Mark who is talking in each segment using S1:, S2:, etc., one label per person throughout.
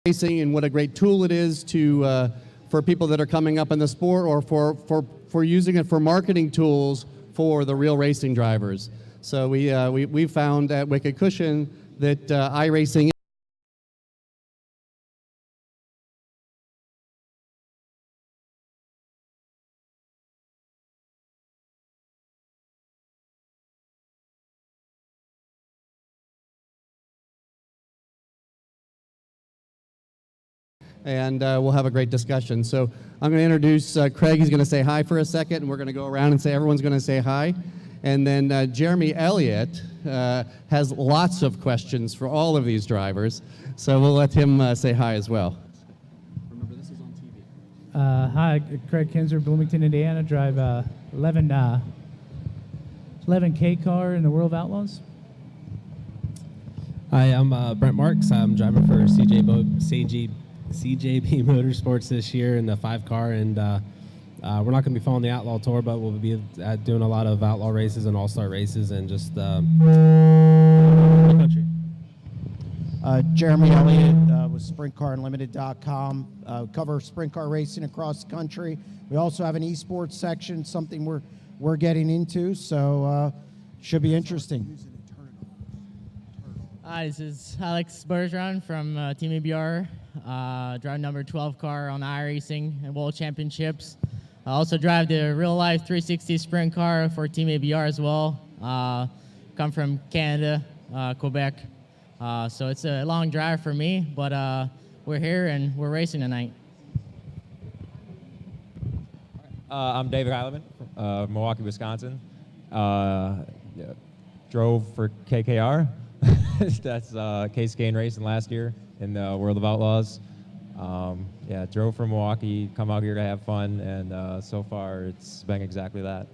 S1: racing and what a great tool it is to for people that are coming up in the sport, or for using it for marketing tools for the real racing drivers. So we found at Wicked Cushion that iRacing and we'll have a great discussion. So I'm going to introduce Craig. He's going to say hi for a second, and we're going to go around and say everyone's going to say hi. And then Jeremy Elliott has lots of questions for all of these drivers, so we'll let him say hi as well. Remember, this is on TV.
S2: Hi, Craig Kinzer, Bloomington, Indiana. Drive 11K car in the World of Outlaws.
S3: Hi, I'm Brent Marks. I'm driving for CJB Motorsports this year in the 5-car, and we're not going to be following the Outlaw Tour, but we'll be doing a lot of Outlaw races and All-Star races and just the country.
S4: Jeremy Elliott with SprintCarUnlimited.com. Cover sprint car racing across the country. We also have an esports section, something we're getting into, so should be interesting.
S5: Hi, this is Alex Bergeron from Team ABR. Drive number 12 car on iRacing and World Championships. I also drive the real-life 360 sprint car for Team ABR as well. Come from Canada, Quebec. So it's a long drive for me, but we're here and we're racing tonight.
S6: I'm David Heileman from Milwaukee, Wisconsin. Drove for KKR. That's Case Gain Racing last year in the World of Outlaws. Yeah, drove from Milwaukee, come out here to have fun, and so far it's been exactly that.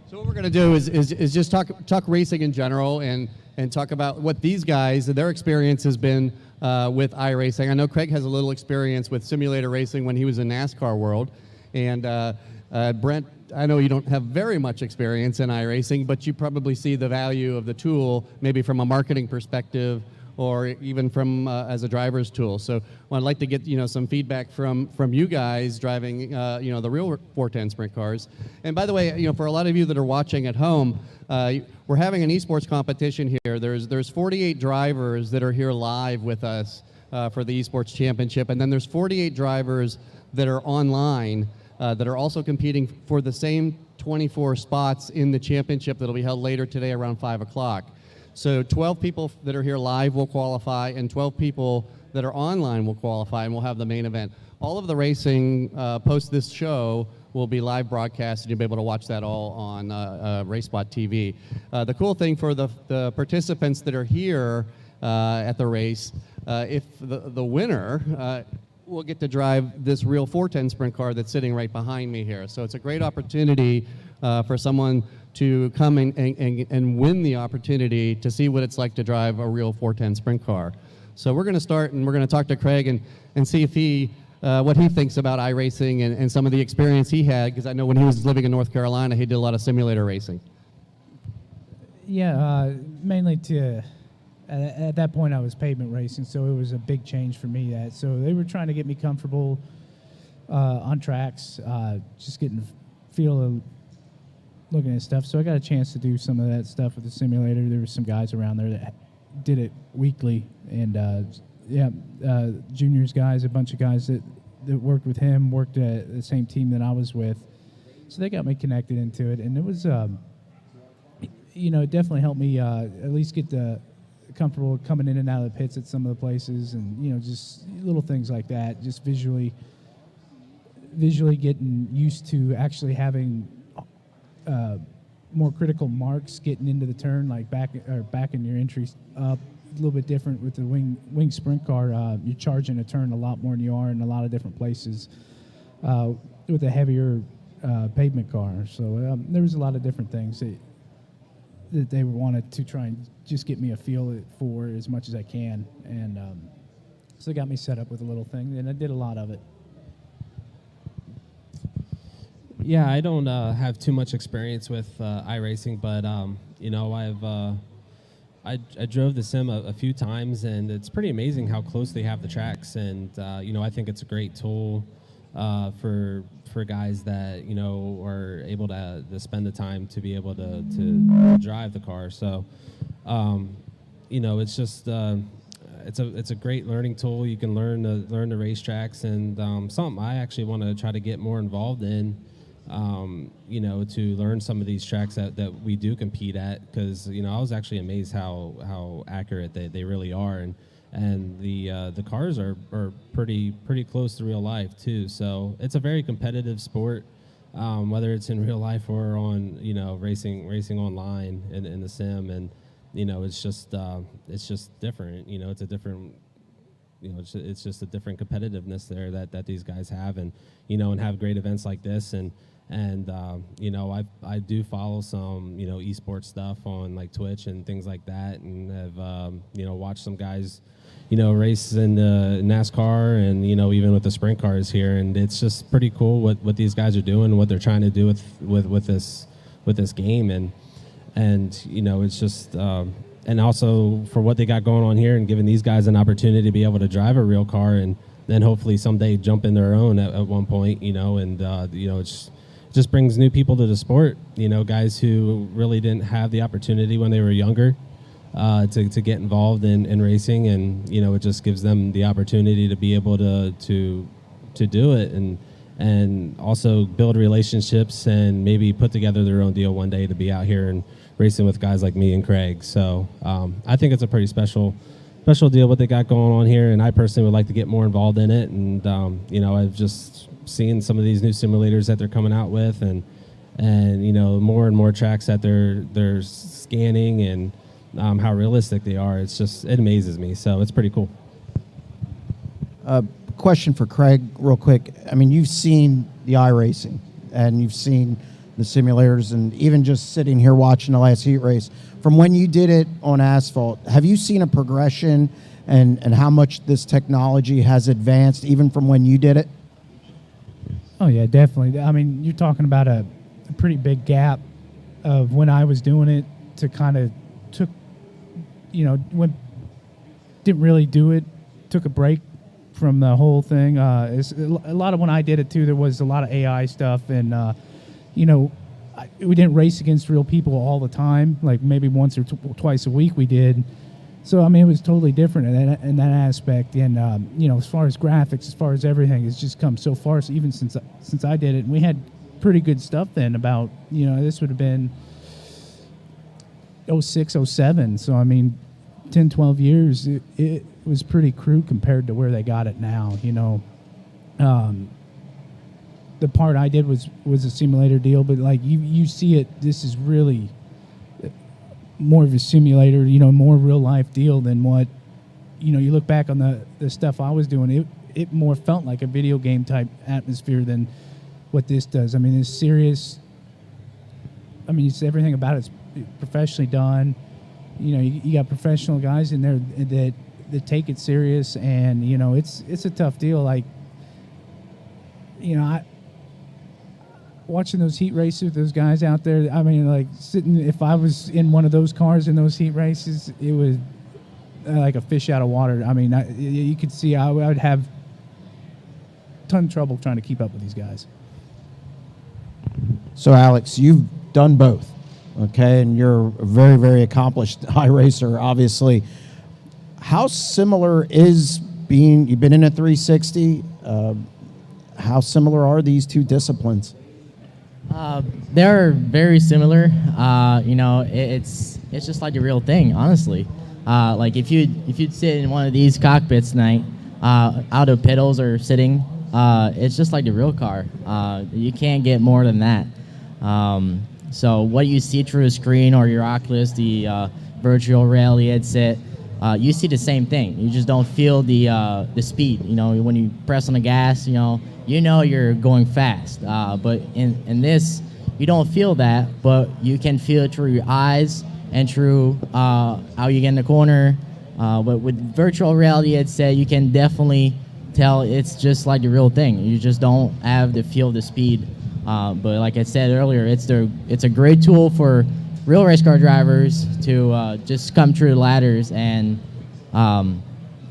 S1: So what we're going to do is just talk racing in general and talk about what these guys, their experience has been with iRacing. I know Craig has a little experience with simulator racing when he was in NASCAR world, and Brent, I know you don't have very much experience in iRacing, but you probably see the value of the tool, maybe from a marketing perspective, or even from as a driver's tool. So I'd like to get some feedback from you guys driving the real 410 sprint cars. And by the way, for a lot of you that are watching at home, we're having an esports competition here. There's 48 drivers that are here live with us for the esports championship, and then there's 48 drivers that are online that are also competing for the same 24 spots in the championship that'll be held later today around 5 o'clock. So 12 people that are here live will qualify, and 12 people that are online will qualify, and we'll have the main event. All of the racing post this show will be live broadcast, and you'll be able to watch that all on RaceSpotTV. The cool thing for the participants that are here at the race, if the winner will get to drive this real 410 sprint car that's sitting right behind me here. So it's a great opportunity for someone to come and win the opportunity to see what it's like to drive a real 410 sprint car. So we're going to start, and we're going to talk to Craig and see if he what he thinks about iRacing and some of the experience he had, because I know when he was living in North Carolina, he did a lot of simulator racing.
S2: Yeah, mainly at that point I was pavement racing, so it was a big change for me. So they were trying to get me comfortable on tracks, just getting a feel of looking at stuff. So I got a chance to do some of that stuff with the simulator. There were some guys around there that did it weekly, and juniors guys, a bunch of guys that worked with him, worked at the same team that I was with. So they got me connected into it, and it was, it definitely helped me at least get comfortable coming in and out of the pits at some of the places, and just little things like that. Just visually getting used to actually having more critical marks getting into the turn, like back in your entry up. A little bit different with the wing sprint car. You're charging a turn a lot more than you are in a lot of different places with a heavier pavement car. So there was a lot of different things that they wanted to try and just get me a feel for as much as I can, and so they got me set up with a little thing, and I did a lot of it.
S3: Yeah, I don't have too much experience with iRacing, but I've I drove the sim a few times, and it's pretty amazing how close they have the tracks. And I think it's a great tool for guys that are able to spend the time to be able to drive the car. So it's just it's a great learning tool. You can learn the racetracks, and something I actually want to try to get more involved in. To learn some of these tracks that we do compete at, because I was actually amazed how accurate they really are, and the cars are pretty close to real life too. So it's a very competitive sport, whether it's in real life or on racing online in the sim, and it's just different. It's a different. It's just a different competitiveness there that these guys have, and and have great events like this, and I do follow some esports stuff on like Twitch and things like that, and have watched some guys race in NASCAR, and even with the sprint cars here, and it's just pretty cool what these guys are doing, what they're trying to do with this game, and it's just and also for what they got going on here, and giving these guys an opportunity to be able to drive a real car, and then hopefully someday jump in their own at one point, and it just brings new people to the sport, guys who really didn't have the opportunity when they were younger to get involved in racing, and it just gives them the opportunity to be able to do it, and also build relationships, and maybe put together their own deal one day to be out here and racing with guys like me and Craig. So I think it's a pretty special deal what they got going on here, and I personally would like to get more involved in it. And I've just seen some of these new simulators that they're coming out with, and more and more tracks that they're scanning, and how realistic they are. It amazes me. So it's pretty cool.
S4: Question for Craig, real quick. I mean, you've seen the iRacing, and you've seen the simulators, and even just sitting here watching the last heat race, from when you did it on asphalt, have you seen a progression and how much this technology has advanced even from when you did it?
S2: Oh yeah, definitely. I mean, you're talking about a pretty big gap of when I was doing it to kind of didn't really do it, took a break from the whole thing. It's a lot of when I did it too, there was a lot of AI stuff, and we didn't race against real people all the time, like maybe once or twice a week we did. So I mean, it was totally different in that aspect. And as far as graphics, as far as everything, it's just come so far. So even since I did it, and we had pretty good stuff then. About this would have been 06, 07. So I mean, 10, 12 years. It was pretty crude compared to where they got it now. The part I did was a simulator deal, but like you see it, this is really more of a simulator, more real life deal than what, you look back on the stuff I was doing, it more felt like a video game type atmosphere than what this does. I mean, it's serious. I mean, it's everything about it's professionally done. You got professional guys in there that take it serious, and it's a tough deal. Like, watching those heat races with those guys out there, I mean, like sitting, if I was in one of those cars in those heat races, it was like a fish out of water. I mean, you could see I would have a ton of trouble trying to keep up with these guys.
S4: So Alex, you've done both, okay, and you're a very, very accomplished iRacer, obviously. How similar is you've been in a 360, how similar are these two disciplines?
S5: They're very similar. It's just like the real thing, honestly. Like if you'd sit in one of these cockpits tonight, out of pedals or sitting, it's just like the real car. You can't get more than that. So what you see through a screen or your Oculus, the virtual reality headset, you see the same thing. You just don't feel the speed. When you press on the gas, you're going fast. But in this, you don't feel that, but you can feel it through your eyes and through how you get in the corner. But with virtual reality headset, you can definitely tell it's just like the real thing. You just don't have the feel the speed. But like I said earlier, it's a great tool for real race car drivers to just come through the ladders and,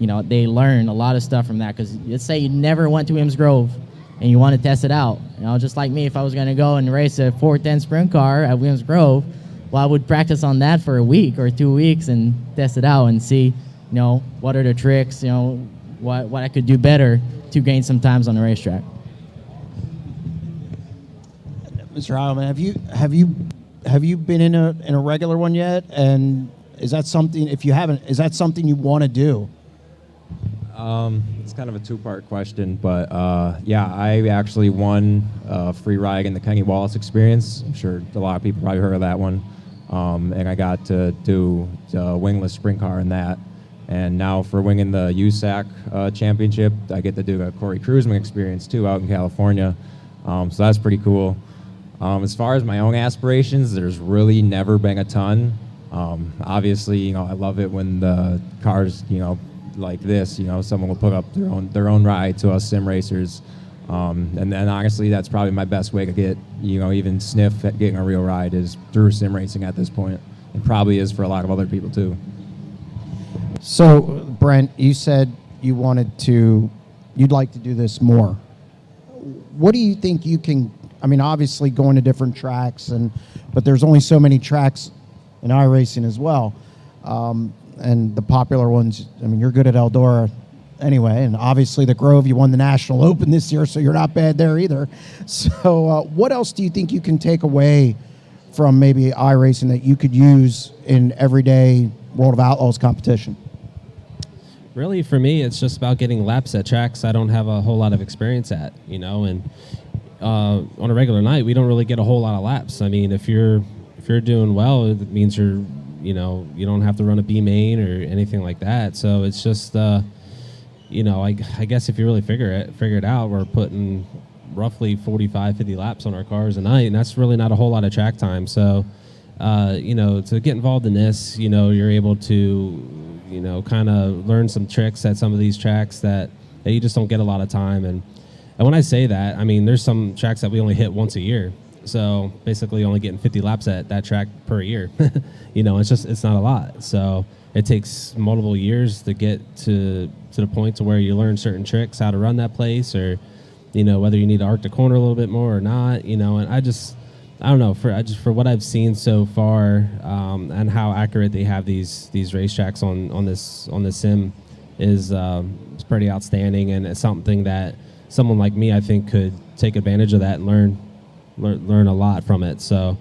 S5: you know, they learn a lot of stuff from that. Because let's say you never went to Williams Grove and you want to test it out. You know, just like me, if I was going to go and race a 410 sprint car at Williams Grove, well, I would practice on that for a week or 2 weeks and test it out and see, you know, what are the tricks, you know, what I could do better to gain some times on the racetrack.
S4: Mr. Heilman, have you been in a regular one yet? And is that something, if you haven't, is that something you want to do?
S6: It's kind of a two-part question, but yeah, I actually won free ride in the Kenny Wallace Experience. I'm sure a lot of people probably heard of that one. And I got to do the wingless sprint car in that. And now for winning the USAC championship, I get to do the Corey Cruisman Experience too out in California. So that's pretty cool. As far as my own aspirations, there's really never been a ton. Obviously, you know, I love it when the cars, you know, like this, you know, someone will put up their own ride to us sim racers. And then honestly, that's probably my best way to get, you know, even sniff at getting a real ride is through sim racing at this point. It probably is for a lot of other people too.
S4: So, Brent, you said you'd like to do this more. What do you think you can, I mean, obviously going to different tracks, but there's only so many tracks in iRacing as well. And the popular ones, I mean, you're good at Eldora anyway, and obviously the Grove, you won the National Open this year, so you're not bad there either. So what else do you think you can take away from maybe iRacing that you could use in everyday World of Outlaws competition?
S3: Really, for me, it's just about getting laps at tracks I don't have a whole lot of experience at, you know, and on a regular night, we don't really get a whole lot of laps. I mean, if you're doing well, it means you know, you don't have to run a B main or anything like that. So it's just, you know, I guess if you really figure it out, we're putting roughly 45, 50 laps on our cars a night, and that's really not a whole lot of track time. So, you know, to get involved in this, you know, you're able to, you know, kind of learn some tricks at some of these tracks that you just don't get a lot of time. And when I say that, I mean, there's some tracks that we only hit once a year. So basically only getting 50 laps at that track per year. You know, it's not a lot. So it takes multiple years to get to the point to where you learn certain tricks, how to run that place, or, you know, whether you need to arc the corner a little bit more or not, you know. And I don't know, for what I've seen so far, and how accurate they have these racetracks on this sim is it's pretty outstanding, and it's something that someone like me, I think, could take advantage of that and learn a lot from it. So,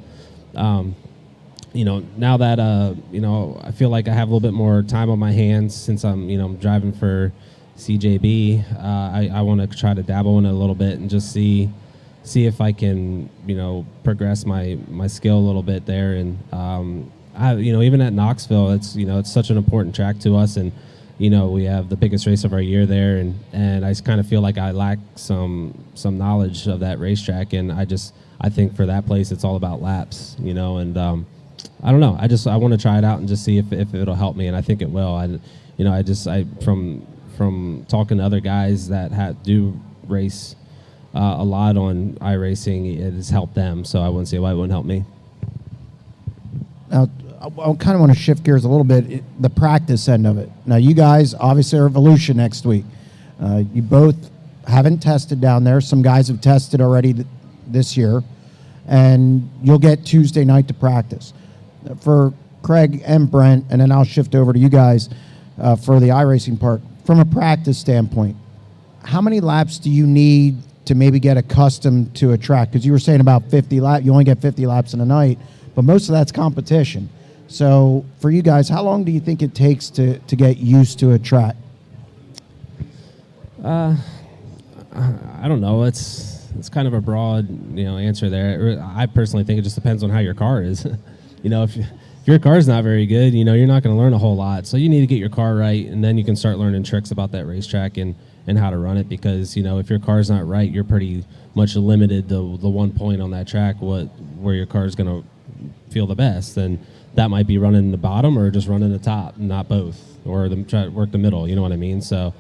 S3: you know, now that you know, I feel like I have a little bit more time on my hands since I'm, you know, I'm driving for CJB. I want to try to dabble in it a little bit and just see if I can, you know, progress my skill a little bit there. And you know, even at Knoxville, it's, you know, it's such an important track to us, and, you know, we have the biggest race of our year there, and I kind of feel like I lack some knowledge of that racetrack, and I think for that place it's all about laps, you know. And I don't know, I want to try it out and just see if it'll help me, and I think it will. You know, from talking to other guys that do race a lot on iRacing, it has helped them, so I wouldn't see why it wouldn't help me.
S4: Now, I kind of want to shift gears a little bit, the practice end of it. Now, you guys obviously are Evolution next week. You both haven't tested down there. Some guys have tested already this year, and you'll get Tuesday night to practice. For Craig and Brent, and then I'll shift over to you guys for the iRacing part. From a practice standpoint, how many laps do you need to maybe get accustomed to a track? Because you were saying about 50 laps, you only get 50 laps in a night, but most of that's competition. So for you guys, how long do you think it takes to get used to a track?
S3: I don't know. It's kind of a broad, you know, answer there. I personally think it just depends on how your car is. You know, if your car's not very good, you know, you're not going to learn a whole lot. So you need to get your car right, and then you can start learning tricks about that racetrack and how to run it. Because, you know, if your car's not right, you're pretty much limited to the one point on that track where your car's going to feel the best. And that might be running the bottom or just running the top, not both, or try to work the middle. You know what I mean? So,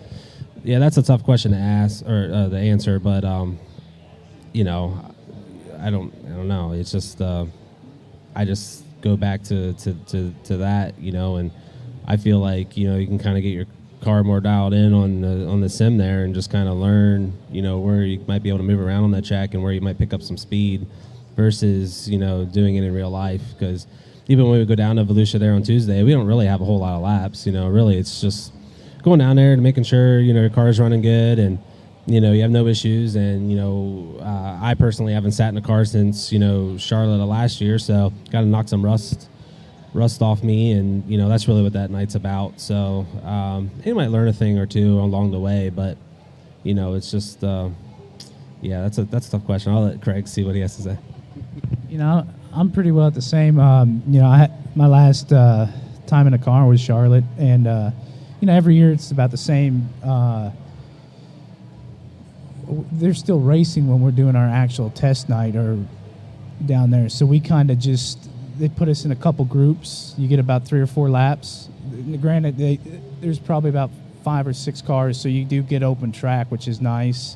S3: yeah, that's a tough question to ask or to answer. But you know, I don't know. It's just go back to that, you know, and I feel like, you know, you can kind of get your car more dialed in on the sim there and just kind of learn, you know, where you might be able to move around on that track and where you might pick up some speed versus, you know, doing it in real life. Because even when we go down to Volusia there on Tuesday, we don't really have a whole lot of laps, you know, really it's just going down there and making sure, you know, your car's running good and, you know, you have no issues. And, you know, I personally haven't sat in a car since, you know, Charlotte of last year, so got to knock some rust off me, and, you know, that's really what that night's about. So you might learn a thing or two along the way, but, you know, it's just, yeah, that's a tough question. I'll let Craig see what he has to say.
S2: You know, I'm pretty well at the same. You know, my last time in a car was Charlotte, and you know, every year it's about the same. They're still racing when we're doing our actual test night or down there, so we kind of just, they put us in a couple groups. You get about 3 or 4 laps. Granted, there's probably about 5 or 6 cars, so you do get open track, which is nice.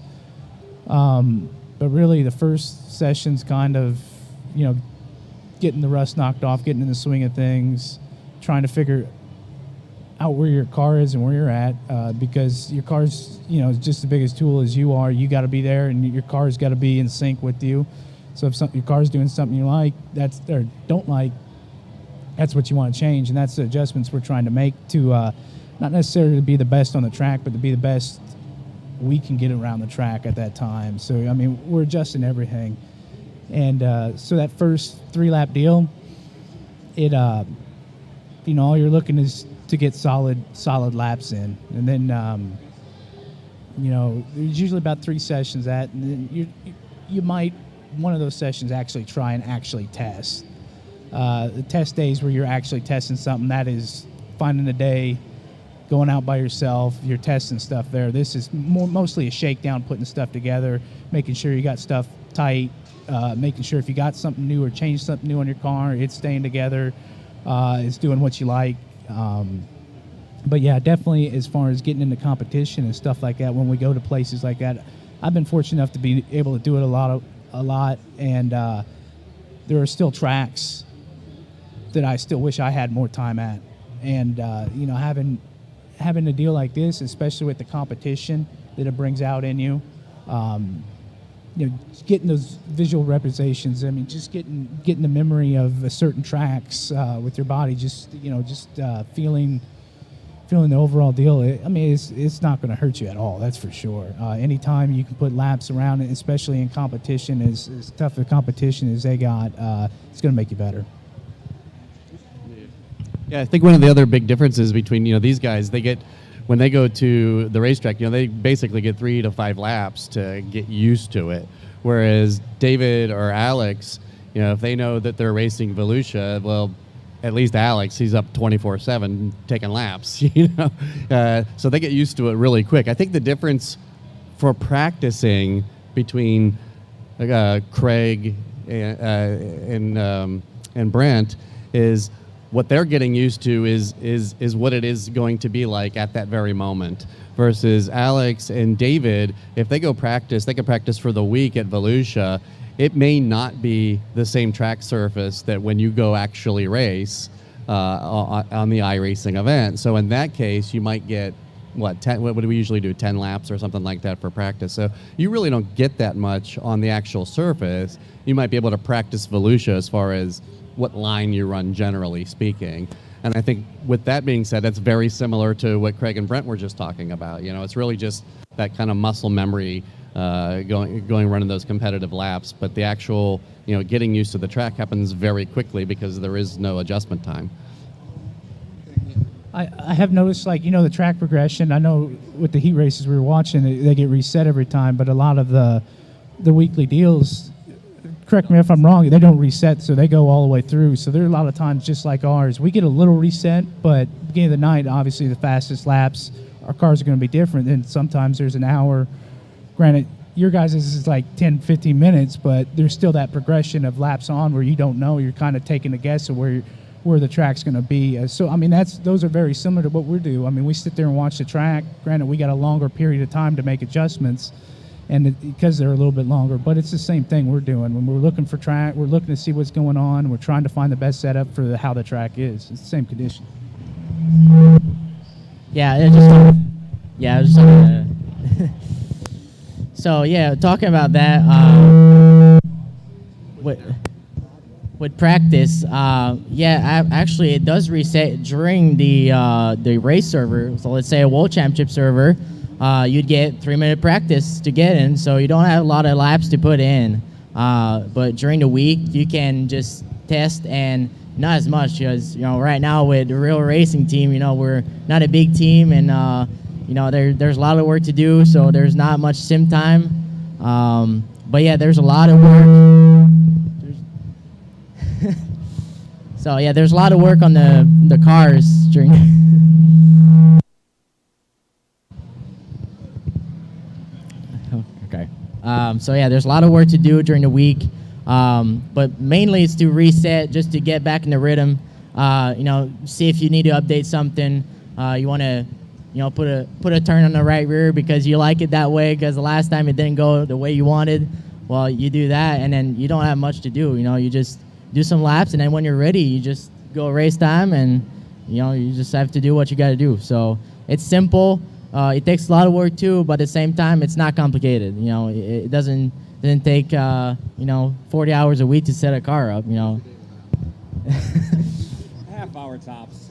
S2: But really, the first session's kind of, you know, getting the rust knocked off, getting in the swing of things, trying to figure out where your car is and where you're at, because your car's, you know, just as big as tool as you are. You got to be there, and your car's got to be in sync with you. So if your car's doing something you like, or don't like, that's what you want to change, and that's the adjustments we're trying to make to not necessarily to be the best on the track, but to be the best we can get around the track at that time. So, I mean, we're adjusting everything. And so that first 3-lap deal, it, you know, all you're looking is to get solid laps in. And then, you know, there's usually about 3 sessions and then you might, one of those sessions actually try and actually test. The test days where you're actually testing something, that is finding a day, going out by yourself, you're testing stuff there. This is mostly a shakedown, putting stuff together, making sure you got stuff tight, making sure if you got something new or changed something new on your car, it's staying together, it's doing what you like. But yeah, definitely as far as getting into competition and stuff like that, when we go to places like that, I've been fortunate enough to be able to do it a lot, and there are still tracks that I still wish I had more time at. And you know, having a deal like this, especially with the competition that it brings out in you, you know, getting those visual representations. I mean, just getting the memory of certain tracks with your body. Just, you know, just feeling the overall deal. I mean, it's not going to hurt you at all. That's for sure. Anytime you can put laps around it, especially in competition, as tough a competition as they got, it's going to make you better.
S1: Yeah, I think one of the other big differences between, you know, these guys, when they go to the racetrack, you know, they basically get 3 to 5 laps to get used to it. Whereas David or Alex, you know, if they know that they're racing Volusia, well, at least Alex, he's up 24/7 taking laps, you know. So they get used to it really quick. I think the difference for practicing between Craig and Brent is what they're getting used to is what it is going to be like at that very moment. Versus Alex and David, if they go practice, they can practice for the week at Volusia. It may not be the same track surface that when you go actually race on the iRacing event. So in that case, you might get, what do we usually do, 10 laps or something like that for practice. So you really don't get that much on the actual surface. You might be able to practice Volusia as far as what line you run, generally speaking. And I think with that being said, that's very similar to what Craig and Brent were just talking about. You know, it's really just that kind of muscle memory going running those competitive laps. But the actual, you know, getting used to the track happens very quickly because there is no adjustment time.
S2: I have noticed, like, you know, the track progression. I know with the heat races we were watching, they get reset every time, but a lot of the weekly deals, correct me if I'm wrong, they don't reset, so they go all the way through. So there are a lot of times, just like ours, we get a little reset, but beginning of the night, obviously the fastest laps, our cars are going to be different. And sometimes there's an hour. Granted, your guys' is like 10, 15 minutes, but there's still that progression of laps on where you don't know. You're kind of taking a guess of where the track's going to be. So, I mean, those are very similar to what we do. I mean, we sit there and watch the track. Granted, we got a longer period of time to make adjustments. because they're a little bit longer. But it's the same thing we're doing when we're looking for track. We're looking to see what's going on. We're trying to find the best setup for how the track is. It's the same condition.
S5: Yeah, it just yeah, I was just so yeah, talking about that with practice, actually it does reset during the race server. So let's say a World Championship server, you'd get 3-minute practice to get in, so you don't have a lot of laps to put in. But during the week, you can just test, and not as much, because right now with the real racing team, we're not a big team, and there's a lot of work to do, so there's not much sim time. But yeah, there's a lot of work. So yeah, there's a lot of work on the cars during. Okay. So yeah, there's a lot of work to do during the week, but mainly it's to reset, just to get back in the rhythm. See if you need to update something. You want to, put a turn on the right rear because you like it that way, because the last time it didn't go the way you wanted. Well, you do that, and then you don't have much to do. You just do some laps, and then when you're ready, you just go race time, and you just have to do what you got to do. So it's simple. It takes a lot of work too, but at the same time, it's not complicated. It doesn't take 40 hours a week to set a car up.
S3: Half hour tops.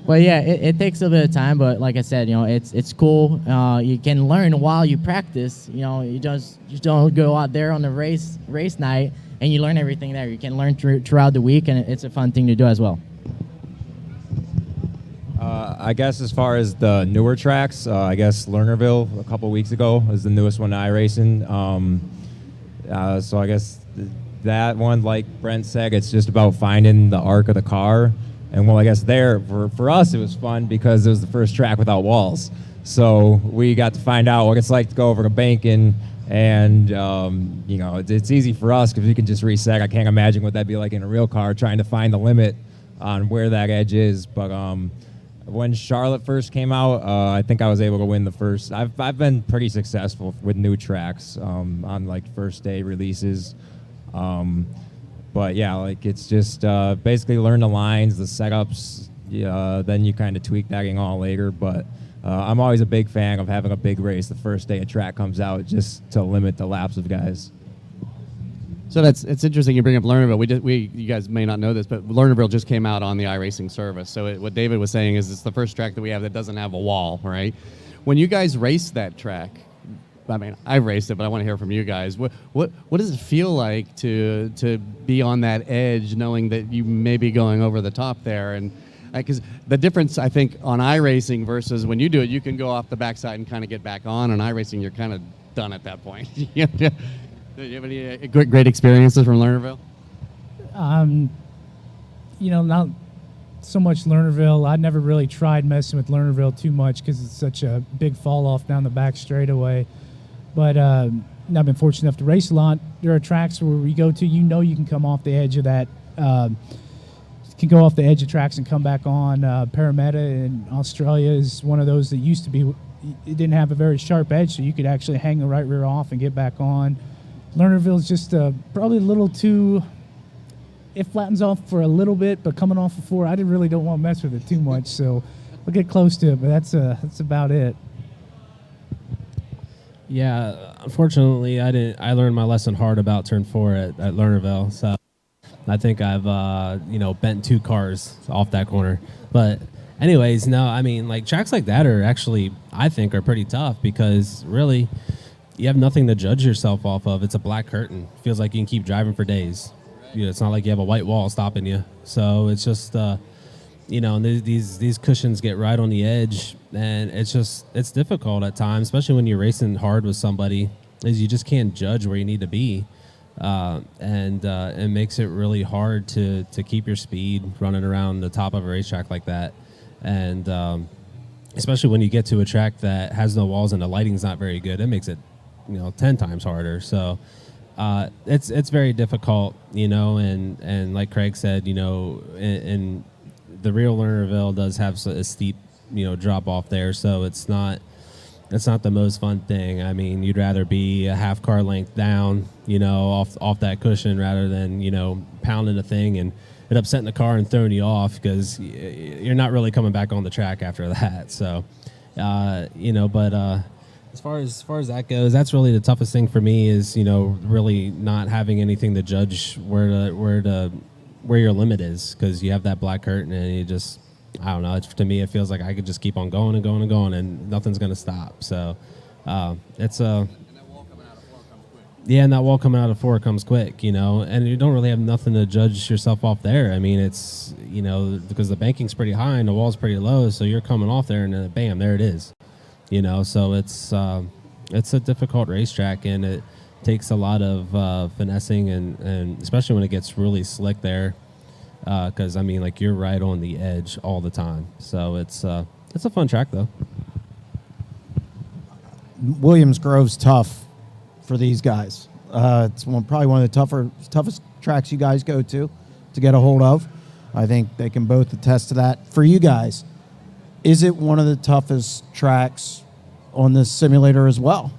S5: But yeah, it takes a bit of time. But like I said, it's cool. You can learn while you practice. You just don't go out there on the race night and you learn everything there. You can learn throughout the week, and it's a fun thing to do as well.
S6: I guess as far as the newer tracks, I guess Lernerville a couple weeks ago is the newest one to iRacing. So I guess that one, like Brent said, it's just about finding the arc of the car. And well, I guess there, for us, it was fun because it was the first track without walls. So we got to find out what it's like to go over to banking, and it's easy for us because we can just reset. I can't imagine what that'd be like in a real car, trying to find the limit on where that edge is. But when Charlotte first came out, I think I was able to win the first. I've been pretty successful with new tracks on like first day releases. But yeah, like it's just basically learn the lines, the setups. Then you kind of tweak that all later. But I'm always a big fan of having a big race the first day a track comes out, just to limit the laps of guys.
S1: So it's interesting you bring up Lernerville. You guys may not know this, but Lernerville just came out on the iRacing service. So what David was saying is it's the first track that we have that doesn't have a wall, right? When you guys race that track, I mean, I've raced it, but I want to hear from you guys. What does it feel like to be on that edge, knowing that you may be going over the top there? And because the difference, I think, on iRacing versus when you do it, you can go off the backside and kind of get back on. On iRacing, you're kind of done at that point. Do you have any great experiences from Lernerville?
S2: Not so much Lernerville. I never really tried messing with Lernerville too much because it's such a big fall off down the back straightaway. But I've been fortunate enough to race a lot. There are tracks where we go to, you can come off the edge of that, can go off the edge of tracks and come back on. Parramatta in Australia is one of those that used to be, it didn't have a very sharp edge, so you could actually hang the right rear off and get back on. Lernerville is just probably a little too, it flattens off for a little bit, but coming off of 4, I really don't want to mess with it too much, so we'll get close to it, but that's about it.
S3: Yeah, unfortunately, I learned my lesson hard about turn 4 at Lernerville, so I think I've bent 2 cars off that corner. But anyways, no, I mean, like tracks like that are actually, I think, are pretty tough because really you have nothing to judge yourself off of. It's a black curtain. Feels like you can keep driving for days. It's not like you have a white wall stopping you. So it's just, these cushions get right on the edge, and it's difficult at times, especially when you're racing hard with somebody, is you just can't judge where you need to be. And it makes it really hard to keep your speed running around the top of a racetrack like that. And especially when you get to a track that has no walls and the lighting's not very good, it makes it 10 times harder. So it's very difficult, and like Craig said, and the real Lernerville does have a steep drop off there, so it's not it's not the most fun thing. I mean, you'd rather be a half car length down, you know, off that cushion rather than, you know, pounding the thing and it upsetting the car and throwing you off because you're not really coming back on the track after that. So, you know, but as far as that goes, that's really the toughest thing for me is, you know, really not having anything to judge where your limit is, because you have that black curtain and you just, I don't know. To me, it feels like I could just keep on going and going and going, and nothing's going to stop. So it's a. Yeah, and that wall coming out of 4 comes quick, you know, and you don't really have nothing to judge yourself off there. I mean, it's, you know, because the banking's pretty high and the wall's pretty low, so you're coming off there and then bam, there it is, you know. So it's a difficult racetrack, and it takes a lot of finessing and especially when it gets really slick there, because I mean, like, you're right on the edge all the time. So it's a fun track though.
S4: Williams Grove's tough for these guys. It's probably one of the toughest tracks you guys go to get a hold of. I think they can both attest to that. For you guys, is it one of the toughest tracks on this simulator as well?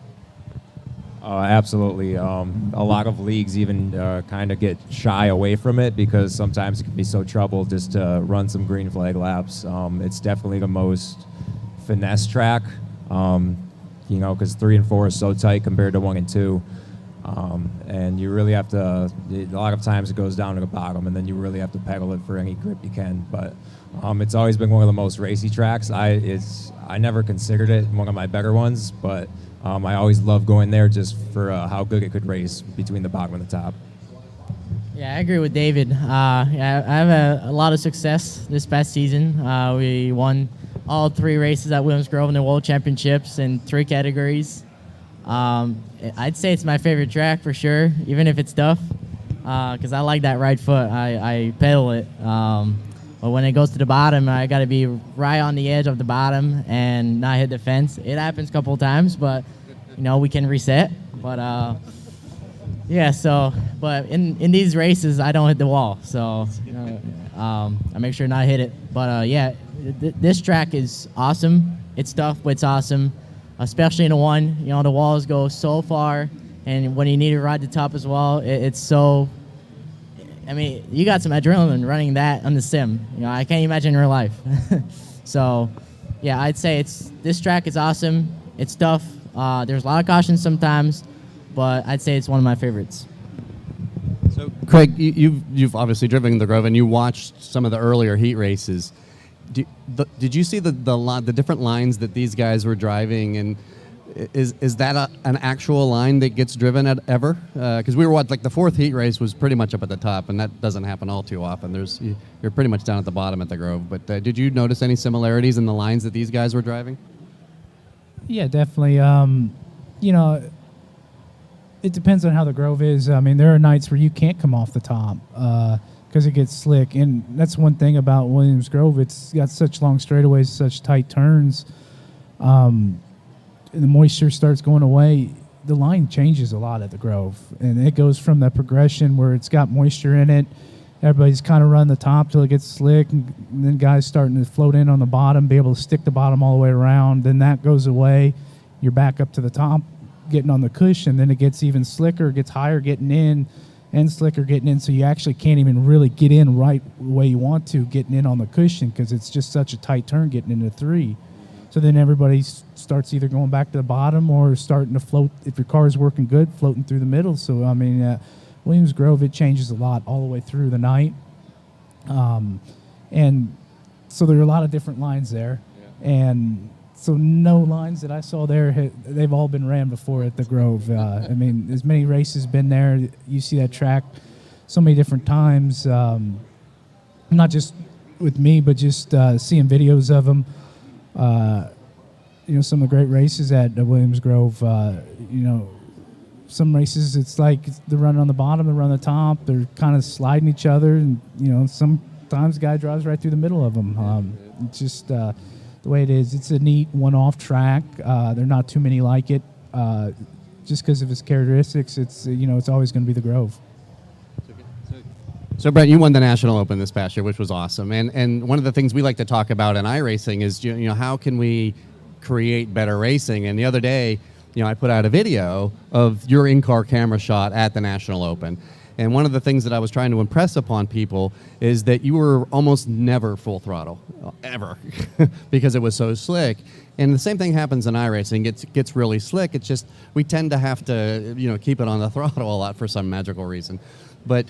S6: Absolutely. A lot of leagues even kind of get shy away from it because sometimes it can be so trouble just to run some green flag laps. It's definitely the most finesse track. You know, because 3 and 4 is so tight compared to 1 and 2. And you really have to, a lot of times it goes down to the bottom, and then you really have to pedal it for any grip you can. But it's always been one of the most racy tracks. I never considered it one of my better ones, but I always loved going there just for how good it could race between the bottom and the top.
S5: Yeah, I agree with David. Yeah, I have a lot of success this past season. We won all 3 races at Williams Grove in the World Championships in 3 categories. I'd say it's my favorite track for sure, even if it's tough, because I like that right foot. I pedal it. But when it goes to the bottom, I got to be right on the edge of the bottom and not hit the fence. It happens a couple of times, but, you know, we can reset. But, yeah, so, but in these races, I don't hit the wall. So, I make sure not to hit it. But, yeah, this track is awesome. It's tough, but it's awesome, especially in the 1. You know, the walls go so far, and when you need to ride the top as well, it's so, I mean, you got some adrenaline running that on the sim. You know, I can't imagine in real life. So, yeah, I'd say this track is awesome. It's tough. There's a lot of cautions sometimes, but I'd say it's one of my favorites.
S1: So, Craig, you've obviously driven the Grove, and you watched some of the earlier heat races. Did you see the different lines that these guys were driving, and is that an actual line that gets driven at ever? Because we were like the 4th heat race was pretty much up at the top, and that doesn't happen all too often. You're pretty much down at the bottom at the Grove. But did you notice any similarities in the lines that these guys were driving?
S2: Yeah, definitely. You know, it depends on how the Grove is. I mean, there are nights where you can't come off the top because it gets slick, and that's one thing about Williams Grove. It's got such long straightaways, such tight turns. The moisture starts going away. The line changes a lot at the Grove, and it goes from that progression where it's got moisture in it. Everybody's kind of running the top till it gets slick, and then guys starting to float in on the bottom, be able to stick the bottom all the way around. Then that goes away. You're back up to the top, getting on the cushion. Then it gets even slicker, gets higher getting in, and slicker getting in, so you actually can't even really get in right the way you want to getting in on the cushion because it's just such a tight turn getting into 3. So then everybody starts either going back to the bottom or starting to float, if your car is working good, floating through the middle. So, I mean, Williams Grove, it changes a lot all the way through the night. And so there are a lot of different lines there. Yeah. And so no lines that I saw there, they've all been ran before at the Grove. I mean, as many races been there. You see that track so many different times, not just with me, but just seeing videos of them. You know, some of the great races at Williams Grove, you know, some races it's like they're running on the bottom, they're running the top, they're kind of sliding each other, and, you know, sometimes the guy drives right through the middle of them. It's just the way it is. It's a neat one-off track. There are not too many like it. Just because of its characteristics, it's, you know, it's always going to be the Grove.
S1: So, Brent, you won the National Open this past year, which was awesome. And one of the things we like to talk about in iRacing is, you know, how can we create better racing. And the other day, I put out a video of your in-car camera shot at the National Open. And one of the things that I was trying to impress upon people is that you were almost never full throttle, ever, because it was so slick. And the same thing happens in iRacing. It gets really slick. It's just we tend to have to, keep it on the throttle a lot for some magical reason. But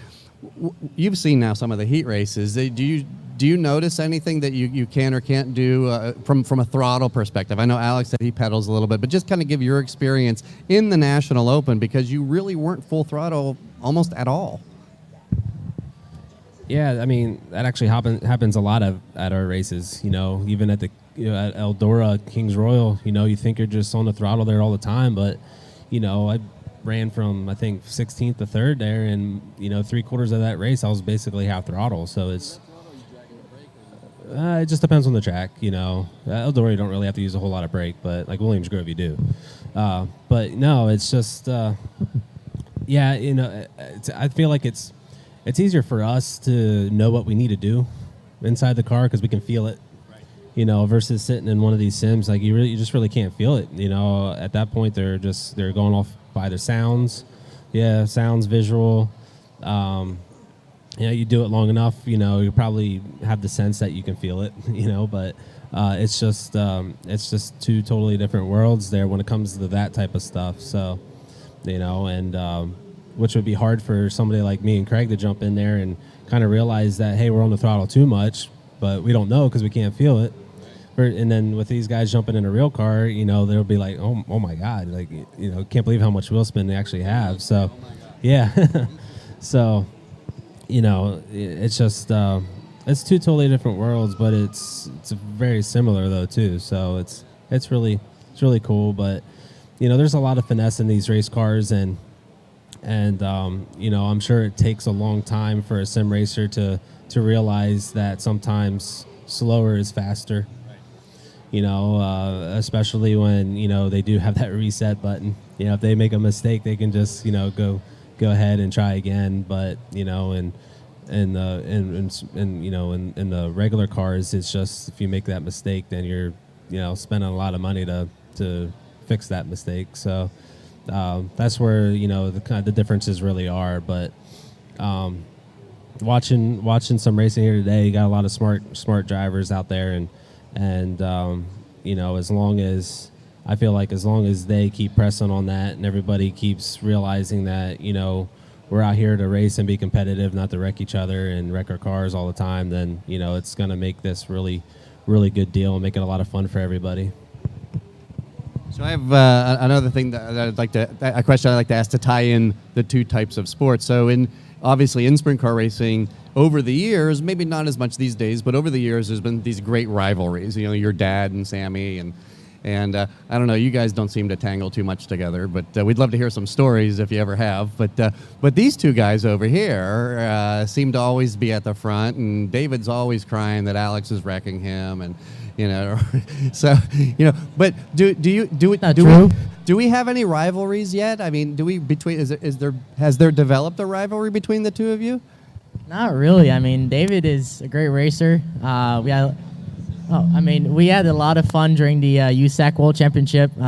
S1: you've seen now some of the heat races. Do you notice anything that you can or can't do from a throttle perspective? I know Alex said he pedals a little bit, but just kind of give your experience in the National Open, because you really weren't full throttle almost at all.
S3: Yeah, I mean, that actually happens a lot at our races. Even at the at Eldora, Kings Royal, you think you're just on the throttle there all the time, but I ran from, I think, 16th to 3rd there, and 3/4 of that race I was basically half throttle. So it just depends on the track. Eldora you don't really have to use a whole lot of brake, but like Williams Grove you do. But no, it's just yeah, I feel like it's easier for us to know what we need to do inside the car because we can feel it. Versus sitting in one of these sims, like you just really can't feel it. At that point they're going off by the sounds, sounds, visual. You do it long enough, you probably have the sense that you can feel it, but it's just two totally different worlds there when it comes to that type of stuff. So, and which would be hard for somebody like me and Craig to jump in there and kind of realize that, hey, we're on the throttle too much, but we don't know because we can't feel it. And then with these guys jumping in a real car, they'll be like, oh my God, like, can't believe how much wheel spin they actually have. So, yeah. So, it's just, it's two totally different worlds, but it's very similar though too. So it's really cool. But, there's a lot of finesse in these race cars, and I'm sure it takes a long time for a sim racer to realize that sometimes slower is faster. Especially when, they do have that reset button. If they make a mistake, they can just, go ahead and try again. But, in the regular cars, it's just if you make that mistake, then you're, spending a lot of money to fix that mistake. So that's where, the kind of the differences really are. But watching some racing here today, you got a lot of smart drivers out there, and as long as I feel like as long as they keep pressing on that and everybody keeps realizing that, we're out here to race and be competitive, not to wreck each other and wreck our cars all the time, then, it's going to make this really, really good deal and make it a lot of fun for everybody.
S1: So I have another thing that a question I'd like to ask to tie in the two types of sports. So obviously in sprint car racing, over the years, maybe not as much these days, but over the years, there's been these great rivalries. Your dad and Sammy, and I don't know, you guys don't seem to tangle too much together, but we'd love to hear some stories if you ever have. But these two guys over here seem to always be at the front, and David's always crying that Alex is wrecking him, and so But do we have any rivalries yet? I mean, has there developed a rivalry between the two of you?
S5: Not really. I mean, David is a great racer. We had a lot of fun during the USAC World Championship. We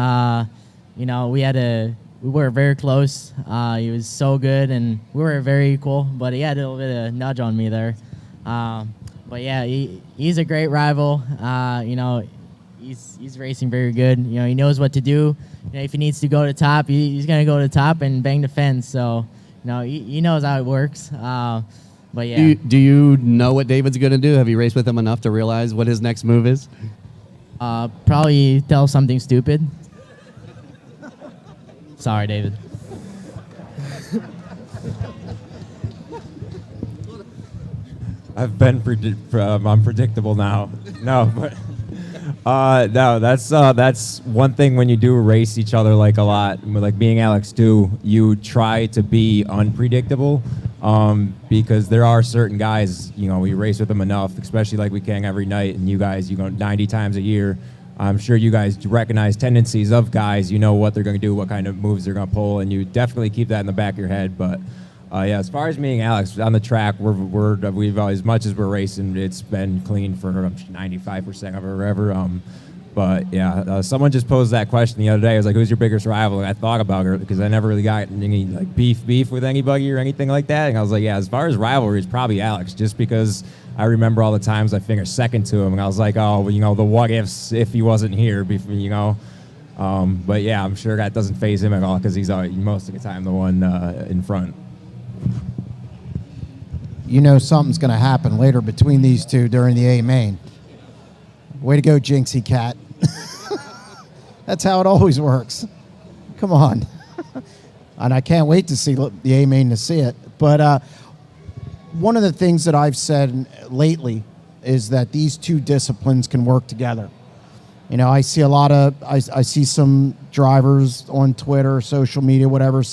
S5: were very close. He was so good, and we were very equal. But he had a little bit of nudge on me there. But yeah, he's a great rival. He's racing very good. He knows what to do. If he needs to go to the top, he's gonna go to the top and bang the fence. So, he knows how it works. But yeah.
S1: Do you know what David's going to do? Have you raced with him enough to realize what his next move is?
S5: Probably tell something stupid. Sorry, David.
S6: I've been unpredictable now. No, but no, that's one thing when you do race each other like a lot. Like being Alex too, you try to be unpredictable. Because there are certain guys, we race with them enough, especially like we can every night, and you guys, 90 times a year. I'm sure you guys recognize tendencies of guys. You know what they're going to do, what kind of moves they're going to pull, and you definitely keep that in the back of your head. But yeah, as far as me and Alex on the track, we've as much as we're racing, it's been clean for 95% of our ever. But yeah, someone just posed that question the other day. I was like, "Who's your biggest rival?" And I thought about her because I never really got any like beef with anybody or anything like that. And I was like, "Yeah, as far as rivalries, probably Alex, just because I remember all the times I finished second to him, and I was like, oh, well, you know, the what ifs if he wasn't here, before, you know." But yeah, I'm sure that doesn't faze him at all because he's most of the time the one in front.
S4: You know something's going to happen later between these two during the A main. Way to go, Jinxie Cat. That's how it always works. Come on. And I can't wait to see the A main to see it. But one of the things that I've said lately is that these two disciplines can work together. You know, I see I see some drivers on Twitter, social media, whatever,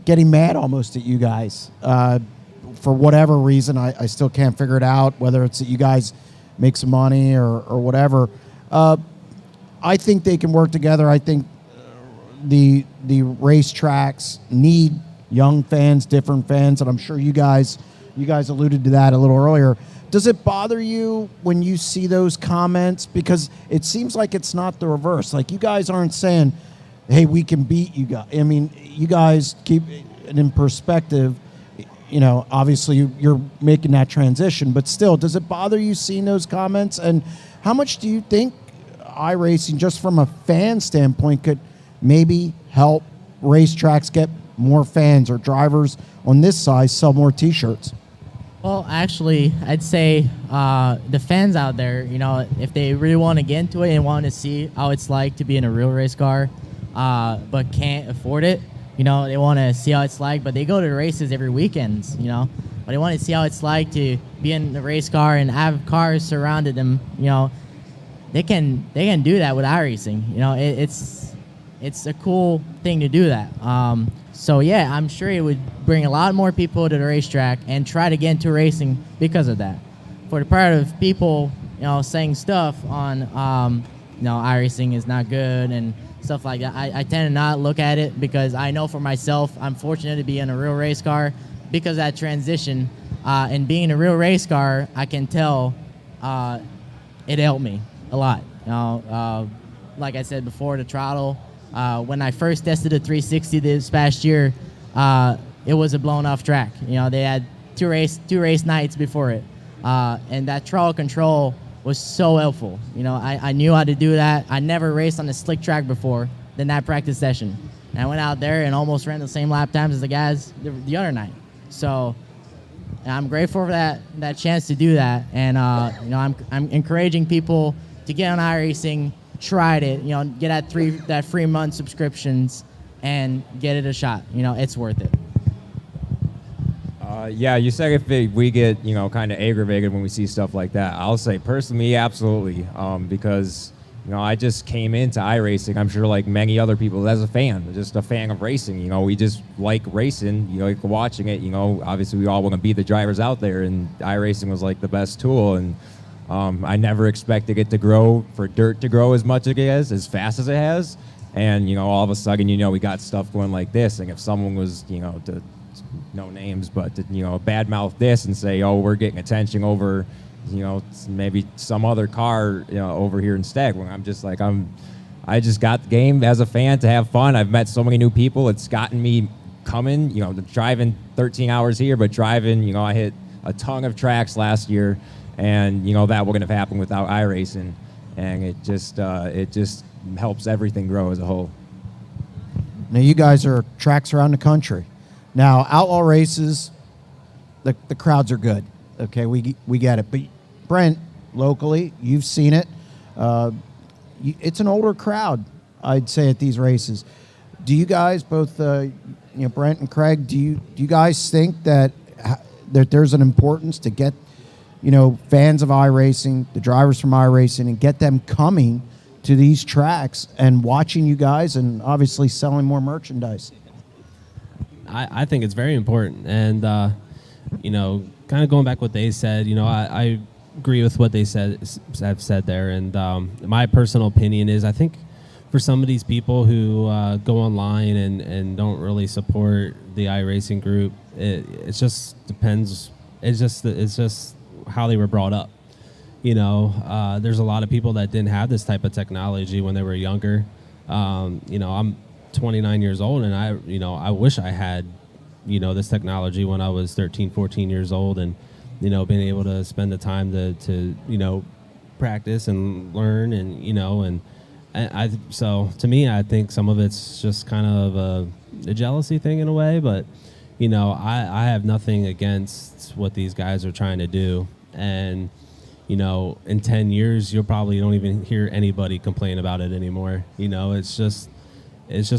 S4: getting mad almost at you guys. For whatever reason, I still can't figure it out, whether it's that you guys make some money or whatever. I think they can work together. I think the racetracks need young fans, different fans, and I'm sure you guys alluded to that a little earlier. Does it bother you when you see those comments? Because it seems like it's not the reverse. Like, you guys aren't saying, hey, we can beat you guys. I mean, you guys keep it in perspective. You know, obviously you're making that transition, but still, does it bother you seeing those comments? And how much do you think iRacing, just from a fan standpoint, could maybe help racetracks get more fans or drivers on this size sell more T-shirts?
S5: Well, actually, I'd say the fans out there, you know, if they really want to get into it and want to see how it's like to be in a real race car, but can't afford it, you know, they want to see how it's like, but they go to races every weekend, you know, but they want to see how it's like to be in the race car and have cars surrounded them, you know. They can do that with iRacing, you know. It's a cool thing to do that. So yeah, I'm sure it would bring a lot more people to the racetrack and try to get into racing because of that. For the part of people, you know, saying stuff on, you know, iRacing is not good and stuff like that, I tend to not look at it because I know for myself, I'm fortunate to be in a real race car because of that transition. And being in a real race car, I can tell it helped me a lot. You know, like I said before, the throttle. When I first tested the 360 this past year, it was a blown off track. You know, they had two race nights before it, and that throttle control was so helpful. You know, I knew how to do that. I never raced on a slick track before than that practice session, and I went out there and almost ran the same lap times as the guys the other night. So I'm grateful for that chance to do that, and you know, I'm encouraging people to get on iRacing. Tried it, you know, get that free month subscriptions and get it a shot. You know, it's worth it.
S6: Yeah, you said if we get, you know, kind of aggravated when we see stuff like that. I'll say personally, absolutely, because, you know, I just came into iRacing, I'm sure like many other people, as a fan, just a fan of racing. You know, we just like racing, you know, like watching it. You know, obviously we all want to be the drivers out there, and iRacing was like the best tool. And I never expected it to grow, for dirt to grow as much as it has, as fast as it has. And, you know, all of a sudden, you know, we got stuff going like this. And if someone was, you know, no names, but to, you know, badmouth this and say, oh, we're getting attention over, you know, maybe some other car, you know, over here instead. When I'm just like, I just got the game as a fan to have fun. I've met so many new people. It's gotten me coming, you know, driving 13 hours here, but driving, you know, I hit a ton of tracks last year. And, you know, that wouldn't have happened without iRacing. And it just helps everything grow as a whole.
S4: Now, you guys are tracks around the country. Now, outlaw races, the crowds are good. Okay, we get it. But Brent, locally, you've seen it. It's an older crowd, I'd say, at these races. Do you guys, both you know, Brent and Craig, do you guys think that there's an importance to get, you know, fans of iRacing, the drivers from iRacing, and get them coming to these tracks and watching you guys and obviously selling more merchandise?
S3: I think it's very important. And, you know, kind of going back what they said, you know, I agree with what they have said there. And my personal opinion is, I think for some of these people who go online and don't really support the iRacing group, it just depends. It's just how they were brought up. there's a lot of people that didn't have this type of technology when they were younger. I'm 29 years old, and I wish I had, this technology when I was 13, 14 years old, and, being able to spend the time to practice and learn, and so to me, I think some of it's just kind of a jealousy thing in a way, but, I have nothing against what these guys are trying to do. And, in 10 years, you'll probably don't even hear anybody complain about it anymore. It's just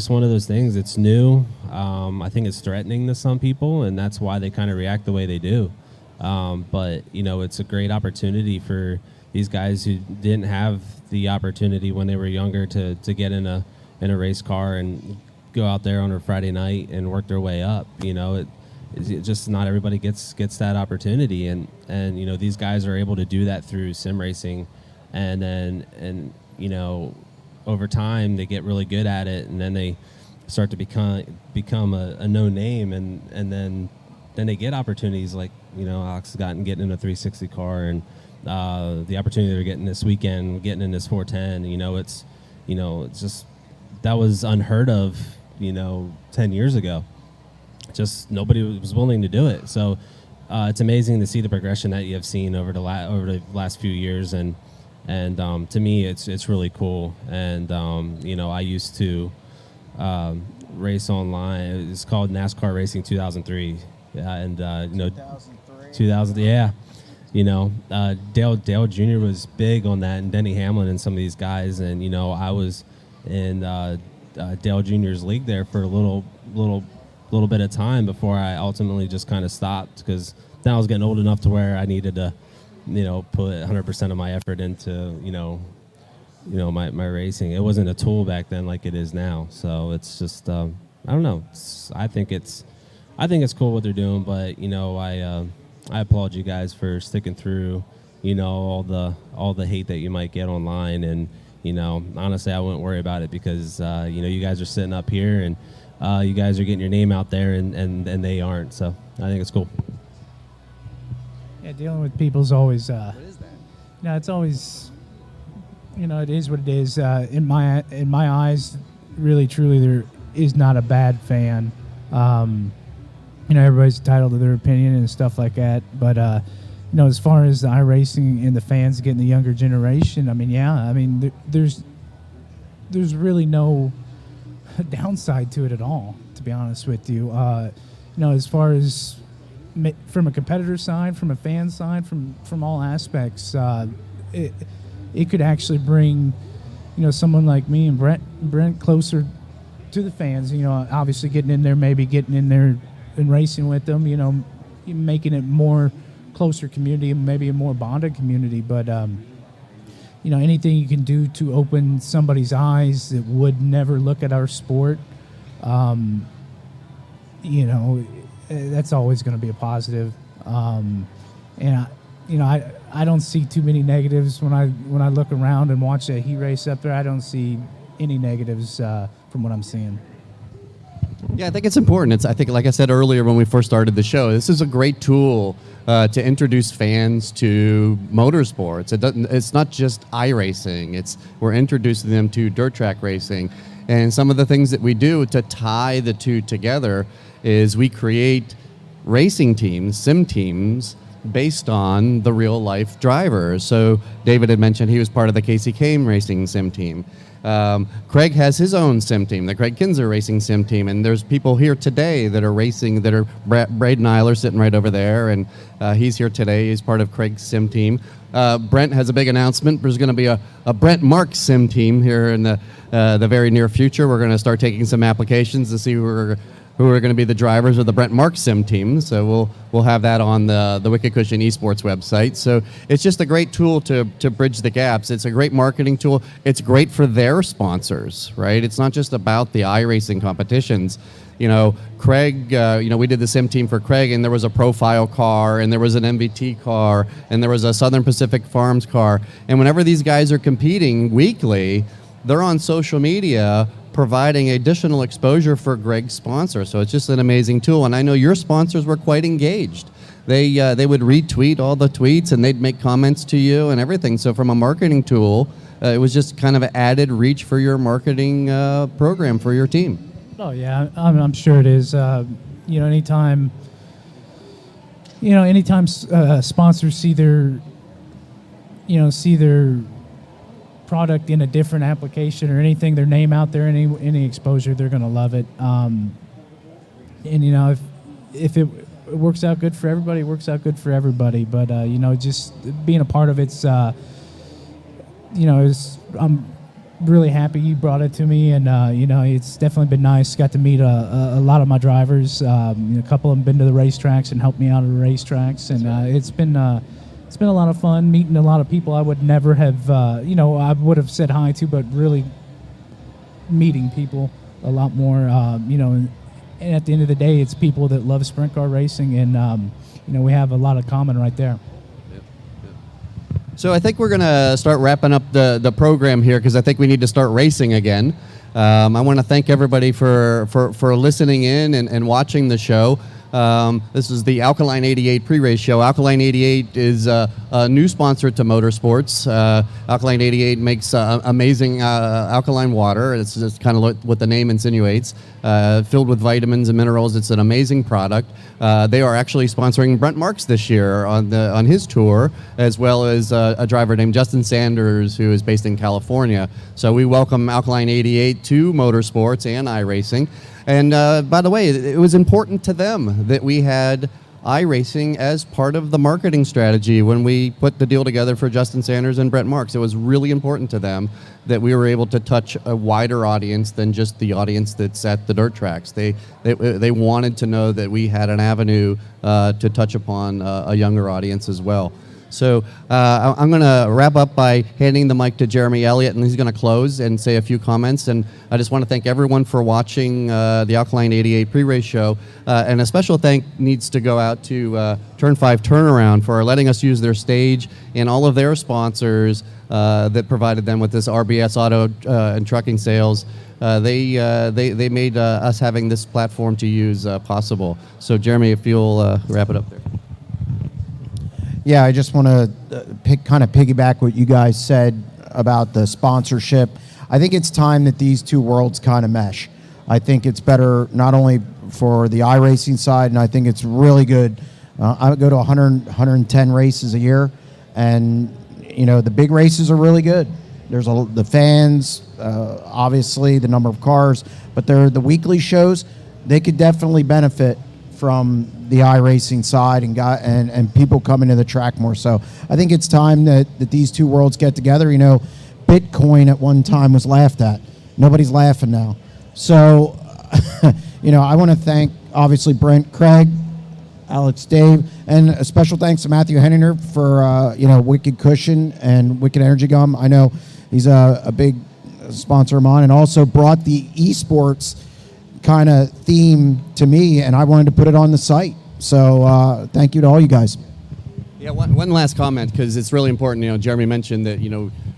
S3: one of those things. It's new. I think it's threatening to some people, and that's why they kind of react the way they do. But it's a great opportunity for these guys who didn't have the opportunity when they were younger to get in a race car and go out there on a Friday night and work their way up. It just not everybody gets that opportunity, and these guys are able to do that through sim racing, and over time they get really good at it, and then they start to become a known name, and then they get opportunities like Alex has gotten getting in a 360 car, and the opportunity they're getting this weekend, getting in this 410. It's just that was unheard of 10 years ago. Just nobody was willing to do it. So it's amazing to see the progression that you have seen over the last few years, and to me it's really cool. And I used to race online. It's called NASCAR Racing 2003, and 2000, yeah. Dale Jr. was big on that, and Denny Hamlin and some of these guys, and I was in Dale Jr.'s league there for a little bit of time before I ultimately just kind of stopped, because then I was getting old enough to where I needed to, put 100% of my effort into, my racing. It wasn't a tool back then like it is now. So it's just, I don't know. I think it's cool what they're doing, but I applaud you guys for sticking through, all the hate that you might get online, and honestly, I wouldn't worry about it, because you guys are sitting up here, and you guys are getting your name out there, and they aren't. So I think it's cool.
S2: Yeah, dealing with people's always. What is that? It's always. It is what it is. In my eyes, really, truly, there is not a bad fan. Everybody's entitled to their opinion and stuff like that. But as far as the iRacing and the fans getting the younger generation, there's really no downside to it at all, to be honest with you. As far as from a competitor side, from a fan side, from all aspects, it could actually bring someone like me and Brent closer to the fans. Obviously getting in there and racing with them, making it more closer community, maybe a more bonded community. But anything you can do to open somebody's eyes that would never look at our sport, that's always going to be a positive. And I don't see too many negatives when I look around and watch a heat race up there. I don't see any negatives from what I'm seeing.
S1: Yeah, I think it's important. I think, like I said earlier when we first started the show, this is a great tool to introduce fans to motorsports. It's not just iRacing. We're introducing them to dirt track racing. And some of the things that we do to tie the two together is we create racing teams, sim teams, based on the real life drivers. So David had mentioned he was part of the Casey Kane racing sim team. Craig has his own sim team, the Craig Kinzer racing sim team, and there's people here today that are racing, that are Braden Eiler sitting right over there, and he's here today. He's part of Craig's sim team. Brent has a big announcement. There's going to be a Brent Mark sim team here in the very near future. We're going to start taking some applications to see who are going to be the drivers of the Brent Mark sim team. So we'll have that on the Wicked Cushion Esports website. So it's just a great tool to bridge the gaps. It's a great marketing tool. It's great for their sponsors, right? It's not just about the iRacing competitions. Craig, we did the sim team for Craig, and there was a profile car, and there was an MVT car, and there was a Southern Pacific Farms car. And whenever these guys are competing weekly, they're on social media providing additional exposure for Greg's sponsor. So it's just an amazing tool. And I know your sponsors were quite engaged they would retweet all the tweets and they'd make comments to you and everything. So from a marketing tool, it was just kind of added reach for your marketing program for your team.
S2: Oh yeah, I'm sure it is. Anytime sponsors see their product in a different application or anything, their name out there, any exposure, they're gonna love it. If it works out good for everybody, it works out good for everybody. But just being a part of it's, I'm really happy you brought it to me, and it's definitely been nice. Got to meet a lot of my drivers. A couple of them been to the racetracks and helped me out at the racetracks, and it's been a lot of fun meeting a lot of people I would never have I would have said hi to, but really meeting people a lot more. And at the end of the day, it's people that love sprint car racing, and we have a lot of common right there.
S1: So I think we're going to start wrapping up the program here because I think we need to start racing again. I want to thank everybody for listening in and watching the show. This is the Alkaline 88 pre-race show. Alkaline 88 is a new sponsor to motorsports. Alkaline 88 makes amazing alkaline water. It's just kind of what the name insinuates, filled with vitamins and minerals. It's an amazing product. They are actually sponsoring Brent Marks this year on his tour, as well as a driver named Justin Sanders, who is based in California. So we welcome Alkaline 88 to motorsports and iRacing. And by the way, it was important to them that we had iRacing as part of the marketing strategy when we put the deal together for Justin Sanders and Brent Marks. It was really important to them that we were able to touch a wider audience than just the audience that's at the dirt tracks. They wanted to know that we had an avenue to touch upon a younger audience as well. So I'm going to wrap up by handing the mic to Jeremy Elliott, and he's going to close and say a few comments. And I just want to thank everyone for watching the Alkaline 88 pre-race show. And a special thank needs to go out to Turn 5 Turnaround for letting us use their stage and all of their sponsors that provided them with this RBS Auto and Trucking Sales. They made us having this platform to use possible. So Jeremy, if you'll wrap it up there.
S4: Yeah, I just want to kind of piggyback what you guys said about the sponsorship. I think it's time that these two worlds kind of mesh. I think it's better not only for the iRacing side, and I think it's really good. I go to 110 races a year, and the big races are really good. There's the fans, obviously the number of cars, but they're the weekly shows. They could definitely benefit from the iRacing side and people coming to the track more. So I think it's time that these two worlds get together. Bitcoin at one time was laughed at. Nobody's laughing now. So, I want to thank obviously Brent, Craig, Alex, Dave, and a special thanks to Matthew Henninger for Wicked Cushion and Wicked Energy Gum. I know he's a big sponsor of mine, and also brought the esports kind of theme to me, and I wanted to put it on the site. So thank you to all you guys.
S1: Yeah, one last comment, because it's really important. Jeremy mentioned that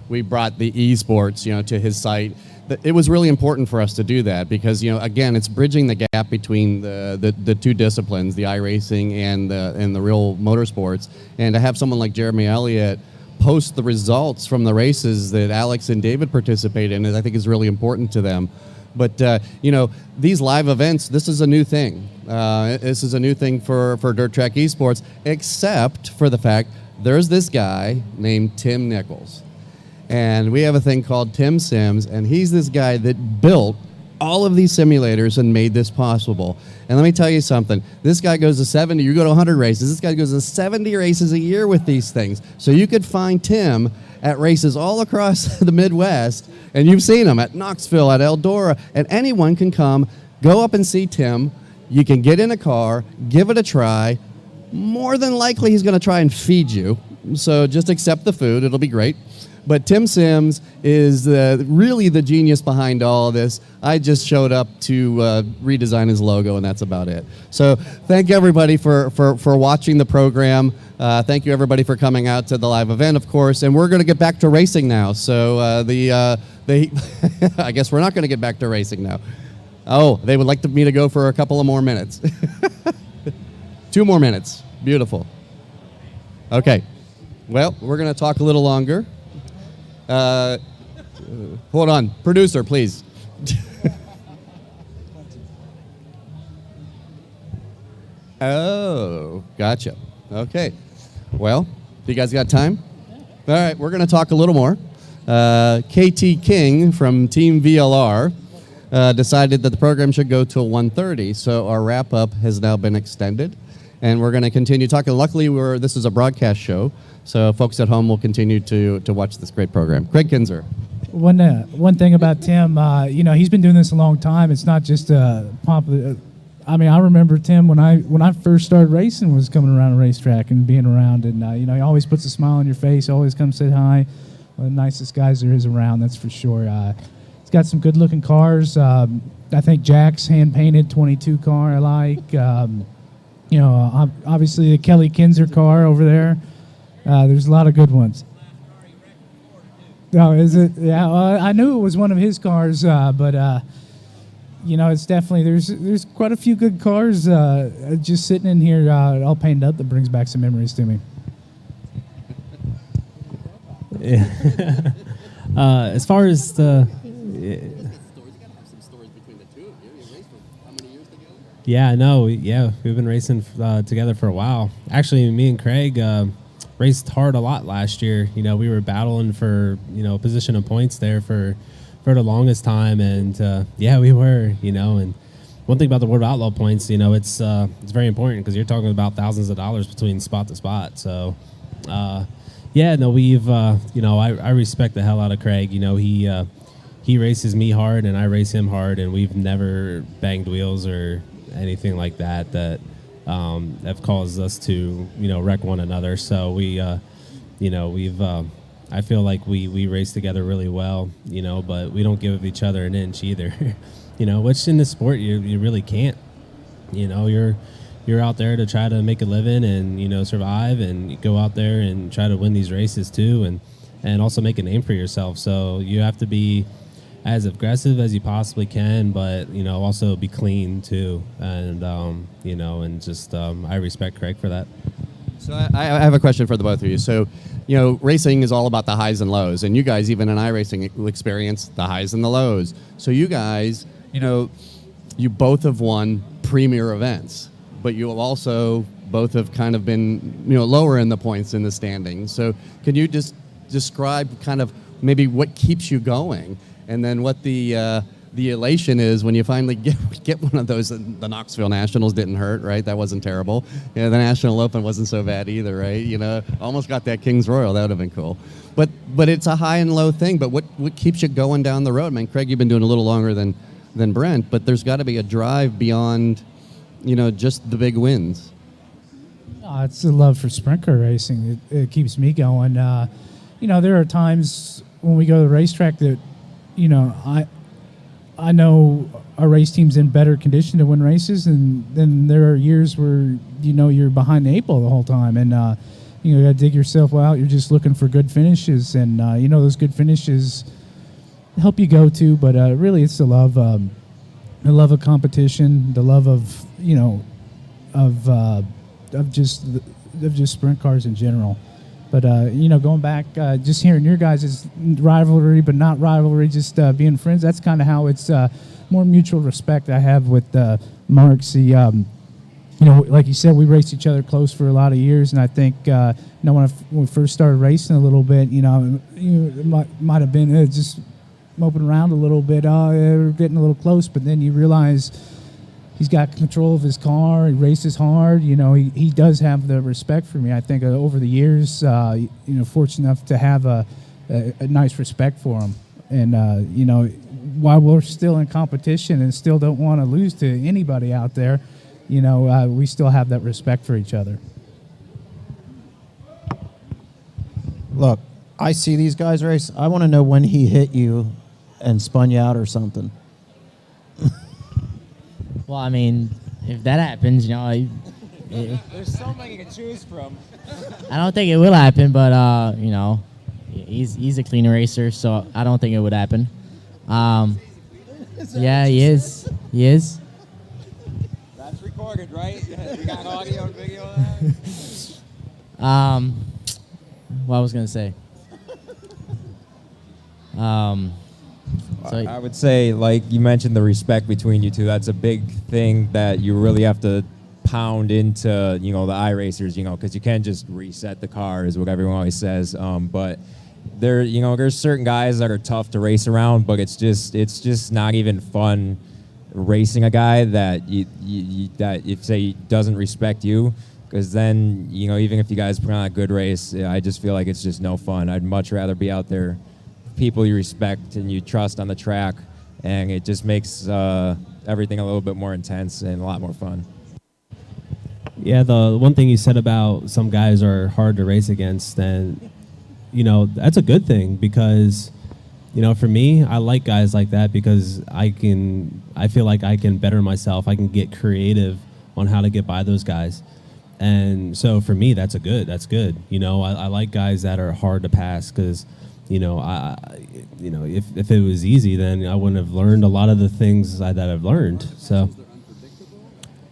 S1: we brought the esports to his site. It was really important for us to do that because again, it's bridging the gap between the two disciplines, the iRacing and the real motorsports, and to have someone like Jeremy Elliott post the results from the races that Alex and David participate in, I think is really important to them. But, these live events, this is a new thing. This is a new thing for Dirt Track Esports, except for the fact there's this guy named Tim Nichols. And we have a thing called TIMSSIMS, and he's this guy that built all of these simulators and made this possible. And let me tell you something. This guy goes to 70, you go to 100 races. This guy goes to 70 races a year with these things. So you could find Tim at races all across the Midwest, and you've seen him at Knoxville, at Eldora, and anyone can come, go up and see Tim. You can get in a car, give it a try. More than likely, he's going to try and feed you. So just accept the food. It'll be great. But TIMSSIMS is really the genius behind all of this. I just showed up to redesign his logo, and that's about it. So thank everybody for watching the program. Thank you, everybody, for coming out to the live event, of course. And we're going to get back to racing now. So I guess we're not going to get back to racing now. Oh, they would like me to go for a couple of more minutes. 2 more minutes. Beautiful. Okay. Well, we're going to talk a little longer. Hold on. Producer, please. Oh, gotcha. Okay. Well, you guys got time? All right, we're going to talk a little more. KT King from Team VLR decided that the program should go till 1:30, so our wrap-up has now been extended, and we're going to continue talking. Luckily, this is a broadcast show, so folks at home will continue to watch this great program. Craig Kinzer.
S2: One thing about Tim, he's been doing this a long time. It's not just popular. I mean, I remember Tim when I first started racing was coming around a racetrack and being around, and he always puts a smile on your face, always comes say hi. One of the nicest guys there is around, that's for sure. He's got some good-looking cars. I think Jack's hand-painted 22 car I like. Obviously the Kelly Kinzer car over there. There's a lot of good ones. Oh, is it? Yeah, well, I knew it was one of his cars, but it's definitely there's quite a few good cars just sitting in here all painted up that brings back some memories to me.
S3: Yeah. As far as the yeah, I know. Yeah, we've been racing together for a while. Actually, me and Craig raced hard a lot last year. We were battling for position of points there for the longest time, and yeah, we were. And one thing about the World Outlaw points, it's very important because you're talking about thousands of dollars between spot to spot. So, yeah, no, we've I respect the hell out of Craig. He races me hard and I race him hard, and we've never banged wheels or anything like that have caused us to wreck one another. So we've I feel like we race together really well, but we don't give each other an inch either. Which in this sport you really can't. You're out there to try to make a living and survive, and go out there and try to win these races too, and also make a name for yourself. So you have to be as aggressive as you possibly can, but also be clean too, and and just I respect Craig for that.
S1: So I have a question for the both of you. So, racing is all about the highs and lows, and you guys, even in iRacing, experience the highs and the lows. So you guys, you both have won premier events, but you also both have kind of been, lower in the points in the standings. So can you just describe kind of maybe what keeps you going, and then what the elation is when you finally get one of those? The Knoxville Nationals didn't hurt, right? That wasn't terrible. The National Open wasn't so bad either, right? Almost got that King's Royal. That would have been cool. But it's a high and low thing. But what keeps you going down the road? I mean, Craig, you've been doing a little longer than Brent, but there's got to be a drive beyond, just the big wins.
S2: It's the love for sprint car racing. It keeps me going. There are times when we go to the racetrack that, I know our race team's in better condition to win races, and then there are years where you're behind the 8 ball the whole time, and you got to dig yourself out. You're just looking for good finishes, and those good finishes help you go to. But really, it's the love of competition, the love of of just sprint cars in general. But, going back, just hearing your guys' rivalry, but not rivalry, just being friends, that's kind of how it's more mutual respect I have with Marks. Like you said, we raced each other close for a lot of years, and I think, when we first started racing a little bit, it might have been just moping around a little bit, we're getting a little close, but then you realize he's got control of his car. He races hard. He does have the respect for me. I think over the years, fortunate enough to have a nice respect for him. And, while we're still in competition and still don't want to lose to anybody out there, we still have that respect for each other.
S4: Look, I see these guys race. I want to know when he hit you and spun you out or something.
S5: Well, I mean, if that happens,
S6: There's so many to choose from.
S5: I don't think it will happen, but he's a clean racer, so I don't think it would happen. Yeah, he is. He is.
S6: That's recorded, right? We got audio and video of that?
S5: What I was gonna say. So
S6: I would say, like you mentioned, the respect between you two. That's a big thing that you really have to pound into, the iRacers, because you can't just reset the car, is what everyone always says. But there's certain guys that are tough to race around, but it's just not even fun racing a guy that that if say doesn't respect you, because then even if you guys put on a good race, I just feel like it's just no fun. I'd much rather be out there, people you respect and you trust on the track, and it just makes everything a little bit more intense and a lot more fun.
S3: Yeah, the one thing you said about some guys are hard to race against, and that's a good thing, because for me, I like guys like that, because I feel like I can better myself. I can get creative on how to get by those guys. And so for me, that's good. I like guys that are hard to pass, because if it was easy, then I wouldn't have learned a lot of the things that I've learned. So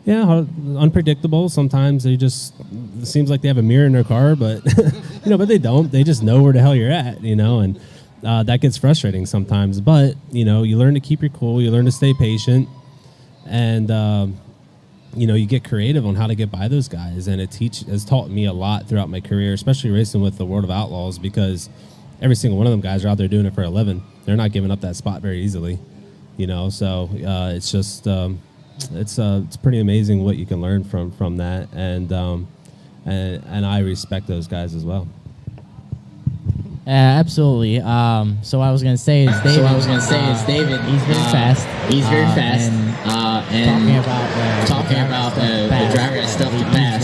S3: yeah, unpredictable. Sometimes it seems like they have a mirror in their car, but but they don't. They just know where the hell you're at, and that gets frustrating sometimes. But you learn to keep your cool. You learn to stay patient, and you get creative on how to get by those guys. And it has taught me a lot throughout my career, especially racing with the World of Outlaws, because every single one of them guys are out there doing it for a living. They're not giving up that spot very easily, So it's just it's pretty amazing what you can learn from that, and I respect those guys as well.
S5: Absolutely. So what I was gonna say is David. He's very fast.
S7: He's very fast.
S5: And
S7: talking about the driver that stuff to pass.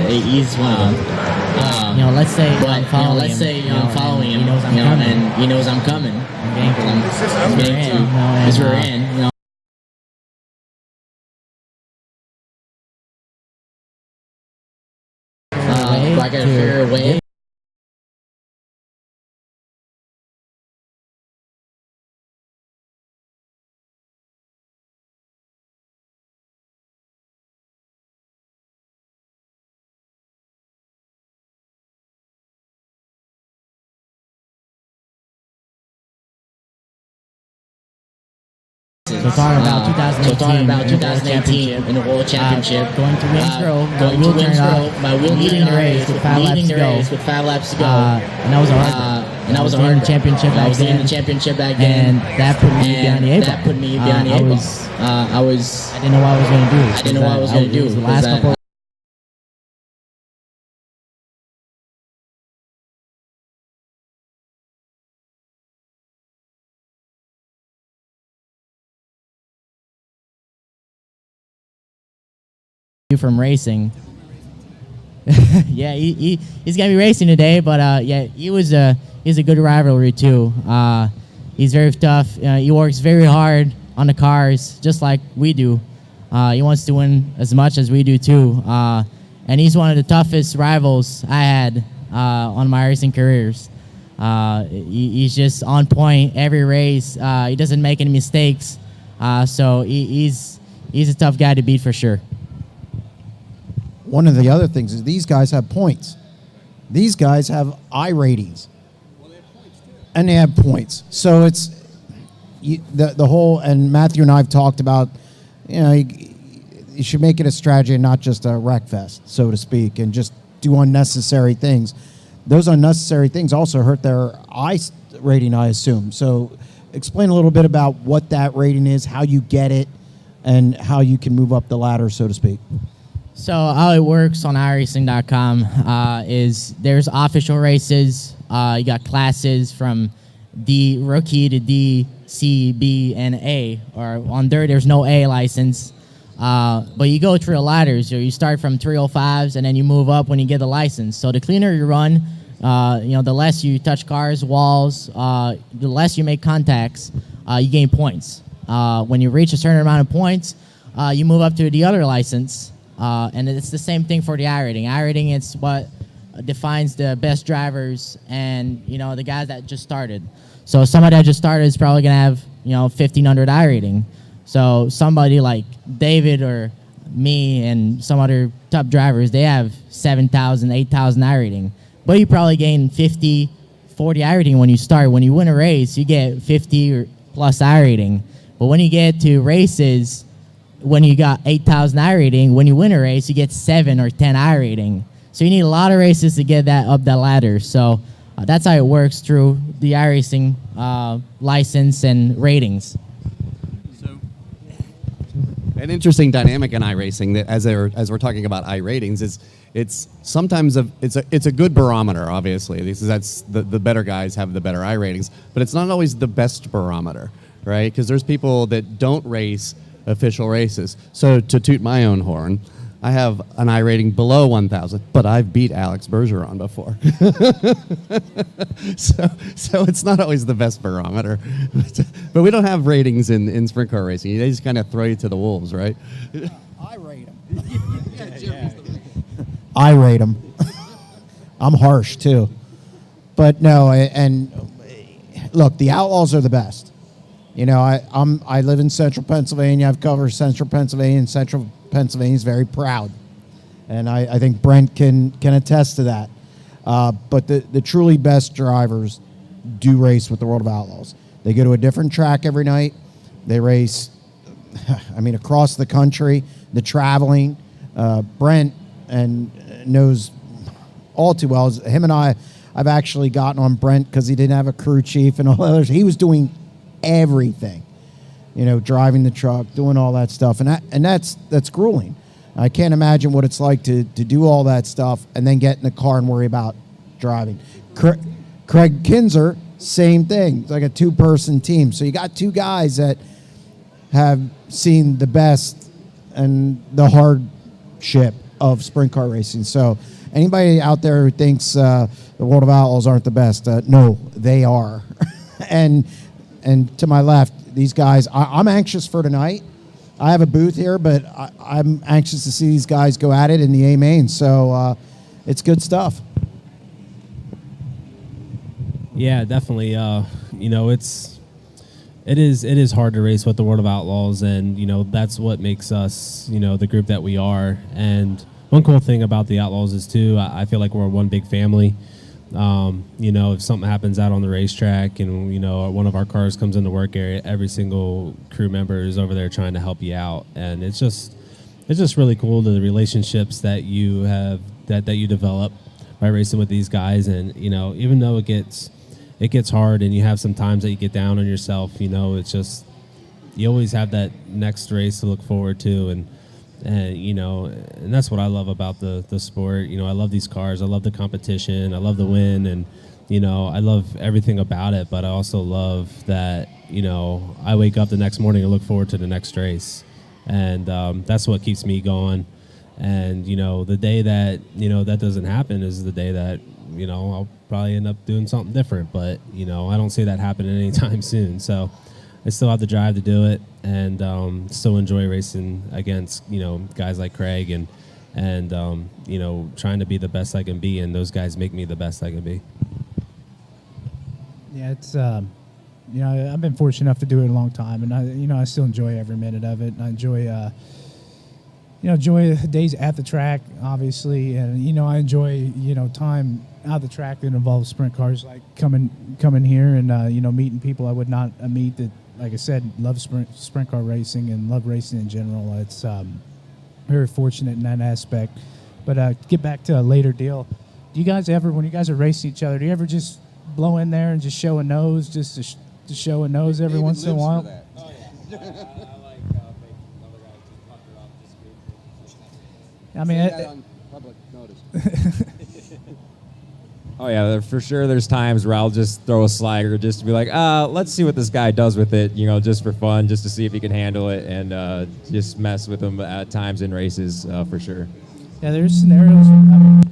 S7: He's one of them.
S5: let's say I'm following him. He knows I'm coming.
S7: And he knows I'm coming.
S5: I'm getting to
S7: As we're in. Like a fair way.
S5: So talking about 2018
S7: in the World Championship.
S5: Going to Winsboro,
S7: my wheel
S5: leading the race with 5 laps to go. And that was a hard
S7: and I was a hard
S5: championship back then.
S7: In the championship back then.
S5: And that put me behind the 8 ball.
S7: That put me behind the 8 ball. I
S5: didn't know what I was going to do.
S7: I didn't know what I was going to do.
S5: The last couple. From racing. Yeah, he's gonna be racing today, but yeah, he's a good rivalry too. He's very tough. He works very hard on the cars, just like we do. He wants to win as much as we do too. And he's one of the toughest rivals I had on my racing careers. He's just on point every race. He doesn't make any mistakes. So he's a tough guy to beat for sure.
S4: One of the other things is these guys have points. These guys have I ratings. Well, they have points too. And they have points. So it's the whole, and Matthew and I have talked about, you should make it a strategy and not just a wreck fest, so to speak, and just do unnecessary things. Those unnecessary things also hurt their I rating, I assume. So explain a little bit about what that rating is, how you get it, and how you can move up the ladder, so to speak.
S5: So how it works on iRacing.com is there's official races. You got classes from D rookie to D, C, B, and A. Or on dirt, there's no A license. But you go through the ladders. You start from 305s, and then you move up when you get the license. So the cleaner you run, the less you touch cars, walls, the less you make contacts, you gain points. When you reach a certain amount of points, you move up to the other license. And it's the same thing for the iRating. iRating, it's what defines the best drivers and, the guys that just started. So somebody that just started is probably going to have, 1,500 iRating. So somebody like David or me and some other top drivers, they have 7,000, 8,000 iRating. But you probably gain 50, 40 iRating when you start. When you win a race, you get 50 or plus iRating. But when you get to races, when you got 8,000 iRating, when you win a race, you get 7 or 10 iRating. So you need a lot of races to get that up the ladder. So that's how it works through the iRacing license and ratings.
S1: An interesting dynamic in iRacing that as we're talking about iRatings is it's sometimes it's a good barometer, obviously. That's the better guys have the better iRatings, but it's not always the best barometer, right? Because there's people that don't race official races. So to toot my own horn, I have an iRating below 1,000, but I've beat Alex Bergeron before. so it's not always the best barometer. But we don't have ratings in sprint car racing. They just kind of throw you to the wolves, right?
S4: I rate them. I rate them. I'm harsh too. But no, and look, the Outlaws are the best. You know, I live in central Pennsylvania. I've covered central Pennsylvania, and central Pennsylvania is very proud. And I think Brent can attest to that. But the truly best drivers do race with the World of Outlaws. They go to a different track every night. They race, I mean, across the country, the traveling. Brent knows all too well. Him and I've actually gotten on Brent because he didn't have a crew chief and all others. He was doing everything, you know, driving the truck, doing all that stuff, and that's grueling. I can't imagine what it's like to do all that stuff and then get in the car and worry about driving. Craig Kinzer, same thing. It's like a two-person team. So you got two guys that have seen the best and the hardship of sprint car racing. So anybody out there who thinks the World of Outlaws aren't the best, no, they are. and to my left, these guys, I'm anxious for tonight. I have a booth here, but I'm anxious to see these guys go at it in the A main. So it's good stuff.
S3: Yeah, definitely. You know, it is hard to race with the World of Outlaws, and you know that's what makes us, you know, the group that we are. And one cool thing about the Outlaws is too, I feel like we're one big family. You know, if something happens out on the racetrack and, you know, one of our cars comes in the work area, every single crew member is over there trying to help you out. And it's just really cool to the relationships that you have, that you develop by racing with these guys. And, you know, even though it gets hard and you have some times that you get down on yourself, you know, it's just, you always have that next race to look forward to. And you know, and that's what I love about the sport. You know, I love these cars. I love the competition. I love the win, and you know, I love everything about it. But I also love that, you know, I wake up the next morning and look forward to the next race, and that's what keeps me going. And you know, the day that, you know, that doesn't happen is the day that, you know, I'll probably end up doing something different. But you know, I don't see that happening anytime soon. So I still have the drive to do it, and still enjoy racing against, you know, guys like Craig, and you know, trying to be the best I can be, and those guys make me the best I can be.
S2: Yeah, it's you know, I've been fortunate enough to do it a long time, and I still enjoy every minute of it. And I enjoy enjoy the days at the track, obviously, and you know, I enjoy, you know, time out the track that involves sprint cars, like coming here and you know, meeting people I would not meet that, like I said, love sprint car racing and love racing in general. It's very fortunate in that aspect. But get back to a later deal. Do you guys ever, when you guys are racing each other, do you ever just blow in there and just show a nose, just to show a nose every once in a while?
S6: Oh, yeah.
S2: I mean,
S1: on public notice.
S6: Oh yeah, for sure. There's times where I'll just throw a slider just to be like, let's see what this guy does with it, you know, just for fun, just to see if he can handle it, and just mess with him at times in races, for sure.
S2: Yeah, there's scenarios. I mean,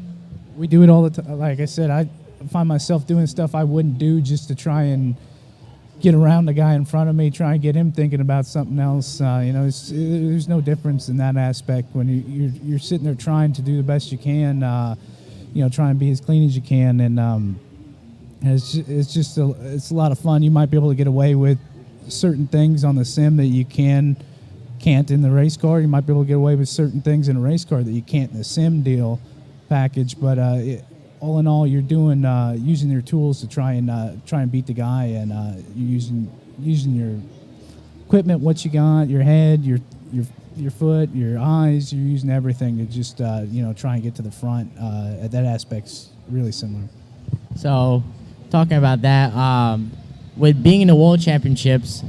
S2: we do it all the time. Like I said, I find myself doing stuff I wouldn't do just to try and get around the guy in front of me, try and get him thinking about something else. You know, there's no difference in that aspect when you're sitting there trying to do the best you can. You know, try and be as clean as you can, and it's a lot of fun. You might be able to get away with certain things on the sim that you can can't in the race car. You might be able to get away with certain things in a race car that you can't in the sim deal package. But all in all, you're doing using your tools to try and beat the guy, and you're using your equipment, what you got, your head, your foot, your eyes. You're using everything to just try and get to the front. That aspect's really similar.
S5: So, talking about that, with being in the World Championships,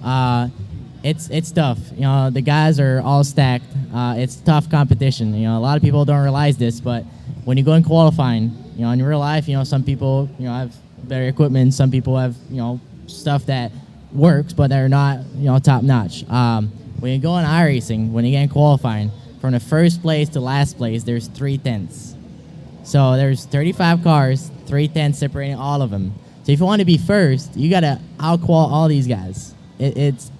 S5: it's tough. The guys are all stacked. It's tough competition. A lot of people don't realize this, but when you go in qualifying, in real life, some people, have better equipment. Some people have, stuff that works, but they're not, top notch. When you go in iRacing, when you get in qualifying, from the first place to last place, there's 3 tenths. So there's 35 cars, 3 tenths separating all of them. So if you want to be first, you gotta outqual all these guys. This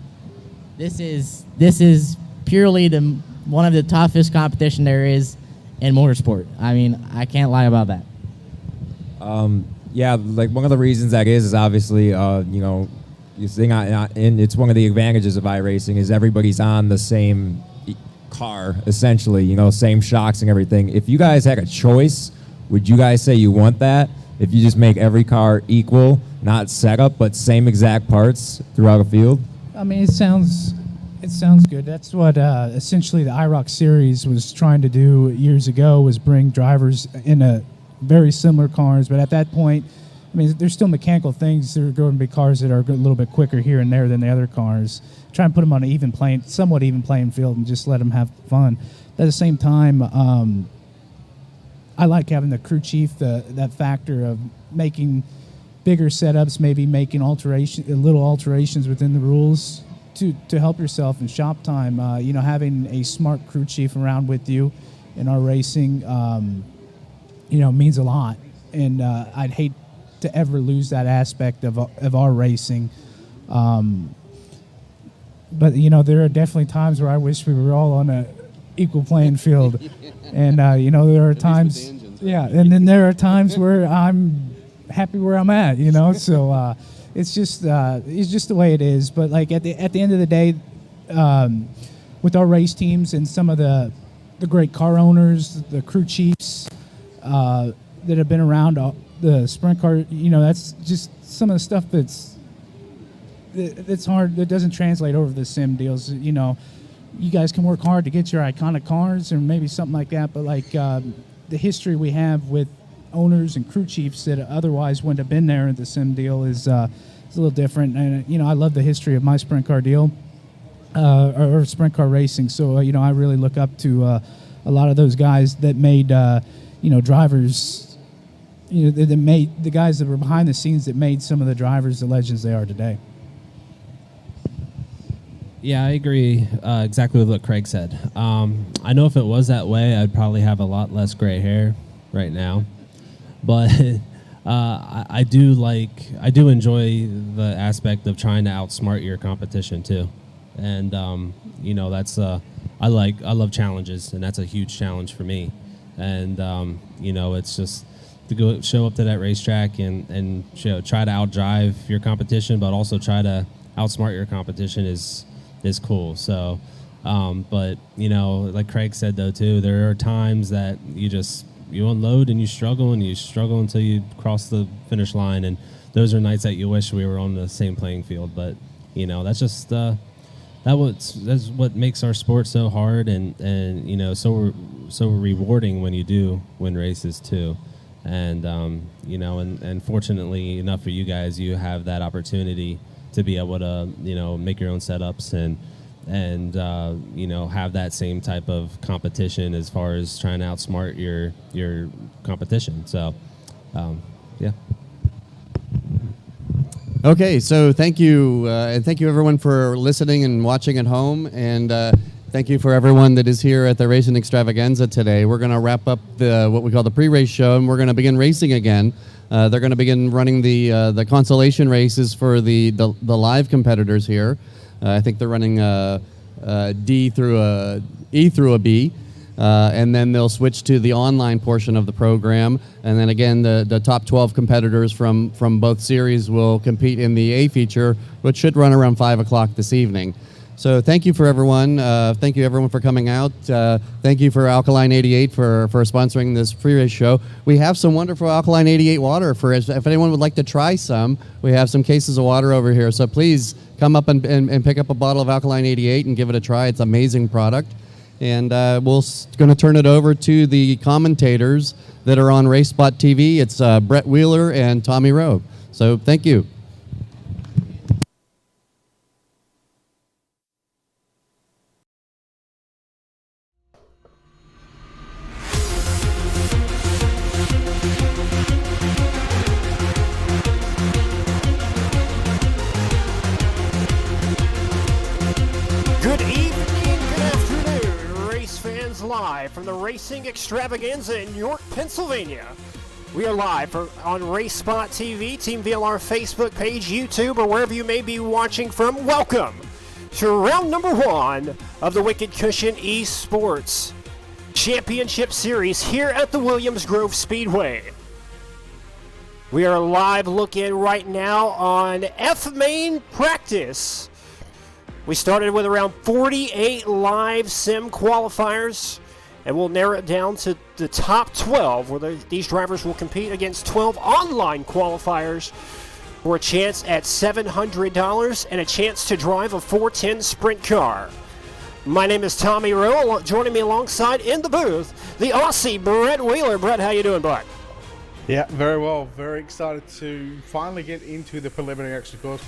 S5: is purely one of the toughest competition there is in motorsport. I mean, I can't lie about that.
S6: Yeah, like one of the reasons that is obviously, you think and it's one of the advantages of iRacing is everybody's on the same car, essentially, same shocks and everything. If you guys had a choice, would you guys say you want that? If you just make every car equal, not setup, but same exact parts throughout a field?
S2: I mean, it sounds good. That's what essentially the IROC series was trying to do years ago, was bring drivers in a very similar cars. But at that point, I mean, there's still mechanical things. There are going to be cars that are a little bit quicker here and there than the other cars. Try and put them on an somewhat even playing field and just let them have fun. At the same time, I like having the crew chief, that factor of making bigger setups, maybe making little alterations within the rules to help yourself in shop time. Having a smart crew chief around with you in our racing, means a lot. And I'd hate to ever lose that aspect of our racing. But there are definitely times where I wish we were all on a equal playing field. And there are times, and then there are times where I'm happy where I'm at. So it's just the way it is. But like at the end of the day, with our race teams and some of the great car owners, the crew chiefs that have been around the sprint car, that's just some of the stuff that's hard, that doesn't translate over the sim deals. You guys can work hard to get your iconic cars or maybe something like that, but like the history we have with owners and crew chiefs that otherwise wouldn't have been there at the sim deal is a little different. And I love the history of my sprint car deal or sprint car racing. So I really look up to a lot of those guys that made drivers. That made the guys that were behind the scenes that made some of the drivers the legends they are today.
S3: Yeah, I agree exactly with what Craig said. I know if it was that way, I'd probably have a lot less gray hair right now. But I do enjoy the aspect of trying to outsmart your competition too. And that's I love challenges, and that's a huge challenge for me. And it's just to show up to that racetrack and try to outdrive your competition, but also try to outsmart your competition is cool. So, but like Craig said though too, there are times that you unload and you struggle until you cross the finish line, and those are nights that you wish we were on the same playing field. But that's just that's what makes our sport so hard and so rewarding when you do win races too. And and fortunately enough for you guys, you have that opportunity to be able to make your own setups and have that same type of competition as far as trying to outsmart your competition. So yeah.
S1: Okay, so thank you, and thank you everyone for listening and watching at home, and thank you for everyone that is here at the Racing Xtravaganza today. We're going to wrap up what we call the pre-race show, and we're going to begin racing again. They're going to begin running the consolation races for the live competitors here. I think they're running E through a B. And then they'll switch to the online portion of the program. And then again, the top 12 competitors from both series will compete in the A feature, which should run around 5 o'clock this evening. So thank you for everyone. Thank you everyone for coming out. Thank you for Alkaline 88 for sponsoring this free race show. We have some wonderful Alkaline 88 water for if anyone would like to try some. We have some cases of water over here. So please come up and pick up a bottle of Alkaline 88 and give it a try. It's an amazing product. And we're going to turn it over to the commentators that are on RaceSpotTV. It's Brett Wheeler and Tommy Rowe. So thank you.
S8: Good evening, good afternoon, race fans, live from the Racing Xtravaganza in York, Pennsylvania. We are live on RaceSpotTV, Team VLR Facebook page, YouTube, or wherever you may be watching from. Welcome to round number 1 of the Wicked Cushion Esports Championship Series here at the Williams Grove Speedway. We are live looking right now on F-Main practice. We started with around 48 live sim qualifiers, and we'll narrow it down to the top 12, where these drivers will compete against 12 online qualifiers for a chance at $700 and a chance to drive a 410 sprint car. My name is Tommy Rowe. Joining me alongside in the booth, the Aussie Brett Wheeler. Brett, how you doing, bud?
S9: Yeah, very well. Very excited to finally get into the preliminary action course.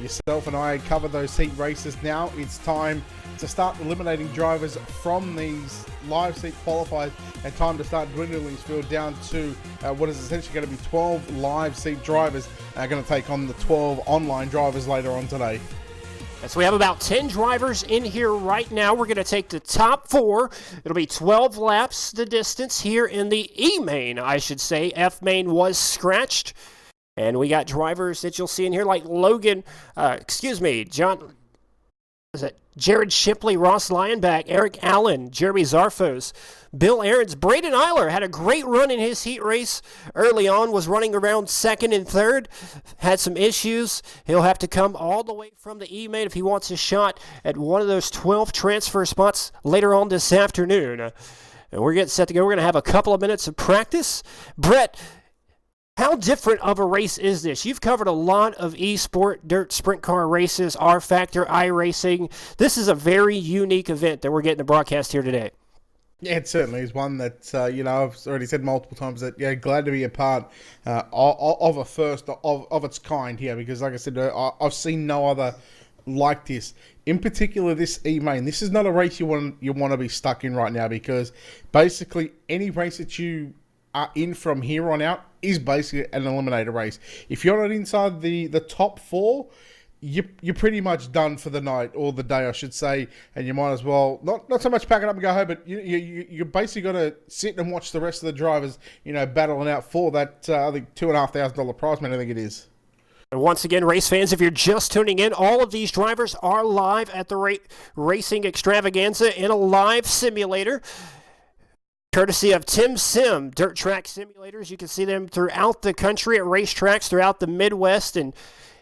S9: Yourself and I cover those heat races. Now it's time to start eliminating drivers from these live seat qualifiers, and time to start dwindling this field down to what is essentially going to be 12 live seat drivers going to take on the 12 online drivers later on today.
S8: So we have about 10 drivers in here right now. We're going to take the top 4. It'll be 12 laps the distance here in the E-Main, I should say. F-Main was scratched. And we got drivers that you'll see in here like Jared Shipley, Ross Lionback, Eric Allen, Jeremy Zarfos, Bill Aarons. Braden Eiler had a great run in his heat race early on, was running around 2nd and 3rd, had some issues. He'll have to come all the way from the E-Main if he wants a shot at one of those 12 transfer spots later on this afternoon. And we're getting set to go. We're going to have a couple of minutes of practice. Brett, how different of a race is this? You've covered a lot of esport dirt sprint car races, R-Factor, iRacing. This is a very unique event that we're getting to broadcast here today.
S9: Yeah, it certainly is one that, I've already said multiple times that, glad to be a part of a first of its kind here, because like I said, I've seen no other like this. In particular, this E-Main. This is not a race you want to be stuck in right now, because basically any race that you are in from here on out is basically an eliminator race. If you're not inside the top 4, you're pretty much done for the night, or the day I should say, and you might as well not so much pack it up and go home, but you basically got to sit and watch the rest of the drivers battling out for that I think $2,500 prize money, I think it is.
S8: And once again, race fans, if you're just tuning in, all of these drivers are live at the Racing Xtravaganza in a live simulator, courtesy of TIMSSIMS dirt track simulators. You can see them throughout the country at racetracks throughout the Midwest and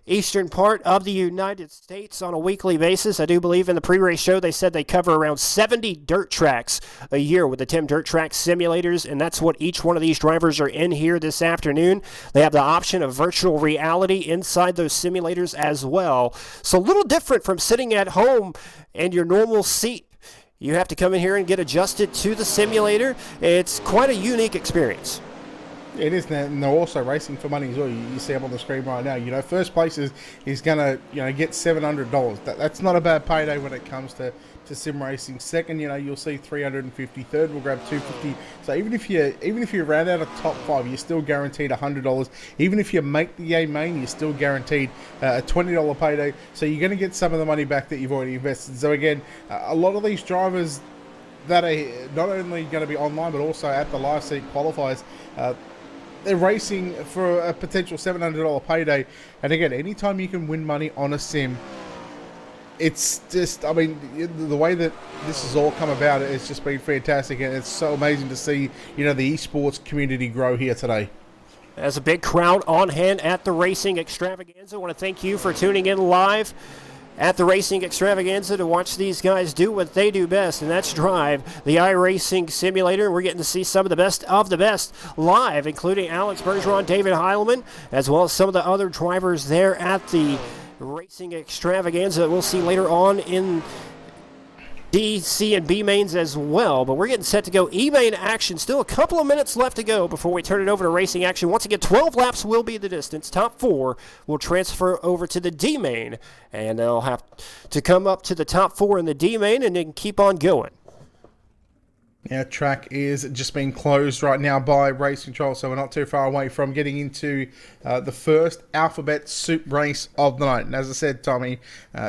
S8: eastern part of the United States on a weekly basis. I do believe in the pre-race show they said they cover around 70 dirt tracks a year with the TIM dirt track simulators, and that's what each one of these drivers are in here this afternoon. They have the option of virtual reality inside those simulators as well. So a little different from sitting at home and your normal seat. You have to come in here and get adjusted to the simulator. It's quite a unique experience.
S9: It is, and they're also racing for money as well. You see them on the screen right now. First place is going to get $700. That's not a bad payday when it comes to sim racing. Second, you'll see $350. Third, we'll grab $250. So even if you round out a top 5, you're still guaranteed $100. Even if you make the E-Main, you're still guaranteed a $20 payday. So you're going to get some of the money back that you've already invested. So again, a lot of these drivers that are not only going to be online but also at the live seat qualifiers, they're racing for a potential $700 payday. And again, anytime you can win money on a sim, it's just, the way that this has all come about, it's just been fantastic. And it's so amazing to see, the esports community grow here today.
S8: There's a big crowd on hand at the Racing Xtravaganza. I want to thank you for tuning in live at the Racing Xtravaganza to watch these guys do what they do best, and that's drive the iRacing simulator. We're getting to see some of the best live, including Alex Bergeron, David Heilman, as well as some of the other drivers there at the Racing Xtravaganza that we'll see later on in D, C, and B mains as well. But we're getting set to go E-main action. Still a couple of minutes left to go before we turn it over to racing action. Once again, 12 laps will be the distance. Top 4 will transfer over to the D main, and they'll have to come up to the top 4 in the D main and then keep on going.
S9: Yeah, track is just being closed right now by Race Control, so we're not too far away from getting into the first Alphabet Soup race of the night. And as I said, Tommy,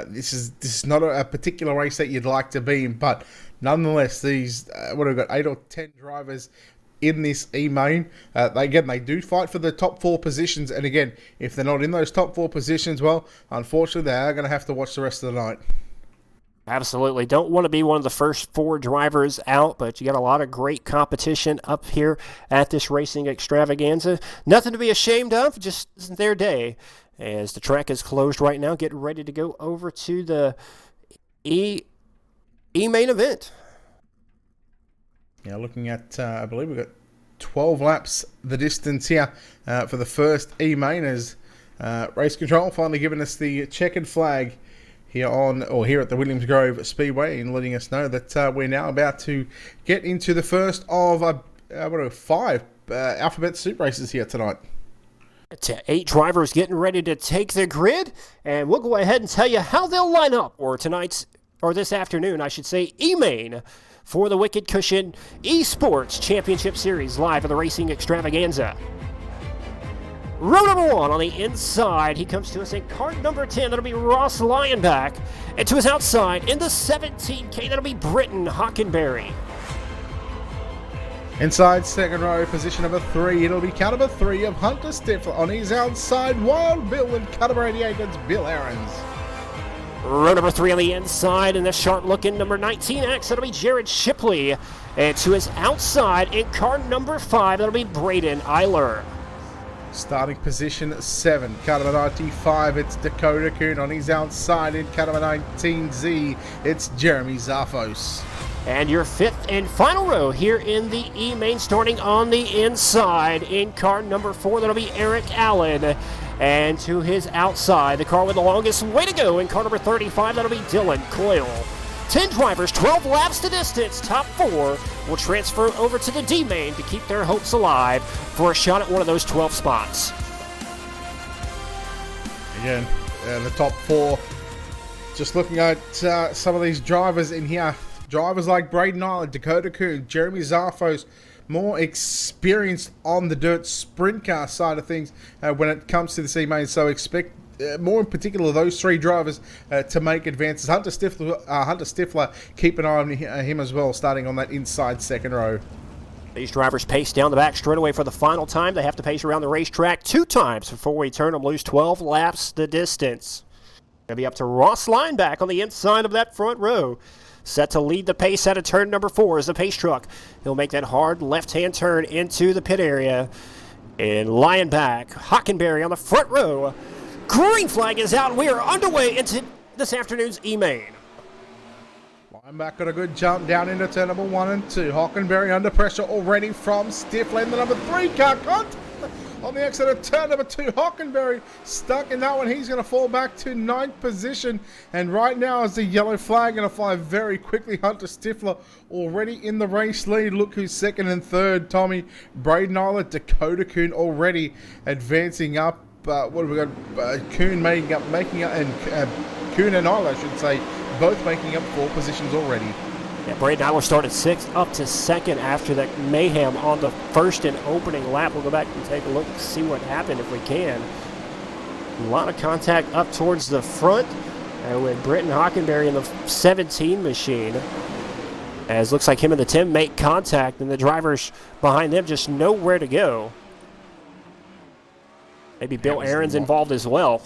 S9: this is not a particular race that you'd like to be in, but nonetheless, these what have we got, 8 or 10 drivers in this E-main. They do fight for the top 4 positions, and again, if they're not in those top 4 positions, well, unfortunately, they are going to have to watch the rest of the night.
S8: Absolutely. Don't want to be one of the first 4 drivers out, but you got a lot of great competition up here at this Racing Xtravaganza. Nothing to be ashamed of, just isn't their day. As the track is closed right now, getting ready to go over to the E-main event.
S9: Yeah, looking at, I believe we've got 12 laps the distance here for the first E-main as Race Control finally giving us the checkered flag here at the Williams Grove Speedway and letting us know that we're now about to get into the first of 5 Alphabet Soup races here tonight.
S8: 8 drivers getting ready to take the grid, and we'll go ahead and tell you how they'll line up this afternoon, I should say, E-main for the Wicked Cushion Esports Championship Series live at the Racing Xtravaganza. Row number 1 on the inside. He comes to us in car number 10. That'll be Ross Lyonback. And to his outside in the 17K, that'll be Britton Hockenberry.
S9: Inside second row, position number 3. It'll be car number 3 of Hunter Stifler. On his outside, Wild Bill, and car number 88, it's Bill Aarons.
S8: Row number 3 on the inside, and the sharp-looking number 19X, that'll be Jared Shipley. And to his outside in car number 5, that'll be Braden Eiler.
S9: Starting position 7, car number 95, it's Dakota Kuhn. On his outside in car number 19Z, it's Jeremy Zaphos.
S8: And your 5th and final row here in the E-main, starting on the inside in car number 4, that'll be Eric Allen. And to his outside, the car with the longest way to go in car number 35, that'll be Dylan Coyle. 10 drivers, 12 laps to distance. Top 4 will transfer over to the D-main to keep their hopes alive for a shot at one of those 12 spots.
S9: Again, the top 4. Just looking at some of these drivers in here. Drivers like Braden Eiler, Dakota Kuhn, Jeremy Zaphos, more experienced on the dirt sprint car side of things when it comes to the C-main. So expect more in particular those 3 drivers to make advances. Hunter Stifler, keep an eye on him as well, starting on that inside second row.
S8: These drivers pace down the back straightaway for the final time. They have to pace around the racetrack 2 times before we turn them loose. 12 laps the distance. Going to be up to Ross Lyonback on the inside of that front row. Set to lead the pace out of turn number 4 as the pace truck. He'll make that hard left-hand turn into the pit area. And Lyonback, Hockenberry on the front row. Green flag is out. We are underway into this afternoon's E-main.
S9: Lyonback got a good jump down into turn number 1 and 2. Hockenberry under pressure already from Stifler in the number 3 car. Contact on the exit of turn number 2. Hockenberry stuck in that one. He's going to fall back to 9th position. And right now is the yellow flag going to fly very quickly. Hunter Stifler already in the race lead. Look who's 2nd and 3rd. Tommy, Braden Eiler, Dakota Kuhn already advancing up. What have we got? Kuhn making up, and Kuhn and Eiler, I should say, both making up 4 positions already.
S8: Yeah, Braden Eiler started 6th up to 2nd after that mayhem on the first and opening lap. We'll go back and take a look and see what happened if we can. A lot of contact up towards the front with Britton Hockenberry in the 17 machine. As looks like him and the 10 make contact, and the drivers behind them just know where to go. Maybe Bill Aaron's involved as well.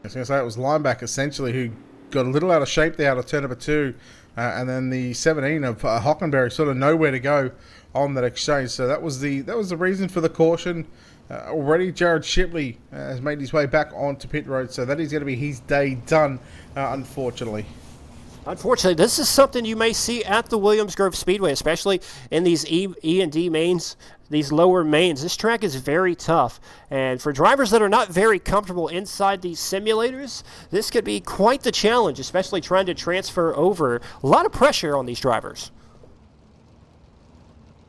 S9: I was going to say it was Lyonback essentially who got a little out of shape there out of turn number 2. And then the 17 of Hockenberry sort of nowhere to go on that exchange. So that was the reason for the caution. Already Jared Shipley has made his way back onto pit road, so that is going to be his day done, unfortunately.
S8: Unfortunately, this is something you may see at the Williams Grove Speedway, especially in these E and D mains, these lower mains. This track is very tough, and for drivers that are not very comfortable inside these simulators, this could be quite the challenge, especially trying to transfer over. A lot of pressure on these drivers.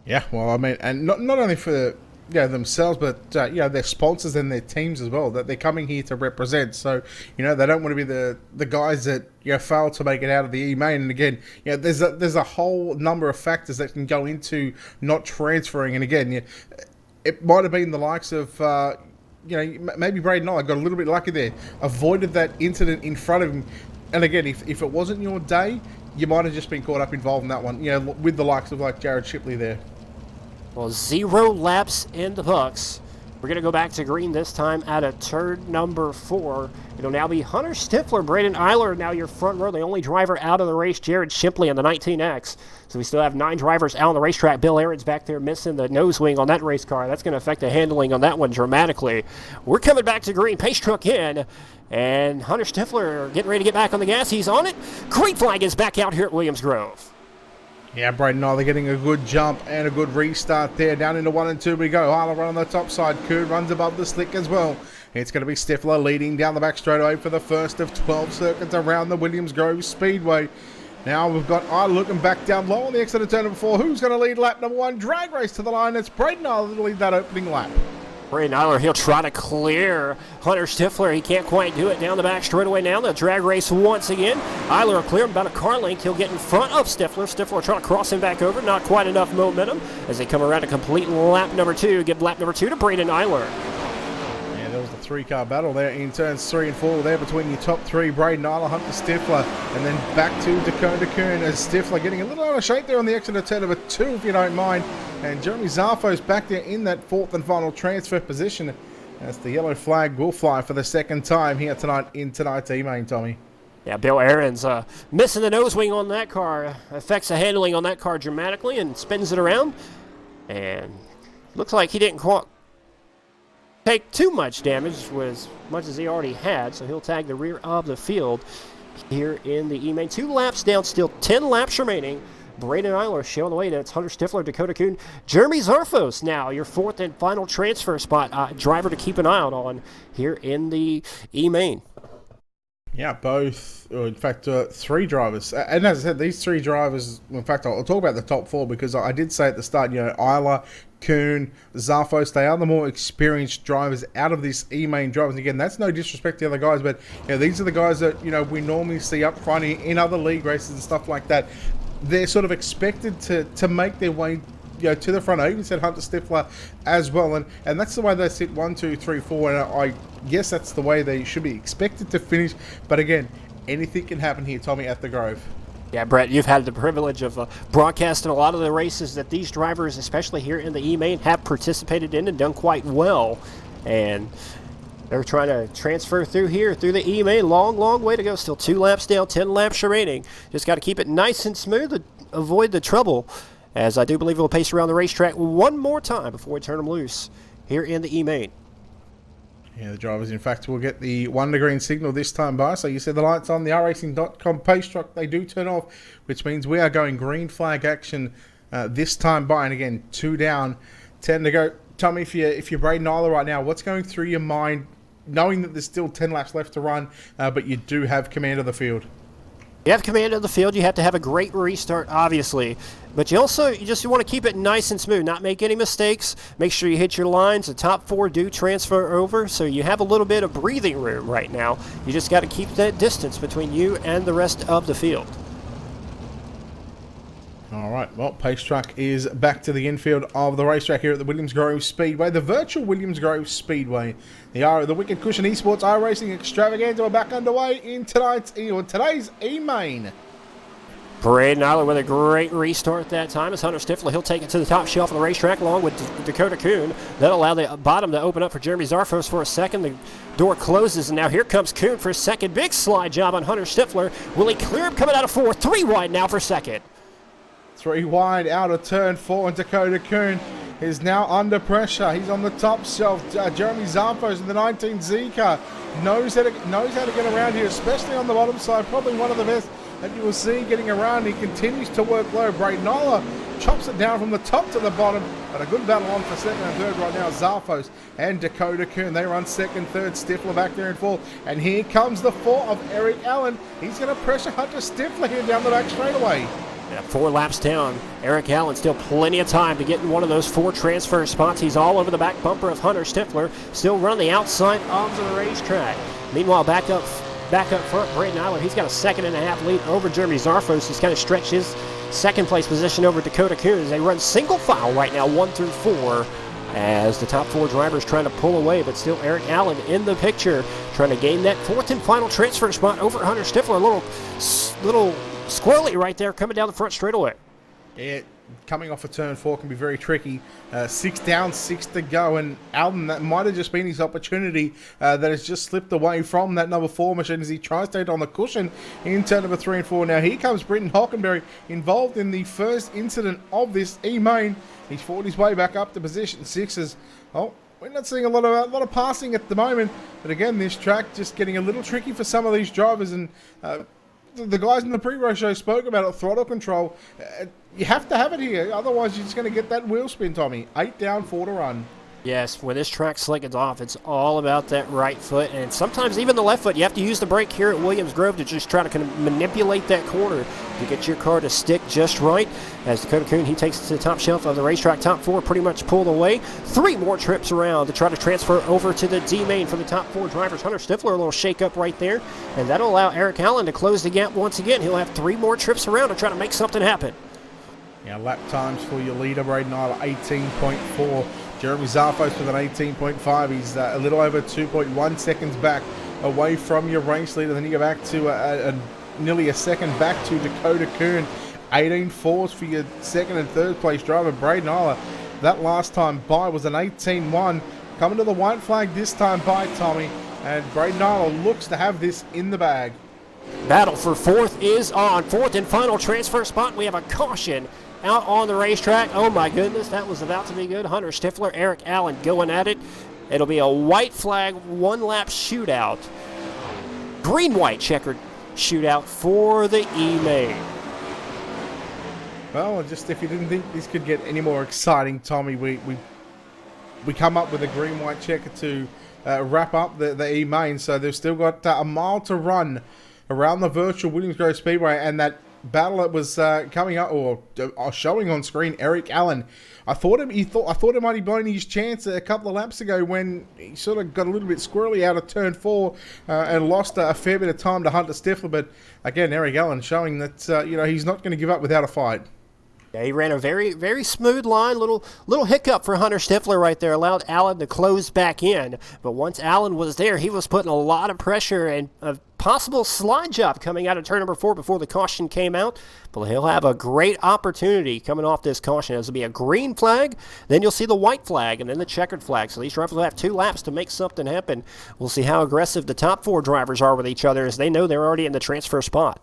S9: Yeah, well, I mean, and not only for themselves, but their sponsors and their teams as well, that they're coming here to represent. So they don't want to be the guys that fail to make it out of the E-main. And again, there's a whole number of factors that can go into not transferring. And again, it might have been the likes of maybe Braden I got a little bit lucky there, avoided that incident in front of him. And again, if it wasn't your day, you might have just been caught up involved in that one. With the likes of like Jared Shipley there.
S8: Well, 0 laps in the books. We're going to go back to green this time at a turn number 4. It'll now be Hunter Stifler, Braden Eiler, now your front row, the only driver out of the race, Jared Shipley in the 19X. So we still have 9 drivers out on the racetrack. Bill Aaron's back there missing the nose wing on that race car. That's going to affect the handling on that one dramatically. We're coming back to green, pace truck in, and Hunter Stifler getting ready to get back on the gas. He's on it. Green flag is back out here at Williams Grove.
S9: Yeah, Braden Eiler getting a good jump and a good restart there. Down into 1 and 2 we go. Eiler run on the top side. Kuhn runs above the slick as well. It's going to be Stifler leading down the back straightaway for the first of 12 circuits around the Williams Grove Speedway. Now we've got Eiler looking back down low on the exit of turn number 4. Who's going to lead lap number 1? Drag race to the line. It's Braden Eiler to lead that opening lap.
S8: Braden Eiler, he'll try to clear Hunter Stifler. He can't quite do it down the back straightaway now. The drag race once again. Eiler will clear him about a car length. He'll get in front of Stifler. Stifler trying to cross him back over. Not quite enough momentum as they come around to complete lap number 2. Give lap number 2 to Braden Eiler.
S9: Yeah, there was the 3-car battle there in turns 3 and 4 there between your top 3, Braden Eiler, Hunter Stifler, and then back to Dakota Kuhn as Stifler getting a little out of shape there on the exit of turn number 2, if you don't mind. And Jeremy Zarfo's back there in that 4th and final transfer position as the yellow flag will fly for the second time here tonight in tonight's E-main, Tommy.
S8: Yeah, Bill Aaron's missing the nose wing on that car. Affects the handling on that car dramatically and spins it around. And looks like he didn't quite take too much damage, as much as he already had. So he'll tag the rear of the field here in the E-main. 2 laps down, still 10 laps remaining. Braden Eiler showing the way. That's Hunter Stifler, Dakota Kuhn. Jeremy Zarfos now your 4th and final transfer spot. Driver to keep an eye out on here in the E-main.
S9: Yeah, both, or in fact, 3 drivers. And as I said, these 3 drivers, in fact, I'll talk about the top 4 because I did say at the start, Eiler, Kuhn, Zarfos, they are the more experienced drivers out of this E-main drivers. And again, that's no disrespect to the other guys, but these are the guys that, we normally see up front in other league races and stuff like that. They're sort of expected to make their way to the front. I even said Hunter Stifler as well, and that's the way they sit 1, 2, 3, 4, and I guess that's the way they should be expected to finish. But again, anything can happen here, Tommy, at the Grove.
S8: Yeah, Brett, you've had the privilege of broadcasting a lot of the races that these drivers, especially here in the E-main, have participated in and done quite well. And they're trying to transfer through here, through the E-main. Long way to go. Still 2 laps down, 10 laps remaining. Just got to keep it nice and smooth to avoid the trouble, as I do believe we'll pace around the racetrack one more time before we turn them loose here in the E-main.
S9: Yeah, the drivers, in fact, will get the 1 to green signal this time by. So you said the lights on the racing.com pace truck, they do turn off, which means we are going green flag action this time by. And again, 2 down, 10 to go. Tommy, if you're Braden Eiler right now, what's going through your mind, knowing that there's still 10 laps left to run, but you do have command of the field?
S8: You have command of the field. You have to have a great restart, obviously. But you just want to keep it nice and smooth, not make any mistakes. Make sure you hit your lines. The top 4 do transfer over, so you have a little bit of breathing room right now. You just got to keep that distance between you and the rest of the field.
S9: All right, well, pace truck is back to the infield of the racetrack here at the Williams Grove Speedway, the virtual Williams Grove Speedway. The Wicked Cushion Esports Racing Extravaganza are back underway in today's E-main.
S8: Braden Eiler with a great restart that time as Hunter Stifler. He'll take it to the top shelf of the racetrack along with Dakota Kuhn. That'll allow the bottom to open up for Jeremy Zarfos for a second. The door closes, and now here comes Kuhn for a second. Big slide job on Hunter Stifler. Will he clear him coming out of 4? 3 wide now for second.
S9: 3 wide out of turn 4, and Dakota Kuhn is now under pressure. He's on the top shelf. Jeremy Zarfos in the 19 Z car knows how to get around here, especially on the bottom side. Probably one of the best that you will see getting around. He continues to work low. Braden Nyla chops it down from the top to the bottom, but a good battle on for second and third right now. Zarfos and Dakota Kuhn, they run second, third. Stifler back there in fourth, and here comes the four of Eric Allen. He's going to pressure Hunter Stifler here down the back straightaway.
S8: Yeah, 4 laps down. Eric Allen still plenty of time to get in one of those 4 transfer spots. He's all over the back bumper of Hunter Stifler, still running the outside of the racetrack. Meanwhile, back up front, Braden Nyler, he's got a 2.5 lead over Jeremy Zarfos. He's kind of stretched his second place position over Dakota Kuhn as they run single file right now, 1 through 4, as the top 4 drivers trying to pull away, but still Eric Allen in the picture, trying to gain that 4th and final transfer spot over Hunter Stifler. A little squirrely right there coming down the front straightaway.
S9: Yeah, coming off a turn 4 can be very tricky. 6 down, 6 to go, and Alden, that might have just been his opportunity that has just slipped away from that number 4 machine as he tries to hit on the cushion in turn number 3 and 4. Now here comes Brenton Hockenberry, involved in the first incident of this E-main. He's fought his way back up to position 6. We're not seeing a lot of passing at the moment, but again, this track just getting a little tricky for some of these drivers, and the guys in the pre-race show spoke about it, throttle control. You have to have it here, otherwise you're just going to get that wheel spin, Tommy. 8 down, 4 to run.
S8: Yes, when this track slickens off, it's all about that right foot, and sometimes even the left foot. You have to use the brake here at Williams Grove to just try to kind of manipulate that corner to get your car to stick just right. As Dakota Kuhn, he takes it to the top shelf of the racetrack. Top 4 pretty much pulled away. 3 more trips around to try to transfer over to the D-main for the top 4 drivers. Hunter Stifler, a little shake-up right there, and that'll allow Eric Allen to close the gap once again. He'll have 3 more trips around to try to make something happen.
S9: Now lap times for your leader, Braden Nyler, 18.4. Jeremy Zarfos with an 18.5. He's a little over 2.1 seconds back away from your race leader. Then you go back to nearly a second back to Dakota Kuhn. 18.4s for your second and third place driver, Braden Nyler. That last time by was an 18.1. Coming to the white flag this time by, Tommy. And Braden Nyler looks to have this in the bag.
S8: Battle for 4th is on. 4th and final transfer spot. We have a caution out on the racetrack. Oh my goodness, that was about to be good. Hunter Stifler, Eric Allen going at it. It'll be a white flag, 1-lap shootout. Green-white checkered shootout for the E-main.
S9: Well, just if you didn't think this could get any more exciting, Tommy, we come up with a green-white checker to wrap up the E-main. So they've still got a mile to run around the virtual Williams Grove Speedway, and that battle that was coming up or showing on screen, Eric Allen. I thought it might have blown his chance a couple of laps ago when he sort of got a little bit squirrely out of turn 4 and lost a fair bit of time to Hunter Stifler. But again, Eric Allen showing that he's not going to give up without a fight.
S8: Yeah, he ran a very, very smooth line. Little hiccup for Hunter Stifler right there. Allowed Allen to close back in. But once Allen was there, he was putting a lot of pressure and a possible slide job coming out of turn number 4 before the caution came out. But he'll have a great opportunity coming off this caution. This will be a green flag, then you'll see the white flag, and then the checkered flag. So these drivers will have 2 laps to make something happen. We'll see how aggressive the top 4 drivers are with each other as they know they're already in the transfer spot.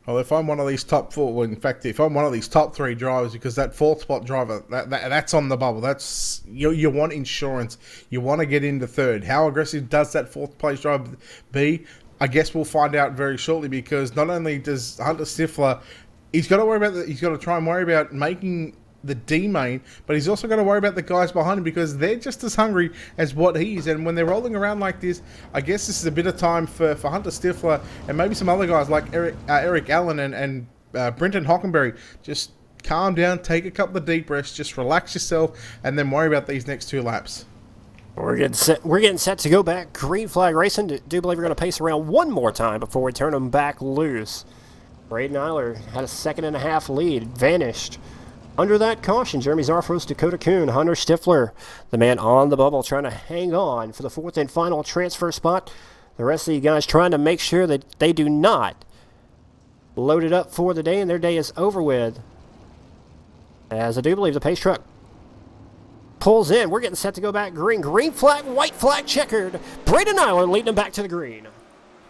S9: Well, if I'm one of these top 4, well, in fact, if I'm one of these top 3 drivers, because that 4th spot driver, that's on the bubble. That's you want insurance. You want to get into 3rd. How aggressive does that 4th place driver be? I guess we'll find out very shortly, because not only does Hunter Stifler, he's got to try and worry about making the D-main, but he's also got to worry about the guys behind him, because they're just as hungry as what he is. And when they're rolling around like this, I guess this is a bit of time for Hunter Stifler and maybe some other guys like Eric Allen and Brenton Hockenberry. Just calm down, take a couple of deep breaths, just relax yourself, and then worry about these next 2 laps.
S8: We're getting set to go back. Green flag racing. Do believe we're going to pace around one more time before we turn them back loose. Braden Nyler had a 2.5 lead, vanished. Under that caution, Jeremy Zarfos, Dakota Kuhn, Hunter Stifler, the man on the bubble, trying to hang on for the 4th and final transfer spot. The rest of you guys trying to make sure that they do not load it up for the day, and their day is over with. As I do believe the pace truck pulls in. We're getting set to go back green. Green flag, white flag checkered. Braden Nyler leading them back to the green.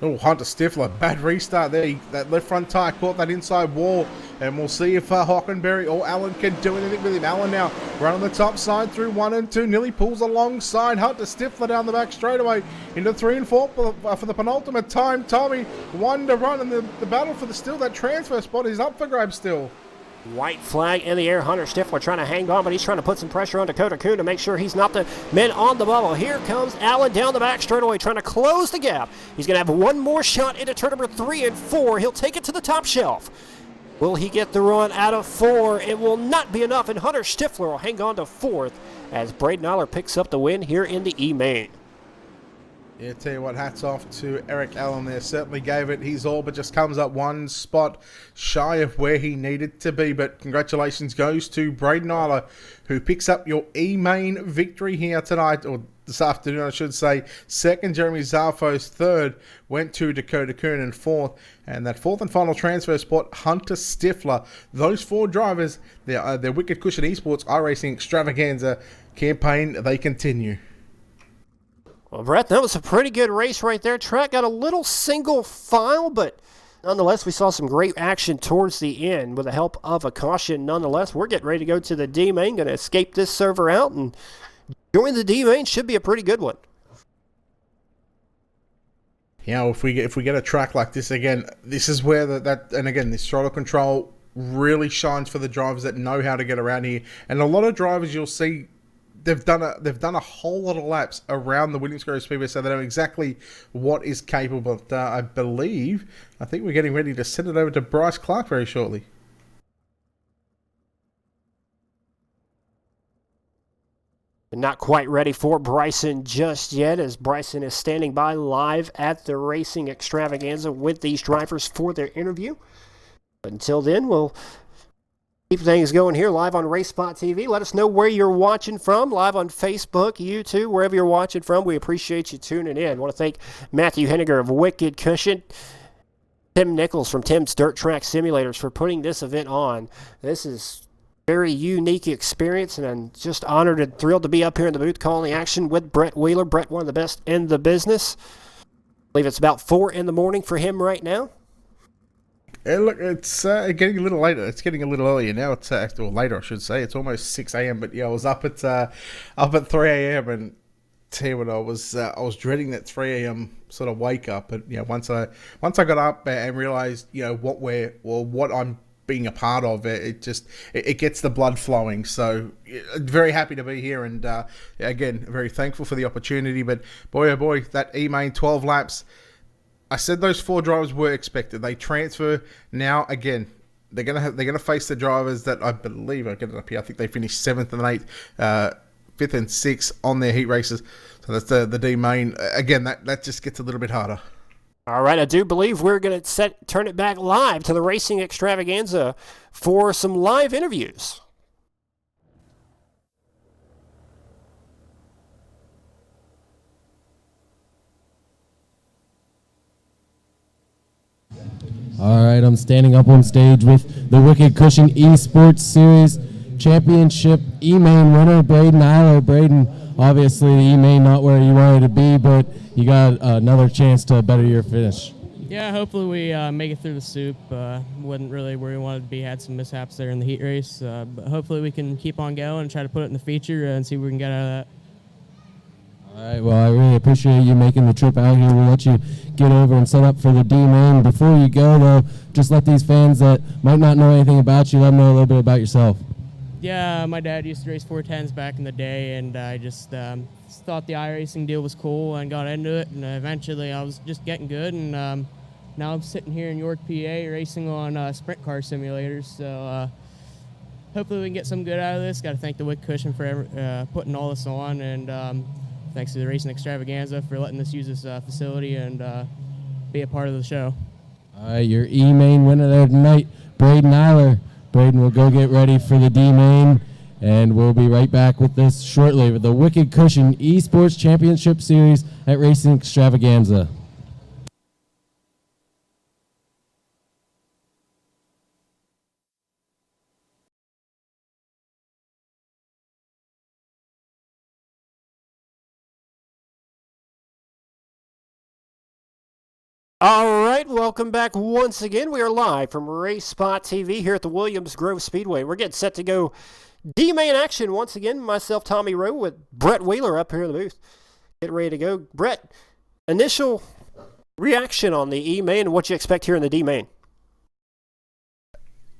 S9: Oh, Hunter Stifler, bad restart there. That left front tire caught that inside wall, and we'll see if Hockenberry or Allen can do anything with him. Allen now running the top side through 1 and 2, nearly pulls alongside Hunter Stifler down the back straightaway into 3 and 4 for the penultimate time. Tommy, 1 to run, and the battle for that transfer spot is up for grabs still.
S8: White flag in the air. Hunter Stifler trying to hang on, but he's trying to put some pressure on Dakota Kuhn to make sure he's not the man on the bubble. Here comes Allen down the back straightaway trying to close the gap. He's going to have one more shot into turn number 3 and 4. He'll take it to the top shelf. Will he get the run out of 4? It will not be enough, and Hunter Stifler will hang on to 4th as Braden Aller picks up the win here in the E-Main.
S9: Yeah, tell you what, hats off to Eric Allen there. Certainly gave it his all, but just comes up 1 spot shy of where he needed to be. But congratulations goes to Braden Aller, who picks up your E-Main victory here tonight, or this afternoon, I should say. Second, Jeremy Zarfos. Third went to Dakota Kuhn, and 4th. And that 4th and final transfer spot, Hunter Stifler. Those 4 drivers, their Wicked Cushion Esports iRacing Extravaganza campaign, they continue.
S8: Well, Brett, that was a pretty good race right there. Track got a little single file, but nonetheless, we saw some great action towards the end with the help of a caution. Nonetheless, we're getting ready to go to the D-Main, going to escape this server out, and join the D-Main. Should be a pretty good one.
S9: Yeah, if we get a track like this again, this is where and again, this throttle control really shines for the drivers that know how to get around here. And a lot of drivers you'll see, they've done a whole lot of laps around the Williams-Grove Speedway, so they know exactly what is capable. But I think we're getting ready to send it over to Bryce Clark very shortly.
S8: Not quite ready for Bryson just yet, as Bryson is standing by live at the Racing Extravaganza with these drivers for their interview. But until then, we'll keep things going here live on RaceSpotTV. Let us know where you're watching from, live on Facebook, YouTube, wherever you're watching from. We appreciate you tuning in. I want to thank Matthew Henniger of Wicked Cushion, Tim Nichols from Tim's Dirt Track Simulators for putting this event on. This is very unique experience, and I'm just honored and thrilled to be up here in the booth calling the action with Brett Wheeler. Brett, one of the best in the business. I believe it's about 4 in the morning for him right now.
S9: Yeah, look, it's getting a little later. It's getting a little earlier now. It's or later, I should say. It's almost 6 a.m. But yeah, I was up at 3 a.m. and tell you what, I was dreading that 3 a.m. sort of wake up. But yeah, once I got up and realized what I'm being a part of, it gets the blood flowing. So very happy to be here, and again, very thankful for the opportunity. But boy, oh boy, that E-Main 12 laps. I said those 4 drivers were expected. They transfer now. Again, they're gonna face the drivers that I believe I get it up here. I think they finished 7th and 8th, 5th and 6th on their heat races. So that's the D-Main. Again, that just gets a little bit harder.
S8: All right, I do believe we're going to turn it back live to the Racing Extravaganza for some live interviews.
S3: All right, I'm standing up on stage with the Wicked Cushion Esports Series Championship E-Main winner, Braden Aller. Braden, obviously the E-Main not where you wanted to be, but you got another chance to better your finish.
S5: Yeah, hopefully we make it through the soup. Wasn't really where we wanted to be. Had some mishaps there in the heat race. But hopefully we can keep on going and try to put it in the feature and see what we can get out of that.
S3: All right, well, I really appreciate you making the trip out here. We'll let you get over and set up for the D-Main. Before you go, though, just let these fans that might not know anything about you, let them know a little bit about yourself.
S5: Yeah, my dad used to race 410s back in the day, and I just thought the iRacing deal was cool and got into it, and eventually I was just getting good, and now I'm sitting here in York, PA, racing on sprint car simulators, so hopefully we can get some good out of this. Got to thank the Wicked Cushion for putting all this on, and thanks to the Racing Extravaganza for letting us use this facility and be a part of the show.
S3: All right, your E-Main winner there tonight, Braden Aller. Braden will go get ready for the D-Main, and we'll be right back with this shortly with the Wicked Cushion Esports Championship Series at Racing Xtravaganza.
S8: All right, welcome back once again. We are live from RaceSpotTV here at the Williams Grove Speedway. We're getting set to go D-main action once again. Myself, Tommy Rowe, with Brett Wheeler up here in the booth. Getting ready to go. Brett, initial reaction on the E-main and what you expect here in the D-main.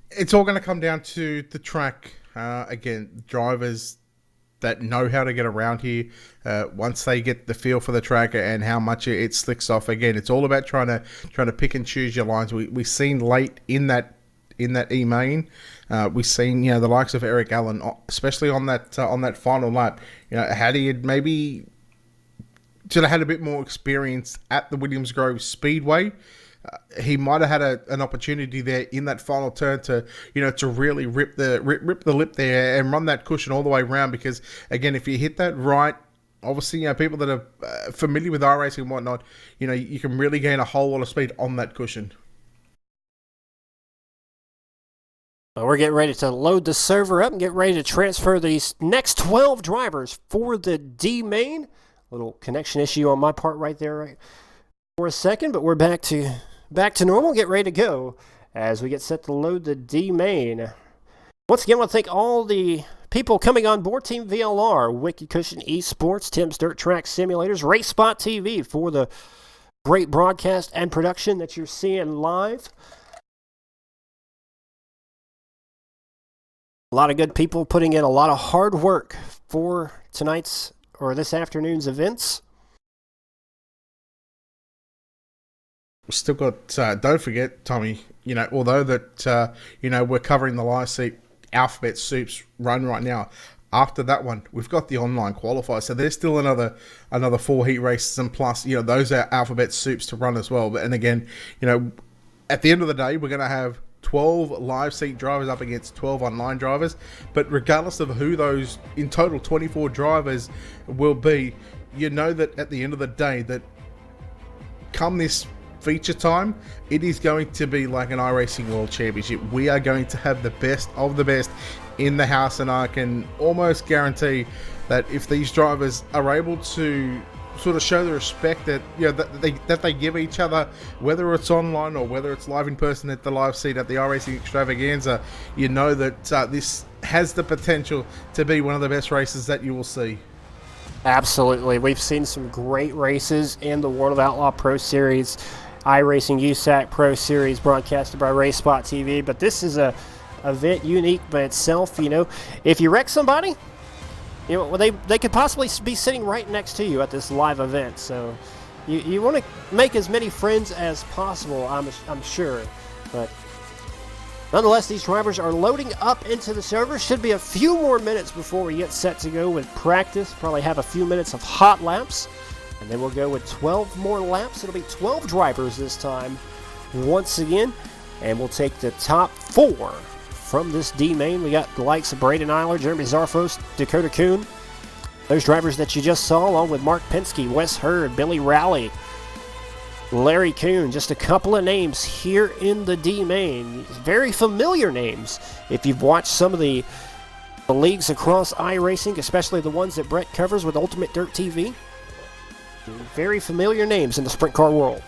S9: It's all going to come down to the track. Again, drivers that know how to get around here, once they get the feel for the track and how much it slicks off. Again, it's all about trying to pick and choose your lines. We've seen late in that E-main, we've seen the likes of Eric Allen, especially on that final lap. Had he had maybe should have had a bit more experience at the Williams Grove Speedway, he might have had an opportunity there in that final turn to really rip the lip there and run that cushion all the way around. Because again, if you hit that right, obviously people that are familiar with iRacing and whatnot, you can really gain a whole lot of speed on that cushion.
S8: We're getting ready to load the server up and get ready to transfer these next 12 drivers for the D-main. Little connection issue on my part right there right for a second, but we're back to normal. Get ready to go as we get set to load the D-main. Once again, I want to thank all the people coming on board: Team VLR, Wicked Cushion Esports, Tim's Dirt Track Simulators, RaceSpotTV for the great broadcast and production that you're seeing live. A lot of good people putting in a lot of hard work for tonight's or this afternoon's events.
S9: Still got, don't forget, Tommy, although that, we're covering the live seat Alphabet Soups run right now, after that one, we've got the online qualifier. So there's still another 4 heat races, and plus, those are Alphabet Soups to run as well. And again, at the end of the day, we're going to have 12 live seat drivers up against 12 online drivers. But regardless of who those, in total 24 drivers will be, that at the end of the day, that come this feature time, it is going to be like an iRacing World Championship. We are going to have the best of the best in the house, and I can almost guarantee that if these drivers are able to sort of show the respect that that they give each other, whether it's online or whether it's live in person at the live seat at the Racing Xtravaganza, that this has the potential to be one of the best races that you will see.
S8: Absolutely. We've seen some great races in the World of Outlaw Pro Series, iRacing USAC Pro Series broadcasted by RaceSpotTV, but this is a event unique by itself. If you wreck somebody, they could possibly be sitting right next to you at this live event. So you want to make as many friends as possible, I'm sure. But nonetheless, these drivers are loading up into the server. Should be a few more minutes before we get set to go with practice. Probably have a few minutes of hot laps, and then we'll go with 12 more laps. It'll be 12 drivers this time once again, and we'll take the top 4 from this D-main. We got the likes of Braden Eiler, Jeremy Zarfos, Dakota Kuhn. Those drivers that you just saw, along with Mark Penske, Wes Hurd, Billy Rowley, Larry Kuhn, just a couple of names here in the D-main. Very familiar names if you've watched some of the leagues across iRacing, especially the ones that Brett covers with Ultimate Dirt TV. Very familiar names in the sprint car world.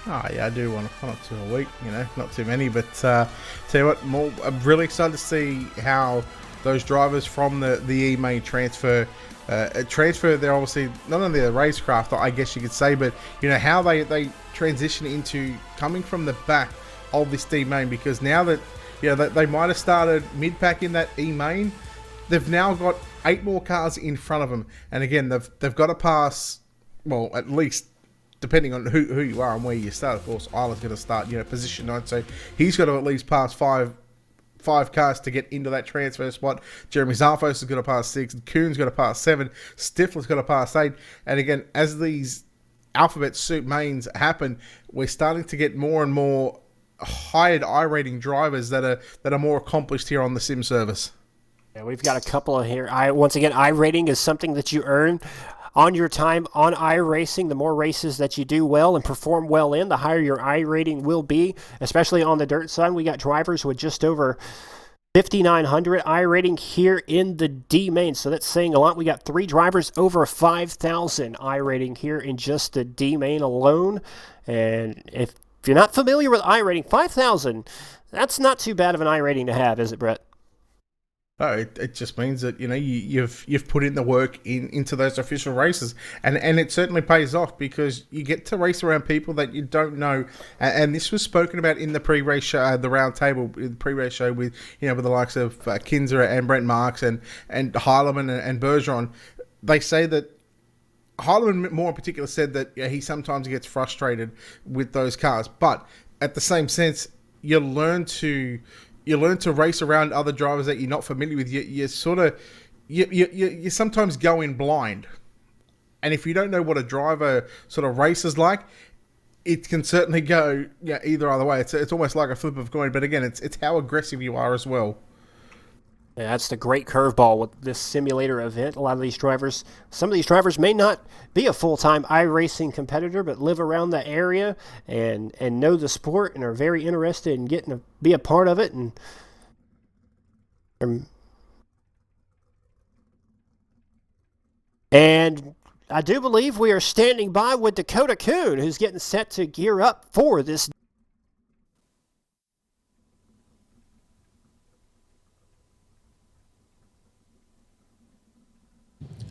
S9: Oh yeah, I do want one or two a week, not too many, but tell you what, I'm really excited to see how those drivers from the E-main transfer. They're obviously not only the racecraft, I guess you could say, but how they transition into coming from the back of this D-main, because now that they might have started mid-pack in that E-main, they've now got 8 more cars in front of them, and again they've got to pass, well, at least depending on who you are and where you start. Of course, Island's going to start position 9, so he's got to at least pass 5 cars to get into that transfer spot. Jeremy Zarfos is going to pass 6, Kuhn's going to pass 7, Stifler's going to pass 8. And again, as these Alphabet Soup mains happen, we're starting to get more and more hired I-rating drivers that are more accomplished here on the sim service.
S8: Yeah, we've got a couple of here. Once again, I-rating is something that you earn on your time on iRacing. The more races that you do well and perform well in, the higher your I rating will be, especially on the dirt side. We got drivers with just over 5,900 I rating here in the D main. So that's saying a lot. We got 3 drivers over 5,000 I rating here in just the D main alone. And if you're not familiar with I rating, 5,000, that's not too bad of an I rating to have, is it, Brett?
S9: No, it just means that you've put in the work into those official races, and it certainly pays off because you get to race around people that you don't know, and this was spoken about in the pre-race show, the round table, the pre-race show with with the likes of Kinzer and Brent Marks and Heilemann and Bergeron. They say that Heilemann, more in particular, said that he sometimes gets frustrated with those cars, but at the same sense, you learn to race around other drivers that you're not familiar with. You sometimes go in blind, and if you don't know what a driver sort of races like, it can certainly go either other way. It's almost like a flip of a coin. But again, it's how aggressive you are as well.
S8: Yeah, that's the great curveball with this simulator event. A lot of these drivers, some of these drivers may not be a full-time iRacing competitor, but live around the area and know the sport and are very interested in getting to be a part of it. And I do believe we are standing by with Dakota Kuhn, who's getting set to gear up for this.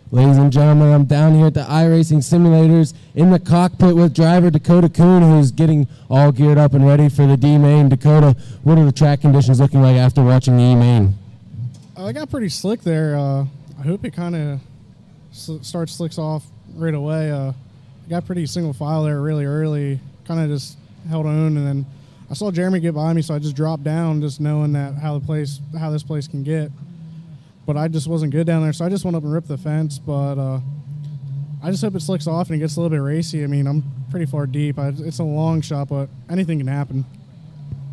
S3: Ladies and gentlemen, I'm down here at the iRacing simulators in the cockpit with driver Dakota Kuhn, who's getting all geared up and ready for the D-Main. Dakota, what are the track conditions looking like after watching the E-Main?
S10: I got pretty slick there. I hope it kind of slicks off right away. I got pretty single file there really early, kind of just held on, and then I saw Jeremy get by me, so I just dropped down, just knowing that how this place can get. But I just wasn't good down there, so I just went up and ripped the fence. But I just hope it slicks off and it gets a little bit racy. I mean, I'm pretty far deep. It's a long shot, but anything can happen.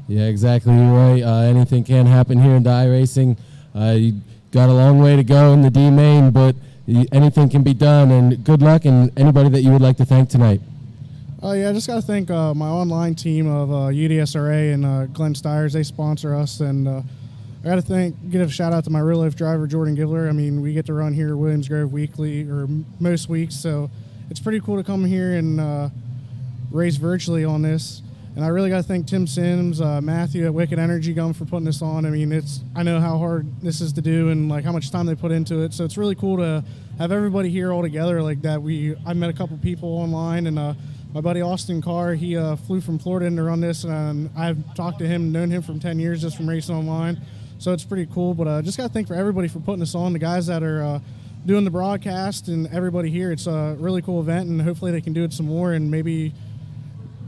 S3: Yeah, exactly. You're right. Anything can happen here in iRacing. You got a long way to go in the D-Main, but anything can be done. And good luck, and anybody that you would like to thank tonight.
S10: Yeah, I just got to thank my online team of UDSRA and Glenn Stiers. They sponsor us, and I got to give a shout out to my real life driver, Jordan Gibler. I mean, we get to run here at Williams Grove weekly, or most weeks, so it's pretty cool to come here and race virtually on this. And I really got to thank TIMSSIMS, Matthew at Wicked Energy Gum for putting this on. I mean, I know how hard this is to do and like how much time they put into it. So it's really cool to have everybody here all together like that. I met a couple people online, and my buddy Austin Carr, he flew from Florida in to run this, and I've talked to him, known him from 10 years just from racing online. So it's pretty cool, but just got to thank for everybody for putting this on, the guys that are doing the broadcast and everybody here. It's a really cool event, and hopefully they can do it some more and maybe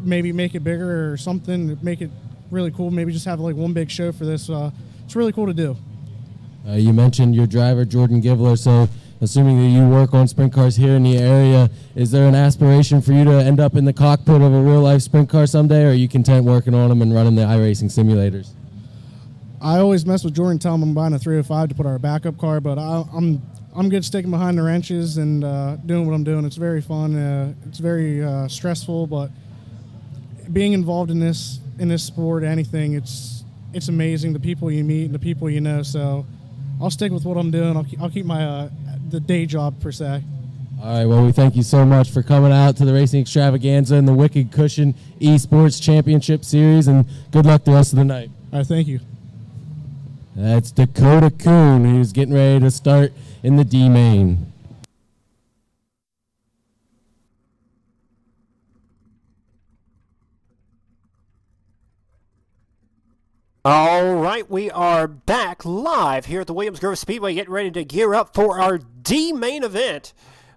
S10: make it bigger or something, make it really cool. Maybe just have like one big show for this. It's really cool to do.
S3: You mentioned your driver, Jordan Gibler, so assuming that you work on sprint cars here in the area, is there an aspiration for you to end up in the cockpit of a real-life sprint car someday, or are you content working on them and running the iRacing simulators?
S10: I always mess with Jordan, tell him I'm buying a 305 to put our backup car, but I'm good sticking behind the wrenches and doing what I'm doing. It's very fun. It's very stressful, but being involved in this sport, anything, it's amazing. The people you meet and the people you know. So I'll stick with what I'm doing. I'll keep my the day job per se.
S3: All right. Well, we thank you so much for coming out to the Racing Xtravaganza and the Wicked Cushion Esports Championship Series, and good luck the rest of the night.
S10: All right. Thank you.
S3: That's Dakota Kuhn, who's getting ready to start in the D-Main.
S8: All right, we are back live here at the Williams Grove Speedway, getting ready to gear up for our D-Main event.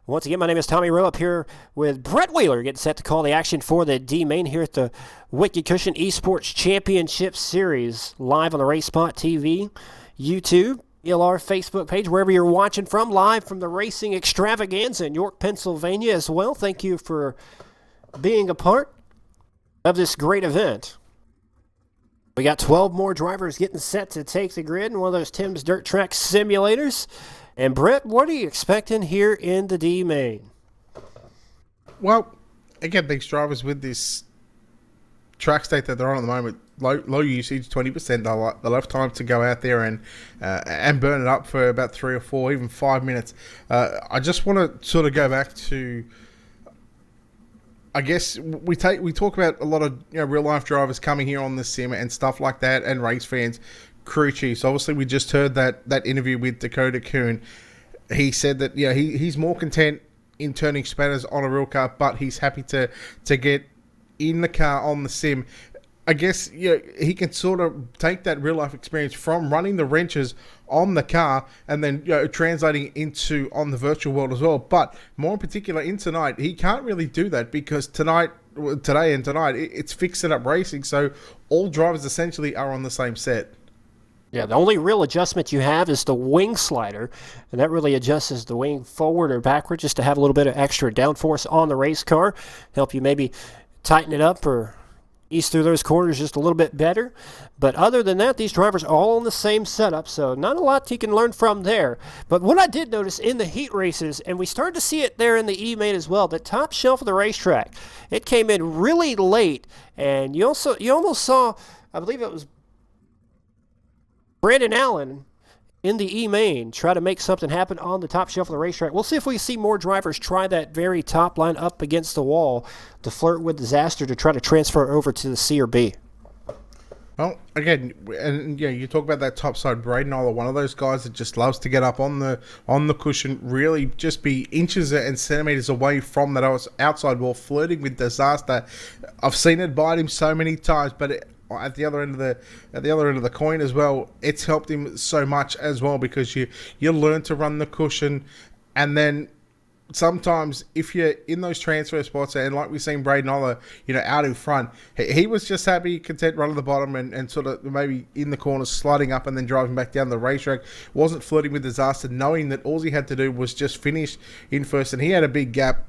S8: Once again, my name is Tommy Rowe, up here with Brett Wheeler, getting set to call the action for the D-Main here at the Wicked Cushion Esports Championship Series, live on the RaceSpotTV, YouTube, ELR Facebook page, wherever you're watching from, live from the Racing Xtravaganza in York, Pennsylvania as well. Thank you for being a part of this great event. We got 12 more drivers getting set to take the grid in one of those Tim's Dirt Track simulators. And Brett, what are you expecting here in the D-Main?
S9: Well, again, these drivers with this track state that they're on at the moment, low usage, 20%. They'll have time to go out there and burn it up for about 3 or 4, even 5 minutes. I just want to sort of go back to, I guess we talk about a lot of real life drivers coming here on the sim and stuff like that, and race fans, crew chiefs. Obviously, we just heard that interview with Dakota Kuhn. He said that he's more content in turning spanners on a real car, but he's happy to get in the car on the sim. I guess he can sort of take that real life experience from running the wrenches on the car and then translating into on the virtual world as well. But more in particular in tonight, he can't really do that because today and tonight it's fixed it up racing, so all drivers essentially are on the same set.
S8: Yeah, the only real adjustment you have is the wing slider, and that really adjusts the wing forward or backward just to have a little bit of extra downforce on the race car, help you maybe tighten it up or ease through those corners just a little bit better. But other than that, these drivers are all on the same setup, so not a lot you can learn from there. But what I did notice in the heat races, and we started to see it there in the E-main as well, the top shelf of the racetrack, it came in really late, and you almost saw, I believe it was Brandon Allen in the E-main try to make something happen on the top shelf of the racetrack. We'll see if we see more drivers try that very top line up against the wall to flirt with disaster to try to transfer over to the C or B.
S9: Well, again, and you talk about that top side. Braden Oller, one of those guys that just loves to get up on the cushion, really just be inches and centimeters away from that outside wall, flirting with disaster. I've seen it bite him so many times, but at the other end of the coin as well, it's helped him so much as well because you learn to run the cushion, and then sometimes if you're in those transfer spots, and like we've seen Braden Oller, out in front, he was just happy, content running the bottom and sort of maybe in the corners, sliding up and then driving back down the racetrack. Wasn't flirting with disaster, knowing that all he had to do was just finish in first, and he had a big gap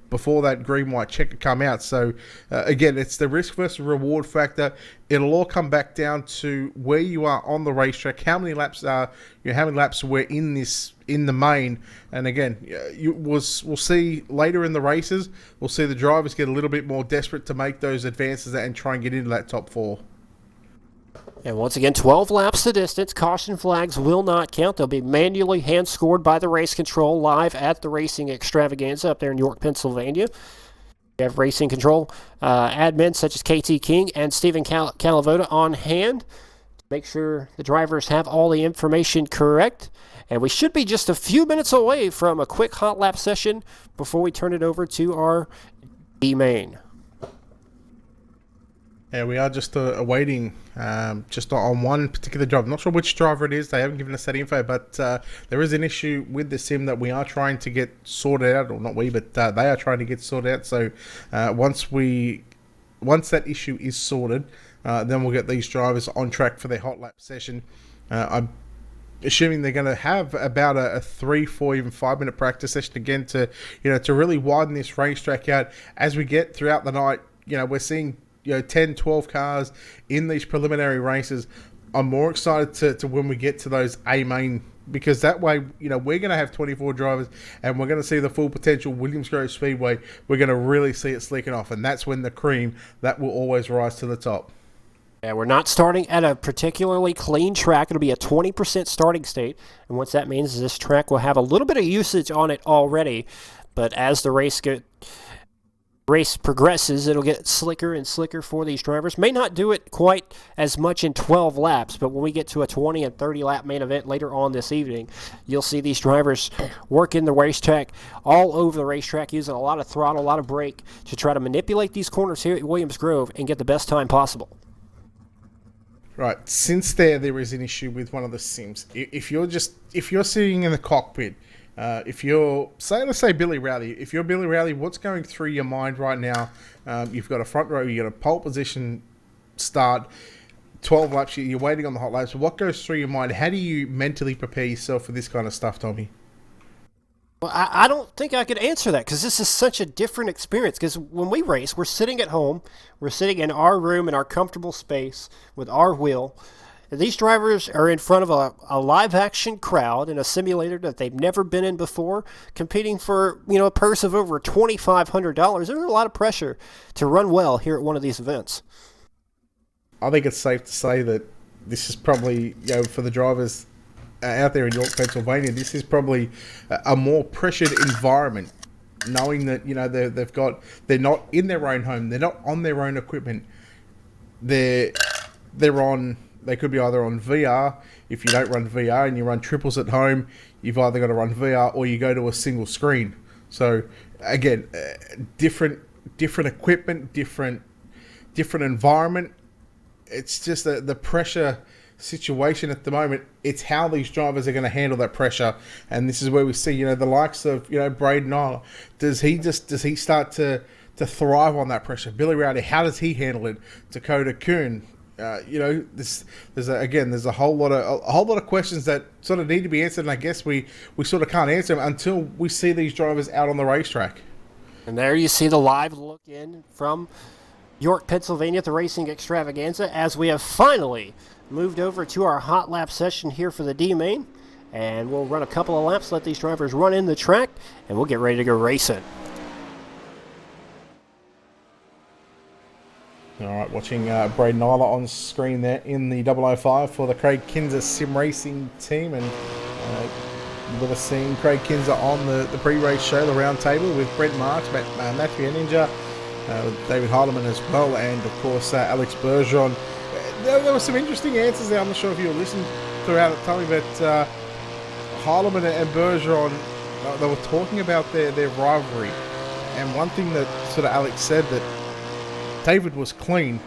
S9: before that green-white checker come out. So, again, it's the risk versus reward factor. It'll all come back down to where you are on the racetrack, how many laps we're in the main. And again, we'll see later in the races, we'll see the drivers get a little bit more desperate to make those advances and try and get into that top 4.
S8: And once again, 12 laps the distance. Caution flags will not count. They'll be manually hand-scored by the race control live at the Racing Xtravaganza up there in York, Pennsylvania. We have racing control admins such as KT King and Stephen Calavoda on hand to make sure the drivers have all the information correct. And we should be just a few minutes away from a quick hot lap session before we turn it over to our D-main.
S9: Yeah, we are just awaiting just on one particular driver. Not sure which driver it is. They haven't given us that info, but there is an issue with the sim that we are trying to get sorted out, or not we, but they are trying to get sorted out. So once that issue is sorted, then we'll get these drivers on track for their hot lap session. I'm assuming they're going to have about a 3, 4, even 5 minute practice session again to really widen this racetrack out as we get throughout the night. We're seeing 10, 12 cars in these preliminary races. I'm more excited to when we get to those A-main, because that way, we're going to have 24 drivers and we're going to see the full potential Williams Grove Speedway. We're going to really see it slicking off, and that's when the cream, that will always rise to the top.
S8: Yeah, we're not starting at a particularly clean track. It'll be a 20% starting state, and what that means is this track will have a little bit of usage on it already, but as the race progresses, it'll get slicker and slicker for these drivers. May not do it quite as much in 12 laps, but when we get to a 20 and 30 lap main event later on this evening, you'll see these drivers working the racetrack all over the racetrack, using a lot of throttle, a lot of brake to try to manipulate these corners here at Williams Grove and get the best time possible.
S9: Right, since there is an issue with one of the sims. If you're sitting in the cockpit, if you're, let's say Billy Rowley, if you're Billy Rowley, what's going through your mind right now? You've got a front row, you've got a pole position start, 12 laps, you're waiting on the hot laps. What goes through your mind? How do you mentally prepare yourself for this kind of stuff, Tommy?
S8: Well, I don't think I could answer that, because this is such a different experience. Because when we race, we're sitting at home, we're sitting in our room in our comfortable space with our wheel, These drivers are in front of a live-action crowd in a simulator that they've never been in before, competing for a purse of over $2,500. There's a lot of pressure to run well here at one of these events.
S9: I think it's safe to say that this is probably, for the drivers out there in York, Pennsylvania, this is probably a more pressured environment, knowing that they're not in their own home, they're not on their own equipment, they could be either on VR. If you don't run VR and you run triples at home, you've either got to run VR or you go to a single screen. So again, different equipment, different environment. It's just the pressure situation at the moment. It's how these drivers are going to handle that pressure, and this is where we see the likes of Braden Nyla. Does he start to thrive on that pressure? Billy Rowdy, how does he handle it? Dakota Kuhn, there's a whole lot of questions that sort of need to be answered, and I guess we sort of can't answer them until we see these drivers out on the racetrack.
S8: And there you see the live look in from York, Pennsylvania at the Racing Xtravaganza, as we have finally moved over to our hot lap session here for the D main, and we'll run a couple of laps, let these drivers run in the track, and we'll get ready to go racing.
S9: All right, watching Braden Nyla on screen there in the 005 for the Craig Kinzer Sim Racing team, and with us seeing Craig Kinzer on the pre-race show, the round table with Brent Marks, Matthew Ninja, David Harleman as well, and of course Alex Bergeron. There were some interesting answers there. I'm not sure if you were listening throughout it, Tommy, but Harleman and Bergeron, they were talking about their rivalry, and one thing that sort of Alex said, that David was clean.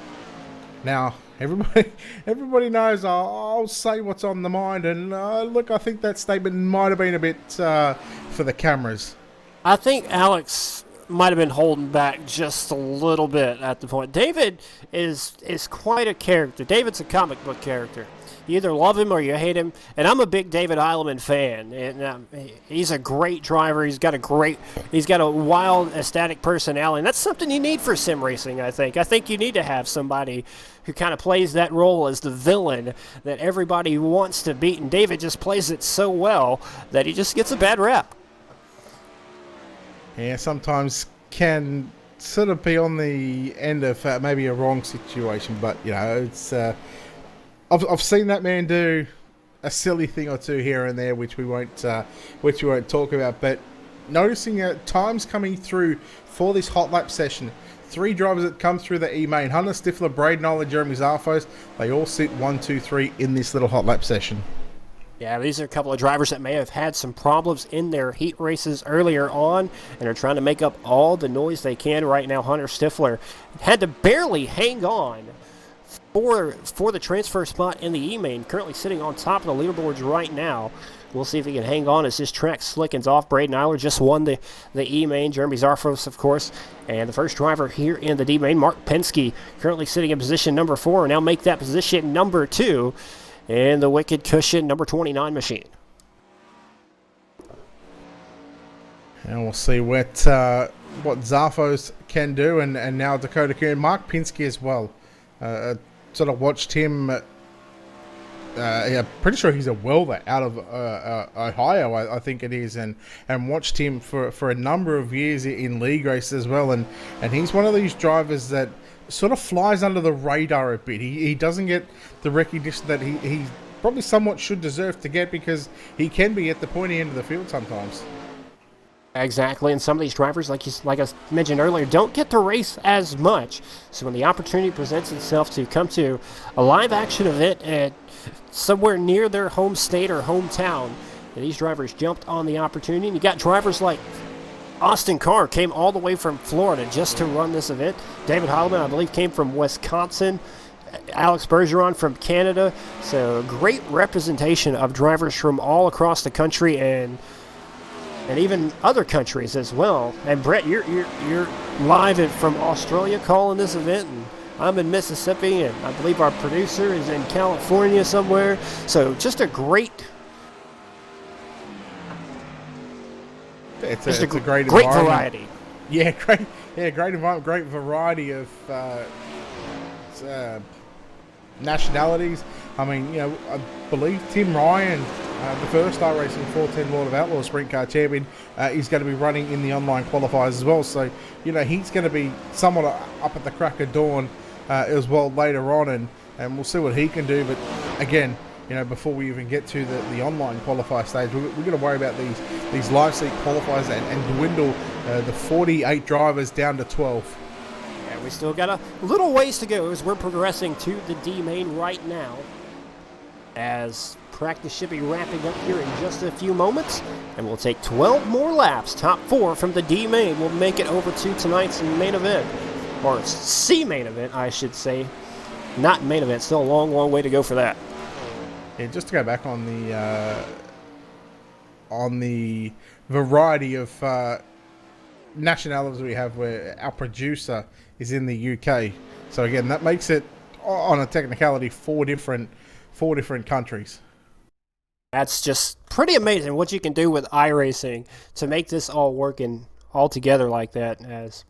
S9: Now everybody knows I'll say what's on the mind, and look, I think that statement might have been a bit for the cameras.
S8: I think Alex might have been holding back just a little bit at the point. David is quite a character. David's a comic book character. You either love him or you hate him, and I'm a big David Heilemann fan. And he's a great driver. He's got a wild, ecstatic personality, and that's something you need for sim racing. I think you need to have somebody who kind of plays that role as the villain that everybody wants to beat, and David just plays it so well that he just gets a bad rap.
S9: Yeah, sometimes can sort of be on the end of maybe a wrong situation, but it's I've seen that man do a silly thing or two here and there, which we won't talk about. But noticing times coming through for this hot lap session, 3 drivers that come through the E-main: Hunter Stifler, Braden Nyla, Jeremy Zarfos. They all sit 1, 2, 3 in this little hot lap session.
S8: Yeah, these are a couple of drivers that may have had some problems in their heat races earlier on and are trying to make up all the noise they can right now. Hunter Stifler had to barely hang on for the transfer spot in the E-main, currently sitting on top of the leaderboards right now. We'll see if he can hang on as this track slickens off. Braden Nyla just won the E-main. Jeremy Zarfos, of course. And the first driver here in the D-main, Mark Penske, currently sitting in position number 4, and now make that position number 2 in the Wicked Cushion number 29 machine.
S9: And we'll see what Zarfos can do, and now Dakota Kuhn, Mark Penske as well. Sort of watched him. Pretty sure he's a welder out of Ohio, I think it is, and watched him for a number of years in league races as well, and he's one of these drivers that sort of flies under the radar a bit. He doesn't get the recognition that he probably somewhat should deserve to get, because he can be at the pointy end of the field sometimes.
S8: Exactly, and some of these drivers, like I mentioned earlier, don't get to race as much. So when the opportunity presents itself to come to a live action event at somewhere near their home state or hometown, these drivers jumped on the opportunity. And you got drivers like Austin Carr, came all the way from Florida just to run this event. David Heilemann, I believe, came from Wisconsin. Alex Bergeron from Canada. So great representation of drivers from all across the country and even other countries as well. And Brett, you're live from Australia calling this event, and I'm in Mississippi, and I believe our producer is in California somewhere. So just a great,
S9: it's a great
S8: variety.
S9: Yeah, great environment, great variety of nationalities, I mean, you know, I believe Tim Ryan, the first iRacing 410 World of Outlaws Sprint Car Champion, is going to be running in the online qualifiers as well. So, you know, he's going to be somewhat up at the crack of dawn as well later on, and we'll see what he can do. But again, you know, before we even get to the online qualifier stage, we're going to worry about these live seat qualifiers and dwindle the 48 drivers down to 12.
S8: Yeah, we still got a little ways to go as we're progressing to the D main right now, as practice should be wrapping up here in just a few moments, and we'll take 12 more laps. Top 4 from the D main will make it over to tonight's main event, or C main event, I should say. Not main event, still a long, long way to go for that.
S9: Yeah, just to go back on the variety of nationalities we have, where our producer is in the UK. So again, that makes it, on a technicality, four different countries.
S8: That's just pretty amazing what you can do with iRacing to make this all working all together like that, as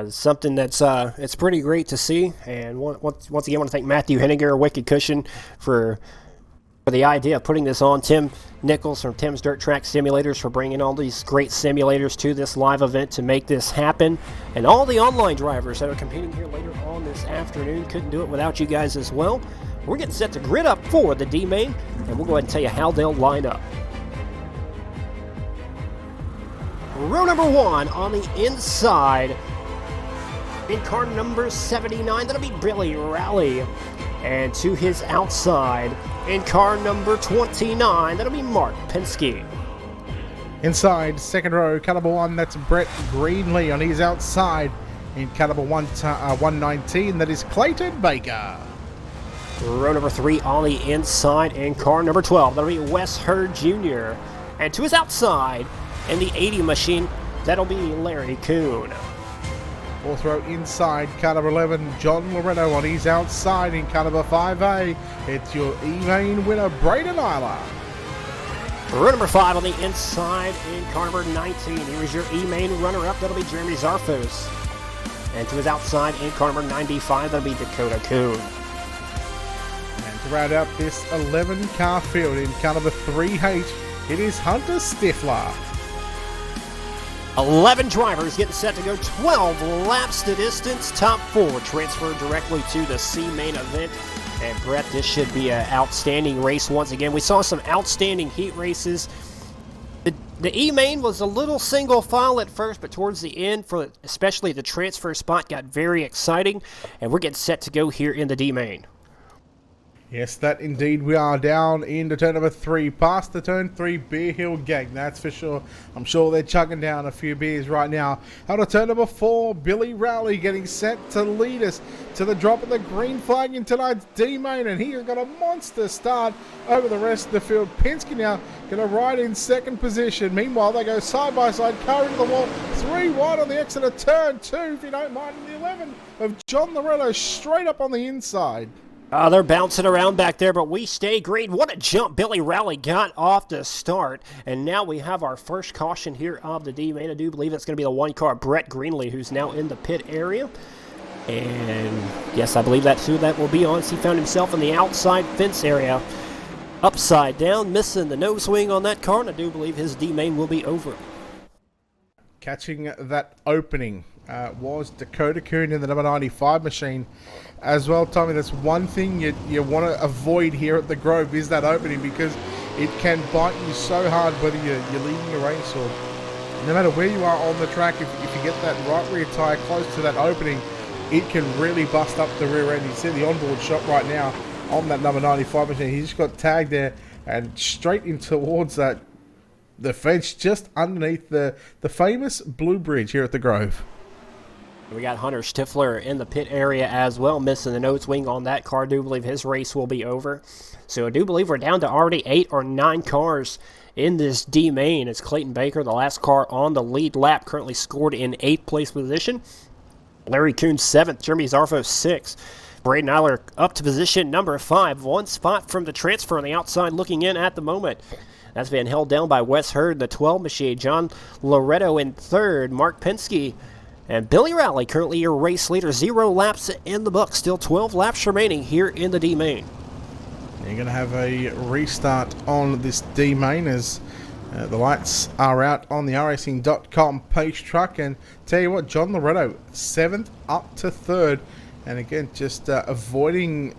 S8: something that's it's pretty great to see. And once again, I want to thank Matthew Henniger, Wicked Cushion, for the idea of putting this on. Tim Nichols from Tim's Dirt Track Simulators for bringing all these great simulators to this live event to make this happen. And all the online drivers that are competing here later on this afternoon, couldn't do it without you guys as well. We're getting set to grid up for the D main, and we'll go ahead and tell you how they'll line up. Row number 1 on the inside. In car number 79, that'll be Billy Rowley. And to his outside, in car number 29, that'll be Mark Penske.
S9: Inside, second row, car number 1, that's Brett Greenlee. On his outside, in car number 119, that is Clayton Baker.
S8: Row number 3 on the inside, in car number 12, that'll be Wes Hurd Jr. And to his outside, in the 80 machine, that'll be Larry Kuhn.
S9: Fourth row inside, car number 11, John Loretto. On his outside, in car number 5A, it's your E-Main winner, Braden Isla.
S8: Row number 5 on the inside, in car number 19, here's your E-Main runner-up, that'll be Jeremy Zarfos. And to his outside, in car number 95, that'll be Dakota Kuhn.
S9: And to round out this 11-car field, in car number 3H, it is Hunter Stifler.
S8: 11 drivers getting set to go 12 laps to distance. Top 4 transfer directly to the C main event. And Brett, this should be an outstanding race once again. We saw some outstanding heat races. The E main was a little single file at first, but towards the end, for especially the transfer spot, got very exciting. And we're getting set to go here in the D main.
S9: Yes, that indeed we are, down into turn number 3, past the turn 3 Beer Hill gang, that's for sure. I'm sure they're chugging down a few beers right now. Out of turn number 4, Billy Rowley getting set to lead us to the drop of the green flag in tonight's D-Main, and he has got a monster start over the rest of the field. Penske now going to ride in second position. Meanwhile, they go side by side, car into the wall, 3 wide on the exit of turn 2, if you don't mind, in the 11 of John Loretto straight up on the inside.
S8: They're bouncing around back there, but we stay green. What a jump Billy Rowley got off the start. And now we have our first caution here of the D-Main. I do believe it's going to be the 1-car Brett Greenlee, who's now in the pit area. And yes, I believe that's who that will be on. He found himself in the outside fence area, upside down, missing the nose wing on that car. And I do believe his D-Main will be over.
S9: Catching that opening was Dakota Kuhn in the number 95 machine as well. Tommy, that's one thing you want to avoid here at the Grove, is that opening, because it can bite you so hard, whether you're leading the race or no matter where you are on the track. If you get that right rear tyre close to that opening, it can really bust up the rear end. You see the onboard shot right now on that number 95 machine. He just got tagged there and straight in towards that the fence just underneath the famous Blue Bridge here at the Grove.
S8: We got Hunter Stifler in the pit area as well, missing the nose wing on that car. I do believe his race will be over. So I do believe we're down to already 8 or 9 cars in this D-Main. It's Clayton Baker, the last car on the lead lap, currently scored in 8th place position. Larry Kuhn 7th, Jeremy Zarfo 6th. Braden Eiler up to position number 5, 1 spot from the transfer on the outside looking in at the moment. That's been held down by Wes Hurd, the 12 machine. John Loretto in 3rd. Mark Penske And Billy Rowley, currently your race leader, 0 laps in the book. Still 12 laps remaining here in the D main.
S9: You're going to have a restart on this D main as the lights are out on the racing.com pace truck. And tell you what, John Loretto, 7th up to 3rd. And again, just avoiding,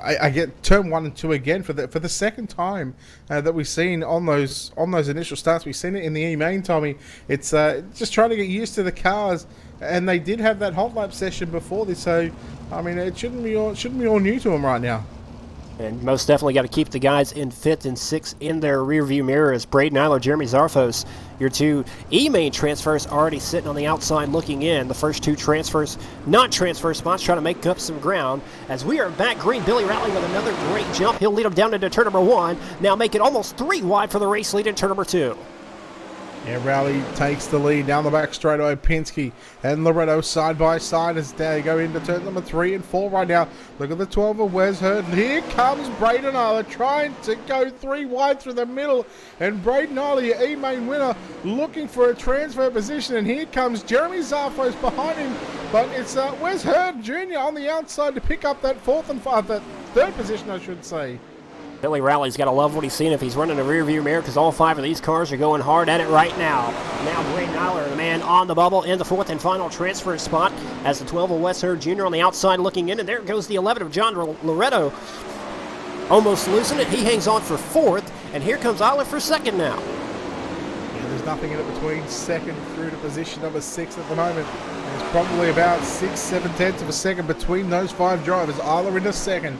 S9: I get turn 1 and 2 again for the second time that we've seen on those initial starts. We've seen it in the E-main, Tommy. It's just trying to get used to the cars. And they did have that hot lap session before this, so I mean it shouldn't be all new to them right now.
S8: And most definitely got to keep the guys in 5th and 6th in their rearview mirror as Braden Eiler, Jeremy Zarfos, your 2 E-main transfers already sitting on the outside looking in. The first 2 transfers, not transfer spots, trying to make up some ground. As we are back green, Billy Rowley with another great jump. He'll lead them down into turn number 1. Now make it almost 3 wide for the race lead in turn number 2.
S9: Yeah, Rowley takes the lead down the back straightaway. Pinsky and Loretto side by side as they go into turn number 3 and 4 right now. Look at the 12 of Wes Hurd. Here comes Braden Eiler trying to go 3 wide through the middle. And Braden Eiler, your E-main winner, looking for a transfer position. And here comes Jeremy Zarfos behind him. But it's Wes Hurd Jr. on the outside to pick up that 4th and 5, that 3rd position, I should say.
S8: Billy Rowley's got to love what he's seen if he's running a rearview mirror because all 5 of these cars are going hard at it right now. Now Braden Eiler, the man on the bubble in the 4th and final transfer spot as the 12 of Wes Hurd Jr. on the outside looking in. And there goes the 11 of John Loretto. Almost losing it. He hangs on for 4th. And here comes Eiler for 2nd now.
S9: Yeah, there's nothing in it between 2nd through to position number 6 at the moment. There's probably about 6-7 tenths of a second between those 5 drivers. Eiler into 2nd.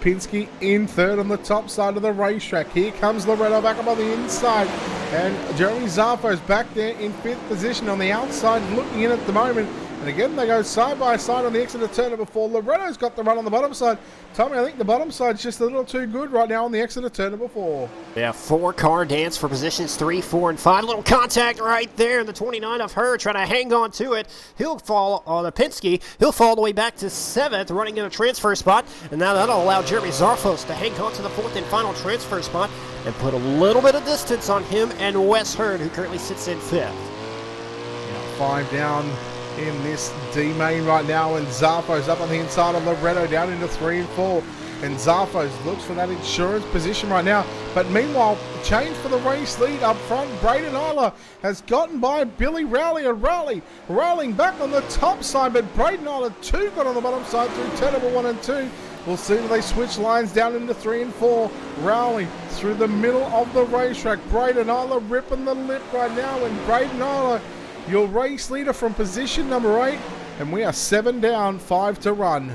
S9: Pinsky in 3rd on the top side of the racetrack. Here comes Loretto back up on the inside. And Jeremy Zarfos back there in 5th position on the outside looking in at the moment. And again, they go side by side on the exit of turn number 4. Loretto's got the run on the bottom side. Tommy, I think the bottom side's just a little too good right now on the exit of turn number 4.
S8: Yeah, 4-car dance for positions 3, 4, and 5. Little contact right there. The 29 of her trying to hang on to it. He'll fall on the Pinsky. He'll fall all the way back to 7th, running in a transfer spot. And now that'll allow Jeremy Zarfos to hang on to the 4th and final transfer spot and put a little bit of distance on him and Wes Hurd, who currently sits in 5th.
S9: Yeah, 5 down in this D main right now, and Zarfos up on the inside of Loretto down into 3 and 4. And Zarfos looks for that insurance position right now. But meanwhile, change for the race lead up front. Braden Eiler has gotten by Billy Rowley, and Rowley rolling back on the top side. But Braden Eiler too got on the bottom side through turn number 1 and 2. We'll see if they switch lines down into 3 and 4. Rowley through the middle of the racetrack. Braden Eiler ripping the lip right now, and Braden Eiler, your race leader from position number 8, and we are 7 down, 5 to run.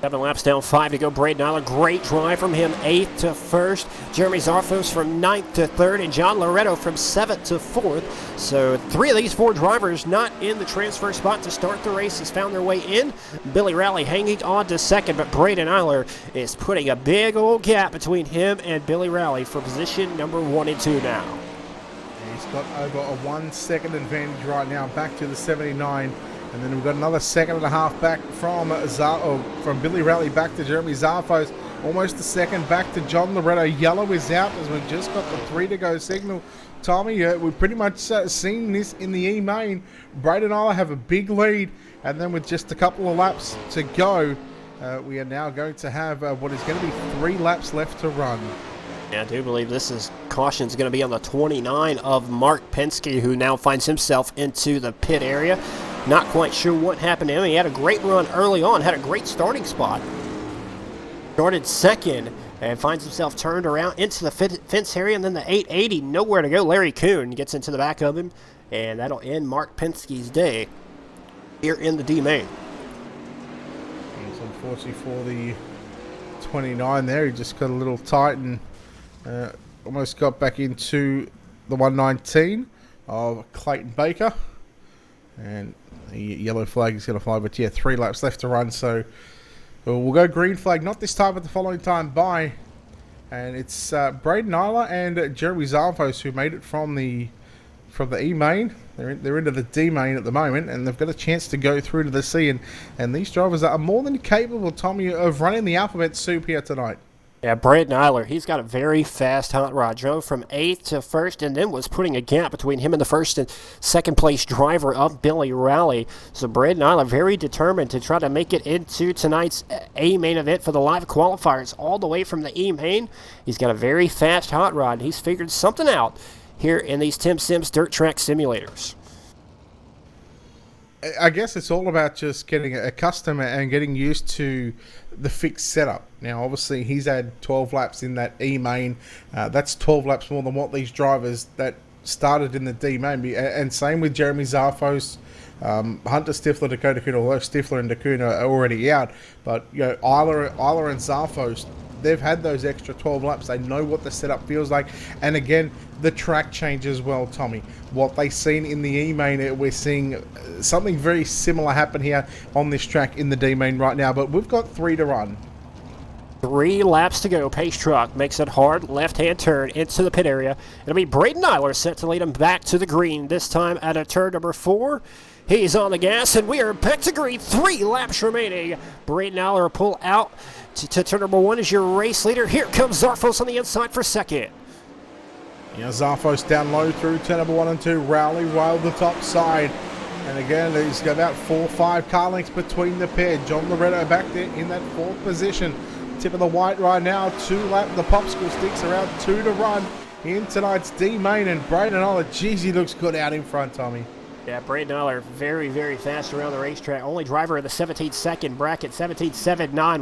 S8: 7 laps down, 5 to go. Braden Eiler, great drive from him, 8th to 1st. Jeremy Zarfos from 9th to 3rd, and John Loretto from 7th to 4th. So 3 of these 4 drivers not in the transfer spot to start the race has found their way in. Billy Rowley hanging on to 2nd, but Braden Eiler is putting a big old gap between him and Billy Rowley for position number 1 and 2 now.
S9: He's got over a 1 second advantage right now, back to the 79. And then we've got another 1.5 back from Billy Rowley back to Jeremy Zarfos. Almost a second back to John Loretto. Yellow is out as we've just got the 3 to go signal. Tommy, we've pretty much seen this in the E-main. Braden Eiler have a big lead. And then with just a couple of laps to go, we are now going to have what is going to be 3 laps left to run.
S8: Yeah, I do believe this is caution's going to be on the 29 of Mark Penske, who now finds himself into the pit area. Not quite sure what happened to him. He had a great run early on, had a great starting spot. Started 2nd and finds himself turned around into the fence area, and then the 880, nowhere to go. Larry Kuhn gets into the back of him, and that'll end Mark Penske's day here in the D main.
S9: It's unfortunately for the 29 there. He just got a little tight and almost got back into the 119 of Clayton Baker. And the yellow flag is going to fly, but yeah, 3 laps left to run. So we'll go green flag, not this time, but the following time by. And it's Braden Eiler and Jeremy Zarfos who made it from the E-main. They're into the D-main at the moment, and they've got a chance to go through to the C. And these drivers are more than capable, Tommy, of running the alphabet soup here tonight.
S8: Yeah, Brad Nyler, he's got a very fast hot rod. Drove from 8th to 1st and then was putting a gap between him and the first and second place driver up Billy Rowley. So Brad Nyler very determined to try to make it into tonight's A main event for the live qualifiers all the way from the E main. He's got a very fast hot rod. He's figured something out here in these TIMSSIMS dirt track simulators.
S9: I guess it's all about just getting accustomed and getting used to the fixed setup. Now, obviously, he's had 12 laps in that E main. That's 12 laps more than what these drivers that started in the D main. And same with Jeremy Zarfos, Hunter Stifler, Dakota Kuhn. Although Stifler and Kuhn are already out, but Eiler and Zarfos, they've had those extra 12 laps. They know what the setup feels like. And again, the track changes well, Tommy. What they've seen in the E-main, we're seeing something very similar happen here on this track in the D-main right now. But we've got 3 to run.
S8: 3 laps to go. Pace truck makes it hard left-hand turn into the pit area. It'll be Braden Nyler set to lead him back to the green, this time at a turn number 4. He's on the gas, and we are back to green. 3 laps remaining. Braden Nyler pull out to turn number 1 as your race leader. Here comes Zarfos on the inside for second.
S9: Yeah, Zarfos down low through turn number 1 and 2. Rowley railed the top side. And again, he's got about 4 or 5 car lengths between the pair. John Loretto back there in that 4th position. Tip of the white right now. 2 lap. The popsicle sticks around 2 to run in tonight's D main. And Braden Nyler, geez, he looks good out in front, Tommy.
S8: Yeah, Braden Nyler very, very fast around the racetrack. Only driver of the 17-second bracket. 17.79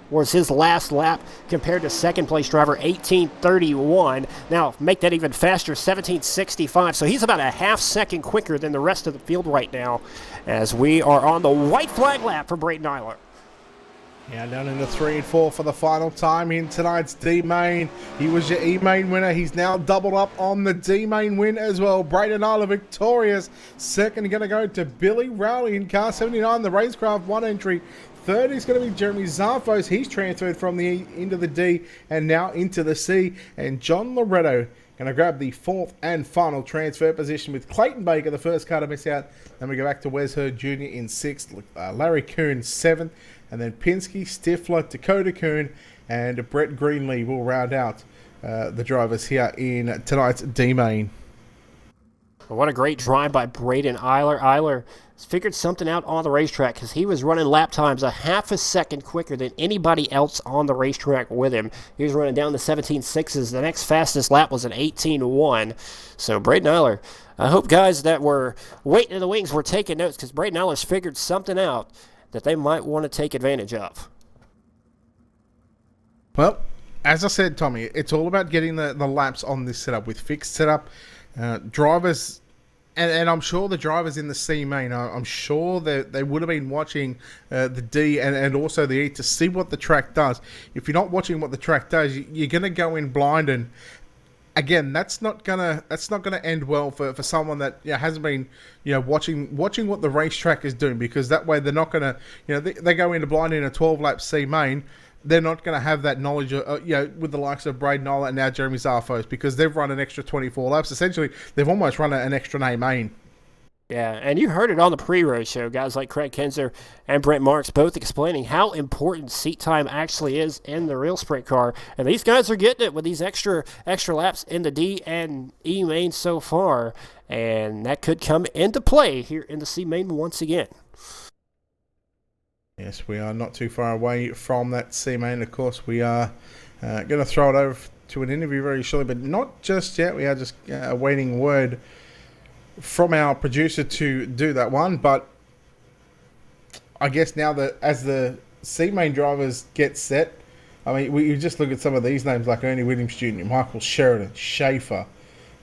S8: was his last lap compared to second place driver 18.31. Now make that even faster, 17.65. So he's about a half second quicker than the rest of the field right now as we are on the white flag lap for Braden Nyler.
S9: Yeah, down into 3 and 4 for the final time in tonight's D-Main. He was your E-Main winner. He's now doubled up on the D-Main win as well. Braden Nyler victorious. Second going to go to Billy Rowley in car 79, the Racecraft 1 entry. Third is going to be Jeremy Zarfos. He's transferred from the E into the D and now into the C. And John Loretto going to grab the 4th and final transfer position with Clayton Baker, the first car to miss out. Then we go back to Wes Hurd Jr. in 6th, Larry Kuhn 7th. And then Pinsky, Stifler, Dakota Kuhn, and Brett Greenlee will round out the drivers here in tonight's D-Main.
S8: What a great drive by Braden Nyler. Nyler figured something out on the racetrack because he was running lap times a half a second quicker than anybody else on the racetrack with him. He was running down the 17.6s. The next fastest lap was an 18.1. So Braden Nyler, I hope guys that were waiting in the wings were taking notes because Braden Nyler's figured something out that they might want to take advantage of.
S9: Well, as I said, Tommy, it's all about getting the laps on this setup with fixed setup. Drivers, and I'm sure the drivers in the C main, I'm sure that they would have been watching the D and also the E to see what the track does. If you're not watching what the track does, you're going to go in blind, and again, that's not gonna end well for someone that hasn't been watching what the racetrack is doing, because that way they're not gonna they go into blind in a 12 lap C main. They're not going to have that knowledge with the likes of Braden Nyler and now Jeremy Zarfos, because they've run an extra 24 laps. Essentially, they've almost run an extra A main.
S8: Yeah, and you heard it on the pre-race show. Guys like Craig Kinzer and Brent Marks both explaining how important seat time actually is in the real sprint car. And these guys are getting it with these extra laps in the D and E main so far. And that could come into play here in the C main once again.
S9: Yes, we are not too far away from that C main. Of course, we are going to throw it over to an interview very shortly, but not just yet. We are just awaiting word from our producer to do that one. But I guess now that as the C main drivers get set, I mean, you just look at some of these names like Ernie Williams Jr., Michael Sheridan, Schaefer,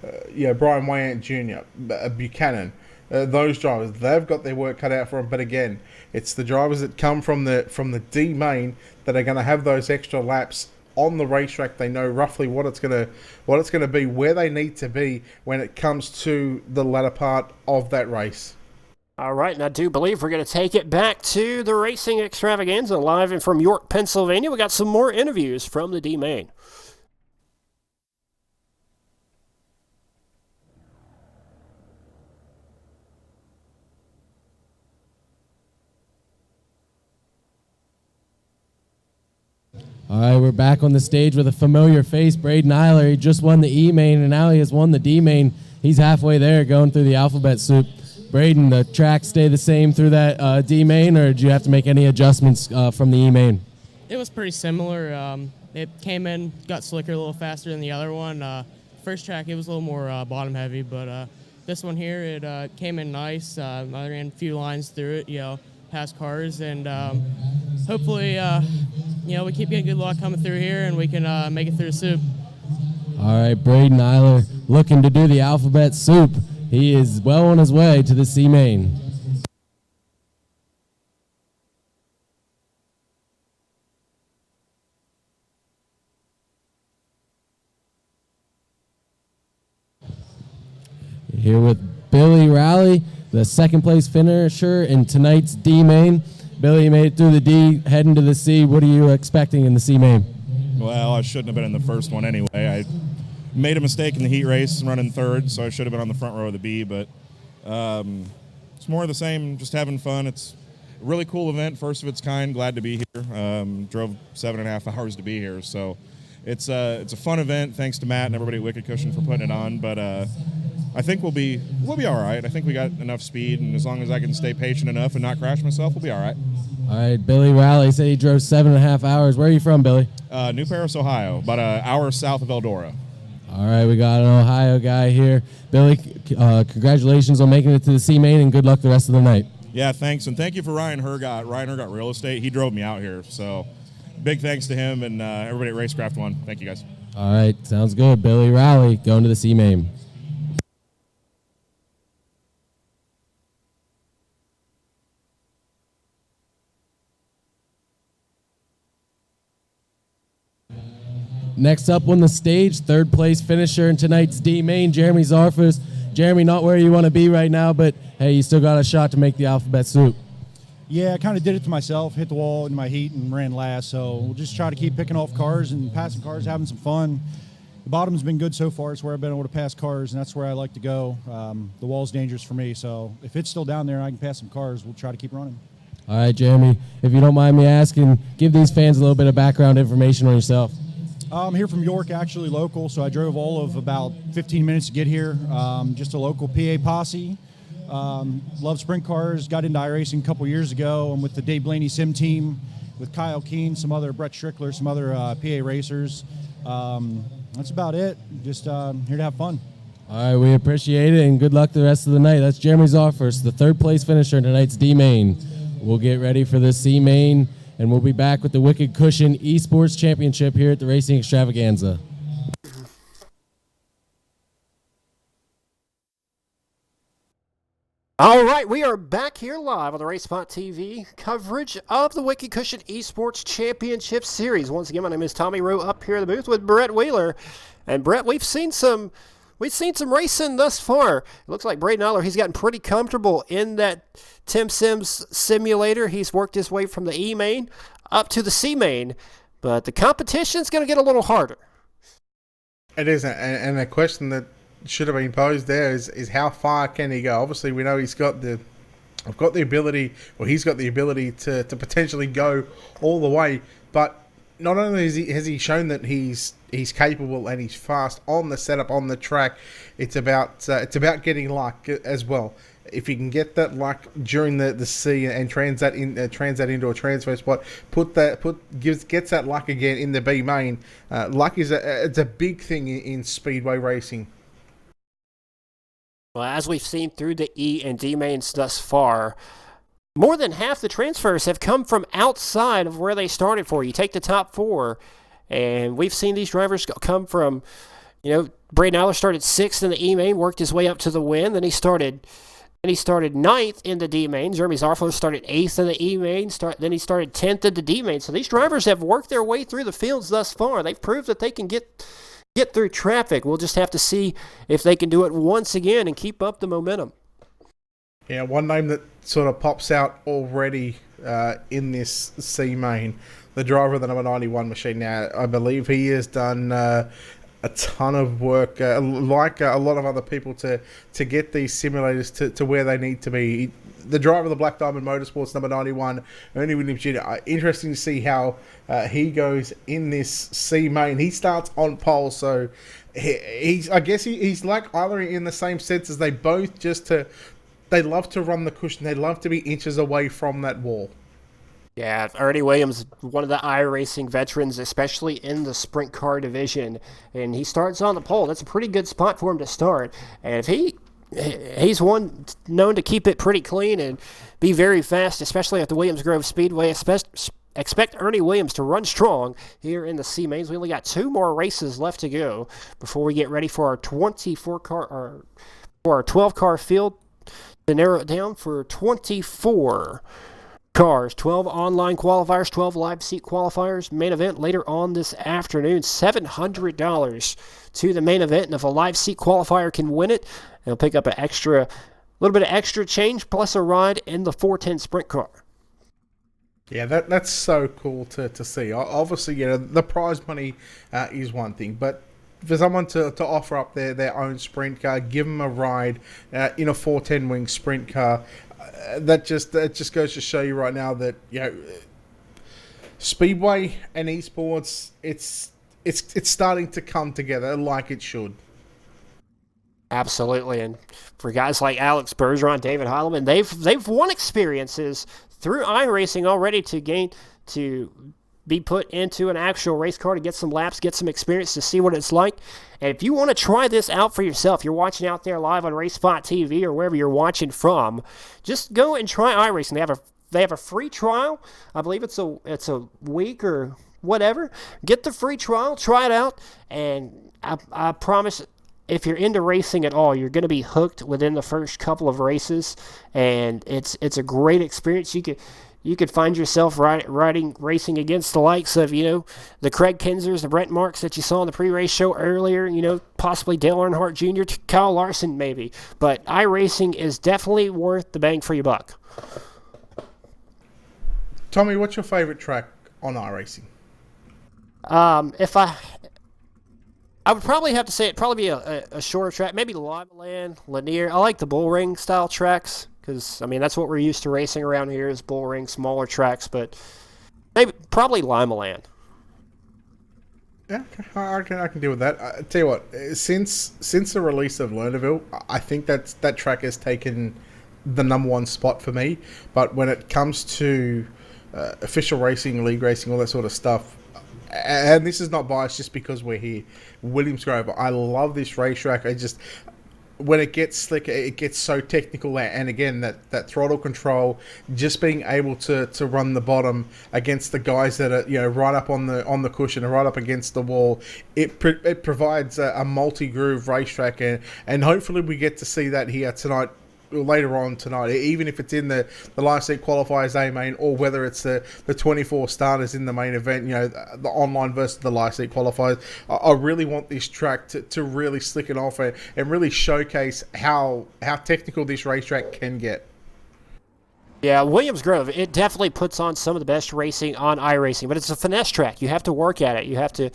S9: Brian Wayant Jr., Buchanan. Those drivers, they've got their work cut out for them. But again, it's the drivers that come from the D main that are going to have those extra laps on the racetrack. They know roughly what it's going to be, where they need to be when it comes to the latter part of that race.
S8: All right, and I do believe we're going to take it back to the Racing Xtravaganza live and from York, Pennsylvania. We got some more interviews from the D main.
S3: All right, we're back on the stage with a familiar face, Braden Eiler. He just won the E main, and now he has won the D main. He's halfway there, going through the alphabet soup. Braden, the track stay the same through that D main, or did you have to make any adjustments from the E main?
S11: It was pretty similar. It came in, got slicker a little faster than the other one. First track, it was a little more bottom heavy, but this one here, it came in nice. I ran a few lines through it, past cars, and hopefully, we keep getting good luck coming through here, and we can make it through the soup.
S3: All right, Braden Eiler looking to do the alphabet soup. He is well on his way to the C main. Here with Billy Rowley, the second place finisher in tonight's D main. Billy, you made it through the D, heading to the C. What are you expecting in the C main?
S12: Well, I shouldn't have been in the first one anyway. I made a mistake in the heat race running third, so I should have been on the front row of the B, but it's more of the same, just having fun. It's a really cool event, first of its kind. Glad to be here. Drove 7.5 hours to be here, so it's a fun event. Thanks to Matt and everybody at Wicked Cushion for putting it on, but I think we'll be all right. I think we got enough speed, and as long as I can stay patient enough and not crash myself, we'll be all right.
S3: All right, Billy Rowley said he drove 7.5 hours. Where are you from, Billy?
S12: New Paris, Ohio, about an hour south of Eldora.
S3: All right, we got an Ohio guy here. Billy, congratulations on making it to the C main, and good luck the rest of the night.
S12: Yeah, thanks, and thank you for Ryan Hergott. Ryan Hergott Real Estate. He drove me out here, so big thanks to him and everybody at Racecraft One. Thank you, guys.
S3: All right, sounds good. Billy Rowley going to the C main. Next up on the stage, third place finisher in tonight's D main, Jeremy Zarfus. Jeremy, not where you want to be right now, but hey, you still got a shot to make the alphabet soup.
S13: Yeah, I kind of did it to myself, hit the wall in my heat and ran last, so we'll just try to keep picking off cars and passing cars, having some fun. The bottom's been good so far. It's where I've been able to pass cars, and that's where I like to go. The wall's dangerous for me, so if it's still down there and I can pass some cars, we'll try to keep running.
S3: All right, Jeremy, if you don't mind me asking, give these fans a little bit of background information on yourself.
S13: I'm here from York, actually local, so I drove all of about 15 minutes to get here. Just a local PA posse. Love sprint cars, got into iRacing a couple years ago. I'm with the Dave Blaney sim team with Kyle Keene, some other Brett Strickler, some other PA racers. That's about it. Just here to have fun.
S3: All right, we appreciate it, and good luck the rest of the night. That's Jeremy Zarfus, the third place finisher in tonight's D main. We'll get ready for the C main, and we'll be back with the Wicked Cushion Esports Championship here at the Racing Xtravaganza.
S8: All right, we are back here live on the RaceSpotTV coverage of the Wicked Cushion Esports Championship Series. Once again, my name is Tommy Rowe up here in the booth with Brett Wheeler. And Brett, we've seen some racing thus far. It looks like Braden Eiler, he's gotten pretty comfortable in that TIMSSIMS simulator. He's worked his way from the E main up to the C main, but the competition's going to get a little harder.
S9: It is, and a question that should have been posed there is how far can he go? Obviously, we know he's got the ability to potentially go all the way, but not only has he shown that he's capable and he's fast on the setup, on the track, it's about getting luck as well. If you can get that luck during the C and translate into a transfer spot, gets that luck again in the B main. Luck it's a big thing in speedway racing.
S8: Well, as we've seen through the E and D mains thus far, more than half the transfers have come from outside of where they started for. You take the top four, and we've seen these drivers come from, Braden Eiler started 6th in the E main, worked his way up to the win. Then he started 9th in the D main. Jeremy Zarfus started 8th in the E main. Then he started 10th in the D main. So these drivers have worked their way through the fields thus far. They've proved that they can get through traffic. We'll just have to see if they can do it once again and keep up the momentum.
S9: Yeah, one name that sort of pops out already in this C main, the driver of the number 91 machine. Now, I believe he has done a ton of work, like a lot of other people, to get these simulators to where they need to be. The driver of the Black Diamond Motorsports, number 91, Ernie Williams Jr. Interesting to see how he goes in this C main. He starts on pole, so he's like Eilery in the same sense as they both they love to run the cushion. They love to be inches away from that wall.
S8: Yeah, Ernie Williams, one of the iRacing veterans, especially in the sprint car division, and he starts on the pole. That's a pretty good spot for him to start. And if he's one known to keep it pretty clean and be very fast, especially at the Williams Grove Speedway. Expect Ernie Williams to run strong here in the C mains. We only got 2 more races left to go before we get ready for our 12-car field to narrow it down for 24 cars, 12 online qualifiers, 12 live seat qualifiers. Main event later on this afternoon, $700 to the main event, and if a live seat qualifier can win it, they'll pick up a little bit of extra change plus a ride in the 410 sprint car.
S9: Yeah, that's so cool to see. Obviously, the prize money is one thing, but for someone to offer up their own sprint car, give them a ride in a 410 wing sprint car, that just goes to show you right now that Speedway and esports, it's starting to come together like it should.
S8: Absolutely, and for guys like Alex Bergeron, David Heileman, they've won experiences through iRacing already to be put into an actual race car to get some laps, get some experience to see what it's like. And if you want to try this out for yourself, you're watching out there live on RaceSpotTV or wherever you're watching from, just go and try iRacing. They have a free trial. I believe it's a week or whatever. Get the free trial, try it out, and I promise, if you're into racing at all, you're going to be hooked within the first couple of races, and it's a great experience. You could find yourself racing against the likes of, the Craig Kensers, the Brent Marks that you saw in the pre-race show earlier, possibly Dale Earnhardt Jr., Kyle Larson maybe. But iRacing is definitely worth the bang for your buck.
S9: Tommy, what's your favorite track on iRacing?
S8: I would probably have to say it'd probably be a shorter track, maybe Lima Land, Lanier. I like the bull ring style tracks because, that's what we're used to racing around here is bull ring, smaller tracks, but probably Lima Land.
S9: Yeah, I can deal with that. I tell you what, since the release of Lernerville, I think that track has taken the number one spot for me. But when it comes to official racing, league racing, all that sort of stuff, and this is not biased just because we're here, Williams Grove, I love this racetrack. When it gets slick, it gets so technical, and again, that throttle control, just being able to run the bottom against the guys that are right up on the cushion and right up against the wall, it provides a multi-groove racetrack, and hopefully we get to see that here tonight. Later on tonight, even if it's in the live seat qualifiers A main, or whether it's the 24 starters in the main event, the online versus the live seat qualifiers, I really want this track to really slick it off and really showcase how technical this racetrack can get.
S8: Yeah, Williams Grove, it definitely puts on some of the best racing on iRacing, but it's a finesse track. You have to work at it. You have to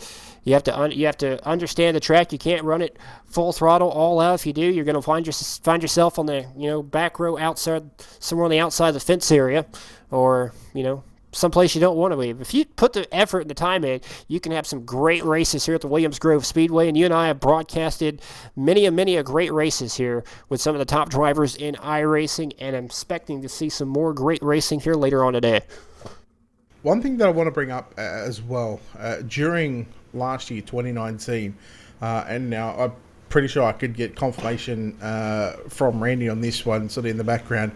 S8: understand the track. You can't run it full throttle all out. If you do, you're going to find yourself on the back row outside, somewhere on the outside of the fence area, or someplace you don't want to be. If you put the effort and the time in, you can have some great races here at the Williams Grove Speedway, and you and I have broadcasted many a great races here with some of the top drivers in iRacing, and I'm expecting to see some more great racing here later on today.
S9: One thing that I want to bring up as well, during last year, 2019, and now I'm pretty sure I could get confirmation from Randy on this one, sort of in the background.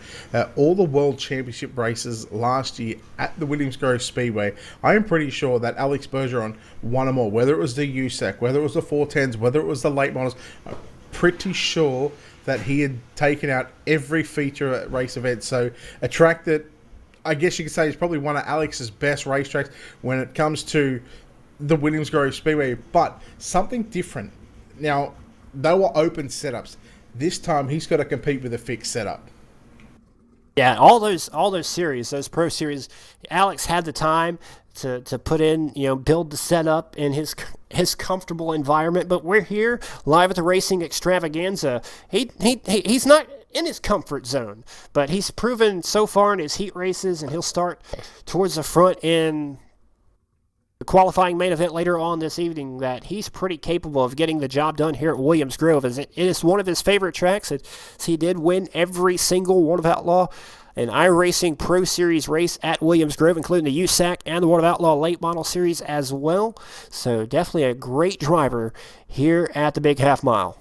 S9: All the World Championship races last year at the Williams Grove Speedway, I am pretty sure that Alex Bergeron won them all, whether it was the USAC, whether it was the 410s, whether it was the late models. I'm pretty sure that he had taken out every feature at race events. So a track that I guess you could say is probably one of Alex's best racetracks when it comes to the Williams Grove Speedway, but something different. Now, they were open setups. This time, he's got to compete with a fixed setup.
S8: Yeah, all those series, those pro series, Alex had the time to put in, build the setup in his comfortable environment. But we're here live at the Racing Xtravaganza. He's not in his comfort zone, but he's proven so far in his heat races, and he'll start towards the front in the qualifying main event later on this evening, that he's pretty capable of getting the job done here at Williams Grove. As it is one of his favorite tracks. He did win every single World of Outlaw and iRacing Pro Series race at Williams Grove, including the USAC and the World of Outlaw Late Model Series as well. So definitely a great driver here at the Big Half Mile.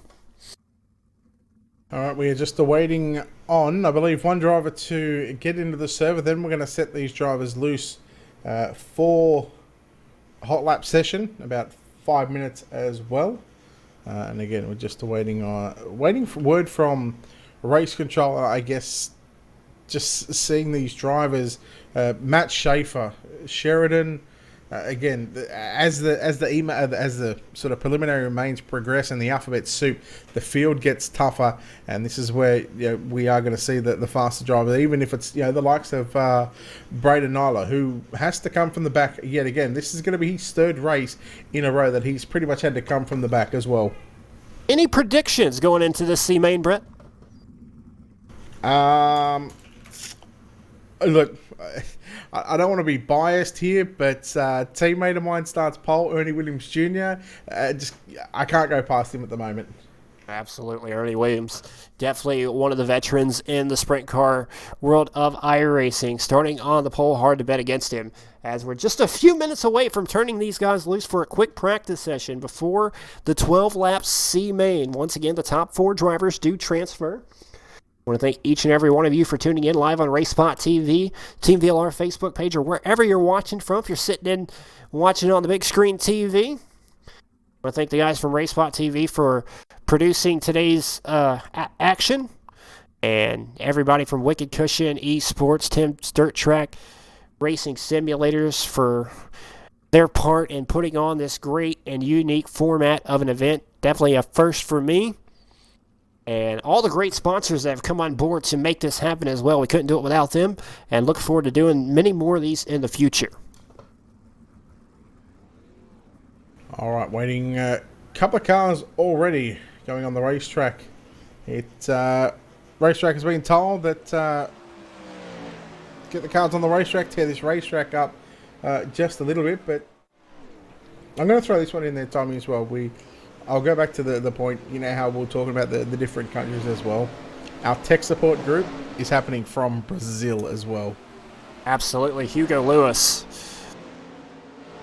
S9: All right, we are just awaiting on, I believe, one driver to get into the server. Then we're going to set these drivers loose for hot lap session, about 5 minutes as well. And again, we're just waiting for word from race controller, I guess. Just seeing these drivers, Matt Schaefer, Sheridan. Again, as the sort of preliminary remains progress and the alphabet soup, the field gets tougher, and this is where we are going to see the faster drivers, even if it's the likes of Braden Nyler, who has to come from the back yet again. This is going to be his third race in a row that he's pretty much had to come from the back as well.
S8: Any predictions going into this C main, Brett?
S9: Look, I don't want to be biased here, but teammate of mine starts pole, Ernie Williams Jr. I can't go past him at the moment.
S8: Absolutely, Ernie Williams, definitely one of the veterans in the sprint car world of iRacing. Starting on the pole, hard to bet against him, as we're just a few minutes away from turning these guys loose for a quick practice session before the 12-lap C main. Once again, the top 4 drivers do transfer. I want to thank each and every one of you for tuning in live on RaceSpotTV, Team VLR Facebook page, or wherever you're watching from. If you're sitting in watching on the big screen TV, I want to thank the guys from RaceSpotTV for producing today's action, and everybody from Wicked Cushion, Esports, Tim's Dirt Track, Racing Simulators for their part in putting on this great and unique format of an event. Definitely a first for me. And all the great sponsors that have come on board to make this happen as well. We couldn't do it without them, and look forward to doing many more of these in the future.
S9: All right, waiting a couple of cars already going on the racetrack. Racetrack has been told that get the cars on the racetrack, tear this racetrack up just a little bit, but I'm going to throw this one in there, Tommy, as well. I'll go back to the point, how we're talking about the different countries as well. Our tech support group is happening from Brazil as well.
S8: Absolutely. Hugo Lewis.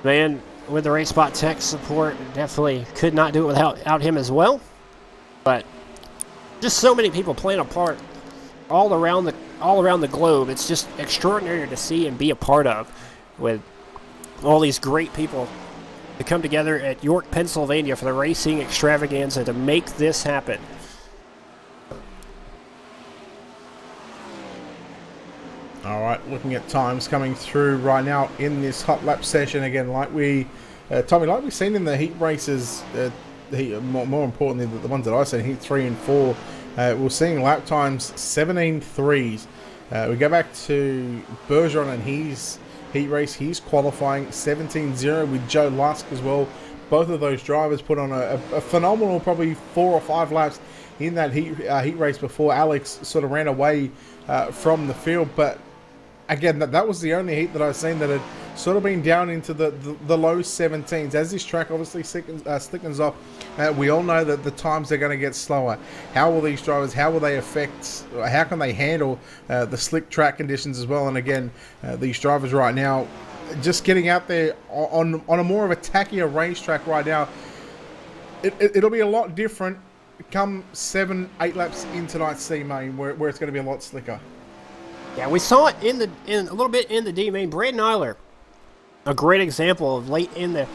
S8: Man, with the RaceSpot tech support, definitely could not do it without him as well. But just so many people playing a part all around the globe. It's just extraordinary to see and be a part of, with all these great people to come together at York, Pennsylvania for the Racing Xtravaganza to make this happen.
S9: All right, looking at times coming through right now in this hot lap session again, Tommy, like we've seen in the heat races, more importantly the ones that I've seen, heat 3 and 4, we're seeing lap times 17.3s. We go back to Bergeron and his heat race, he's qualifying 17.0 with Joe Lusk as well. Both of those drivers put on a phenomenal probably 4 or 5 laps in that heat race before Alex sort of ran away from the field. But again, that was the only heat that I've seen that had sort of been down into the low 17s. As this track obviously slickens off, we all know that the times are going to get slower. How will these drivers, how can they handle the slick track conditions as well? And again, these drivers right now, just getting out there on a more of a tackier racetrack right now, it'll be a lot different come 7-8 laps in tonight's C main, where it's going to be a lot slicker.
S8: Yeah, we saw it in a little bit in the D main. Braden Nyler, a great example of late in the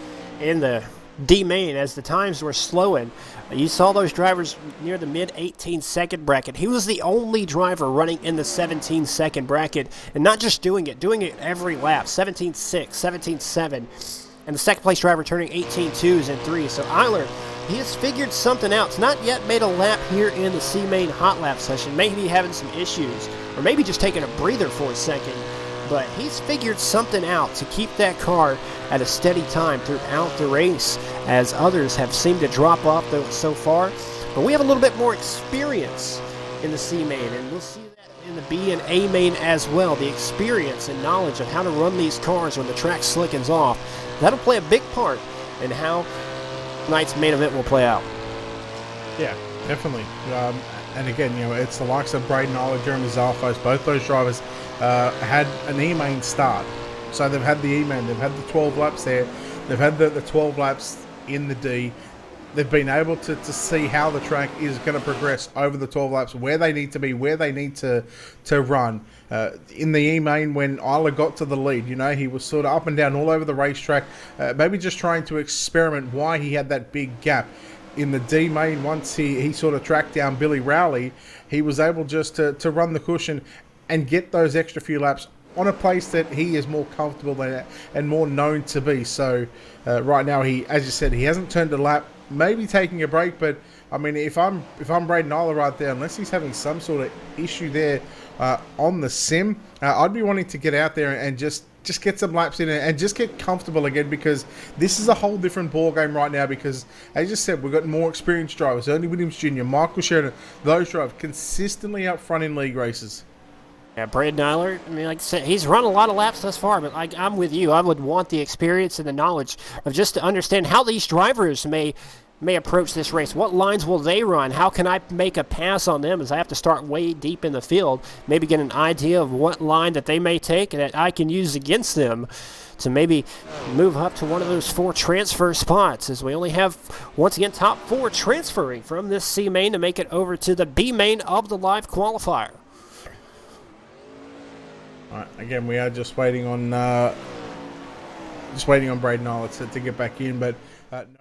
S8: D main as the times were slowing. You saw those drivers near the mid 18-second bracket. He was the only driver running in the 17-second bracket, and not just doing it every lap. 17.6, 17.7, and the second place driver turning 18.2s and 3s. So Eiler he has figured something out. It's not yet made a lap here in the C-Main hot lap session. Maybe having some issues, or maybe just taking a breather for a second. But he's figured something out to keep that car at a steady time throughout the race, as others have seemed to drop off so far. But we have a little bit more experience in the C-Main, and we'll see that in the B and A main as well. The experience and knowledge of how to run these cars when the track slickens off, that'll play a big part in how tonight's main event will play out.
S9: Yeah, definitely. And again, it's the likes of Braden Isler, Jeremy Zalfos. Both those drivers had an E-main start. So they've had the E-main, they've had the 12 laps there, they've had the 12 laps in the D. They've been able to see how the track is going to progress over the 12 laps, where they need to be, where they need to run. In the E-main, when Isler got to the lead, he was sort of up and down all over the racetrack, maybe just trying to experiment why he had that big gap. In the D-main, once he sort of tracked down Billy Rowley, he was able just to run the cushion and get those extra few laps on a place that he is more comfortable than and more known to be. So right now, as you said, he hasn't turned a lap, maybe taking a break, but I mean, if I'm Braden Isler right there, unless he's having some sort of issue there on the sim, I'd be wanting to get out there and just get some laps in and just get comfortable again, because this is a whole different ball game right now. Because as you said, we've got more experienced drivers. Ernie Williams Jr., Michael Sheridan, those drivers consistently up front in league races.
S8: Yeah, Braden Isler, I mean, like I said, he's run a lot of laps thus far, but I'm with you. I would want the experience and the knowledge of just to understand how these drivers may approach this race. What lines will they run? How can I make a pass on them, as I have to start way deep in the field, maybe get an idea of what line that they may take that I can use against them to maybe move up to one of those 4 transfer spots, as we only have, once again, top 4 transferring from this C main to make it over to the B main of the live qualifier.
S9: All right, again, we are just waiting on Braden Isler to get back in, but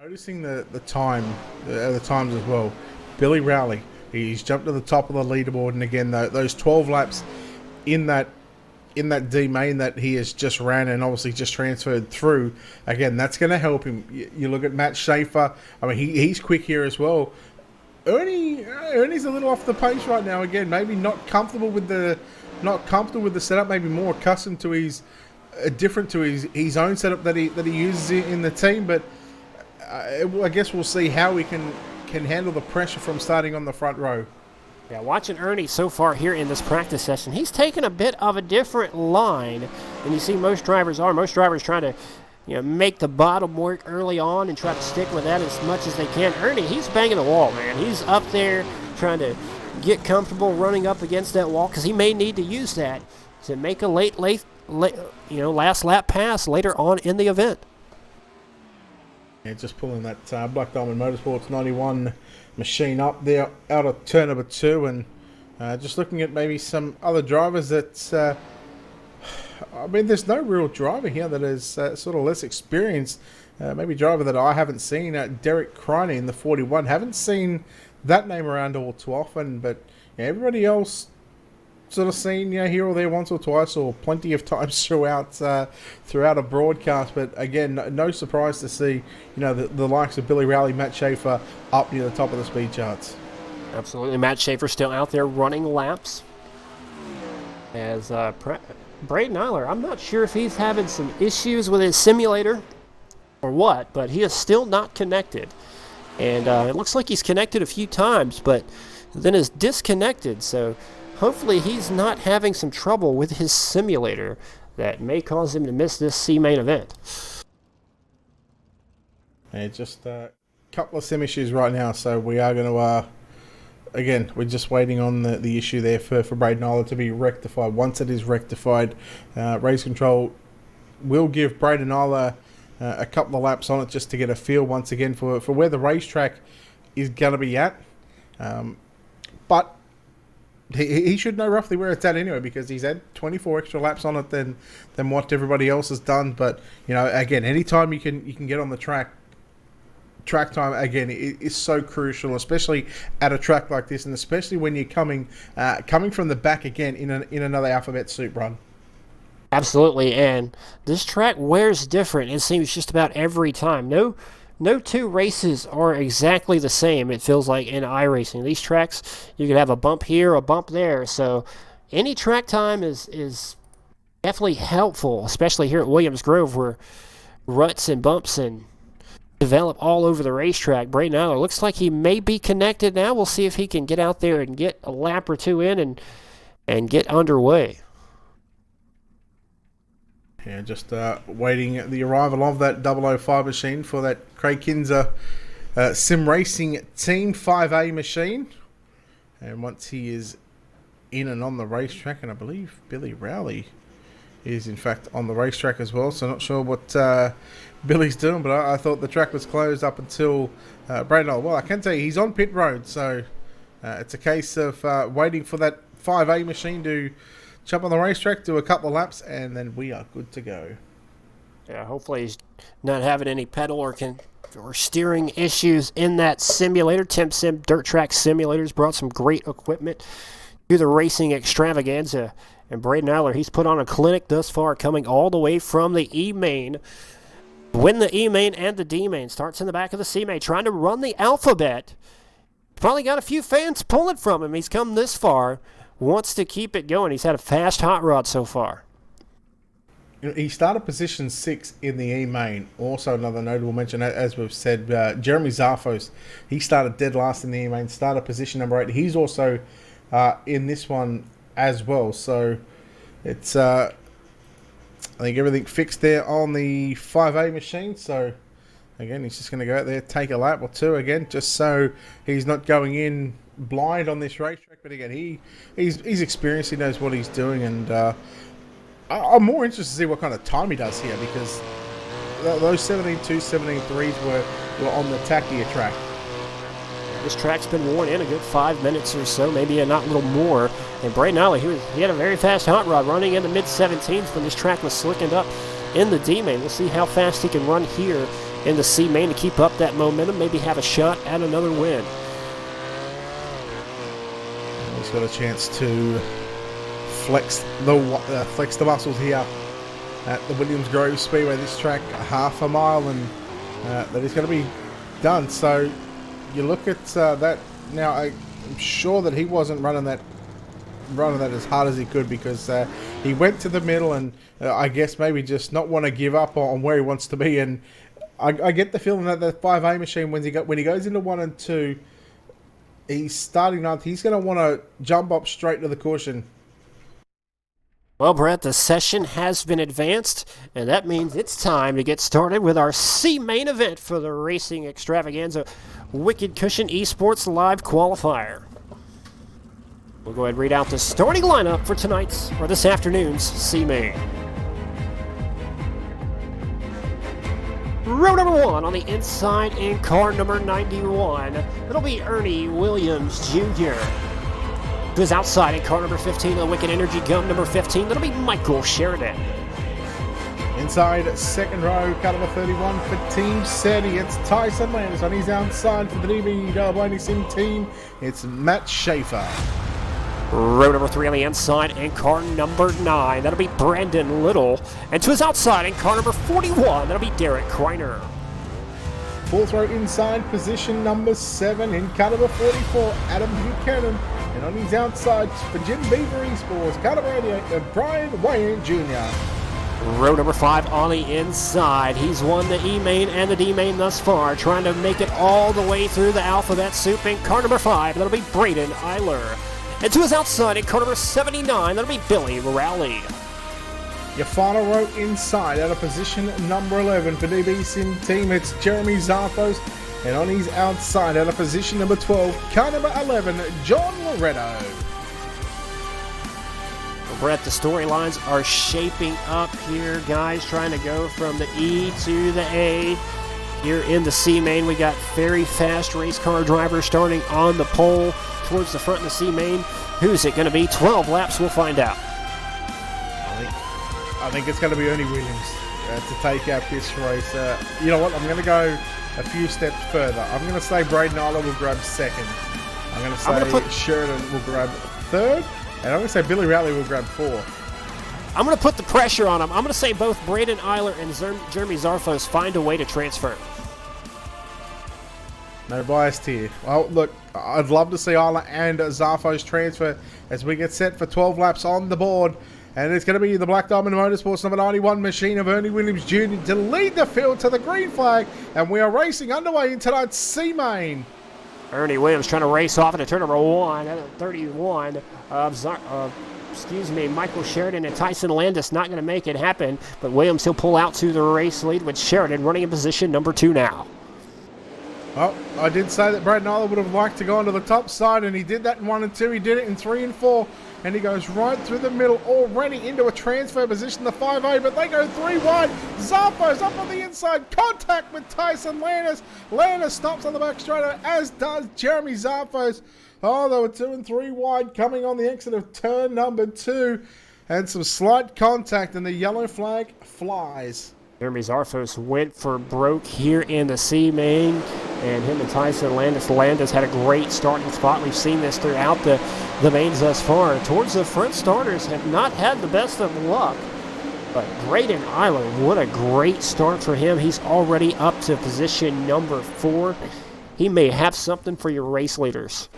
S9: noticing the times as well. Billy Rowley, he's jumped to the top of the leaderboard, and again, those 12 laps in that D main that he has just ran and obviously just transferred through. Again, that's going to help him. You look at Matt Schaefer. I mean, he's quick here as well. Ernie's a little off the pace right now. Again, maybe not comfortable with the setup. Maybe more accustomed to his different to his own setup that he uses in the team. But I guess we'll see how he can handle the pressure from starting on the front row.
S8: Yeah, watching Ernie so far here in this practice session, he's taken a bit of a different line than you see most drivers are. Most drivers trying to make the bottom work early on and try to stick with that as much as they can. Ernie, he's banging the wall, man. He's up there trying to get comfortable running up against that wall, because he may need to use that to make a late last lap pass later on in the event.
S9: Yeah, just pulling that Black Diamond Motorsports 91 machine up there out of turn number 2, and just looking at maybe some other drivers that I mean, there's no real driver here that is sort of less experienced. Maybe driver that I haven't seen, Derek Criney in the 41. Haven't seen that name around all too often, but everybody else sort of seen here or there once or twice, or plenty of times throughout a broadcast. But again, no surprise to see the likes of Billy Rowley, Matt Schaefer up near the top of the speed charts.
S8: Absolutely, Matt Schaefer still out there running laps. As Braden Isler, I'm not sure if he's having some issues with his simulator or what, but he is still not connected. And it looks like he's connected a few times, but then is disconnected. So hopefully he's not having some trouble with his simulator that may cause him to miss this C main event.
S9: And just a couple of sim issues right now, so we are going to again, we're just waiting on the issue there for Braden Isler to be rectified. Once it is rectified, Race Control will give Braden Isler a couple of laps on it just to get a feel once again for where the racetrack is going to be at. But he should know roughly where it's at anyway, because he's had 24 extra laps on it than what everybody else has done. But again, anytime you can get on the track time again is so crucial, especially at a track like this, and especially when you're coming from the back again in another alphabet soup run.
S8: Absolutely, and this track wears different, it seems, just about every time. No no two races are exactly the same, it feels like, in iRacing. These tracks, you could have a bump here, a bump there. So any track time is definitely helpful, especially here at Williams Grove, where ruts and bumps and develop all over the racetrack. Braden Eiler looks like he may be connected now. We'll see if he can get out there and get a lap or two in and get underway.
S9: Yeah, just waiting the arrival of that 005 machine for that Craig Kinzer Sim Racing Team 5A machine. And once he is in and on the racetrack, and I believe Billy Rowley is in fact on the racetrack as well, so not sure what Billy's doing, but I thought the track was closed up until Braden Eiler. Well, I can tell you he's on pit road, so it's a case of waiting for that 5A machine to jump on the racetrack, do a couple of laps, and then we are good to go.
S8: Yeah, hopefully he's not having any pedal or steering issues in that simulator. TIMSSIMS Dirt Track Simulators brought some great equipment to the Racing Xtravaganza. And Braden Eiler, he's put on a clinic thus far, coming all the way from the E-Main. Win the E-Main and the D-Main. Starts in the back of the C-Main, trying to run the alphabet. Probably got a few fans pulling from him. He's come this far. Wants to keep it going. He's had a fast hot rod so far.
S9: He started position 6 in the E-Main. Also another notable mention, as we've said, Jeremy Zarfos, he started dead last in the E-Main, started position number 8. He's also in this one as well. So it's, I think everything fixed there on the 5A machine. So again, he's just going to go out there, take a lap or two again, just so he's not going in blind on this racetrack. But again, he's experienced, he knows what he's doing, and I'm more interested to see what kind of time he does here, because those 17.2, 17.3s were on the tackier track.
S8: This track's been worn in a good 5 minutes or so, maybe not a little more. And Braden Eiler, he had a very fast hot rod running in the mid-17s when this track was slickened up in the D-Main. We'll see how fast he can run here in the C-Main to keep up that momentum, maybe have a shot at another win.
S9: He's got a chance to flex the muscles here at the Williams Grove Speedway. This track, half a mile, and that is going to be done. So you look at that now. I'm sure that he wasn't running that as hard as he could, because he went to the middle, and I guess maybe just not want to give up on where he wants to be. And I get the feeling that the 5A machine, when he goes into 1 and 2, he's starting ninth. He's going to want to jump up straight to the cushion.
S8: Well, Brett, the session has been advanced, and that means it's time to get started with our C-Main event for the Racing Xtravaganza Wicked Cushion Esports Live Qualifier. We'll go ahead and read out the starting lineup for this afternoon's C-Main. Row number 1 on the inside in car number 91. It'll be Ernie Williams Jr. To his outside in car number 15, the Wicked Energy Gum number 15. That'll be Michael Sheridan.
S9: Inside second row, car number 31 for Team SETI. It's Tyson Landis. On his outside for the DB Sim team, it's Matt Schaefer.
S8: Row number 3 on the inside in car number 9. That'll be Brandon Little. And to his outside in car number 41, that'll be Derek Kreiner.
S9: Fourth row inside, position number 7 in car number 44, Adam Buchanan. And on his outside for Jim Beaver Esports, car number 88, Brian Wayne Jr.
S8: Row number 5 on the inside. He's won the E-Main and the D-Main thus far, trying to make it all the way through the alphabet soup in car number 5. That'll be Braden Eiler. And to his outside in car number 79, that'll be Billy Rowley.
S9: Your final row inside out of position number 11 for DB Sim team, it's Jeremy Zarfos. And on his outside out of position number 12, car number 11, John Loretto.
S8: Brett, the storylines are shaping up here, guys, trying to go from the E to the A. Here in the C-Main, we got very fast race car drivers starting on the pole towards the front of the C-Main. Who's it going to be? 12 laps, we'll find out.
S9: I think it's going to be Ernie Williams to take out this race. You know what? I'm going to go a few steps further. I'm going to say Braden Eiler will grab second. I'm going to say Sheridan will grab third. And I'm going to say Billy Rowley will grab fourth.
S8: I'm going to put the pressure on him. I'm going to say both Braden Eiler and Jeremy Zarfos find a way to transfer.
S9: No bias here. Well, look, I'd love to see Isla and Zafo's transfer as we get set for 12 laps on the board. And it's going to be the Black Diamond Motorsports number 91 machine of Ernie Williams Jr. to lead the field to the green flag. And we are racing underway in tonight's C-Main.
S8: Ernie Williams trying to race off into turn number 1 at 31 of Michael Sheridan and Tyson Landis not going to make it happen. But Williams, he'll pull out to the race lead with Sheridan running in position number 2 now.
S9: Well, I did say that Brad Nyler would have liked to go onto the top side, and he did that in 1 and 2. He did it in 3 and 4, and he goes right through the middle, already into a transfer position, the 5A, but they go 3 wide. Zafo's up on the inside, contact with Tyson Landis. Landis stops on the back straight, as does Jeremy Zafos. Oh, they were 2 and 3 wide coming on the exit of turn number 2, and some slight contact, and the yellow flag flies.
S8: Jeremy Zarfos went for broke here in the C-Main, and him and Tyson Landis had a great starting spot. We've seen this throughout the mains thus far. Towards the front starters have not had the best of luck, but Braden Eiler, what a great start for him. He's already up to position number 4. He may have something for your race leaders.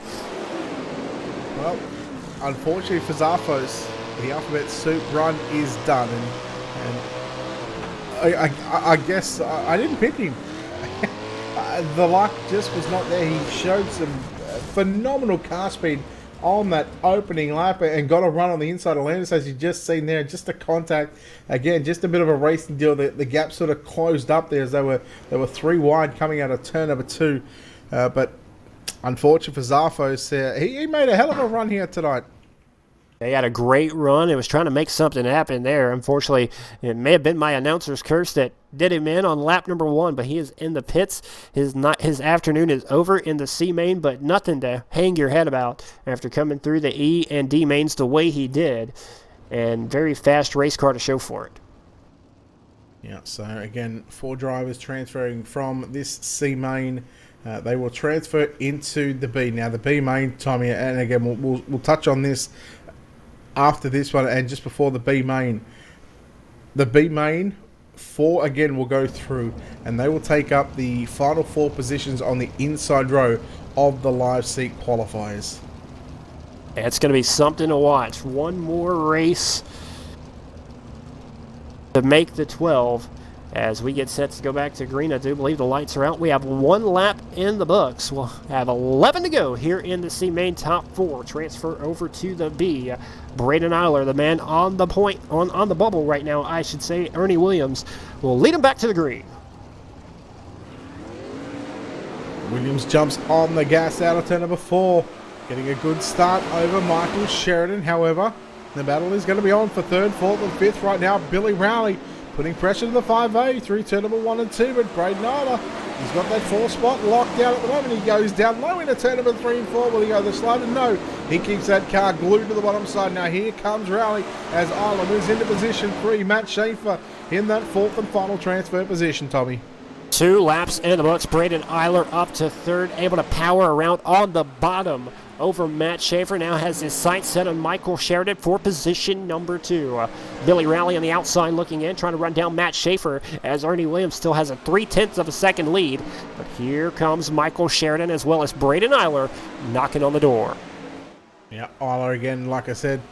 S9: Well, unfortunately for Zarfos, the alphabet soup run is done, and I guess I didn't pick him. The luck just was not there. He showed some phenomenal car speed on that opening lap and got a run on the inside of Landis, as you just seen there. Just a contact. Again, just a bit of a racing deal. The gap sort of closed up there as they were 3 wide coming out of turn number 2. But unfortunate for Zarfos, he made a hell of a run here tonight.
S8: They had a great run. It was trying to make something happen there. Unfortunately, it may have been my announcer's curse that did him in on lap number 1, but he is in the pits. His afternoon is over in the C main, but nothing to hang your head about after coming through the E and D mains the way he did, and very fast race car to show for it.
S9: Yeah, so again, 4 drivers transferring from this C main. They will transfer into the B. Now, the B main, Tommy, and again, we'll touch on this after this one and just before the B main. The B main 4 again will go through, and they will take up the final 4 positions on the inside row of the live seat qualifiers.
S8: It's going to be something to watch. One more race to make the 12 as we get set to go back to green. I do believe the lights are out. We have 1 lap in the books. We'll have 11 to go here in the C main. Top 4 transfer over to the B. Braden Eiler, the man on the point, on the bubble right now, I should say. Ernie Williams will lead him back to the green.
S9: Williams jumps on the gas out of turn number 4, getting a good start over Michael Sheridan. However, the battle is going to be on for 3rd, 4th, and 5th right now. Billy Rowley putting pressure to the 5A through turn number 1 and 2, but Braden Eiler, he's got that 4 spot locked down at the moment. He goes down low into turn number 3 and 4. Will he go the slider? No. He keeps that car glued to the bottom side. Now here comes Rowley as Eiler moves into position 3. Matt Schaefer in that 4th and final transfer position, Tommy.
S8: 2 laps in the books. Braden Eiler up to 3rd, able to power around on the bottom over Matt Schaefer. Now has his sights set on Michael Sheridan for position number 2. Billy Rowley on the outside looking in, trying to run down Matt Schaefer as Ernie Williams still has a 0.3 of a second lead. But here comes Michael Sheridan as well as Braden Eiler knocking on the door.
S9: Yeah, Eiler again, like I said,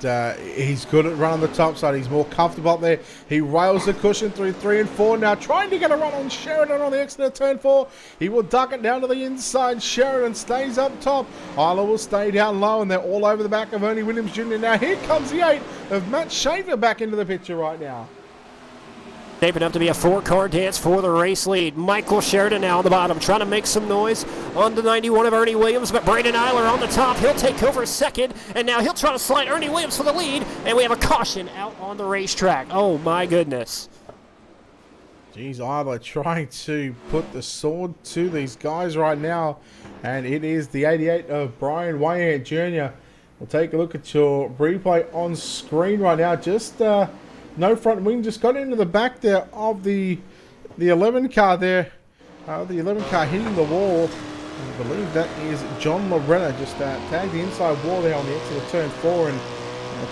S9: he's good at running the top side. He's more comfortable up there. He rails the cushion through 3 and 4. Now trying to get a run on Sheridan on the exit of turn 4. He will duck it down to the inside. Sheridan stays up top. Eiler will stay down low, and they're all over the back of Ernie Williams Jr. Now here comes the 8 of Matt Schaefer back into the picture right now.
S8: Shaping up to be a 4-car dance for the race lead. Michael Sheridan now on the bottom, trying to make some noise on the 91 of Ernie Williams, but Braden Eiler on the top. He'll take over 2nd, and now he'll try to slide Ernie Williams for the lead, and we have a caution out on the racetrack. Oh, my goodness.
S9: Geez, Eiler trying to put the sword to these guys right now, and it is the 88 of Brian Wayant Jr. We'll take a look at your replay on screen right now. Just no front wing, just got into the back there of the 11 car there. The 11 car hitting the wall. I believe that is John Lorena just tagged the inside wall there on the exit of turn 4. And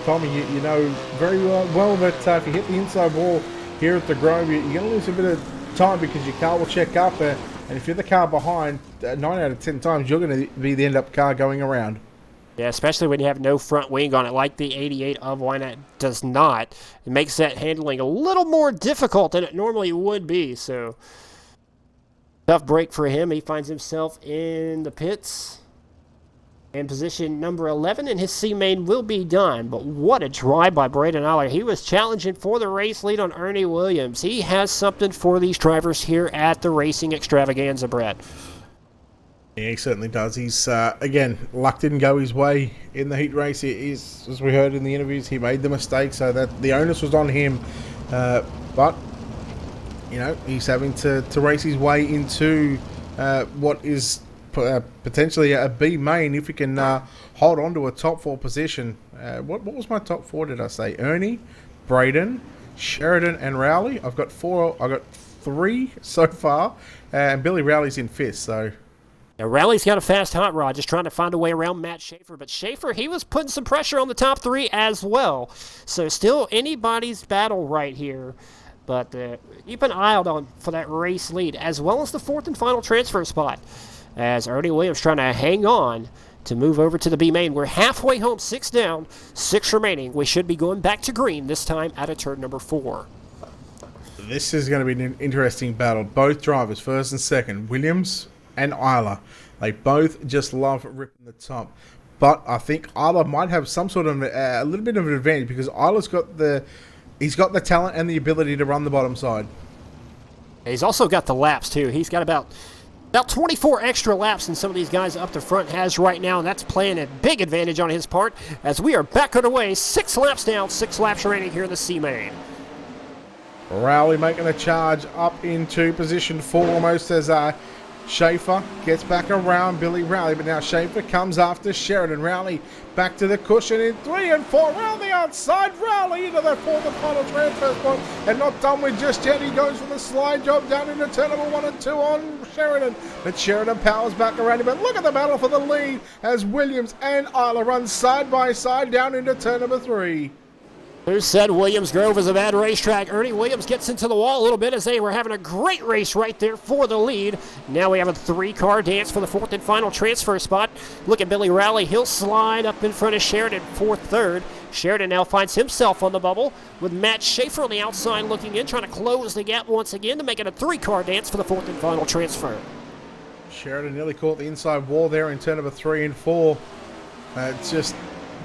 S9: Tommy, you know very well that if you hit the inside wall here at the Grove, you're going to lose a bit of time because your car will check up And if you're the car behind, 9 out of 10 times, you're going to be the end-up car going around.
S8: Yeah, especially when you have no front wing on it like the 88 of Wynette does not. It makes that handling a little more difficult than it normally would be. So, tough break for him. He finds himself in the pits in position number 11, and his C main will be done. But what a drive by Braden Aller. He was challenging for the race lead on Ernie Williams. He has something for these drivers here at the Racing Extravaganza, Brett.
S9: Yeah, he certainly does. He's, again, luck didn't go his way in the heat race. He's, as we heard in the interviews, he made the mistake, so that the onus was on him. But, you know, he's having to race his way into what is potentially a B main if he can hold on to a top 4 position. What was my top 4, did I say? Ernie, Braden, Sheridan, and Rowley. I've got 3 so far, and Billy Rowley's in 5th, so...
S8: Now, Rowley's got a fast hot rod, just trying to find a way around Matt Schaefer. But Schaefer, he was putting some pressure on the top 3 as well. So still anybody's battle right here. But keep an eye out on for that race lead, as well as the 4th and final transfer spot. As Ernie Williams trying to hang on to move over to the B main. We're halfway home, 6 down, 6 remaining. We should be going back to green this time out of turn number 4.
S9: This is going to be an interesting battle. Both drivers, 1st and 2nd, Williams and Isla, they both just love ripping the top. But I think Isla might have some sort of a little bit of an advantage because Isla's got the talent and the ability to run the bottom side.
S8: He's also got the laps too. He's got about 24 extra laps than some of these guys up the front has right now, and that's playing a big advantage on his part as we are back on the way. 6 laps down, 6 laps remaining here in the C main.
S9: Rowley making a charge up into position 4 almost as Schaefer gets back around Billy Rowley, but now Schaefer comes after Sheridan. Rowley back to the cushion in 3 and 4. Round the outside, Rowley into the 4th and final transfer spot, and not done with just yet. He goes for the slide job down into turn number 1 and 2 on Sheridan, but Sheridan powers back around him. But look at the battle for the lead as Williams and Isla run side by side down into turn number 3.
S8: Who said Williams Grove is a bad racetrack? Ernie Williams gets into the wall a little bit as they were having a great race right there for the lead. Now we have a 3-car dance for the 4th and final transfer spot. Look at Billy Rowley. He'll slide up in front of Sheridan, 4th, 3rd. Sheridan now finds himself on the bubble with Matt Schaefer on the outside looking in, trying to close the gap once again to make it a 3-car dance for the 4th and final transfer.
S9: Sheridan nearly caught the inside wall there in turn number 3 and 4. Just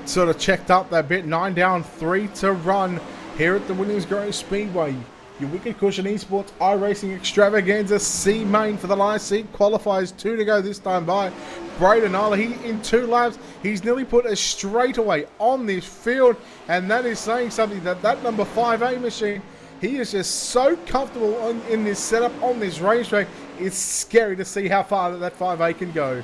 S9: sort of checked up that bit. 9 down, 3 to run here at the Williams Grove Speedway. Your Wicked Cushion Esports iRacing Extravaganza C main for the last seat qualifies. 2 to go this time by Braden Aller. He in 2 laps, he's nearly put a straightaway on this field, and that is saying something. That number 5A machine, he is just so comfortable in this setup on this racetrack. It's scary to see how far that 5A can go.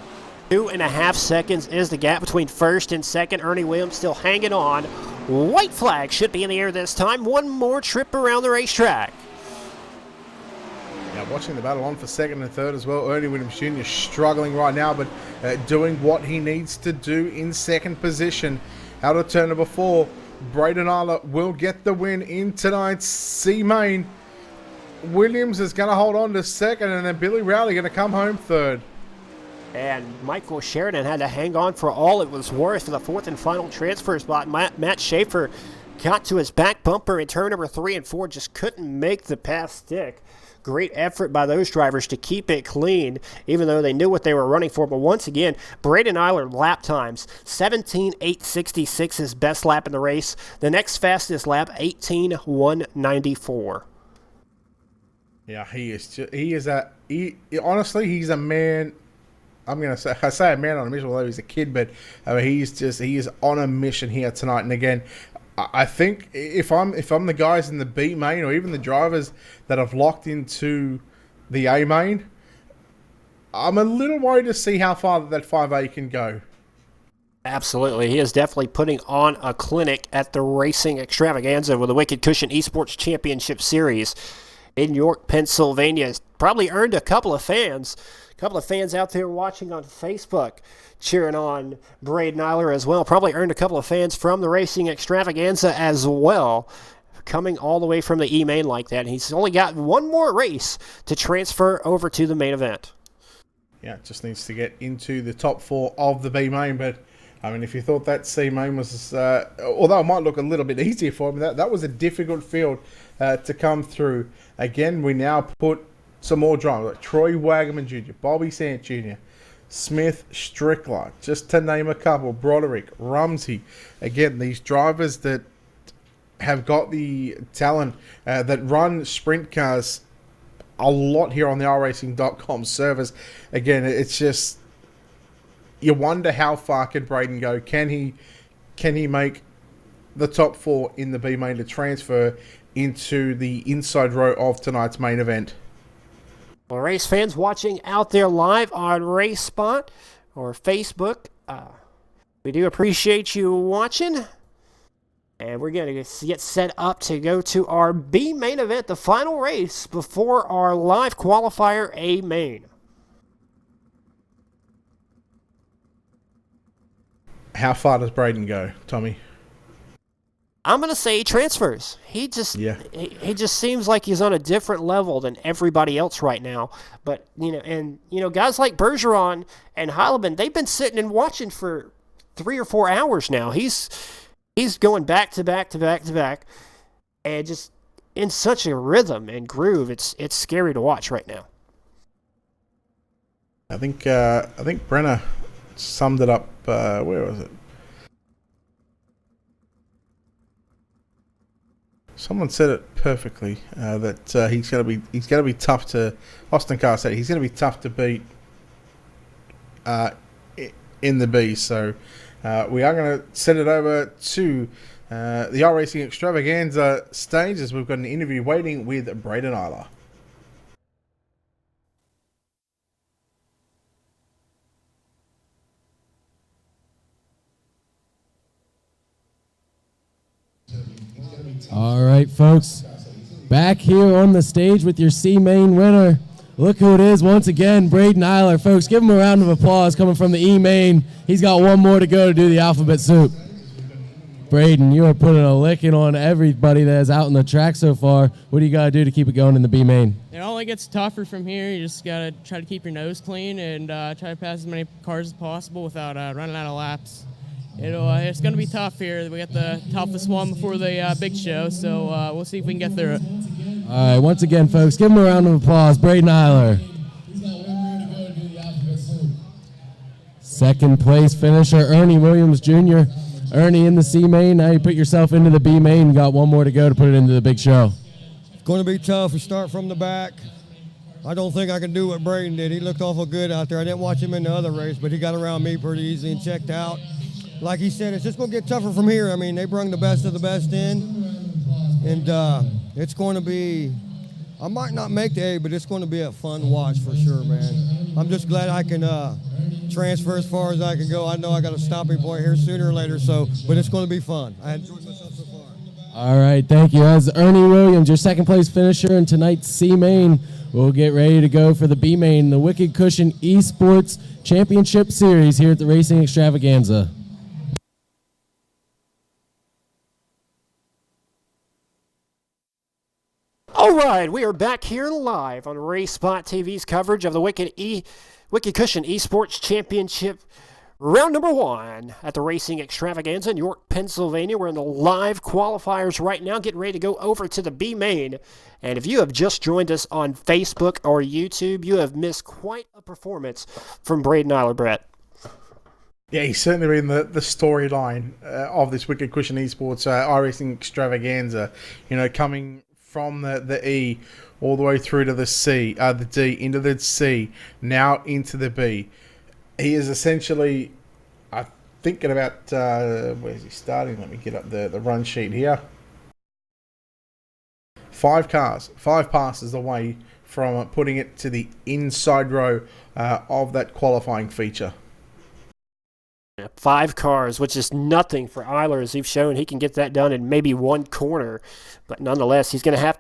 S8: 2.5 seconds is the gap between 1st and 2nd. Ernie Williams still hanging on. White flag should be in the air this time. 1 more trip around the racetrack.
S9: Now watching the battle on for 2nd and 3rd as well. Ernie Williams Jr. struggling right now, but doing what he needs to do in 2nd position. Out of turn number 4, Braden Aller will get the win in tonight's C main. Williams is going to hold on to 2nd, and then Billy Rowley going to come home 3rd.
S8: And Michael Sheridan had to hang on for all it was worth for the 4th and final transfer spot. Matt Schaefer got to his back bumper in turn number 3 and 4, just couldn't make the pass stick. Great effort by those drivers to keep it clean, even though they knew what they were running for. But once again, Braden Aller lap times, 17.866 his best lap in the race. The next fastest lap, 18.194.
S9: Yeah, honestly, he's a man. I'm going to say a man on a mission, although he's a kid, but he is on a mission here tonight. And again, I think if I'm the guys in the B main or even the drivers that have locked into the A main, I'm a little worried to see how far that 5A can go.
S8: Absolutely. He is definitely putting on a clinic at the Racing Extravaganza with the Wicked Cushion Esports Championship Series in York, Pennsylvania. He's probably earned a couple of fans out there watching on Facebook cheering on Braden Aller as well. Probably earned a couple of fans from the Racing Extravaganza as well. coming all the way from the E-Main like that. And he's only got one more race to transfer over to the main event.
S9: Yeah, just needs to get into the top 4 of the B-Main. But, I mean, if you thought that C-Main was, although it might look a little bit easier for him, that was a difficult field to come through. Again, we now put some more drivers, like Troy Wagaman Jr., Bobby Sant Jr., Smith, Strickler, just to name a couple, Broderick, Rumsey. Again, these drivers that have got the talent, that run sprint cars a lot here on the iRacing.com servers. Again, it's just, you wonder how far can Braden go. Can he make the top 4 in the B-Main to transfer into the inside row of tonight's main event?
S8: Well, race fans watching out there live on RaceSpot or Facebook, we do appreciate you watching. And we're going to get set up to go to our B main event, the final race before our live qualifier A main.
S9: How far does Braden go, Tommy?
S8: I'm going to say he transfers. He just seems like he's on a different level than everybody else right now. But, guys like Bergeron and Heilemann, they've been sitting and watching for 3 or 4 hours now. He's going back to back to back to back, and just in such a rhythm and groove. It's scary to watch right now.
S9: I think Brenner summed it up. Where was it? Someone said it perfectly, that he's going to be tough to. Austin Carr said he's going to be tough to beat in the B. So we are going to send it over to the iRacing Extravaganza stage, as we've got an interview waiting with Braden Eiler.
S3: All right, folks, back here on the stage with your C-Main winner. Look who it is once again, Braden Eiler. Folks, give him a round of applause coming from the E-Main. He's got one more to go to do the alphabet soup. Braden, you are putting a licking on everybody that is out in the track so far. What do you got to do to keep it going in the B-Main?
S11: It only gets tougher from here. You just got to try to keep your nose clean and try to pass as many cars as possible without running out of laps. It's going to be tough here. We got the toughest one before the big show, so we'll see if we can get through it.
S3: All right, once again, folks, give him a round of applause. Braden Eiler. Second place finisher, Ernie Williams Jr. Ernie in the C-Main. Now you put yourself into the B-Main. Got one more to go to put it into the big show.
S14: It's going to be tough. We start from the back. I don't think I can do what Braden did. He looked awful good out there. I didn't watch him in the other race, but he got around me pretty easy and checked out. Like he said, it's just going to get tougher from here. I mean, they bring the best of the best in, and it's going to be, I might not make the A, but it's going to be a fun watch for sure, man. I'm just glad I can transfer as far as I can go. I know I got a stopping point here sooner or later, but it's going to be fun. I enjoyed myself so far.
S3: All right, thank you. That's Ernie Williams, your second place finisher in tonight's C-Main. We'll get ready to go for the B-Main, the Wicked Cushion Esports Championship Series here at the Racing Extravaganza.
S8: All right, we are back here live on RaceSpotTV's coverage of the Wicked Cushion Esports Championship round number 1 at the Racing Extravaganza in York, Pennsylvania. We're in the live qualifiers right now, getting ready to go over to the B-Main. And if you have just joined us on Facebook or YouTube, you have missed quite a performance from Braden Eiler, Brett.
S9: Yeah, he's certainly been the storyline of this Wicked Cushion Esports iRacing Extravaganza. Coming from the E all the way through to the C, the D into the C, now into the B. He is essentially, I think, at about, where's he starting? Let me get up the run sheet here. 5 passes away from putting it to the inside row of that qualifying feature.
S8: 5 cars, which is nothing for Eiler, as he's shown he can get that done in maybe 1 corner, but nonetheless, he's going to have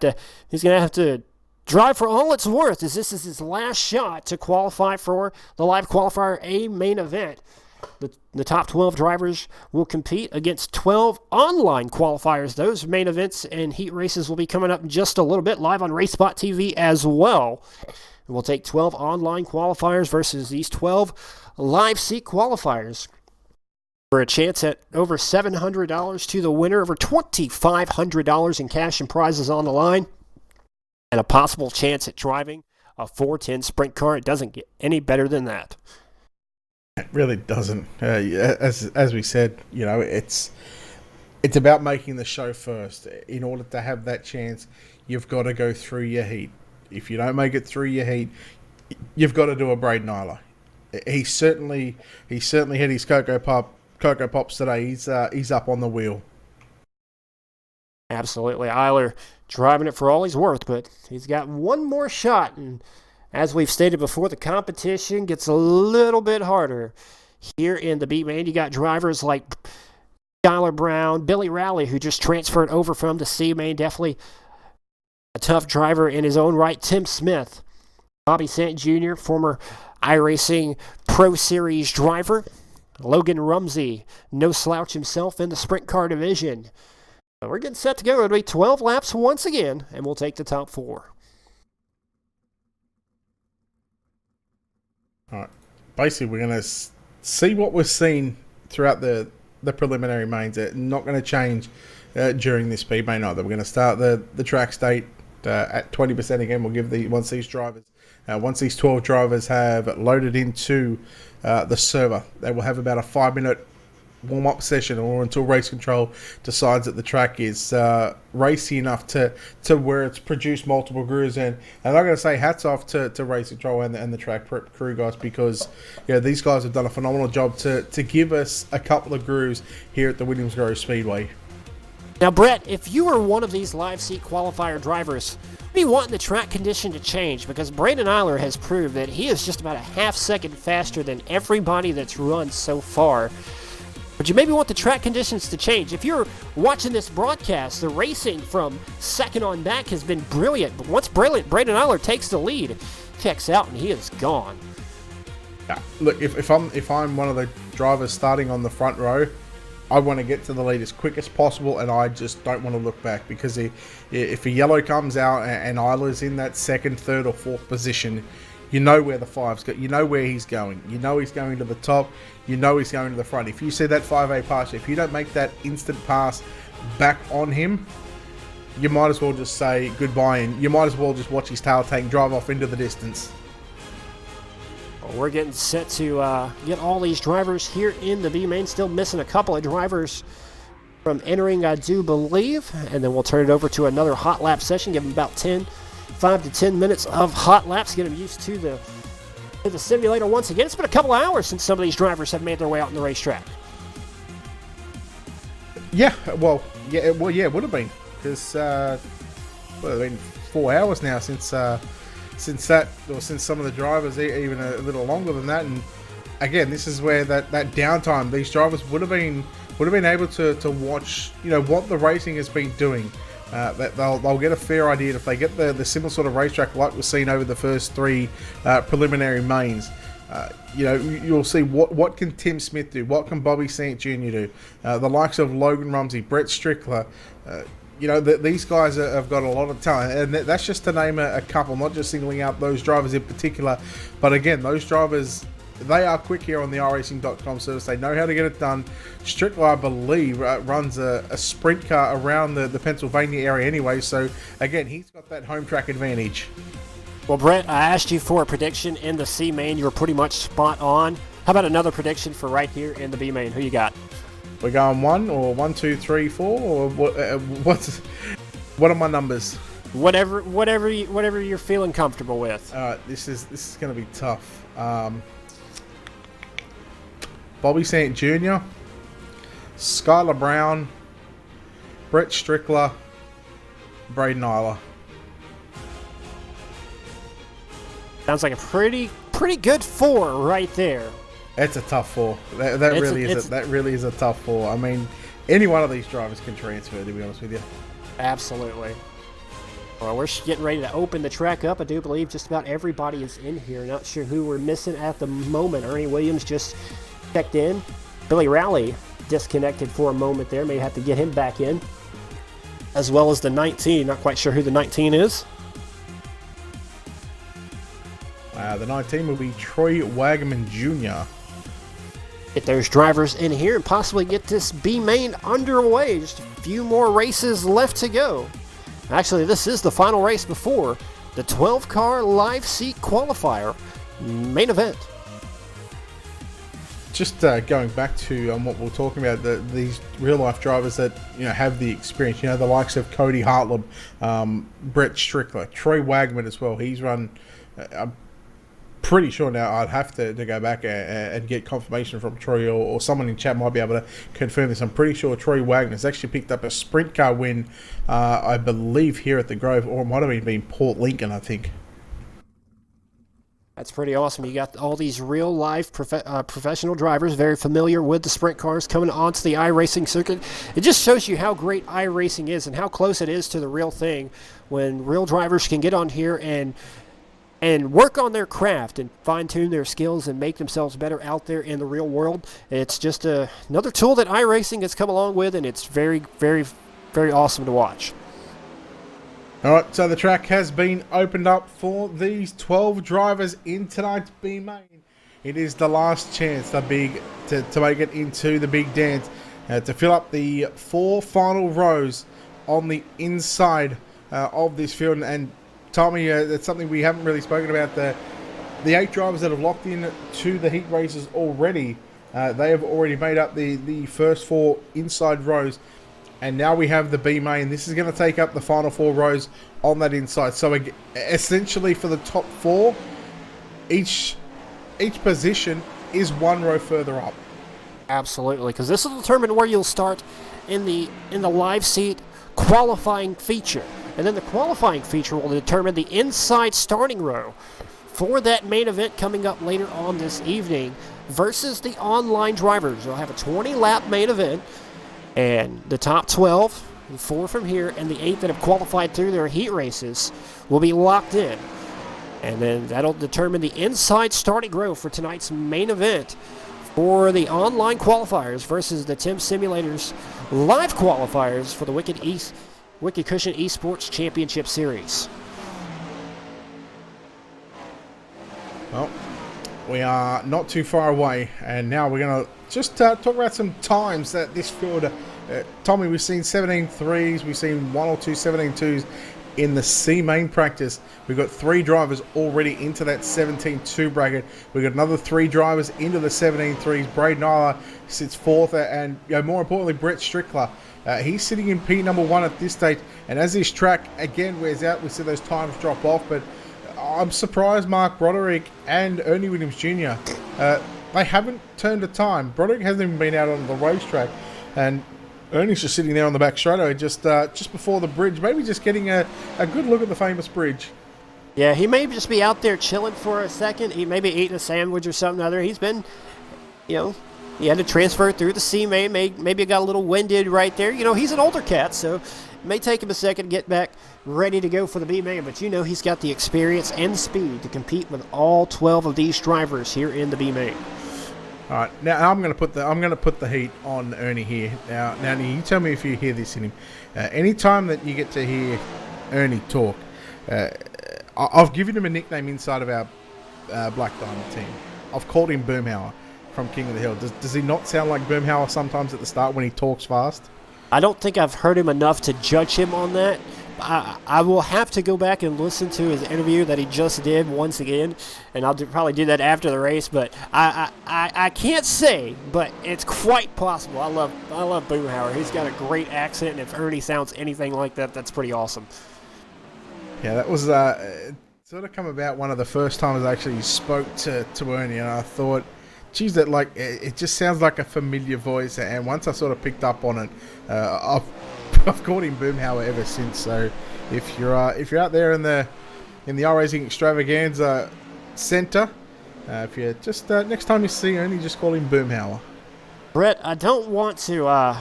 S8: to drive for all it's worth, as this is his last shot to qualify for the live qualifier A main event. The top 12 drivers will compete against 12 online qualifiers. Those main events and heat races will be coming up in just a little bit live on RaceSpotTV as well. And we'll take 12 online qualifiers versus these 12 live seat qualifiers for a chance at over $700 to the winner, over $2,500 in cash and prizes on the line, and a possible chance at driving a 410 sprint car. It doesn't get any better than that.
S9: It really doesn't. As we said, you know, it's about making the show first. In order to have that chance, you've got to go through your heat. If you don't make it through your heat, you've got to do a Braden Eiler. He certainly had his Cocoa Pops today. He's up on the wheel.
S8: Absolutely. Eiler driving it for all he's worth, but he's got one more shot. And as we've stated before, the competition gets a little bit harder. Here in the B main, you got drivers like Skylar Brown, Billy Rowley, who just transferred over from the C main. Definitely a tough driver in his own right. Tim Smith, Bobby Sant Jr., former iRacing Pro Series driver. Logan Rumsey, no slouch himself in the sprint car division. We're getting set to go. It'll be 12 laps once again, and we'll take the top 4.
S9: All right. Basically, we're going to see what we've seen throughout the preliminary mains. It's not going to change during this speed main either. We're going to start the track state at 20% again. We'll give once these 12 drivers have loaded into the server, they will have about a 5-minute warm-up session, or until race control decides that the track is racy enough to where it's produced multiple grooves. And I'm going to say hats off to race control and the track prep crew guys, because these guys have done a phenomenal job to give us a couple of grooves here at the Williams Grove Speedway.
S8: Now, Brett, if you were one of these live seat qualifier drivers, what do you want the track condition to change? Because Braden Eiler has proved that he is just about a half second faster than everybody that's run so far. But you maybe want the track conditions to change. If you're watching this broadcast, the racing from second on back has been brilliant. But once Braden Eiler takes the lead, checks out and he is gone.
S9: Yeah, look, if I'm one of the drivers starting on the front row, I want to get to the lead as quick as possible, and I just don't want to look back, because if a yellow comes out and Eiler's in that second, third, or fourth position, you know where the 5's got. You know where he's going. You know he's going to the top. You know he's going to the front. If you see that 5A pass, if you don't make that instant pass back on him, you might as well just say goodbye, and you might as well just watch his tail tank drive off into the distance.
S8: Well, we're getting set to get all these drivers here in the B main. Still missing a couple of drivers from entering, I do believe, and then we'll turn it over to another hot lap session. Give them about 5 to 10 minutes of hot laps. Get them used to the simulator once again. It's been a couple of hours since some of these drivers have made their way out on the racetrack.
S9: Yeah, it would have been, because it's been 4 hours now since some of the drivers, even a little longer than that. And again, this is where that downtime, these drivers would have been able to watch, what the racing has been doing. That they'll get a fair idea if they get the similar sort of racetrack like we've seen over the first 3 preliminary mains. You'll see what can Tim Smith do, what can Bobby Sant Jr. do, the likes of Logan Rumsey, Brett Strickler. These guys have got a lot of talent, and that's just to name a couple, not just singling out those drivers in particular. But again, those drivers, they are quick here on the iRacing.com service. They know how to get it done. Strickler, I believe, runs a sprint car around the Pennsylvania area anyway. So, again, he's got that home track advantage.
S8: Well, Brett, I asked you for a prediction in the C main. You were pretty much spot on. How about another prediction for right here in the B main? Who you got?
S9: We're going 1, 2, 3, 4, or what are my numbers?
S8: Whatever you're feeling comfortable with.
S9: This is going to be tough. Bobby Sant Jr., Skylar Brown, Brett Strickler, Braden Eiler.
S8: Sounds like a pretty good 4 right there.
S9: That's a tough 4. That really is a tough 4. I mean, any one of these drivers can transfer, to be honest with you.
S8: Absolutely. Well, we're getting ready to open the track up. I do believe just about everybody is in here. Not sure who we're missing at the moment. Ernie Williams just checked in. Billy Rowley disconnected for a moment there. May have to get him back in. As well as the 19. Not quite sure who the 19 is.
S9: The 19 will be Troy Wagaman Jr.
S8: Get those drivers in here and possibly get this B main underway. Just a few more races left to go. Actually, this is the final race before the 12-car live seat qualifier main event.
S9: Just going back to what we we're talking about, these real-life drivers that have the experience. The likes of Cody Hartleb, Brett Strickler, Troy Wagman as well. He's run. I'm pretty sure now. I'd have to go back and get confirmation from Troy or someone in chat might be able to confirm this. I'm pretty sure Troy Wagner has actually picked up a sprint car win, I believe, here at the Grove, or it might have been Port Lincoln, I think.
S8: That's pretty awesome. You got all these real-life professional drivers, very familiar with the sprint cars, coming onto the iRacing circuit. It just shows you how great iRacing is and how close it is to the real thing when real drivers can get on here and work on their craft and fine-tune their skills and make themselves better out there in the real world. It's just another tool that iRacing has come along with, and it's very, very, very awesome to watch.
S9: All right, so the track has been opened up for these 12 drivers in tonight's B main. It is the last chance to make it into the big dance, to fill up the 4 final rows on the inside of this field. And Tommy, that's something we haven't really spoken about. The 8 drivers that have locked in to the heat races already, they have already made up the first 4 inside rows. And now we have the B main. This is going to take up the final 4 rows on that inside. So essentially for the top 4, each position is 1 row further up.
S8: Absolutely, because this will determine where you'll start in the live seat qualifying feature. And then the qualifying feature will determine the inside starting row for that main event coming up later on this evening versus the online drivers. You'll have a 20-lap main event. And the top 12, the 4 from here, and the 8 that have qualified through their heat races will be locked in. And then that'll determine the inside starting row for tonight's main event for the online qualifiers versus the Tim Simulators live qualifiers for the Wicked Cushion Esports Championship Series.
S9: Well, we are not too far away, and now we're going to just talk about some times that this field. Tommy, we've seen 17.3s, we've seen 1 or 2 17.2s in the C main practice. We've got 3 drivers already into that 17.2 bracket. We've got another 3 drivers into the 17.3s. Braden Nyla sits 4th, and more importantly, Brett Strickler. He's sitting in P number 1 at this stage. And as this track again wears out, we see those times drop off. But I'm surprised Mark Broderick and Ernie Williams Jr. They haven't turned a time. Broderick hasn't even been out on the racetrack, and Ernie's just sitting there on the back straightaway, just before the bridge, maybe just getting a good look at the famous bridge.
S8: Yeah, he may just be out there chilling for a second. He may be eating a sandwich or something other. He's been, he had to transfer through the C main. Maybe got a little winded right there. He's an older cat, so it may take him a second to get back ready to go for the B main. But he's got the experience and speed to compete with all 12 of these drivers here in the B main.
S9: All right, now I'm going to put the heat on Ernie here. Now you tell me if you hear this in him. Anytime that you get to hear Ernie talk, I've given him a nickname inside of our Black Diamond team. I've called him Boomhauer from King of the Hill. Does he not sound like Boomhauer sometimes at the start when he talks fast?
S8: I don't think I've heard him enough to judge him on that. I will have to go back and listen to his interview that he just did once again, and I'll probably do that after the race. But I can't say, but it's quite possible. I love Boomhauer. He's got a great accent, and if Ernie sounds anything like that, that's pretty awesome.
S9: Yeah, that was sort of come about one of the first times I actually spoke to Ernie, and I thought, geez, that it just sounds like a familiar voice. And once I sort of picked up on it, I've called him Boomhauer ever since. So if you're out there in the Racing Xtravaganza Centre, if you just next time you see Ernie, just call him Boomhauer.
S8: Brett, I don't want to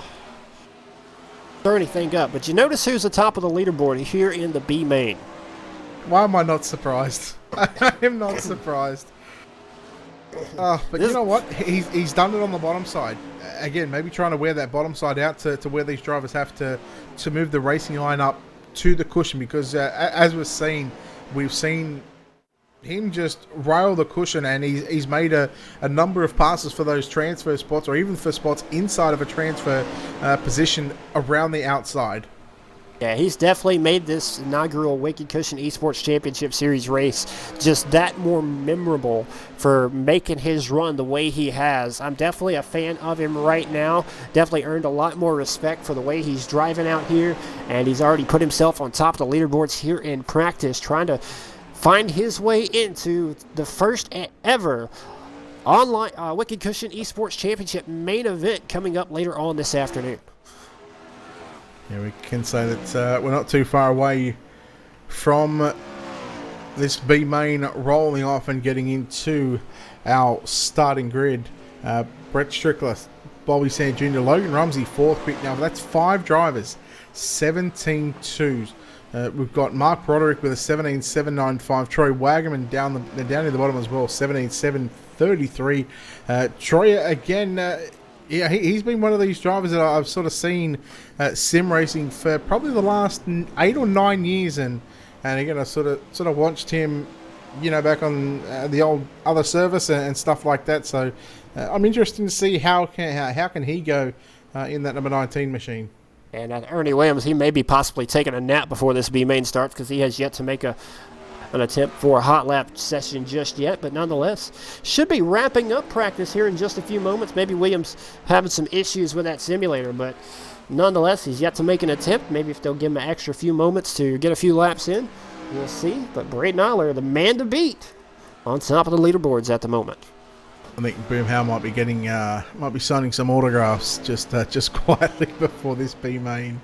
S8: stir anything up, but you notice who's the top of the leaderboard here in the B main?
S9: Why am I not surprised? I am not surprised. But you know what? He's done it on the bottom side. Again, maybe trying to wear that bottom side out to where these drivers have to move the racing line up to the cushion, because as we've seen him just rail the cushion, and he's made a number of passes for those transfer spots, or even for spots inside of a transfer position around the outside.
S8: Yeah, he's definitely made this inaugural Wicked Cushion Esports Championship Series race just that more memorable for making his run the way he has. I'm definitely a fan of him right now. Definitely earned a lot more respect for the way he's driving out here, and he's already put himself on top of the leaderboards here in practice, trying to find his way into the first ever online Wicked Cushion Esports Championship main event coming up later on this afternoon.
S9: Yeah, we can say that we're not too far away from this B main rolling off and getting into our starting grid. Brett Strickler, Bobby Sand Jr., Logan Rumsey, fourth pick now. But that's 5 drivers, 17-2s. We've got Mark Broderick with a 17.795. Troy Wagaman down near the bottom as well, 17.733. Troy again. Yeah, he's been one of these drivers that I've sort of seen sim racing for probably the last 8 or 9 years, and again I sort of watched him, back on the old other service and stuff like that. So I'm interested to see how can he go in that number 19 machine.
S8: And Ernie Williams, he may be possibly taking a nap before this B main starts, because he has yet to make an attempt for a hot lap session just yet, but nonetheless should be wrapping up practice here in just a few moments. Maybe Williams having some issues with that simulator, but nonetheless he's yet to make an attempt. Maybe if they'll give him an extra few moments to get a few laps in, we'll see. But Braden Eiler, the man to beat, on top of the leaderboards at the moment.
S9: I think Boomhauer might be signing some autographs just quietly before this B main.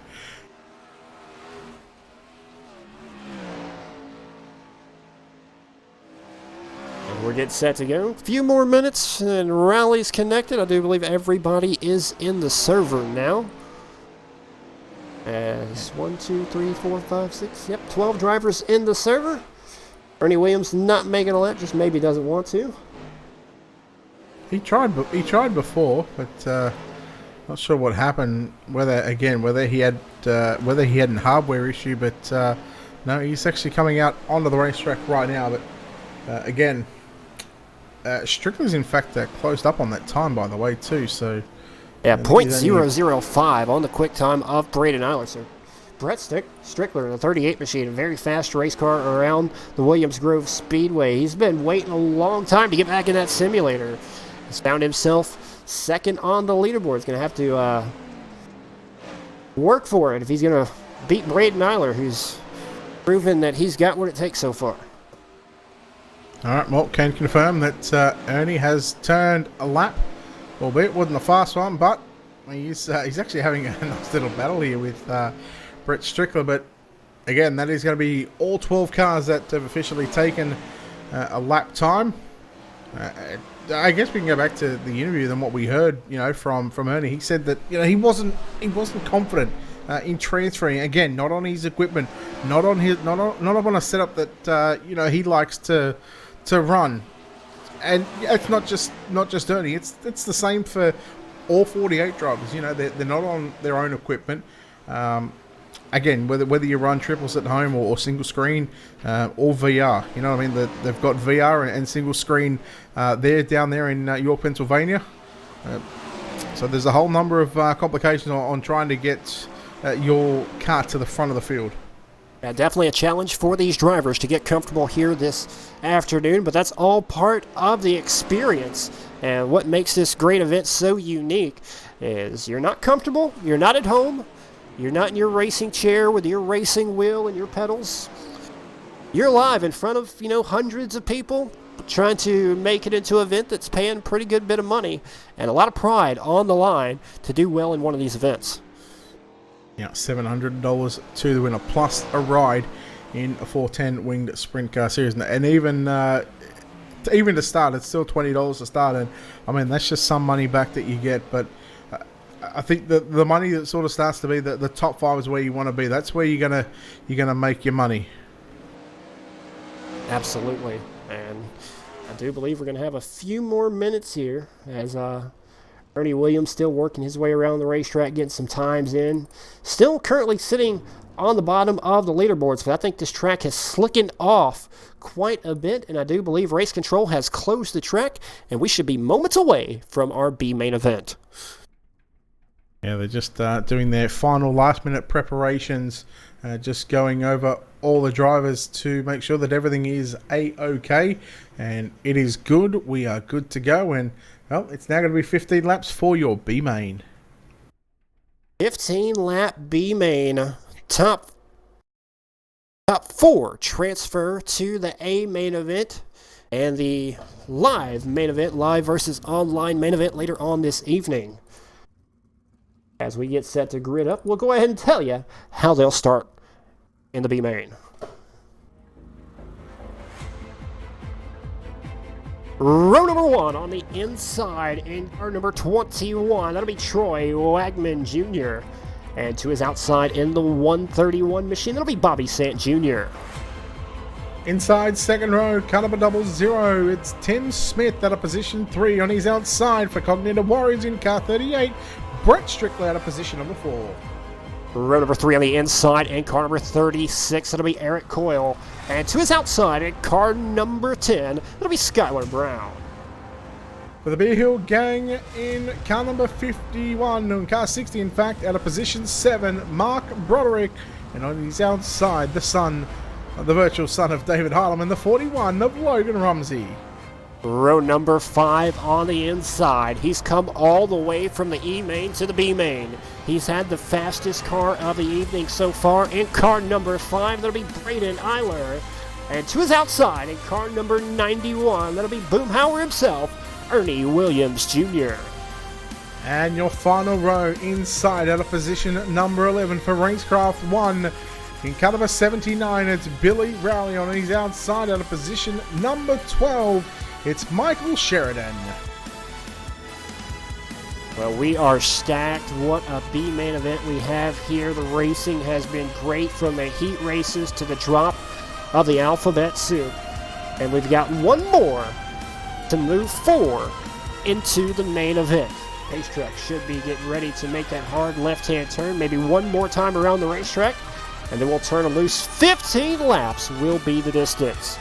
S8: We're getting set to go. A few more minutes and rallies connected. I do believe everybody is in the server now. As 1, 2, 3, 4, 5, 6. Yep, 12 drivers in the server. Ernie Williams not making a lap, just maybe doesn't want to.
S9: He tried before, but not sure what happened. Whether he had an hardware issue, but no, he's actually coming out onto the racetrack right now. But again. Strickler's in fact closed up on that time, by the way, too. So
S8: yeah, .005 on the quick time of Braden Eiler. So Brett Strickler, the 38 machine, a very fast race car around the Williams Grove Speedway. He's been waiting a long time to get back in that simulator. He's found himself second on the leaderboard. He's going to have to work for it if he's going to beat Braden Eiler, who's proven that he's got what it takes so far.
S9: All right, well, can confirm that Ernie has turned a lap, albeit wasn't a fast one, but he's actually having a nice little battle here with Brett Strickler. But again, that is going to be all 12 cars that have officially taken a lap time. I guess we can go back to the interview and what we heard, from Ernie. He said that he wasn't confident in transferring. Again, not on his equipment, not on a setup that he likes to run. And it's not just Ernie. It's the same for all 48 drivers. They're not on their own equipment. Again, whether you run triples at home or single screen or VR, you know what I mean? They've got VR and single screen down there in York, Pennsylvania. So there's a whole number of complications on trying to get your car to the front of the field.
S8: Yeah, definitely a challenge for these drivers to get comfortable here this afternoon, but that's all part of the experience. And what makes this great event so unique is you're not comfortable, you're not at home, you're not in your racing chair with your racing wheel and your pedals. You're live in front of, hundreds of people trying to make it into an event that's paying a pretty good bit of money and a lot of pride on the line to do well in one of these events.
S9: Yeah, $700 to the winner, plus a ride in a 410 winged sprint car series. And even to start, it's still $20 to start. And I mean, that's just some money back that you get. But I think the money that sort of starts to be the top 5 is where you want to be. That's where you're gonna make your money.
S8: Absolutely. And I do believe we're going to have a few more minutes here as Ernie Williams still working his way around the racetrack, getting some times in. Still currently sitting on the bottom of the leaderboards, but I think this track has slickened off quite a bit, and I do believe Race Control has closed the track, and we should be moments away from our B main event.
S9: Yeah, they're just doing their final last-minute preparations, just going over all the drivers to make sure that everything is A-OK, and it is good. We are good to go, and, well, it's now going to be 15 laps for your B main.
S8: 15-lap B main. Top 4 transfer to the A main event, and the live main event, live versus online main event later on this evening. As we get set to grid up, we'll go ahead and tell you how they'll start in the B main. Row number 1 on the inside in car number 21. That'll be Troy Wagman Jr. And to his outside in the 131 machine, that'll be Bobby Sant Jr.
S9: Inside second row, car number 00, it's Tim Smith out of position 3. On his outside for Cognitive Warriors in car 38, Brett Strickler out of position number 4.
S8: Row number 3 on the inside in car number 36, that'll be Eric Coyle. And to his outside in car number 10, that'll be Skylar Brown.
S9: For the Beer Hill gang in car number 51, and car 60 in fact, out of position 7, Mark Broderick. And on his outside, the son, the virtual son of David Harleman, the 41 of Logan Rumsey.
S8: Row number 5 on the inside. He's come all the way from the E main to the B main. He's had the fastest car of the evening so far in car number 5. That'll be Braden Eiler. And to his outside in car number 91, that'll be Boomhauer himself, Ernie Williams Jr.
S9: And your final row inside out of position number 11 for Racecraft 1. In car number 79, it's Billy Rowley. On his outside out of position number 12, it's Michael Sheridan.
S8: Well, we are stacked. What a B main event we have here. The racing has been great from the heat races to the drop of the alphabet soup. And we've got one more to move forward into the main event. Racetrack should be getting ready to make that hard left-hand turn, maybe one more time around the racetrack, and then we'll turn them loose. 15 laps will be the distance.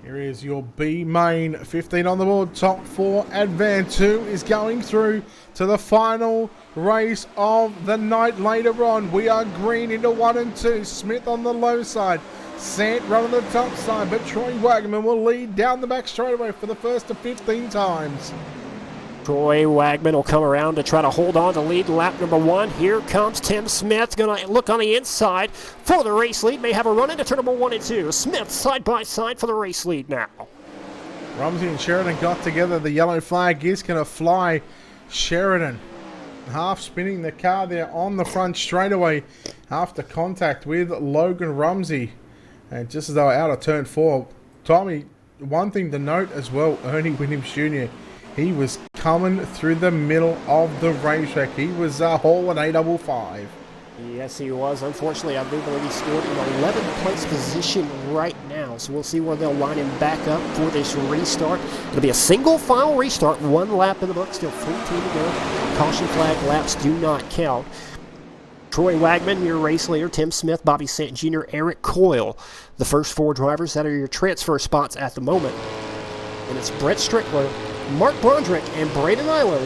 S9: Here is your B main, 15 on the board, top 4 advance. 2 is going through to the final race of the night. Later on, we are green into 1 and 2. Smith on the low side, Sant running the top side, but Troy Wagman will lead down the back straightaway for the first of 15 times.
S8: Troy Wagman will come around to try to hold on to lead lap number 1. Here comes Tim Smith, going to look on the inside for the race lead. May have a run into turn number 1 and 2. Smith side by side for the race lead now.
S9: Rumsey and Sheridan got together. The yellow flag is going to fly. Sheridan half spinning the car there on the front straightaway after contact with Logan Rumsey. And just as they were out of turn 4, Tommy, one thing to note as well, Ernie Williams Jr., he was coming through the middle of the racetrack. He was hauling 855.
S8: Yes, he was. Unfortunately, I do believe he scored in 11th place position right now. So we'll see where they'll line him back up for this restart. It'll be a single file restart. 1 lap in the book. Still 14 to go. Caution flag laps do not count. Troy Wagman, your race leader. Tim Smith, Bobby Sant Jr., Eric Coyle. The first 4 drivers that are your transfer spots at the moment. And it's Brett Strickler, Mark Broderick, and Braden Eiler.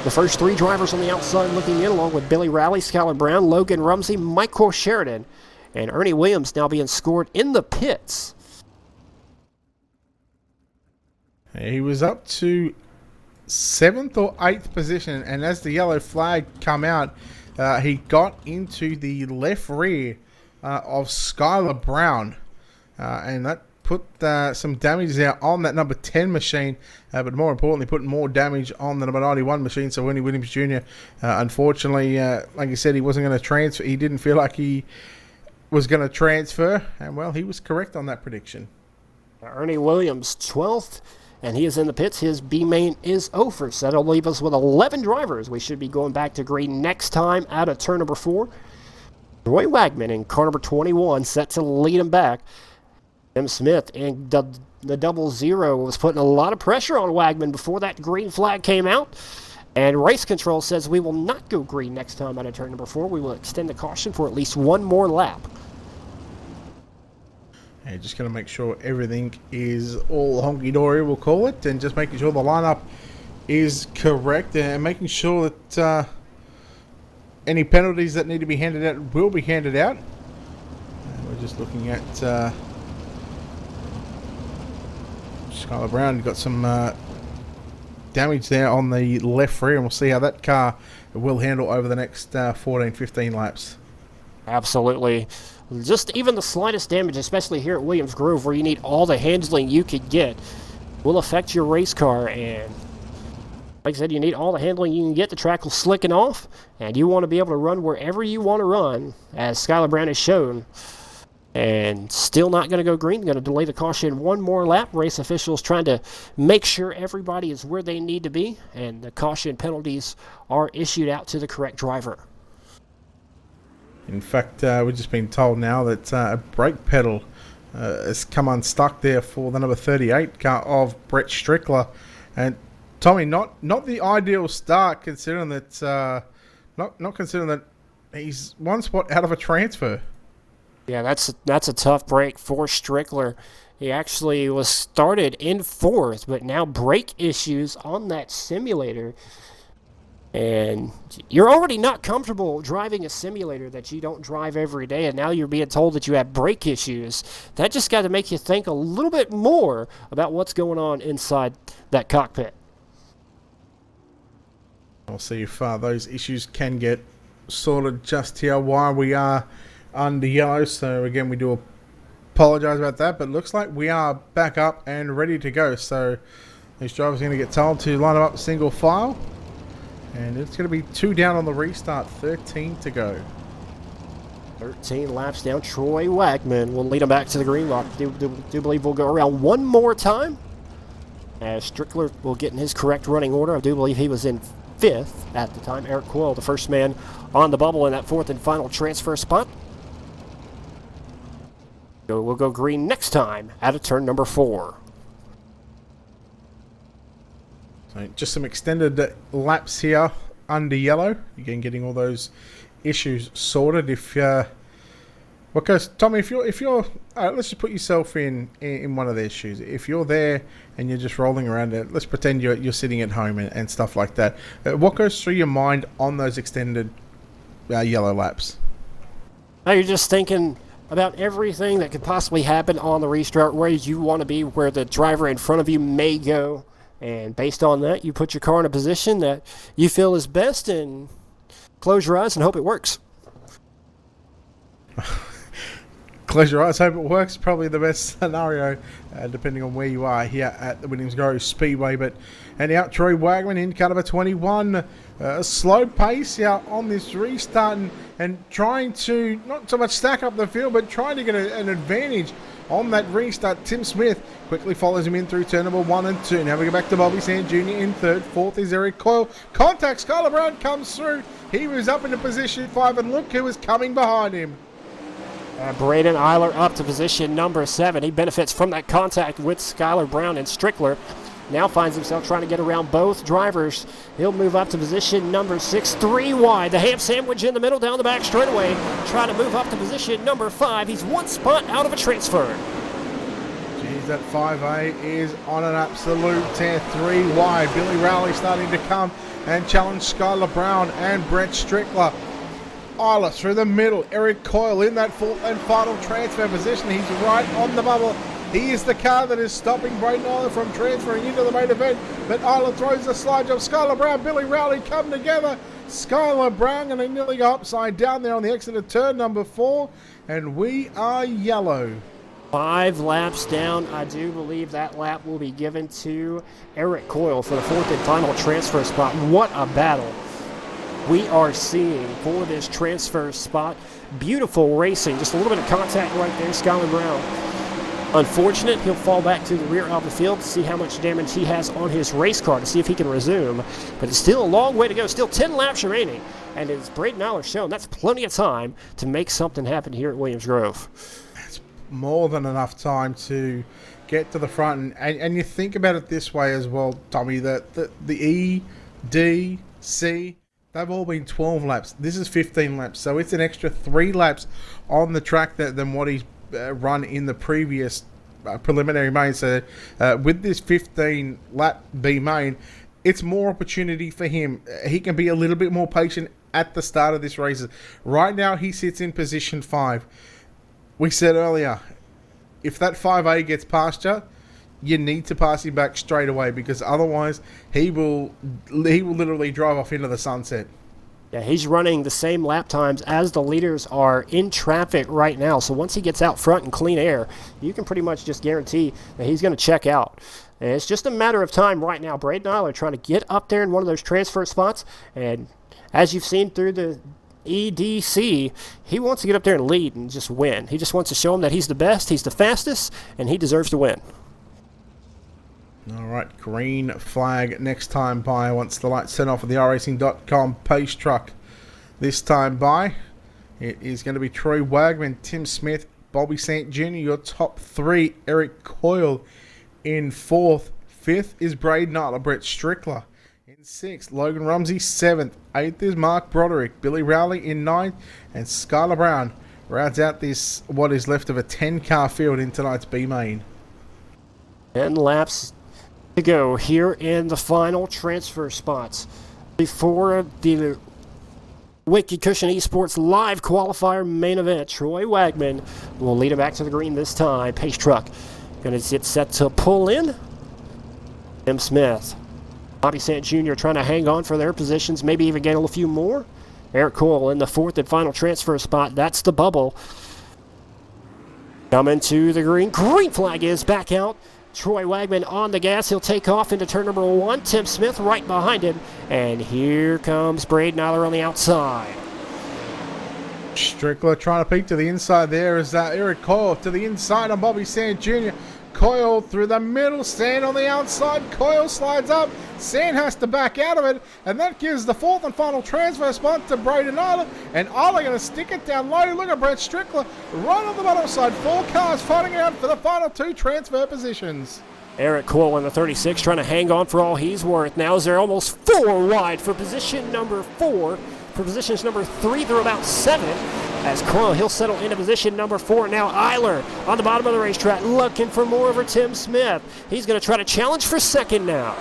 S8: The first 3 drivers on the outside looking in, along with Billy Rowley, Skylar Brown, Logan Rumsey, Michael Sheridan, and Ernie Williams now being scored in the pits.
S9: He was up to 7th or 8th position, and as the yellow flag come out, he got into the left rear of Skylar Brown, and that put some damage there on that number 10 machine, but more importantly, put more damage on the number 91 machine. So Ernie Williams Jr., unfortunately, like you said, he wasn't going to transfer. He didn't feel like he was going to transfer, and well, he was correct on that prediction.
S8: Ernie Williams, 12th, and he is in the pits. His B main is over, so that'll leave us with 11 drivers. We should be going back to green next time out of turn number 4. Roy Wagman in car number 21 set to lead him back. Tim Smith in the 00 was putting a lot of pressure on Wagman before that green flag came out. And race control says we will not go green next time out of turn number 4. We will extend the caution for at least one more lap.
S9: And just going to make sure everything is all honky-dory, we'll call it, and just making sure the lineup is correct and making sure that any penalties that need to be handed out will be handed out. We're just looking at Skylar Brown. Got some damage there on the left rear, and we'll see how that car will handle over the next 14-15 laps.
S8: Absolutely. Just even the slightest damage, especially here at Williams Grove, where you need all the handling you could get, will affect your race car. And like I said, you need all the handling you can get. The track will slicken off, and you want to be able to run wherever you want to run, as Skylar Brown has shown. And still not going to go green. Going to delay the caution one more lap. Race officials trying to make sure everybody is where they need to be, and the caution penalties are issued out to the correct driver.
S9: In fact, we've just been told now that a brake pedal has come unstuck there for the number 38 car of Brett Strickler. And Tommy, not the ideal start considering that not considering that he's one spot out of a transfer.
S8: Yeah, that's a tough break for Strickler. He actually was started in 4th, but now brake issues on that simulator. And you're already not comfortable driving a simulator that you don't drive every day, and now you're being told that you have brake issues. That just got to make you think a little bit more about what's going on inside that cockpit.
S9: We'll see if those issues can get sorted just here while we are under yellow. So again, we do apologize about that, but looks like we are back up and ready to go. So these drivers are going to get told to line up single file. And it's going to be 2 down on the restart, 13 to go.
S8: 13 laps down. Troy Wagman will lead him back to the green lock. Do believe we'll go around one more time, as Strickler will get in his correct running order. I do believe he was in 5th at the time. Eric Coyle, the first man on the bubble in that 4th and final transfer spot. So we'll go green next time out of turn number 4.
S9: So just some extended laps here under yellow. Again, getting all those issues sorted. Because Tommy, if you're let's just put yourself in one of their shoes. If you're there and you're just rolling around it, let's pretend you're sitting at home and stuff like that. What goes through your mind on those extended yellow laps?
S8: Now you're just thinking about everything that could possibly happen on the restart, where you want to be, where the driver in front of you may go. And based on that, you put your car in a position that you feel is best and close your eyes and hope it works.
S9: Close your eyes, hope it works. Probably the best scenario, depending on where you are here at the Williams Grove Speedway. And out Troy Wagman in car number 21. Slow pace here on this restart and trying to not so much stack up the field, but trying to get an advantage on that restart. Tim Smith quickly follows him in through turn number 1 and 2. Now we go back to Bobby Sand Jr. in 3rd. 4th is Eric Coyle. Contact. Skylar Brown comes through. He moves up into position 5, and look who is coming behind him.
S8: Braden Eiler up to position number 7. He benefits from that contact with Skylar Brown, and Strickler now finds himself trying to get around both drivers. He'll move up to position number 6, 3 wide. The ham sandwich in the middle down the back straightaway, trying to move up to position number 5. He's 1 spot out of a transfer.
S9: Geez, that 5A is on an absolute tear. 3 wide. Billy Rowley starting to come and challenge Skylar Brown and Brett Strickler. Isla through the middle. Eric Coyle in that 4th and final transfer position. He's right on the bubble. He is the car that is stopping Braden Isla from transferring into the main event. But Isla throws the slide job. Skylar Brown, Billy Rowley come together. Skylar Brown and they nearly go upside down there on the exit of turn number 4. And we are yellow.
S8: 5 laps down. I do believe that lap will be given to Eric Coyle for the 4th and final transfer spot. What a battle we are seeing for this transfer spot. Beautiful racing. Just a little bit of contact right there. Skylar Brown, unfortunate. He'll fall back to the rear of the field to see how much damage he has on his race car to see if he can resume. But it's still a long way to go. Still 10 laps remaining And as Braden Aller shown, that's plenty of time to make something happen here at Williams Grove.
S9: It's more than enough time to get to the front. And you think about it this way as well, Tommy, that the E, D, C, they've all been 12 laps. This is 15 laps. So it's an extra 3 laps on the track than what he's run in the previous preliminary main. So with this 15 lap B main, it's more opportunity for him. He can be a little bit more patient at the start of this race. Right now he sits in position 5. We said earlier, if that 5A gets past you need to pass him back straight away, because otherwise he will literally drive off into the sunset.
S8: Yeah, he's running the same lap times as the leaders are in traffic right now. So once he gets out front in clean air, you can pretty much just guarantee that he's going to check out. And it's just a matter of time right now. Braden Aller trying to get up there in one of those transfer spots. And as you've seen through the EDC, he wants to get up there and lead and just win. He just wants to show him that he's the best, he's the fastest, and he deserves to win.
S9: All right, green flag next time by once the lights turn off of the iRacing.com pace truck. This time by, it is going to be Troy Wagman, Tim Smith, Bobby Sant Jr., your top 3. Eric Coyle in 4th. 5th is Braden Aller, Brett Strickler. In 6th, Logan Rumsey. 7th. 8th is Mark Broderick. Billy Rowley in 9th. And Skylar Brown rounds out this, what is left of a 10-car field in tonight's B main.
S8: 10 laps to go here in the final transfer spots before the Wicked Cushion Esports live qualifier main event. Troy Wagman will lead it back to the green this time. Pace truck going to get set to pull in. Tim Smith, Bobby Sant Jr. trying to hang on for their positions, maybe even get a few more. Eric Cole in the 4th and final transfer spot. That's the bubble. Coming to the green. Green flag is back out. Troy Wagman on the gas. He'll take off into turn number 1. Tim Smith right behind him. And here comes Braden Aller on the outside.
S9: Strickler trying to peek to the inside there is Eric Coyle to the inside on Bobby Sant Jr. Coyle through the middle, Sand on the outside. Coyle slides up. Sand has to back out of it, and that gives the 4th and final transfer spot to Braden Aller. And Aller going to stick it down low. Look at Brett Strickler right on the bottom side. 4 cars fighting out for the final 2 transfer positions.
S8: Eric Coyle in the 36 trying to hang on for all he's worth. Now as they're almost 4 wide for position number 4. For positions number 3 through about 7. As Coyle, he'll settle into position number 4. Now Eiler on the bottom of the racetrack looking for more over Tim Smith. He's going to try to challenge for 2nd now.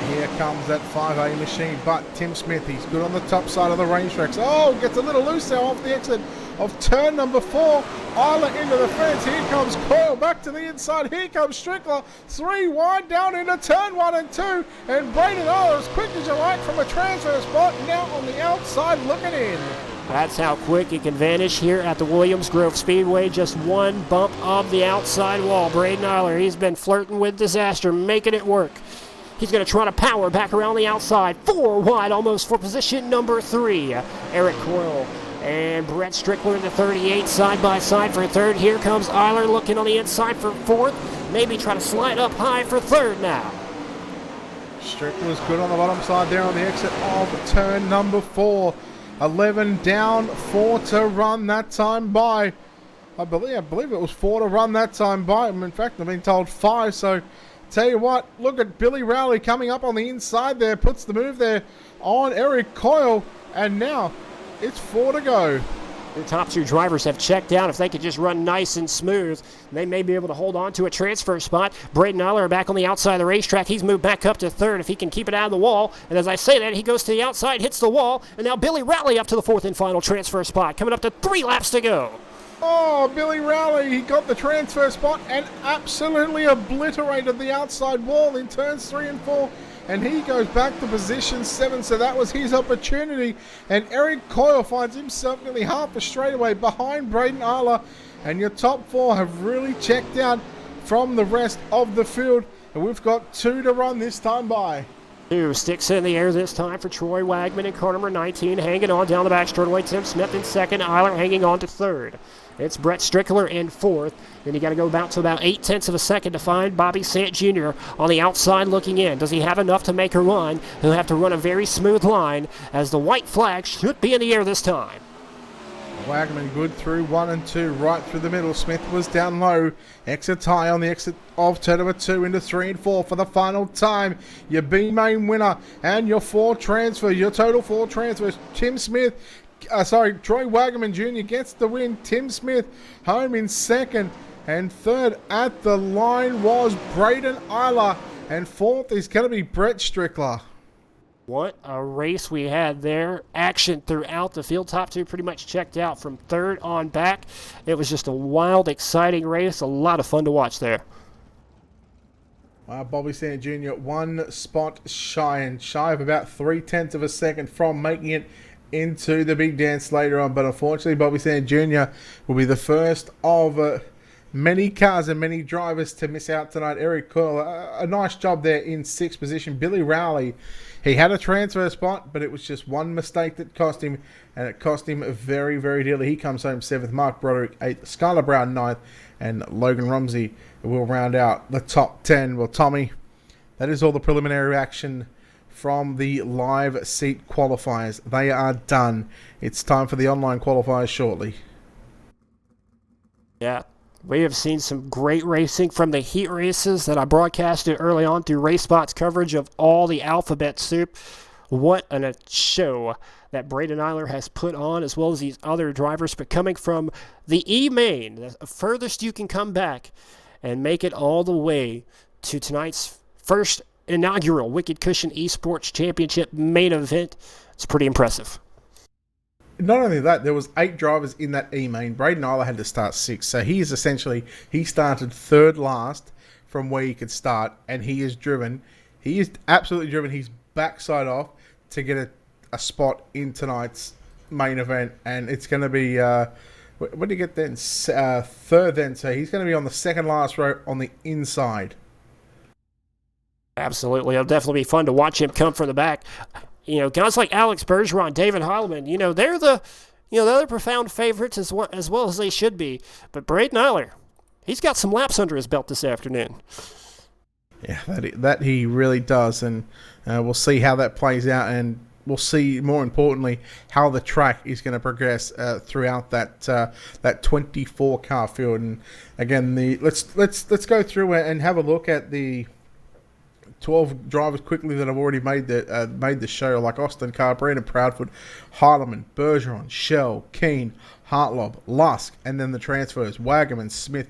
S9: Here comes that 5A machine, but Tim Smith, he's good on the top side of the racetrack. Oh, gets a little loose there off the exit of turn number 4. Eiler into the fence. Here comes Coyle back to the inside. Here comes Strickler. 3 wide down into turn 1 and 2. And Braden Aller as quick as you like from a transfer spot. Now on the outside looking in.
S8: That's how quick it can vanish here at the Williams Grove Speedway. Just 1 bump of the outside wall. Braden Aller, he's been flirting with disaster, making it work. He's going to try to power back around the outside. 4 wide almost for position number 3. Eric Coyle and Brett Strickler in the 38 side by side for 3rd. Here comes Eiler looking on the inside for 4th. Maybe try to slide up high for 3rd now.
S9: Strickler's good on the bottom side there on the exit of turn number 4. 11 down, 4 to run that time by. I believe it was 4 to run that time by. In fact, I've been told 5, so tell you what, look at Billy Rowley coming up on the inside there, puts the move there on Eric Coyle, and now it's 4 to go.
S8: The top 2 drivers have checked out. If they could just run nice and smooth, they may be able to hold on to a transfer spot. Braden Aller back on the outside of the racetrack. He's moved back up to 3rd if he can keep it out of the wall. And as I say that, he goes to the outside, hits the wall, and now Billy Rowley up to the 4th and final transfer spot, coming up to 3 laps to go.
S9: Oh, Billy Rowley, he got the transfer spot and absolutely obliterated the outside wall in turns 3 and 4. And he goes back to position 7, so that was his opportunity. And Eric Coyle finds himself nearly half a straightaway behind Braden Aller. And your top 4 have really checked out from the rest of the field. And we've got 2 to run this time by.
S8: Two sticks in the air this time for Troy Wagman in car number 19, hanging on down the back straightaway. Tim Smith in second, Eiler hanging on to third. It's Brett Strickler in fourth. Then you got to go about 8/10 of a second to find Bobby Sant Jr. on the outside looking in. Does he have enough to make a run? He'll have to run a very smooth line as the white flag should be in the air this time.
S9: Wagman good through 1 and 2, right through the middle. Smith was down low. Exit high on the exit of turn number 2 into 3 and 4 for the final time. Your B main winner and your 4 transfer, your total 4 transfers. Troy Wagman Jr. gets the win. Tim Smith home in second, and third at the line was Braden Eiler, and fourth is going to be Brett Strickler.
S8: What a race we had there. Action throughout the field. Top 2 pretty much checked out from third on back. It was just a wild, exciting race. A lot of fun to watch there.
S9: Bobby Sant Jr. 1 spot shy of about 3/10 of a second from making it into the big dance later on. But unfortunately, Bobby Sant Jr. will be the first of many cars and many drivers to miss out tonight. Eric Coyle, a nice job there in 6th position. Billy Rowley, he had a transfer spot, but it was just one mistake that cost him, and it cost him very, very dearly. He comes home 7th, Mark Broderick 8th, Skylar Brown 9th, and Logan Rumsey will round out the top 10. Well, Tommy, that is all the preliminary action from the live seat qualifiers. They are done. It's time for the online qualifiers shortly.
S8: Yeah. We have seen some great racing from the heat races that I broadcasted early on through RaceSpot's coverage of all the alphabet soup. What a show that Braden Eiler has put on, as well as these other drivers. But coming from the E-Main, the furthest you can come back and make it all the way to tonight's first inaugural Wicked Cushion Esports Championship main event, it's pretty impressive.
S9: Not only that, there was 8 drivers in that E-Main. Braden Eiler had to start 6. So he started third last from where he could start, and he is absolutely driven his backside off to get a spot in tonight's main event. And it's going to be, what did he get then? Third then. So he's going to be on the second last row on the inside.
S8: Absolutely. It'll definitely be fun to watch him come from the back. You know, guys like Alex Bergeron, David Heilemann, they're the other profound favorites as well as they should be. But Braden Eiler, he's got some laps under his belt this afternoon.
S9: Yeah, that he really does, and we'll see how that plays out, and we'll see, more importantly, how the track is going to progress throughout that 24 car field. And again, let's go through and have a look at the 12 drivers quickly that have already made the show, like Austin Carr, Brandon Proudfoot, Heilemann, Bergeron, Shell, Keane, Hartlob, Lusk, and then the transfers, Wagaman, Smith,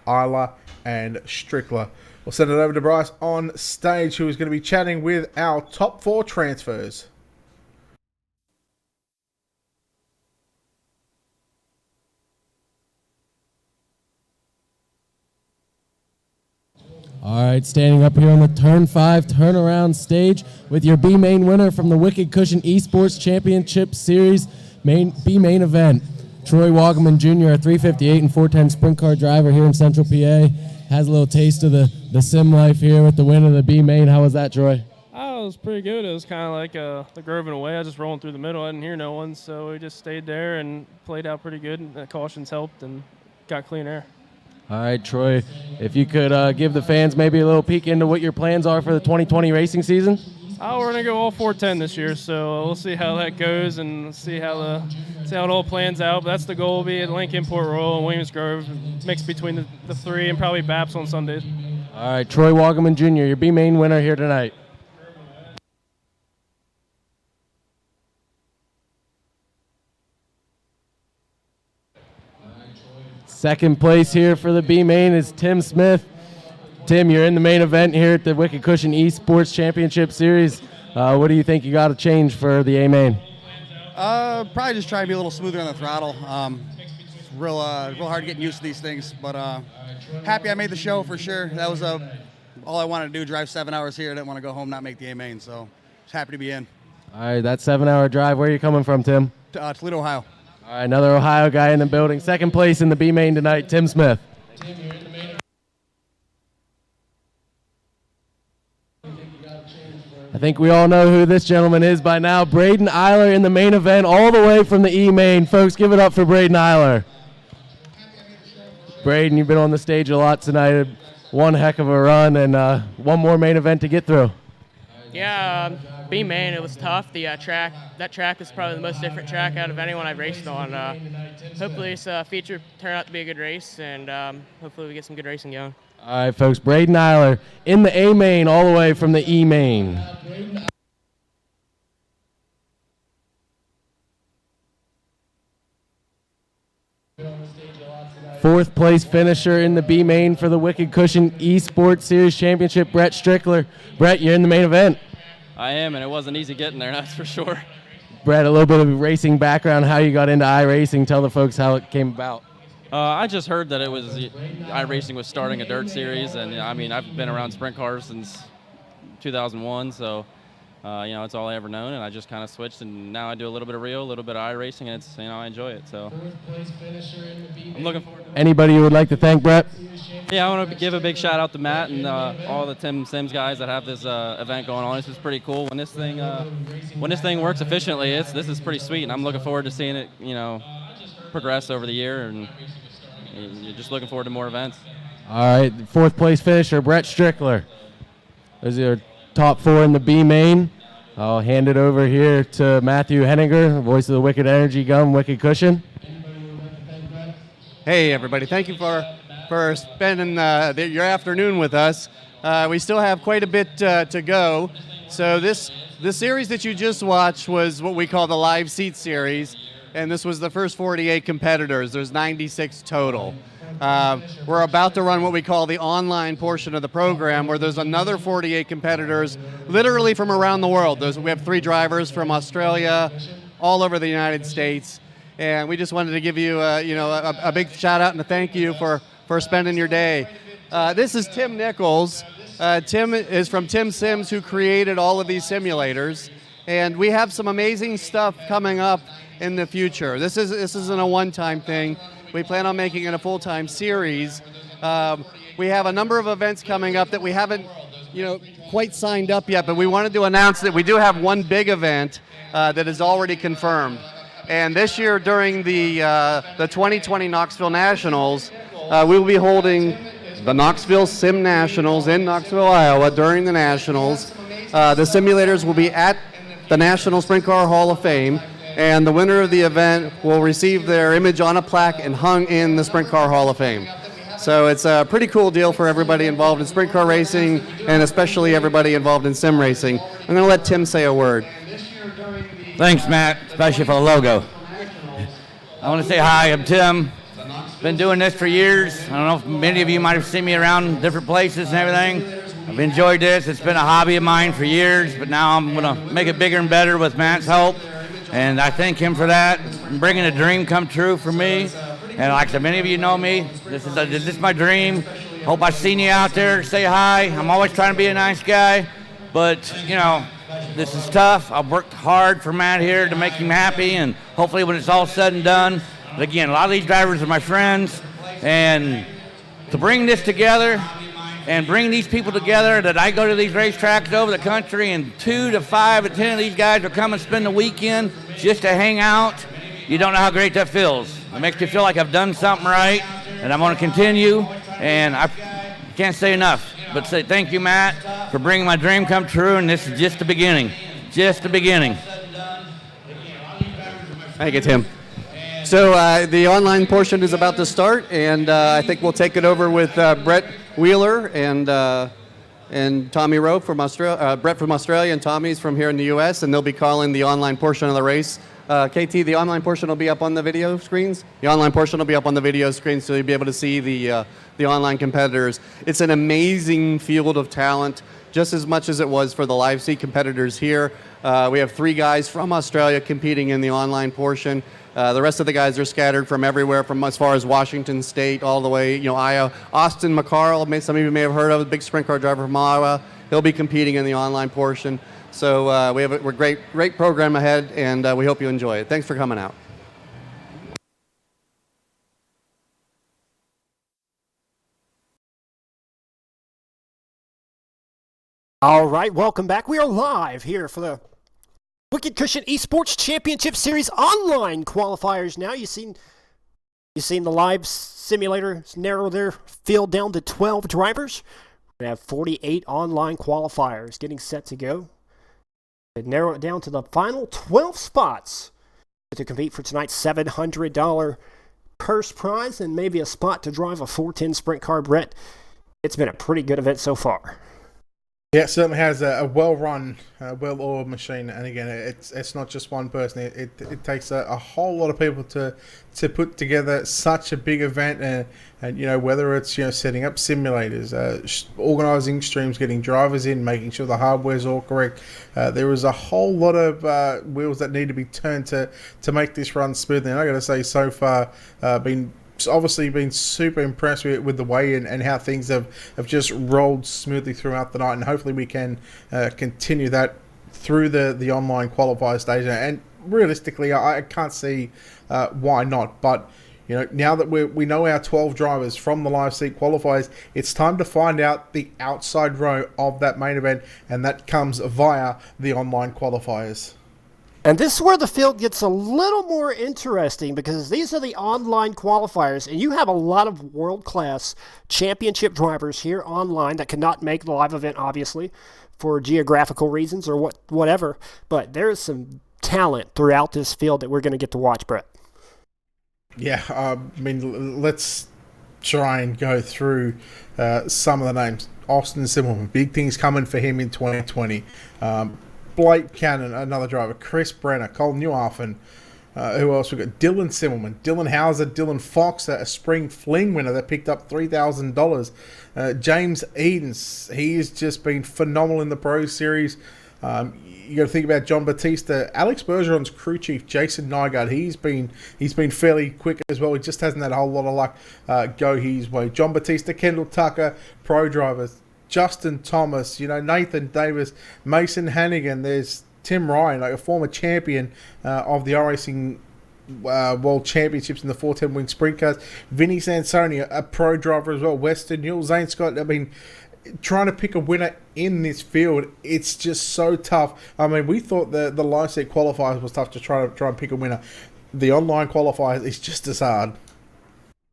S9: Eiler, and Strickler. We'll send it over to Bryce on stage, who is going to be chatting with our top 4 transfers.
S3: All right, standing up here on the Turn 5 turnaround stage with your B-Main winner from the Wicked Cushion Esports Championship Series B-Main event. Troy Wagaman Jr., a 358 and 410 sprint car driver here in Central PA. Has a little taste of the sim life here with the win of the B-Main. How was that, Troy?
S15: Oh, it was pretty good. It was kind of like the Grove in a way. I was just rolling through the middle. I didn't hear no one, so we just stayed there and played out pretty good. The cautions helped and got clean air.
S3: All right, Troy, if you could give the fans maybe a little peek into what your plans are for the 2020 racing season.
S15: Oh, we're gonna go all 410 this year, so we'll see how that goes and see how it all plans out. But that's the goal: will be at Lincoln, Port Royal, and Williams Grove, mixed between the 3, and probably Baps on Sundays.
S3: All right, Troy Wagaman Jr., your B-Main winner here tonight. Second place here for the B-Main is Tim Smith. Tim, you're in the main event here at the Wicked Cushion Esports Championship Series. What do you think you got to change for the A-Main?
S16: Probably just try to be a little smoother on the throttle. It's real hard getting used to these things, but happy I made the show for sure. That was all I wanted to do, drive 7 hours here. I didn't want to go home, not make the A-Main, so just happy to be in.
S3: All right, that 7-hour drive, where are you coming from, Tim?
S16: Toledo, Ohio.
S3: All right, another Ohio guy in the building. Second place in the B-Main tonight, Tim Smith.
S17: I think we all know who this gentleman is by now. Braden Eiler in the main event, all the way from the E-Main. Folks, give it up for Braden Eiler. Braden, you've been on the stage a lot tonight. One heck of a run, and one more main event to get through.
S11: Yeah, B-Main, it was tough. That track is probably the most different track out of anyone I've raced on. Hopefully this feature turned out to be a good race, and hopefully we get some good racing going.
S17: All right, folks, Braden Eiler in the A-Main all the way from the E-Main. Fourth place finisher in the B-Main for the Wicked Cushion Esports Series Championship, Brett Strickler. Brett, you're in the main event.
S18: I am, and it wasn't easy getting there, that's for sure.
S17: Brett, a little bit of racing background, how you got into iRacing. Tell the folks how it came about.
S18: I just heard that iRacing was starting a dirt series, and I mean, I've been around sprint cars since 2001, so it's all I ever known, and I just kind of switched, and now I do a little bit of real, a little bit of iRacing, and it's I enjoy it. So I'm looking forward to it.
S17: Anybody you would like to thank, Brett?
S18: Yeah, I want to give a big shout out to Matt and all the TIMSSIMS guys that have this event going on. This is pretty cool. When this thing works efficiently, this is pretty sweet, and I'm looking forward to seeing it progress over the year, and you're just looking forward to more events.
S17: All right, fourth place finisher, Brett Strickler. Those are your top four in the B-Main. I'll hand it over here to Matthew Henninger, voice of the Wicked Energy Gum, Wicked Cushion.
S19: Hey, everybody. Thank you for spending your afternoon with us. We still have quite a bit to go. So the series that you just watched was what we call the Live Seat Series, and this was the first 48 competitors. There's 96 total. We're about to run what we call the online portion of the program, where there's another 48 competitors literally from around the world. We have 3 drivers from Australia, all over the United States, and we just wanted to give you a big shout out and a thank you for spending your day. This is Tim Nichols. Tim is from TIMSSIMS, who created all of these simulators, and we have some amazing stuff coming up in the future. This isn't a one-time thing. We plan on making it a full-time series. We have a number of events coming up that we haven't quite signed up yet, but we wanted to announce that we do have one big event that is already confirmed. And this year, during the 2020 Knoxville Nationals, we will be holding the Knoxville Sim Nationals in Knoxville, Iowa during the Nationals. The simulators will be at the National Sprint Car Hall of Fame, and the winner of the event will receive their image on a plaque and hung in the Sprint Car Hall of Fame. So it's a pretty cool deal for everybody involved in sprint car racing, and especially everybody involved in sim racing. I'm going to let Tim say a word.
S20: Thanks, Matt, especially for the logo. I want to say hi, I'm Tim. Been doing this for years. I don't know if many of you might have seen me around different places and everything. I've enjoyed this. It's been a hobby of mine for years, but now I'm going to make it bigger and better with Matt's help. And I thank him for that, bringing a dream come true for me. And like so many of you know me, this is my dream. Hope I've seen you out there. Say hi. I'm always trying to be a nice guy, but this is tough. I've worked hard for Matt here to make him happy, and hopefully when it's all said and done, but again, a lot of these drivers are my friends, and to bring this together and bring these people together, that I go to these racetracks over the country, and 2 to 5 to 10 of these guys will come and spend the weekend just to hang out. You don't know how great that feels. It makes me feel like I've done something right, and I'm going to continue, and I can't say enough, but say thank you, Matt, for bringing my dream come true, and this is just the beginning. Just the beginning.
S19: Thank you, Tim. So the online portion is about to start, and I think we'll take it over with Brett Wheeler and Tommy Rowe from Australia. Brett from Australia and Tommy's from here in the U.S., and they'll be calling the online portion of the race. KT, the online portion will be up on the video screens. The online portion will be up on the video screens, so you'll be able to see the online competitors. It's an amazing field of talent, just as much as it was for the live seat competitors here. We have 3 guys from Australia competing in the online portion. The rest of the guys are scattered from everywhere, from as far as Washington State all the way, Iowa. Austin McCarl, some of you may have heard of, a big sprint car driver from Iowa. He'll be competing in the online portion. So we have a great program ahead, and we hope you enjoy it. Thanks for coming out.
S8: All right, welcome back. We are live here for the Wicked Cushion Esports Championship Series online qualifiers. Now you've seen the live simulator narrow their field down to 12 drivers. We have 48 online qualifiers getting set to go. And narrow it down to the final 12 spots to compete for tonight's $700 purse prize and maybe a spot to drive a 410 sprint car. Brett, it's been a pretty good event so far.
S9: Yeah, it certainly has a well-run, well-oiled machine, and again, it's not just one person. It takes a whole lot of people to put together such a big event, and you know, whether it's setting up simulators, organising streams, getting drivers in, making sure the hardware's all correct. There is a whole lot of wheels that need to be turned to make this run smoothly. And I got to say, so far, obviously been super impressed with the weigh-in and how things have just rolled smoothly throughout the night, and hopefully we can continue that through the online qualifier stage. And realistically, I can't see why not. But now that we know our 12 drivers from the live seat qualifiers, it's time to find out the outside row of that main event, and that comes via the online qualifiers.
S8: And this is where the field gets a little more interesting, because these are the online qualifiers, and you have a lot of world-class championship drivers here online that cannot make the live event, obviously, for geographical reasons or whatever. But there is some talent throughout this field that we're going to get to watch, Brett.
S9: Yeah, I mean, let's try and go through some of the names. Austin Zimmerman, big things coming for him in 2020. Blake Cannon, another driver. Chris Brenner, Cole Newhafen. Who else? We've got Dylan Simmelman, Dylan Hauser, Dylan Fox, a spring fling winner that picked up $3,000. James Edens, he's just been phenomenal in the Pro Series. You got to think about John Batista. Alex Bergeron's crew chief, Jason Nygaard, he's been fairly quick as well. He just hasn't had a whole lot of luck go his way. John Batista, Kendall Tucker, pro drivers. Justin Thomas, Nathan Davis, Mason Hannigan. There's Tim Ryan, like a former champion of the iRacing World Championships in the 410 wing sprint cars. Vinny Sansoni, a pro driver as well. Weston Hill, Zane Scott. I mean, trying to pick a winner in this field, it's just so tough. I mean, we thought the live seat qualifiers was tough to try and pick a winner. The online qualifiers is just as hard.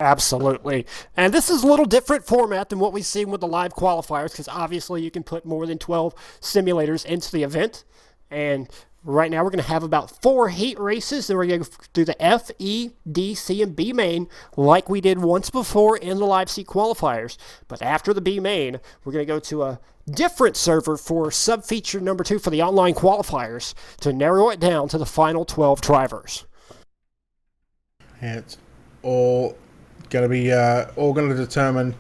S8: Absolutely. And this is a little different format than what we've seen with the live qualifiers, because obviously you can put more than 12 simulators into the event. And right now we're going to have about 4 heat races. Then we're going to do the F, E, D, C, and B main like we did once before in the live seat qualifiers. But after the B main, we're going to go to a different server for sub-feature number 2 for the online qualifiers to narrow it down to the final 12 drivers.
S9: And it's all going to be all going to determine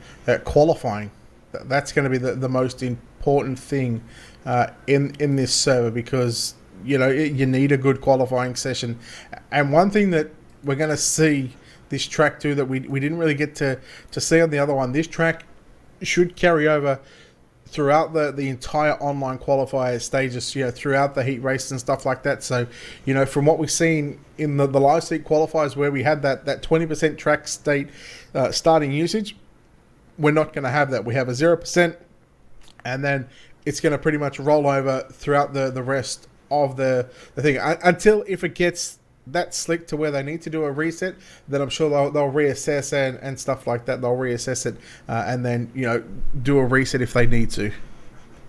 S9: qualifying. That's going to be the most important thing in this server, because you need a good qualifying session. And one thing that we're going to see this track too that we didn't really get to see on the other one, this track should carry over throughout the entire online qualifier stages, throughout the heat races and stuff like that. So, from what we've seen in the live seat qualifiers, where we had that 20% track state starting usage, we're not going to have that. We have a 0%, and then it's going to pretty much roll over throughout the rest of the thing until, if it gets that slick to where they need to do a reset, then I'm sure they'll reassess and stuff like that. They'll reassess it and then do a reset if they need to.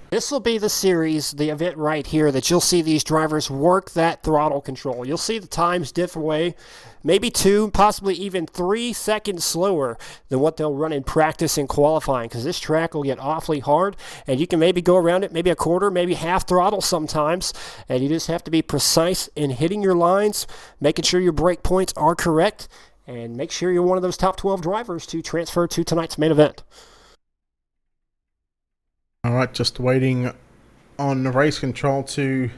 S8: This will be the series, the event right here, that you'll see these drivers work that throttle control. You'll see the times diff away, maybe 2, possibly even 3 seconds slower than what they'll run in practice and qualifying, because this track will get awfully hard, and you can maybe go around it maybe a quarter, maybe half throttle sometimes, and you just have to be precise in hitting your lines, making sure your brake points are correct, and make sure you're one of those top 12 drivers to transfer to tonight's main event.
S9: All right, just waiting on the race control to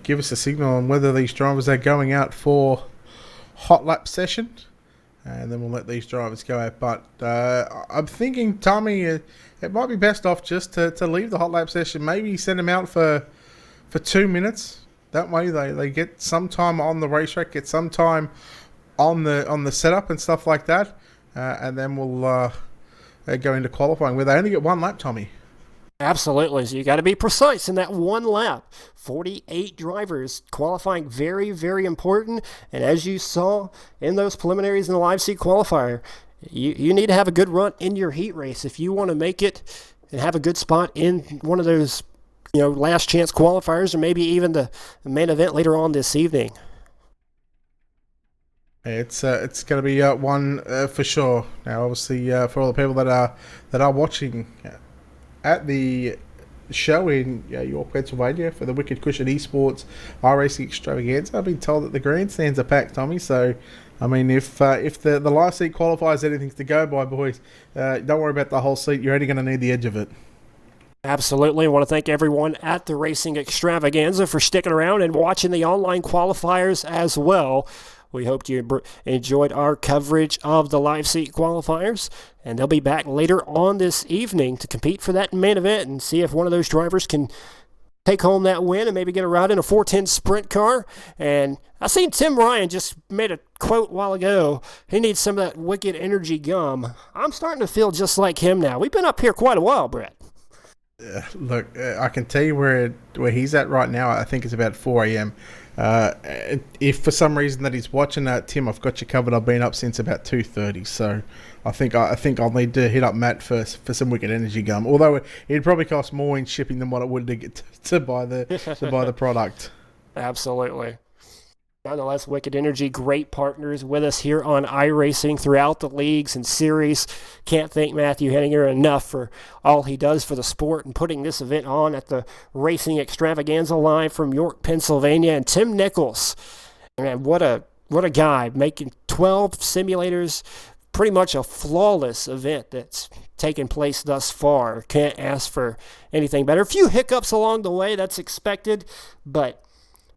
S9: give us a signal on whether these drivers are going out for hot lap session, and then we'll let these drivers go out. But I'm thinking, Tommy, it might be best off just to leave the hot lap session, maybe send them out for 2 minutes. That way they get some time on the racetrack, get some time on the setup and stuff like that, and then we'll go into qualifying, where they only get 1 lap, Tommy.
S8: Absolutely. So you got to be precise in that one lap. 48 drivers qualifying, very, very important. And as you saw in those preliminaries in the live seat qualifier, you need to have a good run in your heat race if you want to make it and have a good spot in one of those, last chance qualifiers, or maybe even the main event later on this evening.
S9: It's going to be one for sure. Now, obviously, for all the people that are watching at the show in York, Pennsylvania for the Wicked Cushion Esports Racing Xtravaganza, I've been told that the grandstands are packed, Tommy. So, I mean, if the live seat qualifies anything to go by, boys, don't worry about the whole seat. You're only going to need the edge of it.
S8: Absolutely. I want to thank everyone at the Racing Xtravaganza for sticking around and watching the online qualifiers as well. We hope you enjoyed our coverage of the live seat qualifiers, and they'll be back later on this evening to compete for that main event and see if one of those drivers can take home that win and maybe get a ride in a 410 sprint car. And I seen Tim Ryan just made a quote a while ago. He needs some of that Wicked Energy gum. I'm starting to feel just like him now. We've been up here quite a while, Brett.
S9: Look, I can tell you where he's at right now. I think it's about 4 a.m. If for some reason that he's watching that, Tim, I've got you covered. I've been up since about 2:30, so I think I'll need to hit up Matt first for some Wicked Energy gum. Although it'd probably cost more in shipping than what it would to get to buy the product.
S8: Absolutely. Nonetheless, Wicked Energy, great partners with us here on iRacing throughout the leagues and series. Can't thank Matthew Henninger enough for all he does for the sport and putting this event on at the Racing Xtravaganza live from York, Pennsylvania. And Tim Nichols, man, what a guy, making 12 simulators, pretty much a flawless event that's taken place thus far. Can't ask for anything better. A few hiccups along the way, that's expected, but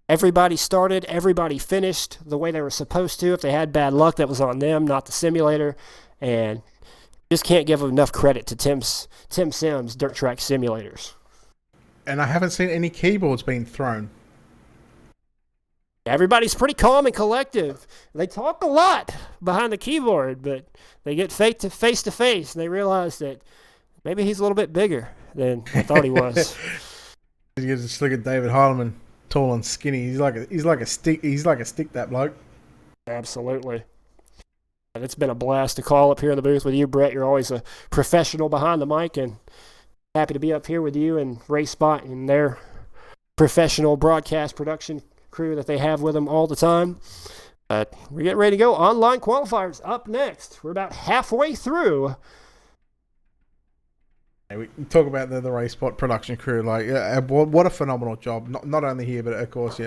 S8: everybody started, everybody finished the way they were supposed to. If they had bad luck, that was on them, not the simulator. And just can't give enough credit to TIMSSIMS dirt track simulators.
S9: And I haven't seen any keyboards being thrown.
S8: Everybody's pretty calm and collective. They talk a lot behind the keyboard, but they get face to face, and they realize that maybe he's a little bit bigger than I thought he was.
S9: You just look at David Heilemann. Tall and skinny. He's like a stick. He's like a stick, that bloke.
S8: Absolutely. And it's been a blast to call up here in the booth with you, Brett. You're always a professional behind the mic, and happy to be up here with you and RaceSpot and their professional broadcast production crew that they have with them all the time. But we're getting ready to go. Online qualifiers up next. We're about halfway through.
S9: We talk about the RaceSpot production crew. Like, what a phenomenal job! Not only here, but of course,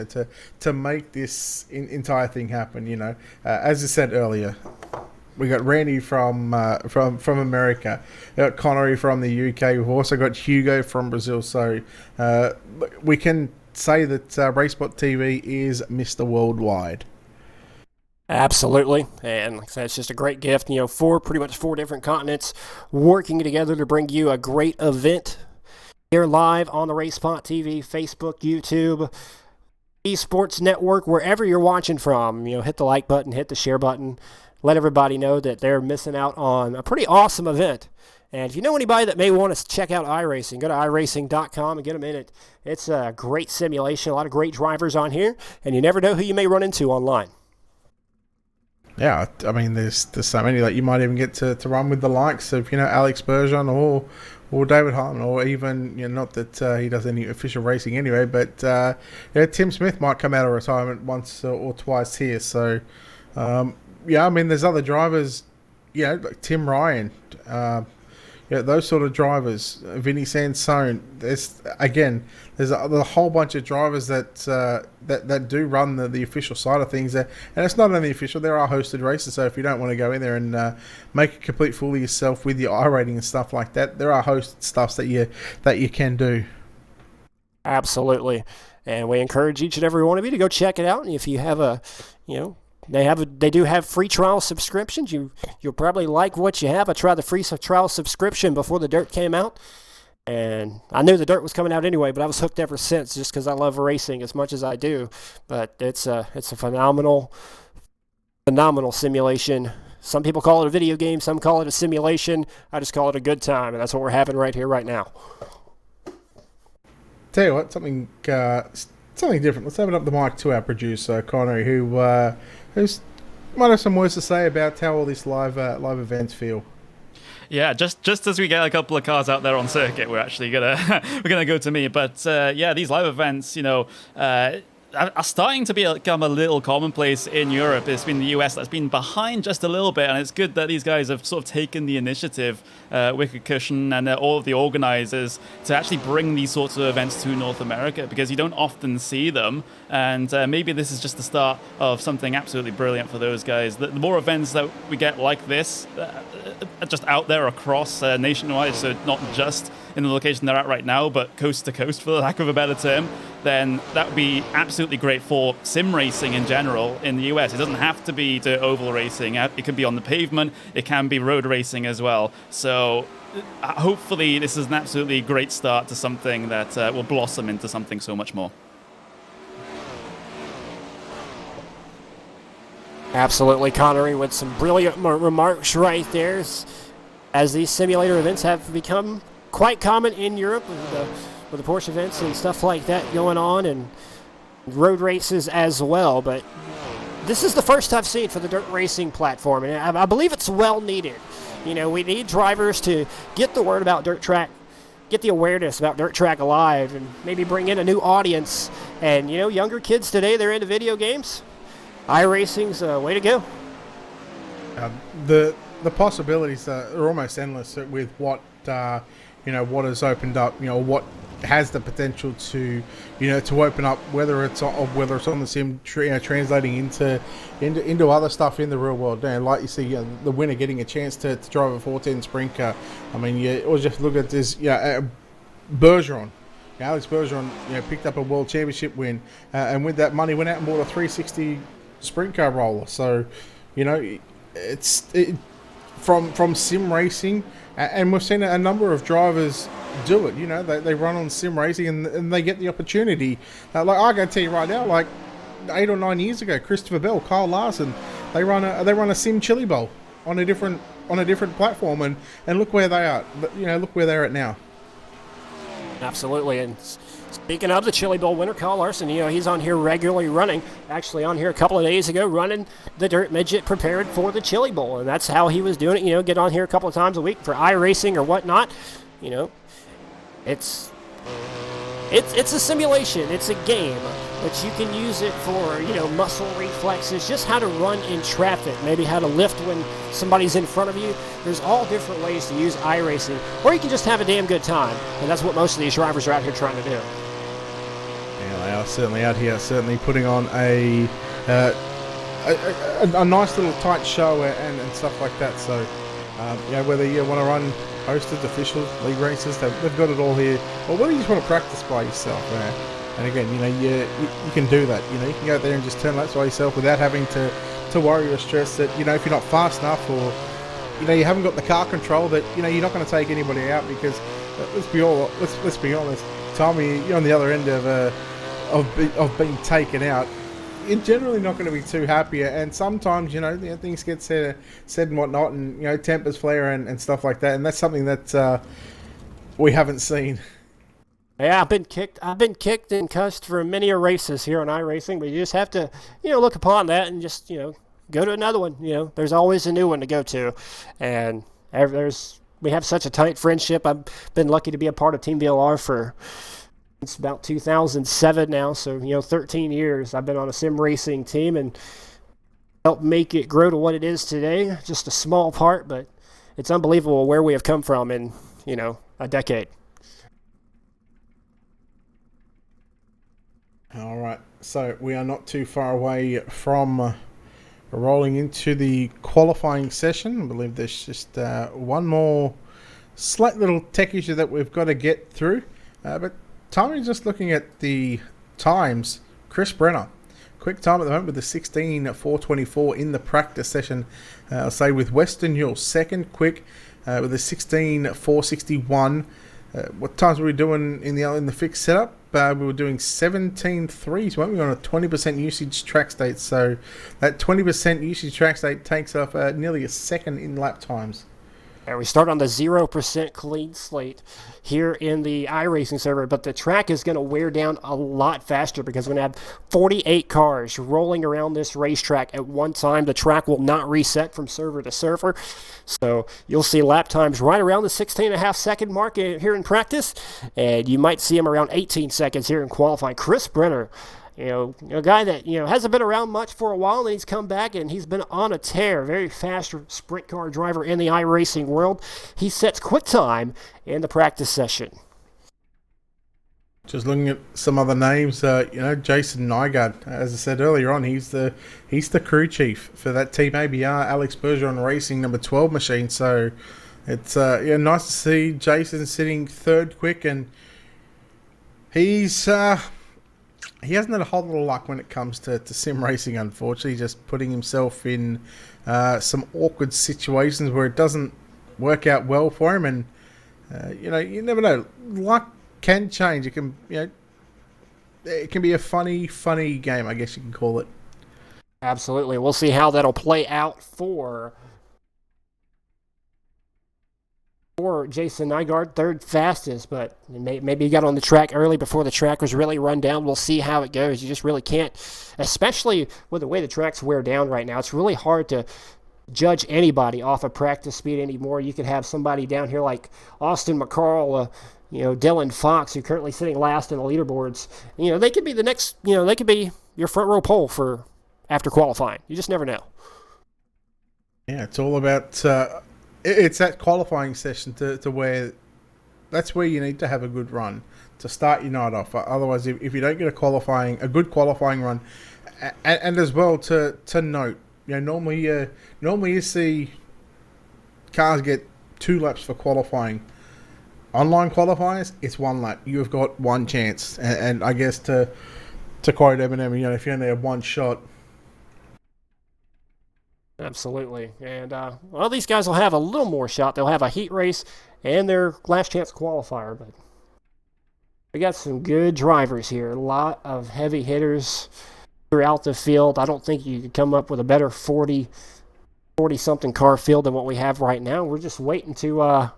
S9: to make this entire thing happen. As I said earlier, we got Randy from America, we got Connery from the UK. We've also got Hugo from Brazil. So we can say that RaceSpotTV is Mr. Worldwide.
S8: Absolutely, and like I said, it's just a great gift. Pretty much four different continents working together to bring you a great event here live on the RaceSpotTV, Facebook, YouTube, Esports Network, wherever you're watching from. Hit the like button, hit the share button, let everybody know that they're missing out on a pretty awesome event. And if you know anybody that may want to check out iRacing, go to iRacing.com and get them in it. It's a great simulation, a lot of great drivers on here, and you never know who you may run into online.
S9: Yeah, I mean, there's so many that you might even get to run with the likes of Alex Bergeron or David Heilemann, or even not that he does any official racing anyway, but Tim Smith might come out of retirement once or twice here. So I mean, there's other drivers, like Tim Ryan, those sort of drivers, Vinny Sansone. There's a whole bunch of drivers that do run the official side of things, and it's not only official. There are hosted races, so if you don't want to go in there and make a complete fool of yourself with your iRating and stuff like that, there are hosted stuffs that you can do.
S8: Absolutely, and we encourage each and every one of you to go check it out. And if you have they do have free trial subscriptions. You'll probably like what you have. I tried the free trial subscription before the dirt came out, and I knew the dirt was coming out anyway, but I was hooked ever since just because I love racing as much as I do. But it's a phenomenal simulation. Some people call it a video game, some call it a simulation. I just call it a good time, and that's what we're having right here, right now.
S9: tell you what, something different. Let's open up the mic to our producer Connery, who's might have some words to say about how all these live events feel.
S21: Yeah, just as we get a couple of cars out there on circuit, we're actually we're gonna go to me. But yeah, these live events, are starting to become a little commonplace in Europe. It's been the US that's been behind just a little bit, and it's good that these guys have sort of taken the initiative, Wicked Cushion and all of the organizers, to actually bring these sorts of events to North America, because you don't often see them, and maybe this is just the start of something absolutely brilliant for those guys. The more events that we get like this, just out there across nationwide, so not just in the location they're at right now, but coast to coast, for the lack of a better term, then that would be absolutely great for sim racing in general in the US. It doesn't have to be to oval racing. It can be on the pavement. It can be road racing as well. So hopefully this is an absolutely great start to something that will blossom into something so much more.
S8: Absolutely, Connery, with some brilliant remarks right there, as these simulator events have become quite common in Europe with the Porsche events and stuff like that going on, and road races as well. But this is the first I've seen for the dirt racing platform, and I believe it's well needed. We need drivers to get the word about dirt track, get the awareness about dirt track alive, and maybe bring in a new audience. And younger kids today, they're into video games. iRacing's a way to go.
S9: The possibilities are almost endless with what what has opened up, what has the potential to open up, whether it's on the sim, translating into other stuff in the real world. And like you see, the winner getting a chance to drive a 410 sprint car. I mean, or just look at this, Bergeron. Alex Bergeron, picked up a world championship win, and with that money went out and bought a 360 sprint car roller. So, it's from sim racing. And we've seen a number of drivers do it. They run on sim racing and they get the opportunity. Like I can tell you right now, like 8 or 9 years ago, Christopher Bell, Kyle Larson, they run a sim chili bowl on a different platform, and look where they are. Look where they're at now.
S8: Absolutely. And speaking of the Chili Bowl winner, Kyle Larson, he's on here regularly running. Actually on here a couple of days ago running the Dirt Midget prepared for the Chili Bowl. And that's how he was doing it, get on here a couple of times a week for iRacing or whatnot. It's a simulation. It's a game. But you can use it for, muscle reflexes, just how to run in traffic, maybe how to lift when somebody's in front of you. There's all different ways to use iRacing, or you can just have a damn good time. And that's what most of these drivers are out here trying to do.
S9: Yeah, they are certainly out here, certainly putting on a nice little tight show and stuff like that. So, whether you want to run posters, officials, league races, they've got it all here. Or whether you just want to practice by yourself, and again, you can do that. You can go out there and just turn laps by yourself without having to worry or stress that, if you're not fast enough, or, you haven't got the car control, that, you're not going to take anybody out, because let's be honest, Tommy, you're on the other end of being taken out. You're generally not going to be too happy, and sometimes, things get said and whatnot, and, tempers flare and stuff like that, and that's something that we haven't seen.
S8: Yeah, I've been kicked and cussed for many races here on iRacing, but you just have to, look upon that and just, go to another one. There's always a new one to go to, and we have such a tight friendship. I've been lucky to be a part of Team VLR for it's about 2007 now, so 13 years I've been on a sim racing team and helped make it grow to what it is today. Just a small part, but it's unbelievable where we have come from in a decade.
S9: All right, so we are not too far away from rolling into the qualifying session. I believe there's just one more slight little tech issue that we've got to get through. But Tommy, just looking at the times, Chris Brenner, quick time at the moment with the 16.424 in the practice session. I'll say with Western Hill, second quick with the 16.461. What times were we doing in the fixed setup? We were doing 17.3s, weren't we, on a 20% usage track state? So that 20% usage track state takes off nearly a second in lap times.
S8: And we start on the 0% clean slate here in the iRacing server, but the track is going to wear down a lot faster because we're going to have 48 cars rolling around this racetrack at one time. The track will not reset from server to server, so you'll see lap times right around the 16.5-second mark here in practice, and you might see them around 18 seconds here in qualifying. Chris Brenner, a guy that, hasn't been around much for a while, and he's come back and he's been on a tear. Very fast sprint car driver in the iRacing world. He sets quick time in the practice session.
S9: Just looking at some other names, Jason Nygaard, as I said earlier on, he's the crew chief for that Team ABR Alex Bergeron Racing number 12 machine. So it's nice to see Jason sitting third quick, and he hasn't had a whole lot of luck when it comes to sim racing, unfortunately. Just putting himself in some awkward situations where it doesn't work out well for him. And, you never know. Luck can change. It can, it can be a funny game, I guess you can call it.
S8: Absolutely. We'll see how that'll play out for Jason Nygaard, third fastest, but maybe he got on the track early before the track was really run down. We'll see how it goes. You just really can't, especially with the way the tracks wear down right now, it's really hard to judge anybody off of practice speed anymore. You could have somebody down here like Austin McCarl, Dylan Fox, who currently sitting last in the leaderboards. They could be the next, they could be your front row pole for after qualifying. You just never know.
S9: Yeah, it's all about... It's that qualifying session to where that's where you need to have a good run to start your night off. Otherwise, if you don't get a good qualifying run, and as well to note, normally you see cars get 2 laps for qualifying. Online qualifiers, it's 1 lap. You've got one chance, and I guess to quote Eminem, if you only have one shot.
S8: Absolutely. And, these guys will have a little more shot. They'll have a heat race and their last chance qualifier. But we got some good drivers here. A lot of heavy hitters throughout the field. I don't think you could come up with a better 40-something car field than what we have right now. We're just waiting to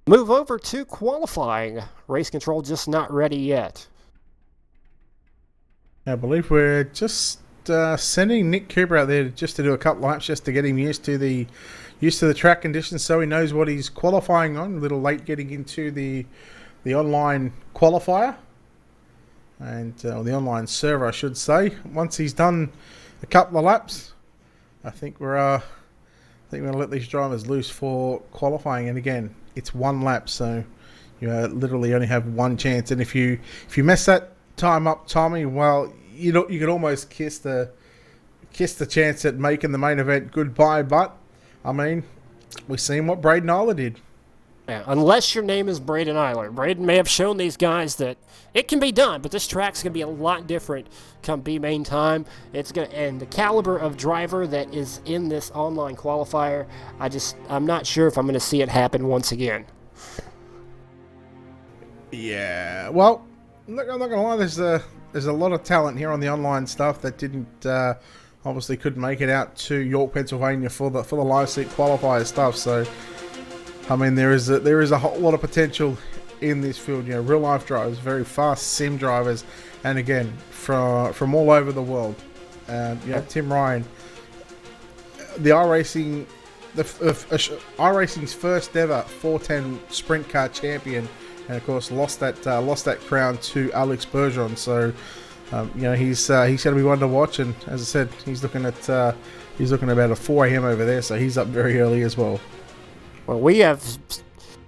S8: move over to qualifying. Race control just not ready yet.
S9: I believe we're just... sending Nick Cooper out there just to do a couple laps, just to get him used to the track conditions, so he knows what he's qualifying on. A little late getting into the online qualifier and the online server, I should say. Once he's done a couple of laps, I think we're going to let these drivers loose for qualifying. And again, it's 1 lap, so you literally only have one chance. And if you mess that time up, Tommy, well, you could almost kiss the chance at making the main event goodbye. But I mean, we've seen what Braden Eiler did.
S8: Yeah, unless your name is Braden Eiler. Braden may have shown these guys that it can be done, but this track's going to be a lot different come B-main time. And the caliber of driver that is in this online qualifier, I'm not sure if I'm going to see it happen once again.
S9: Yeah, well, I'm not going to lie, there's a lot of talent here on the online stuff that didn't obviously couldn't make it out to York, Pennsylvania for the live seat qualifier stuff. So I mean, there is a whole lot of potential in this field. Real life drivers, very fast sim drivers, and again from all over the world. Tim Ryan, the iRacing's first ever 410 sprint car champion. And of course, lost that crown to Alex Bergeron. So, he's going to be one to watch. And as I said, he's looking about a 4 a.m. over there. So he's up very early as well.
S8: Well, we have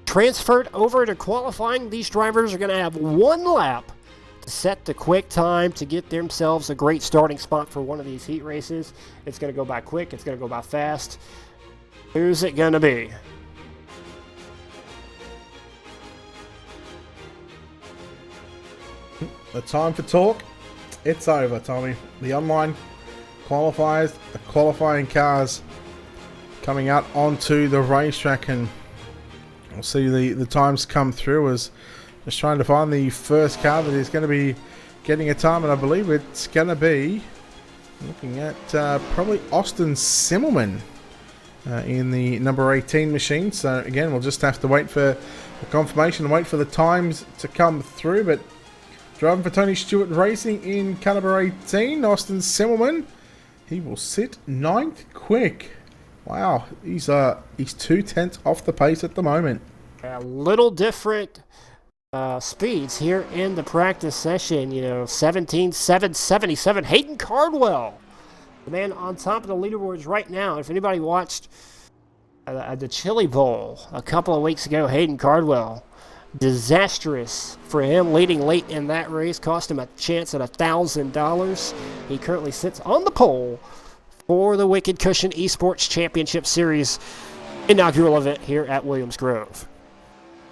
S8: transferred over to qualifying. These drivers are going to have 1 lap to set the quick time to get themselves a great starting spot for one of these heat races. It's going to go by quick. It's going to go by fast. Who's it going to be?
S9: The time for talk, it's over, Tommy. The online qualifiers, the qualifying cars coming out onto the racetrack, and we'll see the times come through as just trying to find the first car that is going to be getting a time, and I believe it's going to be looking at probably Austin Simmelman in the number 18 machine. So again, we'll just have to wait for the confirmation and wait for the times to come through. But driving for Tony Stewart Racing in car number 18, Austin Semmelman. He will sit 9th quick. Wow, he's 2/10 off the pace at the moment.
S8: A little different speeds here in the practice session. 17.777. Hayden Cardwell, the man on top of the leaderboards right now. If anybody watched the Chili Bowl a couple of weeks ago, Hayden Cardwell, disastrous for him, leading late in that race, cost him a chance at $1,000. He currently sits on the pole for the Wicked Cushion Esports Championship Series inaugural event here at Williams Grove.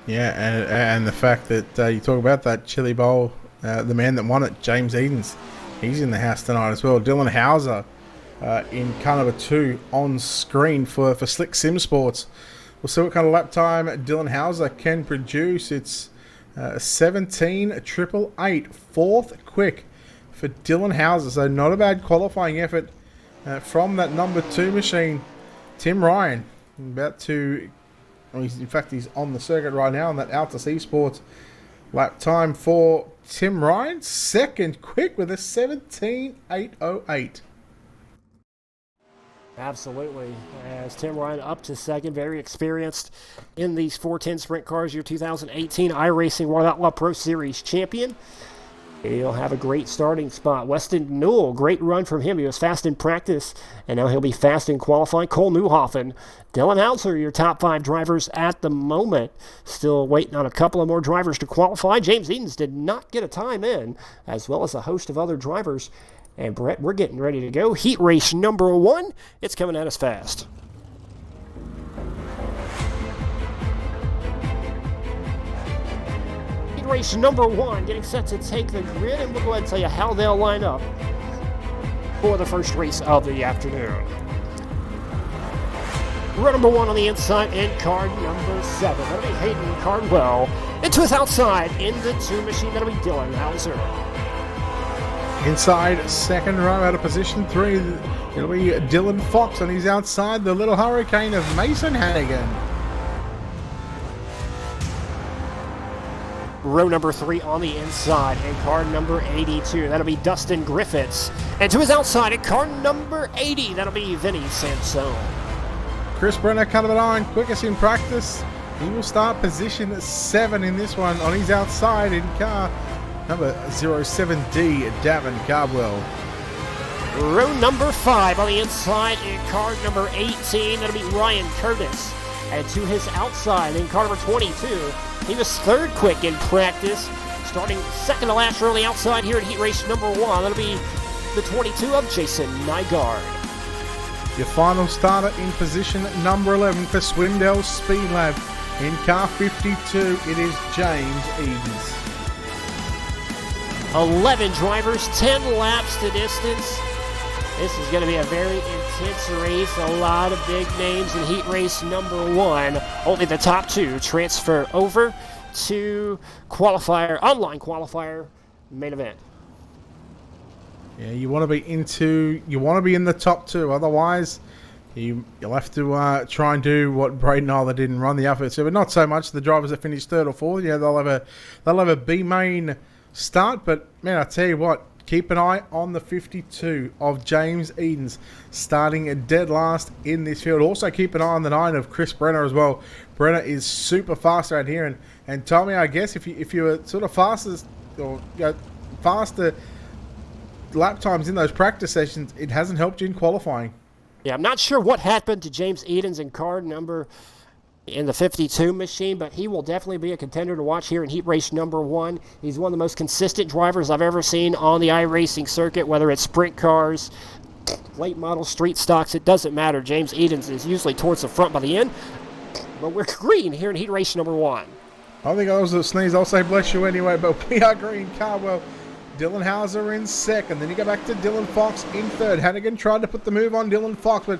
S9: Yeah, and the fact that you talk about that Chili Bowl, the man that won it, James Edens, he's in the house tonight as well. Dylan Hauser in car number 2 on screen for Slick Sim Sports. We'll see what kind of lap time Dylan Hauser can produce. It's 17.888, 4th quick for Dylan Hauser. So not a bad qualifying effort from that number 2 machine. Tim Ryan about to... Well, he's on the circuit right now on that Altus Esports lap time for Tim Ryan. 2nd quick with a 17.808.
S8: Absolutely. As Tim Ryan up to 2nd, very experienced in these 410 sprint cars. Your 2018 iRacing World Outlaw Pro Series champion. He'll have a great starting spot. Weston Newell, great run from him. He was fast in practice, and now he'll be fast in qualifying. Cole Newhoffen, Dylan Hauser, your top 5 drivers at the moment. Still waiting on a couple of more drivers to qualify. James Edens did not get a time in, as well as a host of other drivers. And Brett, we're getting ready to go. Heat race number 1. It's coming at us fast. Race number 1 getting set to take the grid, and we'll go ahead and tell you how they'll line up for the first race of the afternoon. Row number 1 on the inside in car number 7. That'll be Hayden Cardwell. Into his outside in the 2 machine. That'll be Dylan Hauser.
S9: Inside 2nd row out of position 3. It'll be Dylan Fox on his outside. The little hurricane of Mason Hannigan.
S8: Row number 3 on the inside in car number 82. That'll be Dustin Griffiths. And to his outside in car number 80, that'll be Vinny Sansone.
S9: Chris Brenner, cut of the 9, quickest in practice. He will start position 7 in this one on his outside in car number 07D, Davin Cardwell.
S8: Row number 5 on the inside in car number 18. That'll be Ryan Curtis. And to his outside in car number 22, he was 3rd quick in practice, starting 2nd to last row on the outside here at heat race number 1. That'll be the 22 of Jason Nygaard.
S9: Your final starter in position number 11 for Swindell Speed Lab. In car 52, it is James Edens.
S8: 11 drivers, 10 laps to distance. This is going to be a very intense race. A lot of big names in heat race number 1. Only the top 2 transfer over to online qualifier, main event.
S9: Yeah, you want to be in the top 2. Otherwise, you'll have to try and do what Braden Isler did and run the effort. So, but not so much the drivers that finish 3rd or 4th. Yeah, they'll have a B main start. But man, I tell you what. Keep an eye on the 52 of James Edens starting dead last in this field. Also keep an eye on the 9 of Chris Brenner as well. Brenner is super fast around here. And Tommy, I guess if you were sort of faster lap times in those practice sessions, it hasn't helped you in qualifying.
S8: Yeah, I'm not sure what happened to James Edens in car number in the 52 machine, but he will definitely be a contender to watch here in heat race number 1. He's one of the most consistent drivers I've ever seen on the iRacing circuit, whether it's sprint cars, late model street stocks, it doesn't matter. James Edens is usually towards the front by the end, but we're green here in heat race number 1.
S9: I think I was a sneeze. I'll say bless you anyway, but we are green. Cardwell, Dylan Hauser in 2nd. Then you go back to Dylan Fox in 3rd. Hannigan tried to put the move on Dylan Fox, but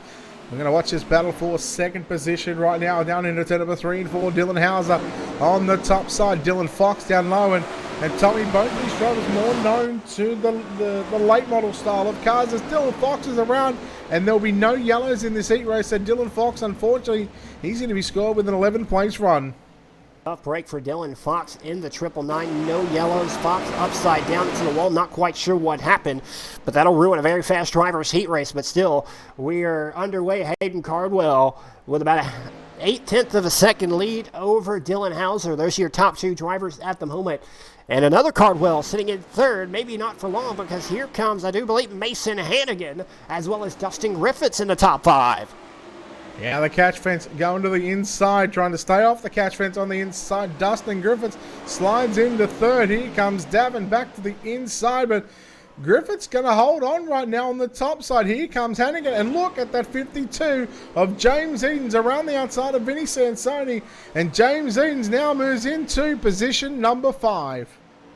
S9: We're going to watch this battle for second position right now. Down into turn number 3 and 4, Dylan Hauser on the top side. Dylan Fox down low, and Tommy, both these drivers more known to the late model style of cars, as Dylan Fox is around, and there'll be no yellows in this heat race. So Dylan Fox, unfortunately, he's going to be scored with an 11th place run.
S8: Tough break for Dylan Fox in the 999. No yellows. Fox upside down into the wall. Not quite sure what happened, but that'll ruin a very fast driver's heat race. But still, we are underway. Hayden Cardwell with about a 0.8 of a second lead over Dylan Hauser. Those are your top 2 drivers at the moment. And another Cardwell sitting in third, maybe not for long, because here comes, I do believe, Mason Hannigan, as well as Dustin Griffiths in the top 5.
S9: Yeah, the catch fence going to the inside, trying to stay off the catch fence on the inside. Dustin Griffiths slides into third. Here comes Davin back to the inside, but Griffiths going to hold on right now on the top side. Here comes Hannigan, and look at that 52 of James Edens around the outside of Vinny Sansoni, and James Edens now moves into position number 5.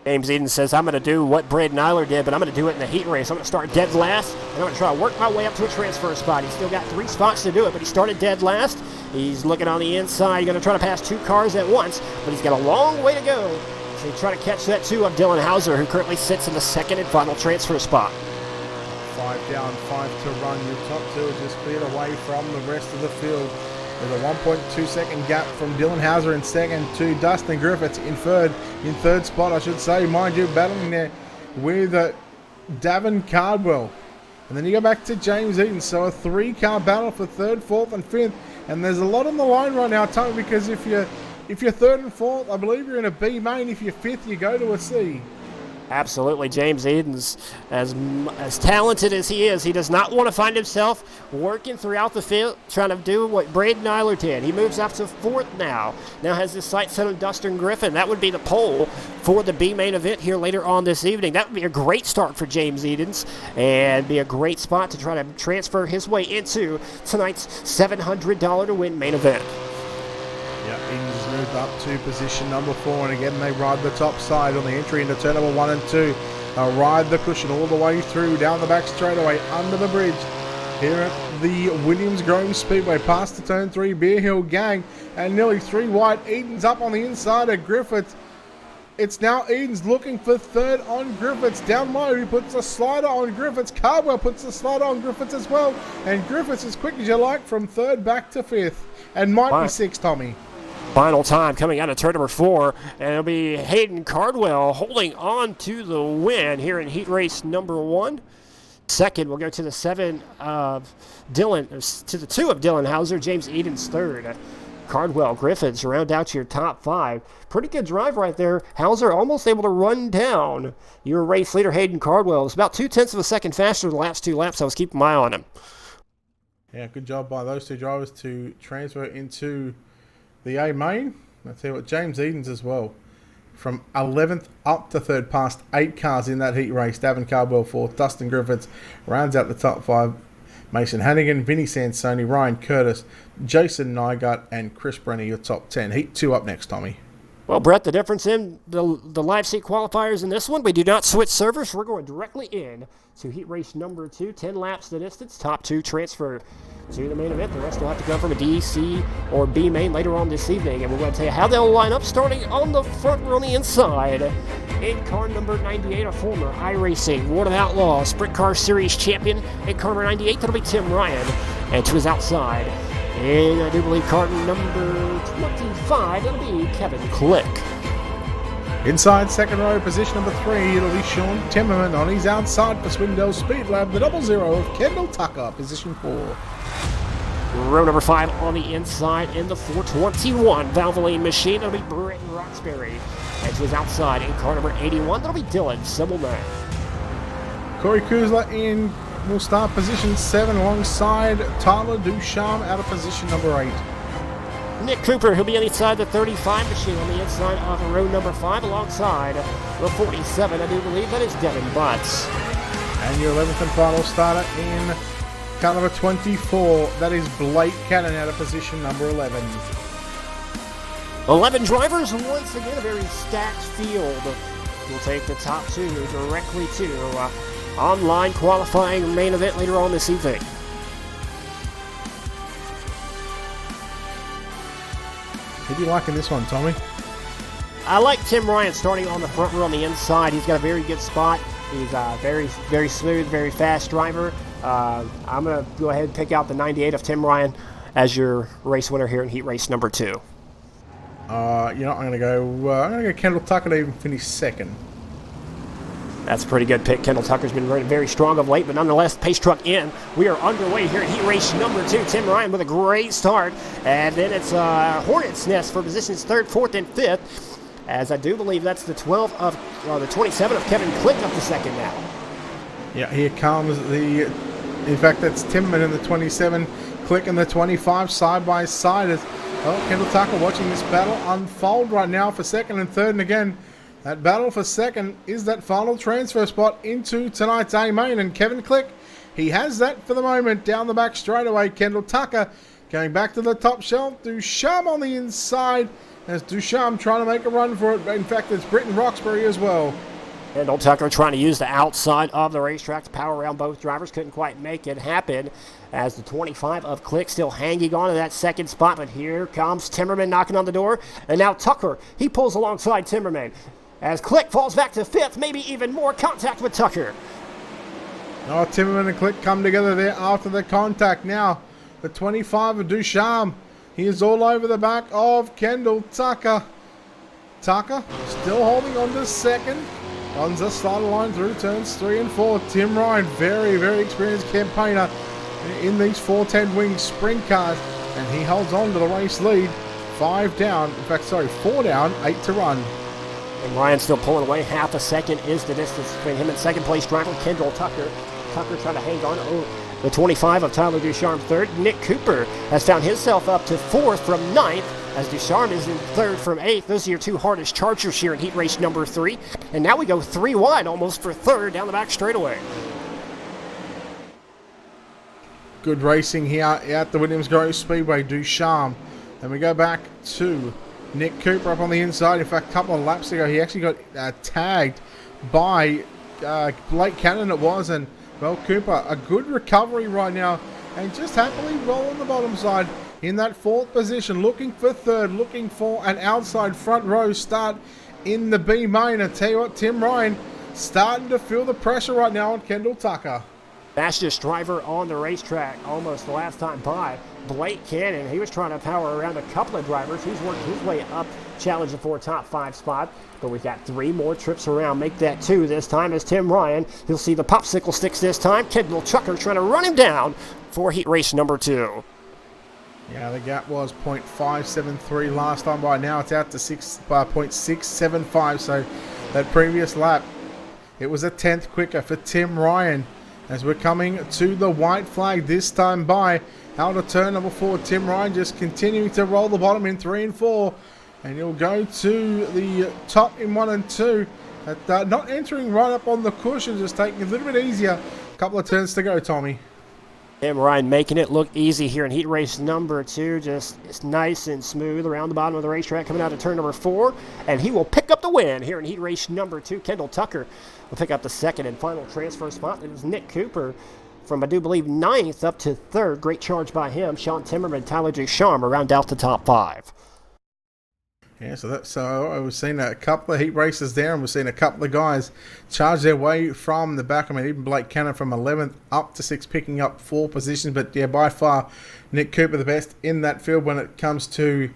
S8: James Eden says, I'm going to do what Braden Nyler did, but I'm going to do it in the heat race. I'm going to start dead last, and I'm going to try to work my way up to a transfer spot. He's still got 3 spots to do it, but he started dead last. He's looking on the inside. He's going to try to pass 2 cars at once, but he's got a long way to go. So he's trying to catch that 2 of Dylan Hauser, who currently sits in the second and final transfer spot.
S9: 5 down, 5 to run. Your top 2 are just cleared away from the rest of the field. There's a 1.2 second gap from Dylan Hauser in second to Dustin Griffiths in third spot, I should say. Mind you, battling there with Davin Cardwell. And then you go back to James Eaton. So a 3-car battle for 3rd, 4th, and 5th. And there's a lot on the line right now, Tony, because if you're 3rd and 4th, I believe you're in a B main. If you're 5th, you go to a C.
S8: Absolutely. James Edens, as talented as he is, he does not want to find himself working throughout the field, trying to do what Braden Nyler did. He moves up to 4th now. Now has his sights set on Dustin Griffin. That would be the pole for the B main event here later on this evening. That would be a great start for James Edens and be a great spot to try to transfer his way into tonight's $700 to win main event.
S9: Yeah, Edens moved up to position number 4, and again they ride the top side on the entry into turn number 1 and 2. They'll ride the cushion all the way through, down the back straightaway, under the bridge. Here at the Williams Grove Speedway, past the turn 3 Beer Hill gang, and nearly 3 wide. Edens up on the inside of Griffiths. It's now Edens looking for 3rd on Griffiths. Down low, he puts a slider on Griffiths. Cardwell puts a slider on Griffiths as well. And Griffiths, as quick as you like, from 3rd back to 5th. And might be 6th, Tommy.
S8: Final time coming out of turn number 4, and it'll be Hayden Cardwell holding on to the win here in heat race number 1. Second, we'll go to the 7 of Dylan, to the 2 of Dylan Hauser. James Edens 3rd. Cardwell, Griffiths round out to your top 5. Pretty good drive right there. Hauser almost able to run down your race leader, Hayden Cardwell. It's about 0.2 of a second faster the last 2 laps. I was keeping my eye on him.
S9: Yeah, good job by those 2 drivers to transfer into the A main. I'll tell you what, James Edens as well. From 11th up to 3rd, past 8 cars in that heat race. Davin Cardwell 4th, Dustin Griffiths rounds out the top 5. Mason Hannigan, Vinny Sansoni, Ryan Curtis, Jason Nygaard, and Chris Brenner, your top 10. Heat 2 up next, Tommy.
S8: Well, Brett, the difference in the live seat qualifiers in this one, we do not switch servers. We're going directly in to heat race number 2. 10 laps the distance. Top 2 transfer to the main event. The rest will have to come from a D, C, or B main later on this evening. And we're going to tell you how they'll line up, starting on the front or on the inside. In car number 98, a former iRacing World of Outlaws Sprint Car Series champion. In car number 98, that'll be Tim Ryan. And to his outside, and I do believe car number 25, that'll be Kevin Click.
S9: Inside second row, position number 3, it'll be Sean Timmerman. On his outside for Swindell Speed Lab, the 00 of Kendall Tucker, position 4.
S8: Row number 5 on the inside in the 421 Valvoline machine, that'll be Brett Roxbury. And to his outside in car number 81, that'll be Dylan Sibbleman.
S9: Corey Kuzla in will start position 7 alongside Tyler Ducharme out of position number 8.
S8: Nick Cooper, who'll be inside the 35 machine on the inside of row number 5 alongside the 47. I do believe that is Devin Butts.
S9: And your 11th and final starter in car number 24, that is Blake Cannon out of position number 11.
S8: 11 drivers, once again a very stacked field. We'll take the top 2 directly to online qualifying main event later on this evening.
S9: Who do you like in this one, Tommy?
S8: I like Tim Ryan starting on the front row on the inside. He's got a very good spot. He's a very, very smooth, very fast driver. I'm going to go ahead and pick out the 98 of Tim Ryan as your race winner here in heat race number 2.
S9: You know, I'm going to go Kendall Tucker to even finish second.
S8: That's a pretty good pick. Kendall Tucker's been running very strong of late, but nonetheless, pace truck in. We are underway here in heat race number 2. Tim Ryan with a great start. And then it's Hornet's Nest for positions 3rd, 4th, and 5th. As I do believe that's the 27 of Kevin Click up to second now.
S9: Yeah, here comes in fact, that's Timmerman in the 27, Click in the 25, side by side. As Kendall Tucker watching this battle unfold right now for second and third. And again, that battle for second is that final transfer spot into tonight's A main. And Kevin Click, he has that for the moment down the back straightaway. Kendall Tucker going back to the top shelf. Ducharme on the inside. As Ducharme trying to make a run for it. In fact, it's Britton Roxbury as well.
S8: Kendall Tucker trying to use the outside of the racetrack to power around both drivers. Couldn't quite make it happen as the 25 of Click still hanging on to that second spot. But here comes Timmerman knocking on the door. And now Tucker, he pulls alongside Timmerman. As Click falls back to 5th, maybe even more contact with Tucker.
S9: Oh, Timmerman and Click come together there after the contact. Now, the 25 of Ducharme. He is all over the back of Kendall Tucker. Tucker still holding on to second. Runs the starter line through turns 3 and 4. Tim Ryan, very, very experienced campaigner in these 410 wing sprint cars. And he holds on to the race lead. 4 down, 8 to run.
S8: And Ryan still pulling away. Half a second is the distance between him and second place driver Kendall Tucker. Tucker trying to hang on. The 25 of Tyler Ducharme 3rd. Nick Cooper has found himself up to 4th from 9th as Ducharme is in 3rd from 8th. Those are your 2 hardest chargers here in heat race number 3. And now we go 3 wide almost for 3rd down the back straightaway.
S9: Good racing here at the Williams Grove Speedway. Ducharme. Then we go back to Nick Cooper up on the inside. In fact, a couple of laps ago, he actually got tagged by Blake Cannon it was. And well, Cooper, a good recovery right now and just happily rolling the bottom side in that 4th position, looking for 3rd, looking for an outside front row start in the B main. I tell you what, Tim Ryan starting to feel the pressure right now on Kendall Tucker.
S8: Fastest driver on the racetrack almost the last time by. Blake Cannon, he was trying to power around a couple of drivers. He's worked his way up, challenging for a top 5 spot. But we've got 3 more trips around. Make that 2 this time as Tim Ryan. He'll see the popsicle sticks this time. Kendall Tucker trying to run him down for heat race number 2.
S9: Yeah, the gap was 0.573 last time. By now it's out to 0.675. So that previous lap, it was a 10th quicker for Tim Ryan. As we're coming to the white flag this time by out of turn number 4. Tim Ryan just continuing to roll the bottom in 3 and 4. And he'll go to the top in 1 and 2. Not entering right up on the cushion, just taking it a little bit easier. A couple of turns to go, Tommy.
S8: Tim Ryan making it look easy here in heat race number 2. Just it's nice and smooth around the bottom of the racetrack coming out of turn number 4. And he will pick up the win here in heat race number 2. Kendall Tucker will pick up the second and final transfer spot. It was Nick Cooper from, I do believe, 9th up to 3rd. Great charge by him. Sean Timmerman, Tyler Ducharme around out the top 5.
S9: Yeah, so we've seen a couple of heat races there, and we've seen a couple of guys charge their way from the back. I mean, even Blake Cannon from 11th up to 6th, picking up 4 positions. But yeah, by far, Nick Cooper the best in that field when it comes to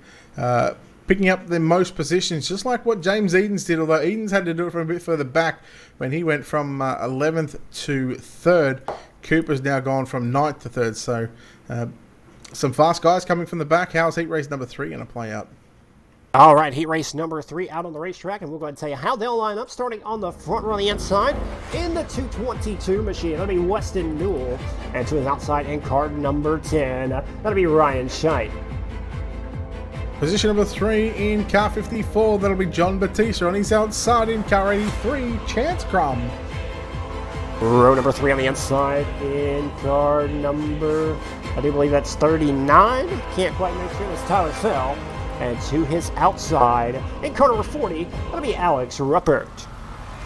S9: picking up the most positions, just like what James Edens did, although Edens had to do it from a bit further back when he went from 11th to 3rd. Cooper's now gone from 9th to 3rd. So some fast guys coming from the back. How's heat race number 3 going to play out?
S8: All right, heat race number 3 out on the racetrack, and we'll go ahead and tell you how they'll line up, starting on the front row on the inside in the 222 machine. That'll be Weston Newell, and to his outside in car number 10, that'll be Ryan Scheidt.
S9: Position number 3 in car 54, that'll be John Batista. On his outside in car 83, Chance Crum.
S8: Row number 3 on the inside in car number, I do believe that's 39. Can't quite make sure. It's Tyler Fell. And to his outside in car number 40, that'll be Alex Ruppert.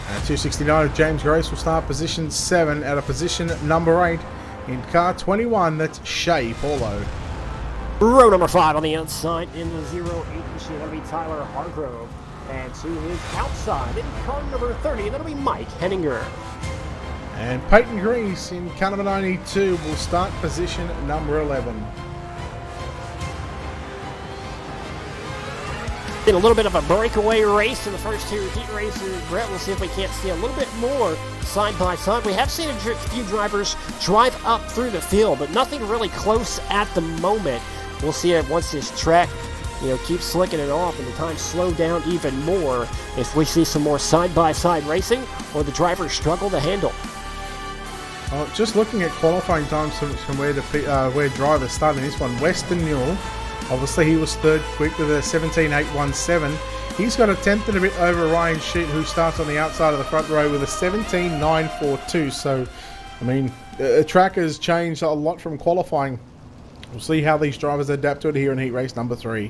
S9: 269 of James Grace will start position 7 out of position number 8 in car 21. That's Shea Paulo.
S8: Row number 5 on the outside in the 08 machine. That'll be Tyler Hargrove. And to his outside in car number 30, that'll be Mike Henninger.
S9: And Peyton Grease in car number 92 will start position number 11.
S8: In a little bit of a breakaway race in the first 2 heat races, Brett, we'll see if we can't see a little bit more side by side. We have seen a few drivers drive up through the field, but nothing really close at the moment. We'll see it once this track, keeps slicking it off and the time slow down even more if we see some more side by side racing or the drivers struggle to handle.
S9: Just looking at qualifying times from where drivers started in this one, Weston Newell. Obviously, he was third quick with a 17.817. He's got a tenth and a bit over Ryan Sheet, who starts on the outside of the front row with a 17.942. So, the track has changed a lot from qualifying. We'll see how these drivers adapt to it here in heat race number 3.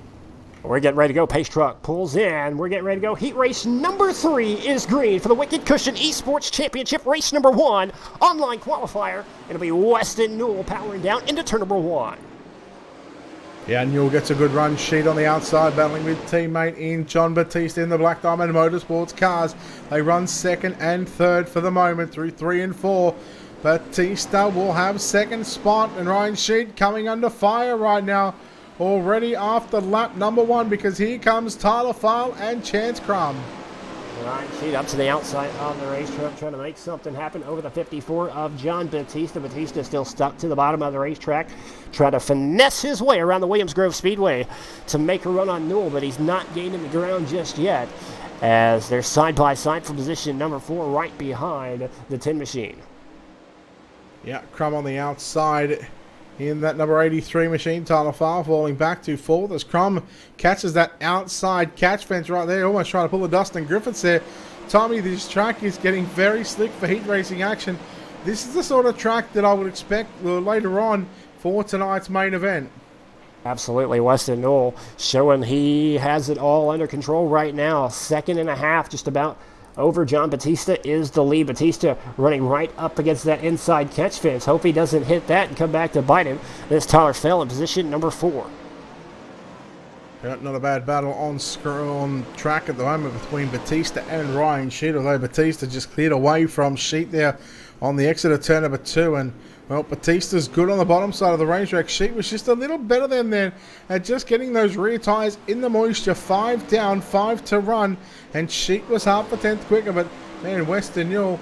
S8: We're getting ready to go. Pace truck pulls in. We're getting ready to go. Heat race number 3 is green for the Wicked Cushion Esports Championship. Race number 1, online qualifier. It'll be Weston Newell powering down into turn number 1.
S9: Yeah, Newell gets a good run. Sheet on the outside, battling with teammate in John Batista in the Black Diamond Motorsports cars. They run second and third for the moment through 3 and 4. Batista will have second spot, and Ryan Sheet coming under fire right now. Already after lap number 1, because here comes Tyler File and Chance Crum.
S8: Ryan Sheet up to the outside of the racetrack, trying to make something happen over the 54 of John Batista. Batista still stuck to the bottom of the racetrack, trying to finesse his way around the Williams Grove Speedway to make a run on Newell, but he's not gaining the ground just yet, as they're side by side for position number 4 right behind the tin machine.
S9: Yeah, Crum on the outside in that number 83 machine. Tyler File falling back to 4th as Crum catches that outside catch fence right there, almost trying to pull a Dustin Griffiths there. Tommy, this track is getting very slick for heat racing action. This is the sort of track that I would expect later on for tonight's main event.
S8: Absolutely. Weston Newell showing he has it all under control right now. 2.5 just about over John Batista is the lead. Batista running right up against that inside catch fence. Hope he doesn't hit that and come back to bite him. This Tyler fell in position number 4.
S9: Yeah, not a bad battle on track at the moment between Batista and Ryan Sheet, although Batista just cleared away from Sheet there on the exit of turn number 2. And, well, Batista's good on the bottom side of the racetrack. Sheet was just a little better than then at just getting those rear tyres in the moisture. 5 down, 5 to run, and Sheet was half a tenth quicker. But, man, Weston Newell,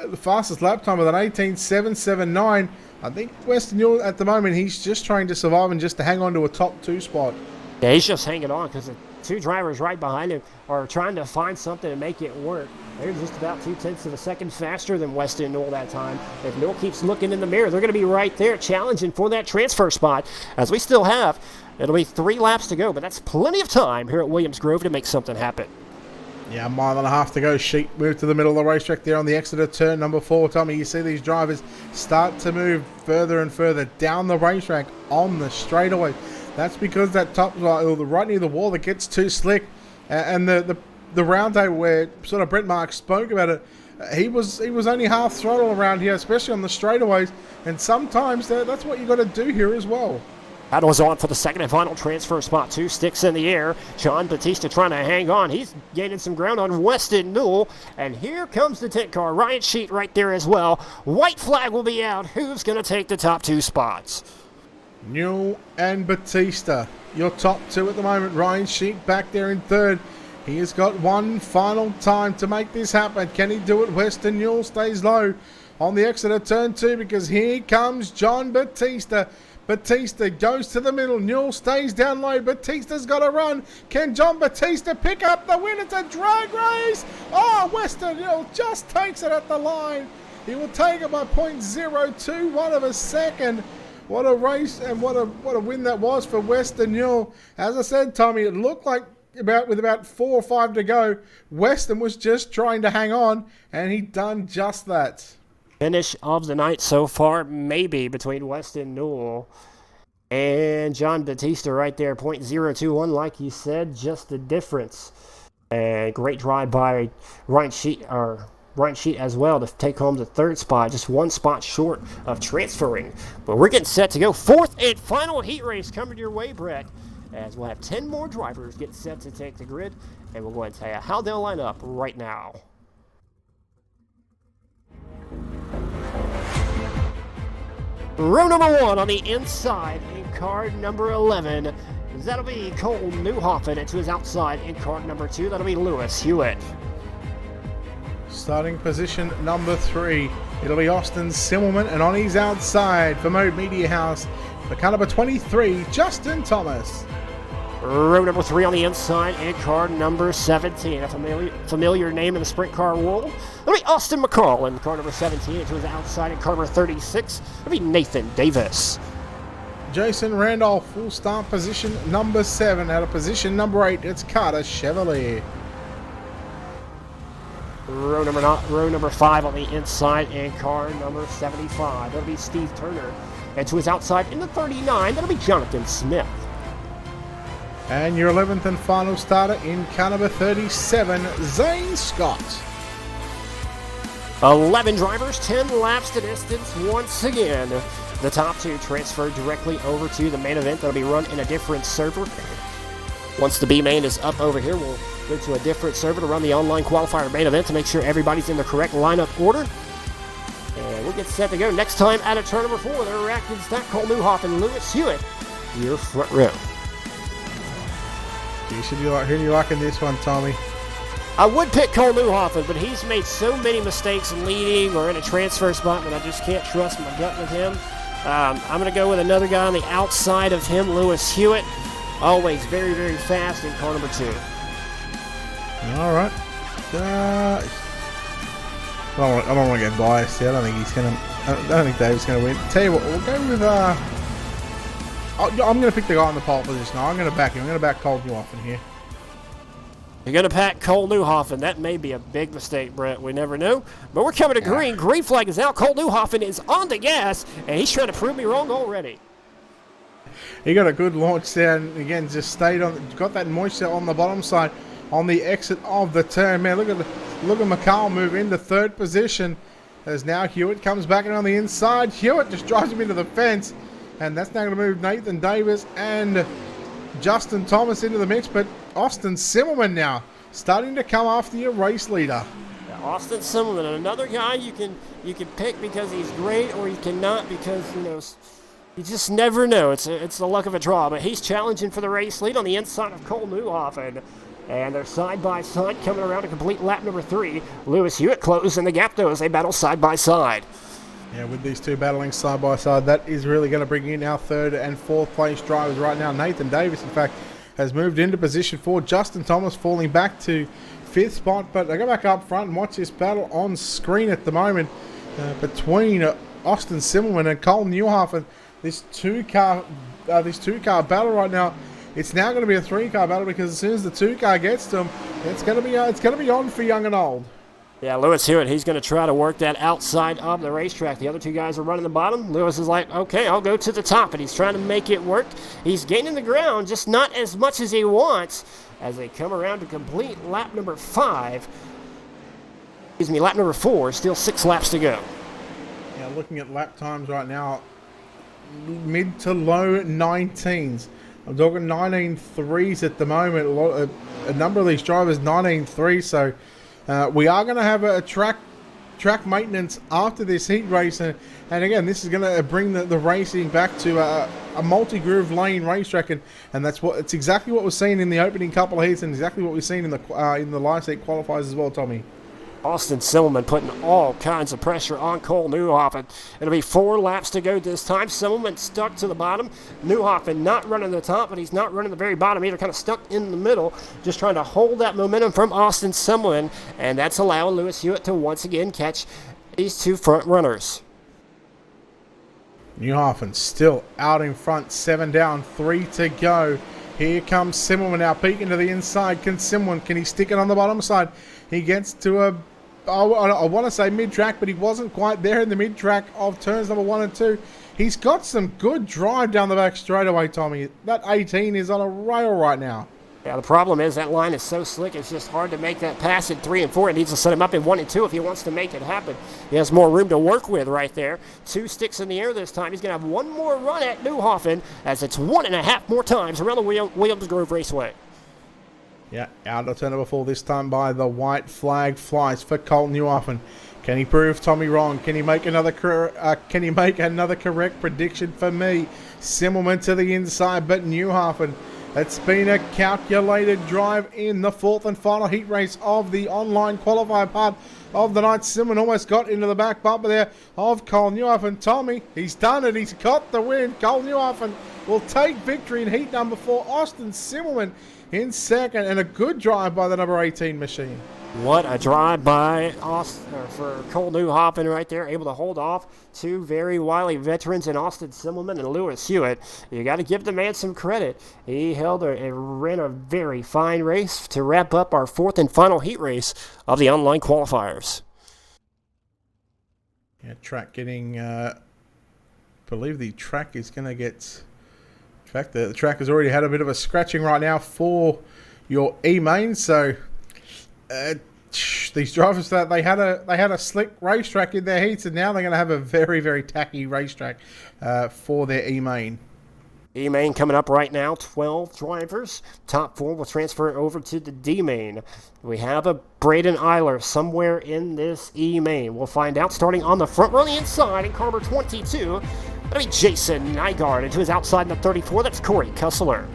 S9: the fastest lap time with an 18.779. I think Weston Newell at the moment, he's just trying to survive and just to hang on to a top 2 spot.
S8: Yeah, he's just hanging on because the 2 drivers right behind him are trying to find something to make it work. They're just about 0.2 of a second faster than Weston Newell that time. If Newell keeps looking in the mirror, they're going to be right there challenging for that transfer spot, as we still have. It'll be 3 laps to go, but that's plenty of time here at Williams Grove to make something happen.
S9: Yeah, 1.5 miles to go. Sheet moved to the middle of the racetrack there on the exit of turn number 4. Tommy, you see these drivers start to move further and further down the racetrack on the straightaway. That's because that top, right near the wall, that gets too slick. And the round day where sort of Brent Marks spoke about it, he was only half throttle around here, especially on the straightaways. And sometimes that's what you got to do here as well.
S8: Battle's on for the second and final transfer spot. 2 sticks in the air. John Batista trying to hang on. He's gaining some ground on Weston Newell. And here comes the tent car. Ryan Sheet right there as well. White flag will be out. Who's going to take the top 2 spots?
S9: Newell and Batista, your top 2 at the moment. Ryan Sheet back there in 3rd. He has got one final time to make this happen. Can he do it? Weston Newell stays low on the exit of turn 2 because here comes John Batista. Batista goes to the middle. Newell stays down low. Batista's got to run. Can John Batista pick up the win? It's a drag race. Oh, Weston Newell just takes it at the line. He will take it by 0.021 of a second. What a race and what a win that was for Weston Newell. As I said, Tommy, it looked like with about 4 or 5 to go, Weston was just trying to hang on, and he done just that.
S8: Finish of the night so far, maybe, between Weston Newell and John Batista right there. 0.021, like you said, just the difference. And great drive by Ryan Sheet, or Brian Sheet as well to take home the 3rd spot, just 1 spot short of transferring. But we're getting set to go 4th and final heat race coming your way, Brett, as we'll have 10 more drivers get set to take the grid, and we'll go ahead and tell you how they'll line up right now. Row number 1 on the inside in car number 11. That'll be Cole Newhoffen, and to his outside in car number 2, that'll be Lewis Hewitt.
S9: Starting position number 3, it'll be Austin Simmelman, and on his outside for Mode Media House, for car number 23, Justin Thomas.
S8: Row number 3 on the inside in car number 17. A familiar name in the sprint car world. That'll be Austin McCall in car number 17. And to his outside in car number 36. That'll be Nathan Davis.
S9: Jason Randolph, full start position number 7. Out of position number 8, it's Carter Chevalier.
S8: Row number 5 on the inside in car number 75. That'll be Steve Turner. And to his outside in the 39, that'll be Jonathan Smith.
S9: And your 11th and final starter in car number 37, Zane Scott.
S8: 11 drivers, 10 laps to distance once again. The top 2 transfer directly over to the main event. That'll be run in a different server. Once the B main is up over here, we'll go to a different server to run the online qualifier main event to make sure everybody's in the correct lineup order. And we'll get set to go. Next time out of turn number 4, they're reacting to that Cole Newhoff and Lewis Hewitt, your front row.
S9: Who do you like in this one, Tommy?
S8: I would pick Cole Newhoffen, but he's made so many mistakes in leading or in a transfer spot that I just can't trust my gut with him. I'm going to go with another guy on the outside of him, Lewis Hewitt. Always very, very fast in car number 2.
S9: All right. I don't want to get biased here. I don't think Dave's going to win. Tell you what, we'll go with... I'm going to pick the guy in the pole position. I'm going to back him. I'm going to back Cole Newhoffen here.
S8: You're going to pack Cole Newhoffen. That may be a big mistake, Brett. We never know. But we're coming to green. Green flag is out. Cole Newhoffen is on the gas, and he's trying to prove me wrong already.
S9: He got a good launch there, and again, just stayed on. Got that moisture on the bottom side on the exit of the turn. Man, look at McCall move into 3rd position. As now Hewitt comes back around the inside. Hewitt just drives him into the fence. And that's now going to move Nathan Davis and Justin Thomas into the mix. But Austin Simmelman now starting to come after your race leader.
S8: Austin Simmelman, another guy you can pick because he's great, or you cannot because you just never know. It's the luck of a draw. But he's challenging for the race lead on the inside of Cole Newhoffen. And they're side by side coming around to complete lap number 3. Lewis Hewitt closing the gap though as they battle side by side.
S9: Yeah, with these two battling side by side, that is really going to bring in our 3rd and 4th place drivers right now. Nathan Davis, in fact, has moved into position 4. Justin Thomas falling back to 5th spot. But I go back up front and watch this battle on screen at the moment between Austin Simmelman and Cole Newhoffen. This two-car battle right now. It's now going to be a 3-car battle because as soon as the 2-car gets to them, it's going to be on for young and old.
S8: Yeah, Lewis Hewitt, he's going to try to work that outside of the racetrack. The other 2 guys are running the bottom. Lewis is like, okay, I'll go to the top, and he's trying to make it work. He's gaining the ground, just not as much as he wants as they come around to complete lap number 5. Excuse me, lap number 4, still 6 laps to go.
S9: Yeah, looking at lap times right now, mid to low 19s. I'm talking 19.3s at the moment. A number of these drivers 19.3, so... we are going to have a track maintenance after this heat race, and again, this is going to bring the racing back to a multi-groove lane racetrack, and it's exactly what we're seeing in the opening couple of heats, and exactly what we've seen in the live seat qualifiers as well, Tommy.
S8: Austin Simmelman putting all kinds of pressure on Cole Newhoffen. It'll be 4 laps to go this time. Simmelman stuck to the bottom. Newhoffen not running the top, but he's not running the very bottom either, kind of stuck in the middle, just trying to hold that momentum from Austin Simmelman, and that's allowing Lewis Hewitt to once again catch these 2 front runners.
S9: Newhoffen still out in front, 7 down, 3 to go. Here comes Simmelman now peeking to the inside. Can he stick it on the bottom side? He gets to I want to say mid-track, but he wasn't quite there in the mid-track of turns number 1 and 2. He's got some good drive down the back straightaway, Tommy. That 18 is on a rail right now.
S8: Yeah, the problem is that line is so slick, it's just hard to make that pass in 3 and 4. It needs to set him up in 1 and 2 if he wants to make it happen. He has more room to work with right there. 2 sticks in the air this time. He's going to have one more run at Newhoffen as it's 1.5 more times around the Williams Grove Raceway.
S9: Yeah, out of turn number 4 this time by the white flag flies for Colt Newhoffen. Can he prove Tommy wrong? Can he make another correct prediction for me? Simmelman to the inside, but Newhoffen. It's been a calculated drive in the 4th and final heat race of the online qualifier part of the night. Simmelman almost got into the back bumper there of Cole Newhoffen. Tommy, he's done it. He's got the win. Cole Newhoffen will take victory in heat number 4. Austin Simmelman in second, and a good drive by the number 18 machine.
S8: What a drive by for Cole Newhoffen right there, able to hold off 2 very wily veterans in Austin Simmelman and Lewis Hewitt. You got to give the man some credit. He ran a very fine race to wrap up our 4th and final heat race of the online qualifiers.
S9: Yeah, track getting, believe the track is going to get, in fact, the track has already had a bit of a scratching right now for your E-main, so these drivers, that they had a slick racetrack in their heats, and now they're going to have a very, very tacky racetrack for their E-main.
S8: E-main coming up right now, 12 drivers. Top 4 will transfer over to the D-main. We have a Braden Eiler somewhere in this E-main. We'll find out starting on the front row on the inside in car number 22. That'll be Jason Nygaard, and to his outside in the 34, that's Corey Kussler.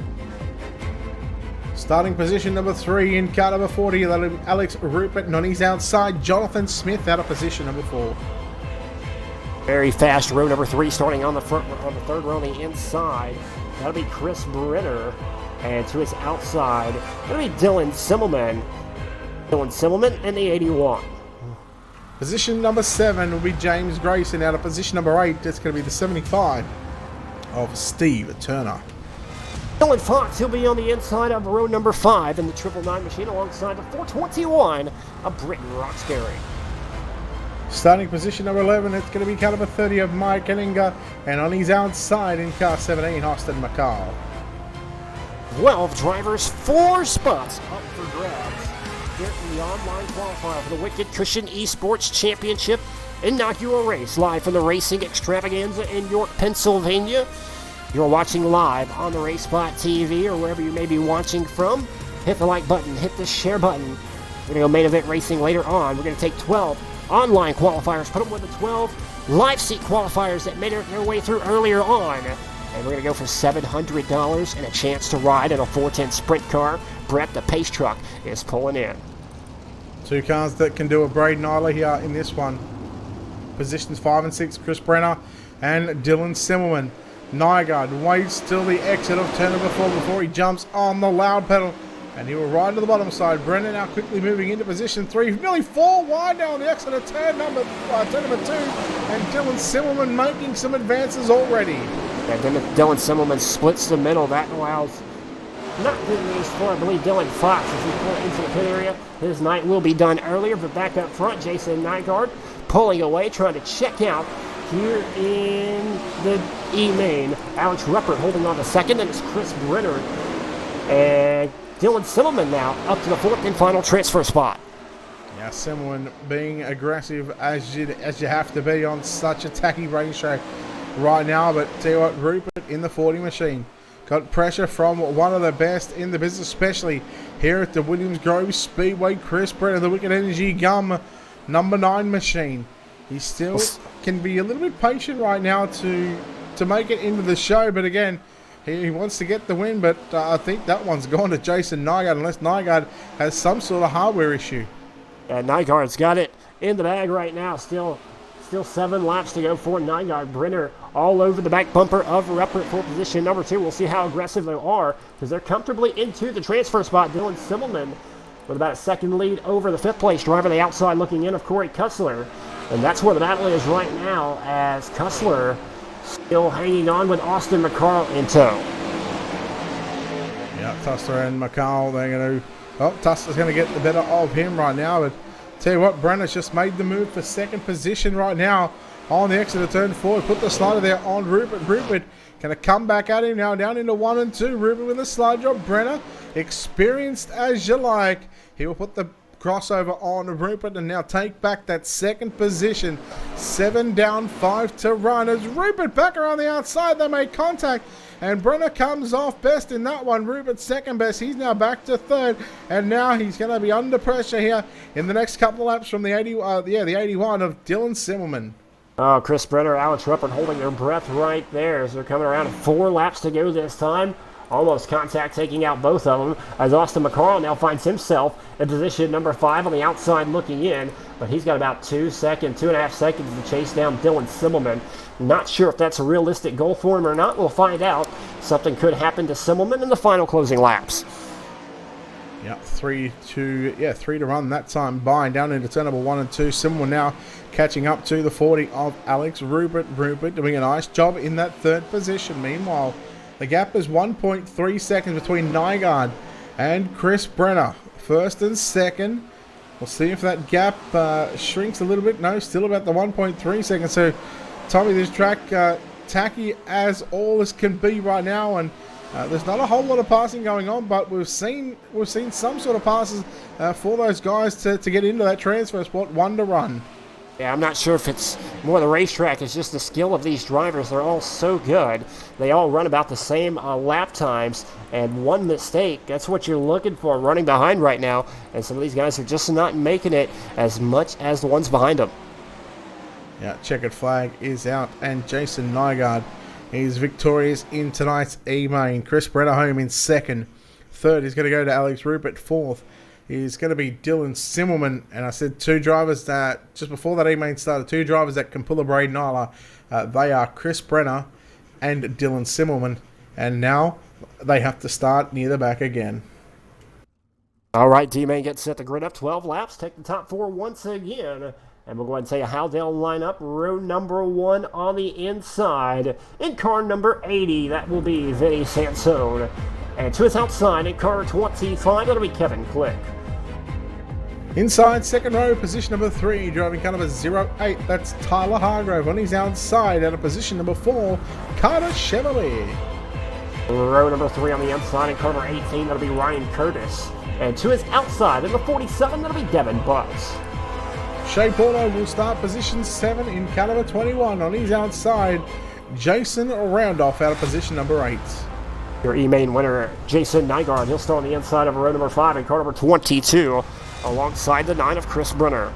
S9: Starting position number 3 in car number 40, Alex Rupert, and on his outside, Jonathan Smith out of position number 4.
S8: Very fast row number 3 starting on the front, on the 3rd row on the inside. That'll be Chris Brenner, and to his outside, that'll be Dylan Simmelman. Dylan Simmelman in the 81.
S9: Position number 7 will be James Grayson. Out of position number 8, that's going to be the 75 of Steve Turner.
S8: Dylan Fox, he'll be on the inside of row number 5 in the 999 machine alongside the 421 of Britton Roxbury.
S9: Starting position number 11, it's going to be car number 30 of Mike Ellinger, and on his outside in car 17, Austin McCall.
S8: 12 drivers, 4 spots up for grabs here in the online qualifier for the Wicked Cushion Esports Championship inaugural race, live from the Racing Xtravaganza in York, Pennsylvania. You're watching live on the RaceSpotTV or wherever you may be watching from. Hit the like button, hit the share button. We're going to go main event racing later on. We're going to take 12 online qualifiers, put them with the 12 live seat qualifiers that made their way through earlier on. And we're going to go for $700 and a chance to ride in a 410 sprint car. Brett, the pace truck, is pulling in.
S9: 2 cars that can do a Braden Eiler here in this one. Positions 5 and 6, Chris Brenner and Dylan Simmelman. Nygaard waits till the exit of turn number 4 before he jumps on the loud pedal, and he will ride to the bottom side. Brennan now quickly moving into position 3, nearly 4 wide now on the exit of turn number 2, and Dylan Simmelman making some advances already.
S8: And then Dylan Simmelman splits the middle. That allows not good news for, I believe, Dylan Fox as he pulls into the pit area. His night will be done earlier, but back up front, Jason Nygaard pulling away, trying to check out here in the E-main. Alex Ruppert holding on to second, and it's Chris Brenner. And Dylan Simmelman now up to the 4th and final transfer spot.
S9: Yeah, Simmelman being aggressive as you have to be on such a tacky racetrack right now. But tell you what, Rupert in the 40 machine got pressure from one of the best in the business, especially here at the Williams Grove Speedway. Chris Brenner, the Wicked Energy Gum number 9 machine. He still can be a little bit patient right now to make it into the show, but again, he wants to get the win, but I think that one's gone to Jason Nygaard unless Nygaard has some sort of hardware issue.
S8: Nygaard's got it in the bag right now. Still 7 laps to go for Nygaard. Brenner all over the back bumper of Ruppert for position number 2. We'll see how aggressive they are because they're comfortably into the transfer spot. Dylan Simmelman with about a second lead over the 5th place driver. The outside looking in of Corey Kussler. And that's where the battle is right now as Kussler still hanging on with Austin McCall in tow.
S9: Yeah, Tussler and McCall, they're going to... Oh, Tussler's going to get the better of him right now. But tell you what, Brenner's just made the move for second position right now on the exit of turn 4. Put the slider there on Rupert. Rupert going to come back at him now, down into 1 and 2. Rupert with a slide job. Brenner, experienced as you like. He will put the crossover on Rupert and now take back that second position. 7 down, 5 to run. As Rupert back around the outside, they make contact. And Brenner comes off best in that one. Rupert second best. He's now back to third. And now he's going to be under pressure here in the next couple of laps from the 81 of Dylan Simmelman.
S8: Oh, Chris Brenner, Alex Ruppert holding their breath right there as they're coming around. 4 laps to go this time. Almost contact taking out both of them as Austin McCarl now finds himself in position number 5 on the outside looking in. But he's got about 2.5 seconds to chase down Dylan Simmelman. Not sure if that's a realistic goal for him or not. We'll find out. Something could happen to Simmelman in the final closing laps.
S9: Yeah, 3 to run that time by. Down into turn number 1 and 2. Simmelman now catching up to the 40 of Alex Rupert. Rupert doing a nice job in that third position. Meanwhile, the gap is 1.3 seconds between Nygaard and Chris Brenner. First and second. We'll see if that gap shrinks a little bit. No, still about the 1.3 seconds. So, Tommy, this track tacky as all as can be right now, and there's not a whole lot of passing going on, but we've seen some sort of passes for those guys to get into that transfer spot, 1 to run.
S8: Yeah, I'm not sure if it's more the racetrack. It's just the skill of these drivers. They're all so good. They all run about the same lap times, and one mistake, that's what you're looking for running behind right now. And some of these guys are just not making it as much as the ones behind them.
S9: Yeah, checkered flag is out, and Jason Nygaard is victorious in tonight's E-Main. Chris Brenner home in second. Third is going to go to Alex Rupert. Fourth is going to be Dylan Simmelman. And I said 2 drivers that, just before that E-Main started, 2 drivers that can pull a Braden Nyla. They are Chris Brenner and Dylan Simmelman. And now they have to start near the back again.
S8: All right, D-Main gets set to grid up 12 laps. Take the top 4 once again. And we'll go ahead and tell you how they'll line up. Row number 1 on the inside. In car number 80, that will be Vinny Sansone. And to his outside, in car 25, that'll be Kevin Click.
S9: Inside, second row, position number 3, driving car number 08. That's Tyler Hargrove. On his outside, out of position number 4, Carter Chevalier.
S8: Row number 3 on the inside, in car number 18, that'll be Ryan Curtis. And to his outside, in the 47, that'll be Devin Butts.
S9: Shea Porto will start position 7 in car number 21. On his outside, Jason Roundoff out of position number 8.
S8: Your E-Main winner, Jason Nygaard. He'll start on the inside of row number 5 in car number 22, alongside the 9 of Chris Brenner.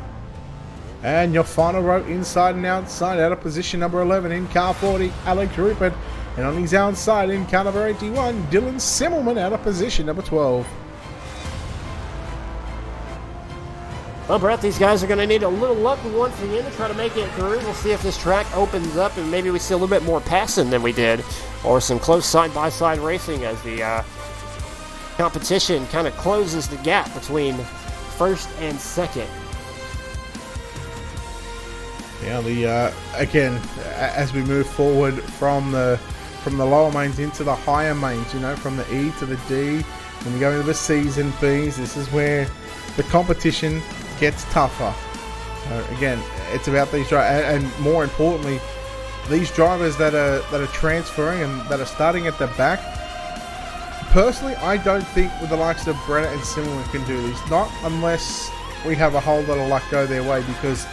S9: And your final row, inside and outside, out of position number 11 in car 40, Alex Rupert. And on his outside in car number 81, Dylan Simmelman out of position number 12.
S8: Well, Brett, these guys are going to need a little luck once again to try to make it through. We'll see if this track opens up and maybe we see a little bit more passing than we did, or some close side-by-side racing as the competition kind of closes the gap between first and second.
S9: Yeah, again, as we move forward from the lower mains into the higher mains, from the E to the D, when we go into the C's and B's, this is where the competition gets tougher. Again, it's about these drivers, and more importantly, these drivers that are transferring and that are starting at the back. Personally, I don't think with the likes of Brenner and Simmelman can do this. Not unless we have a whole lot of luck go their way, because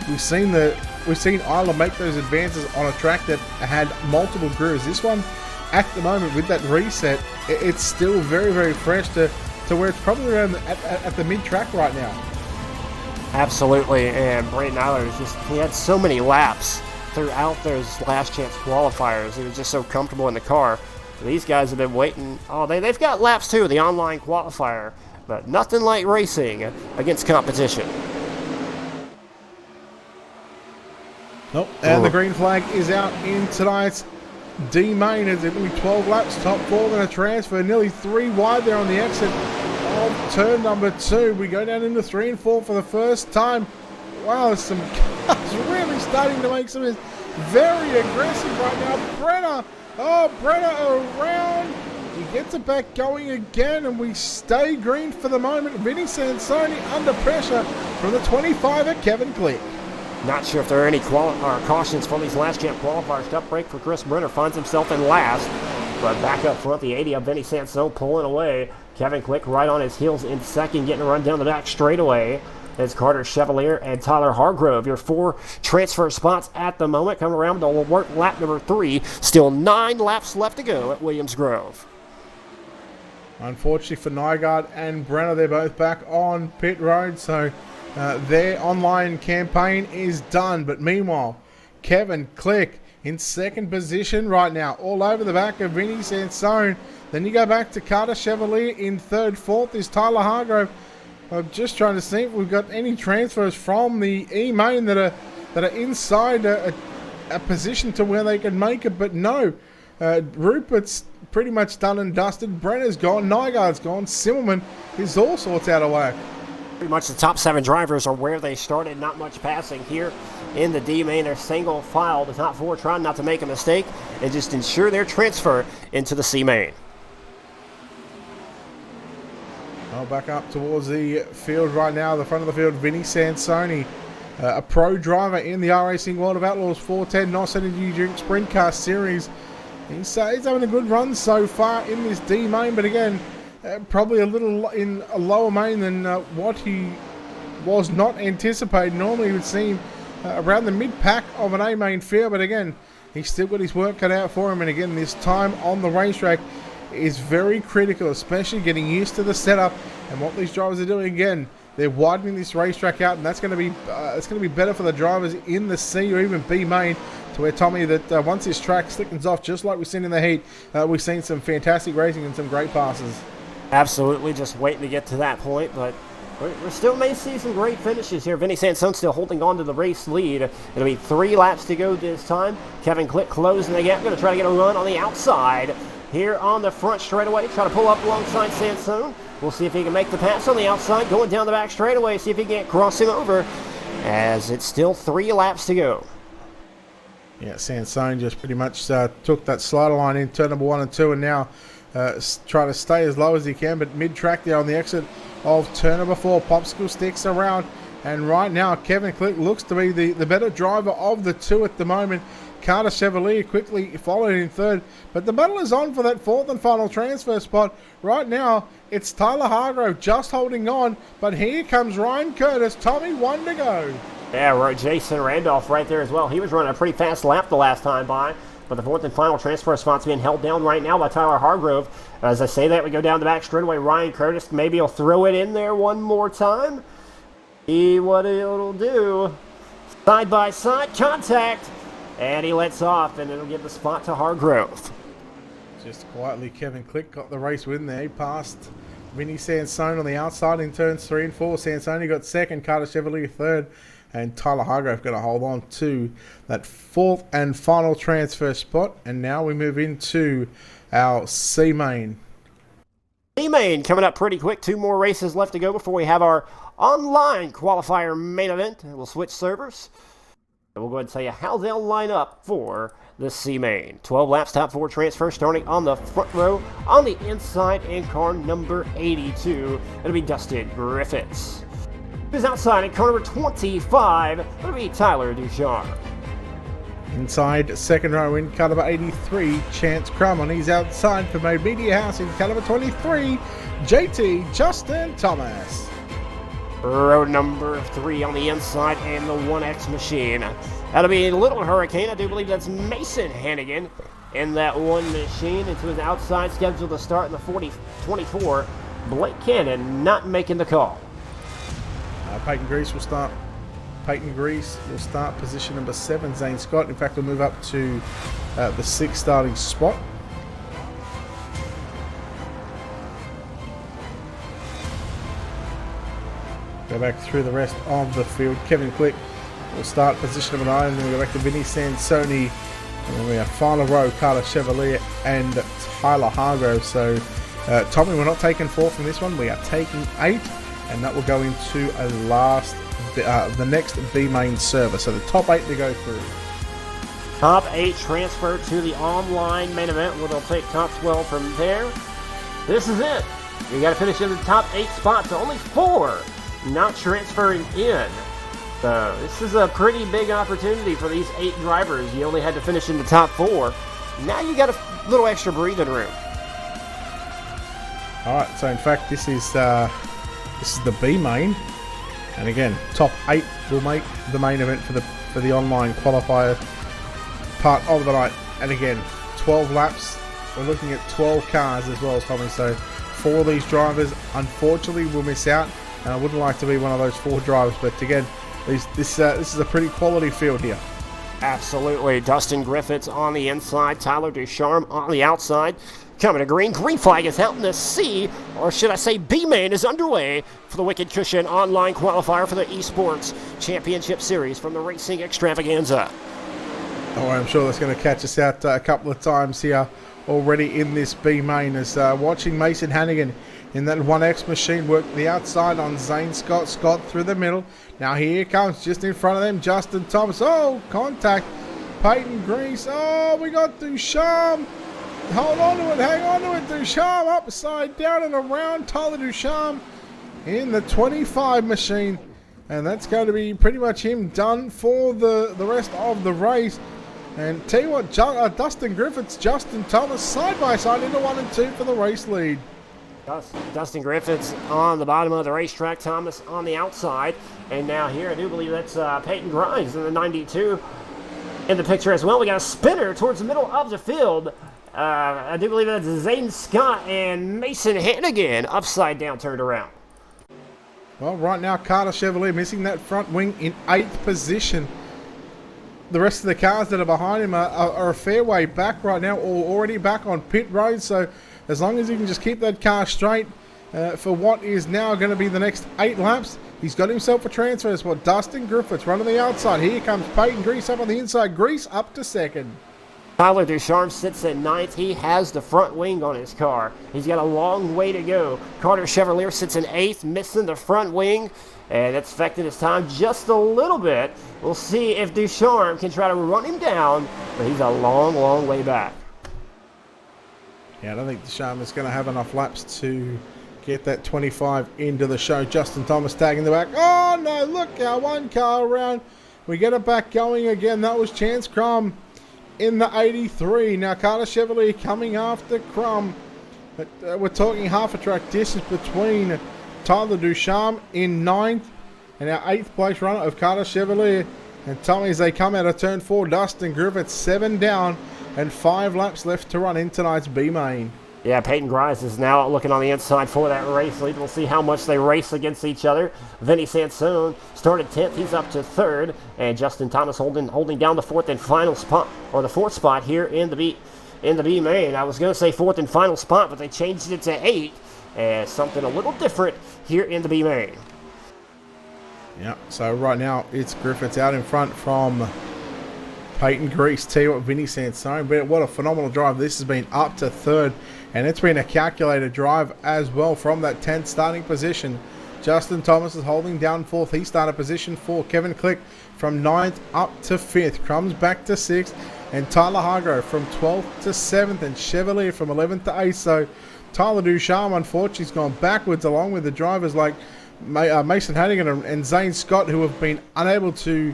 S9: we've seen Isla make those advances on a track that had multiple grooves. This one, at the moment, with that reset, it's still very, very fresh to where it's probably around at the mid-track right now.
S8: Absolutely, and Braden Nyler he had so many laps throughout those last chance qualifiers. He was just so comfortable in the car. These guys have been waiting all day. They've got laps too, the online qualifier, but nothing like racing against competition.
S9: Nope, and the green flag is out in tonight's D-Main. It's going to be 12 laps, top 4 going to transfer, nearly 3 wide there on the exit of turn number 2. We go down into 3 and 4 for the first time. Wow, there's some cars really starting to make some very aggressive right now. Brenner around. He gets it back going again, and we stay green for the moment. Vinny Sansone under pressure from the 25 at Kevin Click.
S8: Not sure if there are any cautions from these last champ qualifiers. Tough break for Chris Brenner, finds himself in last. But back up front, the 80 of Vinny Sansone pulling away. Kevin Click right on his heels in second, getting a run down the back straightaway. It's Carter Chevalier and Tyler Hargrove. Your 4 transfer spots at the moment. Come around to work lap number 3. Still 9 laps left to go at Williams Grove.
S9: Unfortunately for Nygaard and Brenner, they're both back on pit road, so their online campaign is done. But meanwhile, Kevin Click in second position right now, all over the back of Vinny Sansone. Then you go back to Carter Chevalier in third. Fourth is Tyler Hargrove. I'm just trying to see if we've got any transfers from the E-Main that are inside a position to where they can make it, but no. Rupert's pretty much done and dusted. Brenner's gone. Nygaard's gone. Simmelman is all sorts out of whack.
S8: Pretty much the top 7 drivers are where they started. Not much passing here in the D-Main. They're single file. The top 4 trying not to make a mistake and just ensure their transfer into the C-Main.
S9: Back up towards the field right now, the front of the field, Vinny Sansone, a pro driver in the R-Racing World of Outlaws 410 NOS Energy Drink Sprint Car Series. He's having a good run so far in this D-Main, but again, probably a little in a lower main than what he was not anticipating. Normally, you would see him around the mid-pack of an A-Main field, but again, he's still got his work cut out for him, and again, this time on the racetrack is very critical, especially getting used to the setup and what these drivers are doing. Again, they're widening this racetrack out, and that's going to be better for the drivers in the C or even B main, to where Tommy, that once this track slickens off, just like we've seen in the heat, we've seen some fantastic racing and some great passes.
S8: Absolutely, just waiting to get to that point, but we still may see some great finishes here. Vinny Sansone still holding on to the race lead. It'll be 3 laps to go this time. Kevin Click closing the gap, going to try to get a run on the outside. Here on the front straightaway, try to pull up alongside Sansone. We'll see if he can make the pass on the outside, going down the back straightaway, see if he can't cross him over, as it's still 3 laps to go.
S9: Yeah, Sansone just pretty much took that slider line in turn number 1 and 2, and now try to stay as low as he can, but mid-track there on the exit of turn number 4, Popsicle sticks around, and right now Kevin Click looks to be the better driver of the 2 at the moment. Carter Chevalier quickly followed in third, but the battle is on for that 4th and final transfer spot. Right now, it's Tyler Hargrove just holding on, but here comes Ryan Curtis. Tommy, 1 to go.
S8: Yeah, Jason Randolph right there as well. He was running a pretty fast lap the last time by, but the 4th and final transfer spot's being held down right now by Tyler Hargrove. As I say that, we go down the back straightaway. Ryan Curtis, maybe he'll throw it in there one more time. See what it'll do. Side-by-side contact. And he lets off, and it'll give the spot to Hargrove.
S9: Just quietly, Kevin Click got the race win there. He passed Vinny Sansone on the outside in turns 3 and 4. Sansone got second, Carter Chevalier third, and Tyler Hargrove going to hold on to that 4th and final transfer spot. And now we move into our C-Main.
S8: C-Main coming up pretty quick. 2 more races left to go before we have our online qualifier main event. We'll switch servers. We'll go ahead and tell you how they'll line up for the C-Main. 12 laps, top 4 transfer starting on the front row. On the inside in car number 82, it'll be Dustin Griffiths. Who's outside in car number 25, it'll be Tyler Ducharme.
S9: Inside second row in car number 83, Chance Crum. On his outside for Mode Media House in car number 23, JT Justin Thomas.
S8: Row number 3 on the inside and the 1X machine. That'll be Little Hurricane. I do believe that's Mason Hannigan in that one machine. Into his outside, scheduled to start in the 24. Blake Cannon not making the call.
S9: Peyton Grease will start. Position number 7. Zane Scott, in fact, will move up to the 6th starting spot. Go back through the rest of the field. Kevin Click will start position number 9, and then we go back to Vinny Sansone, and then we have final row, Carter Chevalier and Tyler Hargrove. So, Tommy, we're not taking 4th in this one. We are taking 8, and that will go into a the next B-Main server. So the top 8 to go through.
S8: Top 8 transfer to the online main event, where they'll take top 12 from there. This is it. You got to finish in the top 8 spots. Only 4 not transferring in So this is a pretty big opportunity for these 8 drivers. You only had to finish in the top 4. Now you got a little extra breathing room.
S9: All right, so in fact, this is the B main, and again, top 8 will make the main event for the online qualifier part of the night. And again, 12 laps. We're looking at 12 cars as well as Tommy. So 4 of these drivers, unfortunately, will miss out. And I wouldn't like to be one of those 4 drivers, but again, this is a pretty quality field here.
S8: Absolutely. Dustin Griffiths on the inside, Tyler Ducharme on the outside. Coming to green. Green flag is out in the C, or should I say B-Main is underway for the Wicked Cushion online qualifier for the Esports Championship Series from the Racing Xtravaganza.
S9: Oh, I'm sure that's going to catch us out a couple of times here already in this B-Main. As watching Mason Hannigan in that 1X machine work the outside on Zane Scott. Scott through the middle. Now here comes just in front of them Justin Thomas. Oh, contact. Peyton Grease. Oh, we got Ducharme. Hold on to it, hang on to it. Ducharme upside down and around. Tyler Ducharme in the 25 machine. And that's going to be pretty much him done for the rest of the race. And tell you what, Dustin Griffiths, Justin Thomas side by side into 1 and 2 for the race lead.
S8: Dustin Griffiths on the bottom of the racetrack, Thomas on the outside. And now here, I do believe that's Peyton Grimes in the 92 in the picture as well. We got a spinner towards the middle of the field. I do believe that's Zane Scott and Mason Hannigan upside down turned around.
S9: Well, right now, Carter Chevrolet missing that front wing in 8th position. The rest of the cars that are behind him are a fair way back right now, or already back on pit road. So as long as he can just keep that car straight for what is now going to be the next 8 laps, he's got himself a transfer. It's what Dustin Griffiths running the outside. Here comes Peyton Grease up on the inside. Grease up to 2nd.
S8: Tyler Ducharme sits at 9th. He has the front wing on his car. He's got a long way to go. Carter Chevrolet sits in 8th, missing the front wing, and that's affecting his time just a little bit. We'll see if Ducharme can try to run him down, but he's a long, long way back.
S9: Yeah, I don't think Ducharme is going to have enough laps to get that 25 into the show. Justin Thomas tagging the back. Oh, no, look, our 1 car around. We get it back going again. That was Chance Crum in the 83. Now Carter Chevrolet coming after Crum. But we're talking half a track distance between Tyler Ducharme in 9th and our 8th place runner of Carter Chevrolet. And Tommy, as they come out of turn 4, Dustin Griffiths 7 down and 5 laps left to run in tonight's B-Main.
S8: Yeah, Peyton Grimes is now looking on the inside for that race lead. We'll see how much they race against each other. Vinny Sansone started 10th. He's up to 3rd. And Justin Thomas holding down the 4th and final spot, or the 4th spot here in the B-Main. I was going to say 4th and final spot, but they changed it to 8th. And something a little different here in the B-Main.
S9: Yeah, so right now it's Griffiths out in front from Peyton Grease. Tell you what, Vinny Sansone, but what a phenomenal drive. This has been up to 3rd. And it's been a calculated drive as well from that 10th starting position. Justin Thomas is holding down 4th. He started position 4. Kevin Click from 9th up to 5th. Crumbs back to 6th. And Tyler Hargrove from 12th to 7th. And Chevrolet from 11th to 8th. So Tyler Ducharme, unfortunately, has gone backwards along with the drivers like Mason Hannigan and Zane Scott, who have been unable to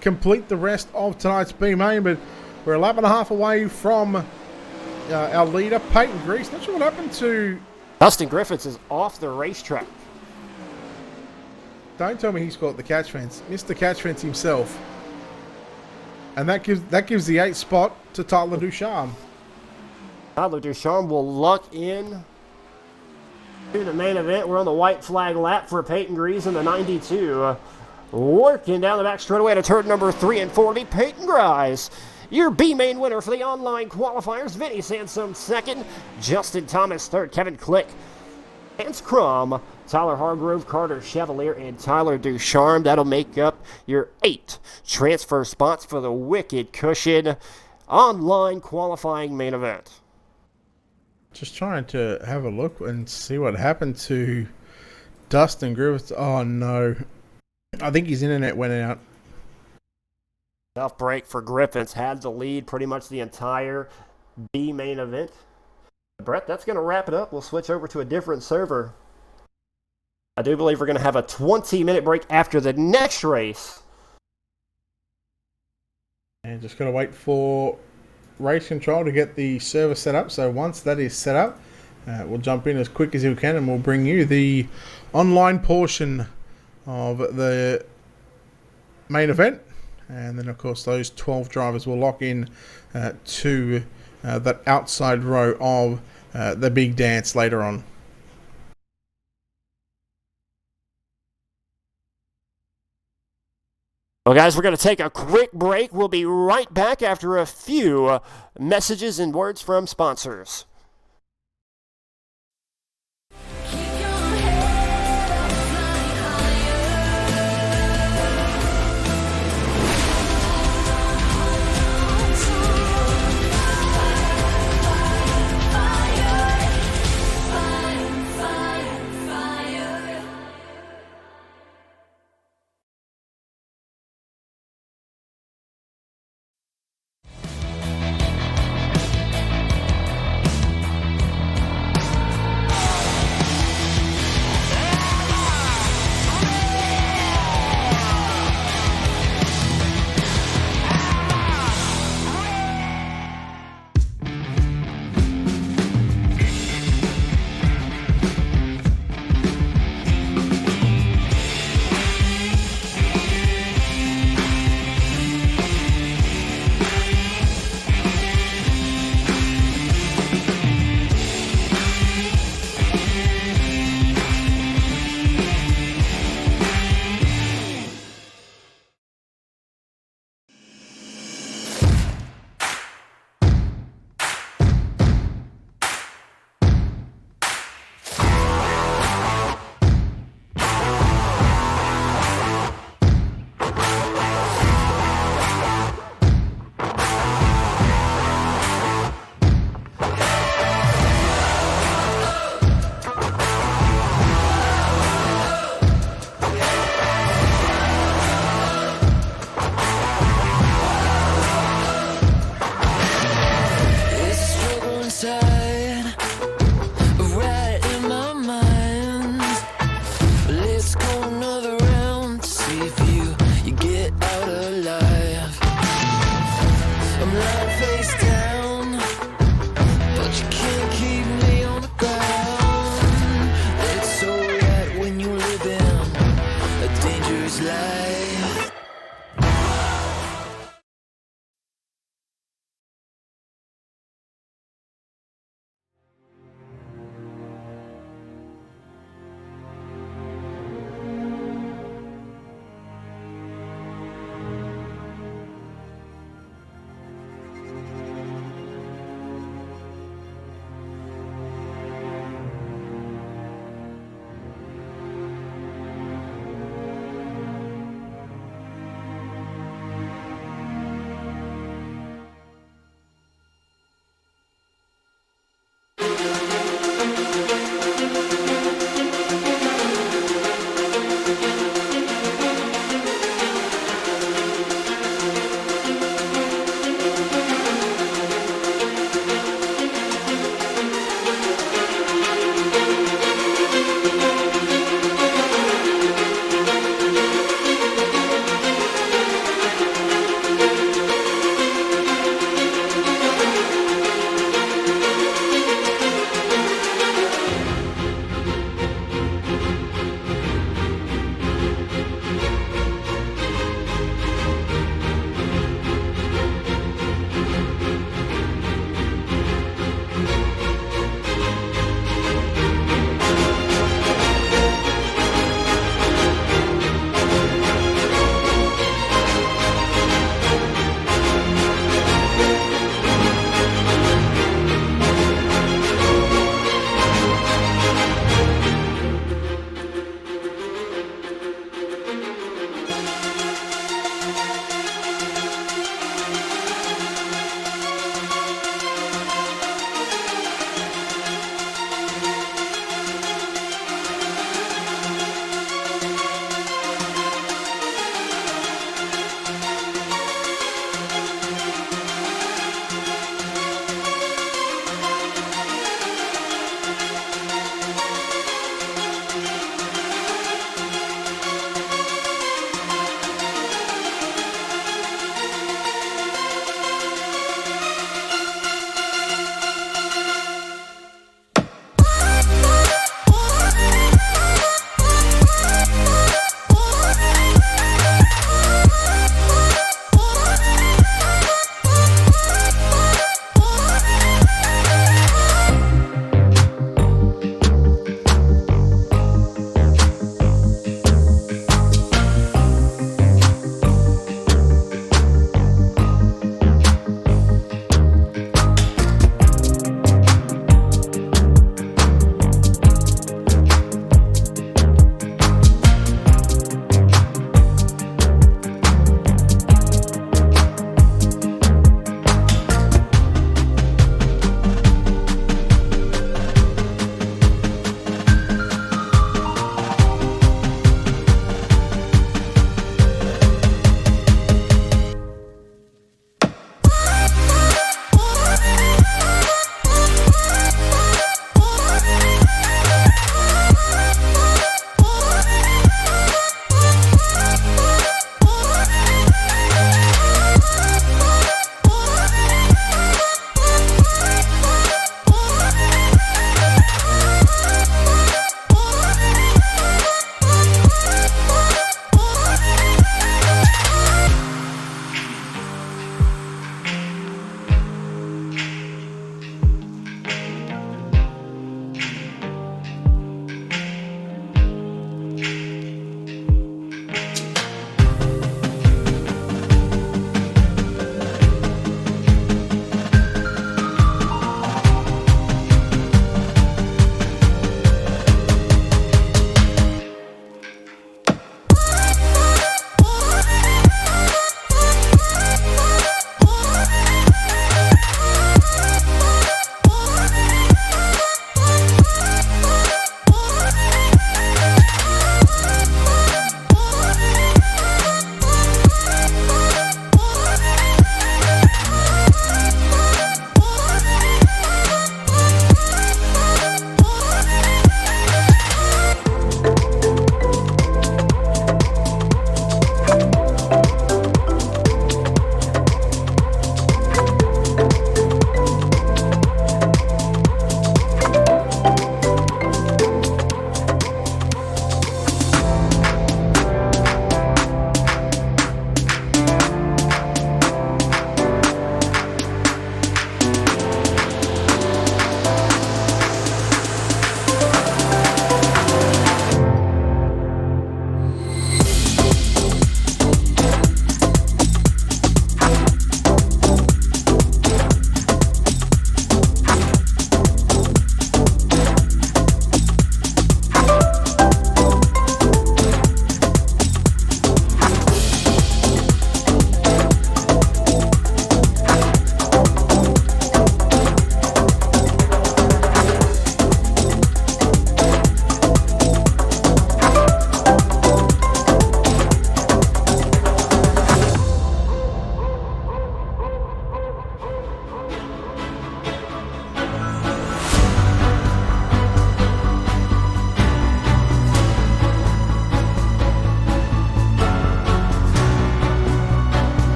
S9: complete the rest of tonight's B-Main. But we're a lap and a half away from our leader, Peyton Grease. Not sure what happened to
S8: Dustin Griffiths is off the racetrack.
S9: Don't tell me he's caught the catch fence. Mr. Catch Fence himself. And that gives the 8th spot to Tyler Ducharme.
S8: Tyler Ducharme will luck in to the main event. We're on the white flag lap for Peyton Grease in the 92. Working down the back straightaway to turn number 3 and 40, Peyton Grease. Your B-Main winner for the online qualifiers, Vinny Sansone 2nd, Justin Thomas 3rd, Kevin Click, Lance Crum, Tyler Hargrove, Carter Chevalier, and Tyler Ducharme. That'll make up your 8 transfer spots for the Wicked Cushion online qualifying main event.
S9: Just trying to have a look and see what happened to Dustin Griffiths. Oh no, I think his internet went out.
S8: Tough break for Griffiths. Had the lead pretty much the entire B-Main event. Brett, that's going to wrap it up. We'll switch over to a different server. I do believe we're going to have a 20-minute break after the next race.
S9: And just got to wait for race control to get the server set up. So once that is set up, we'll jump in as quick as we can and we'll bring you the online portion of the main event. And then, of course, those 12 drivers will lock in to that outside row of the big dance later on.
S8: Well, guys, we're going to take a quick break. We'll be right back after a few messages and words from sponsors.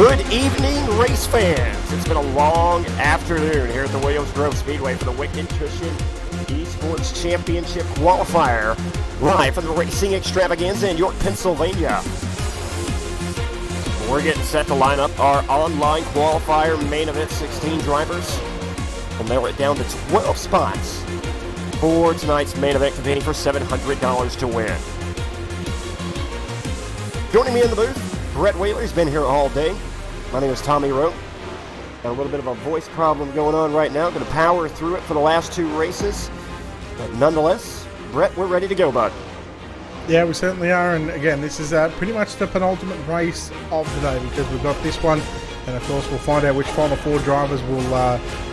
S8: Good evening, race fans. It's been a long afternoon here at the Williams Grove Speedway for the Wicked Cushion Esports Championship Qualifier, live from the Racing Xtravaganza in York, Pennsylvania. We're getting set to line up our online qualifier main event 16 drivers. We'll narrow it down to 12 spots for tonight's main event, competing for $700 to win. Joining me in the booth, Brett Wheeler's been here all day. My name is Tommy Rowe. Got a little bit of a voice problem going on right now. Going to power through it for the last two races. But nonetheless, Brett, we're ready to go, bud.
S9: Yeah, we certainly are. And again, this is pretty much the penultimate race of the day, because we've got this one. And of course, we'll find out which final four drivers will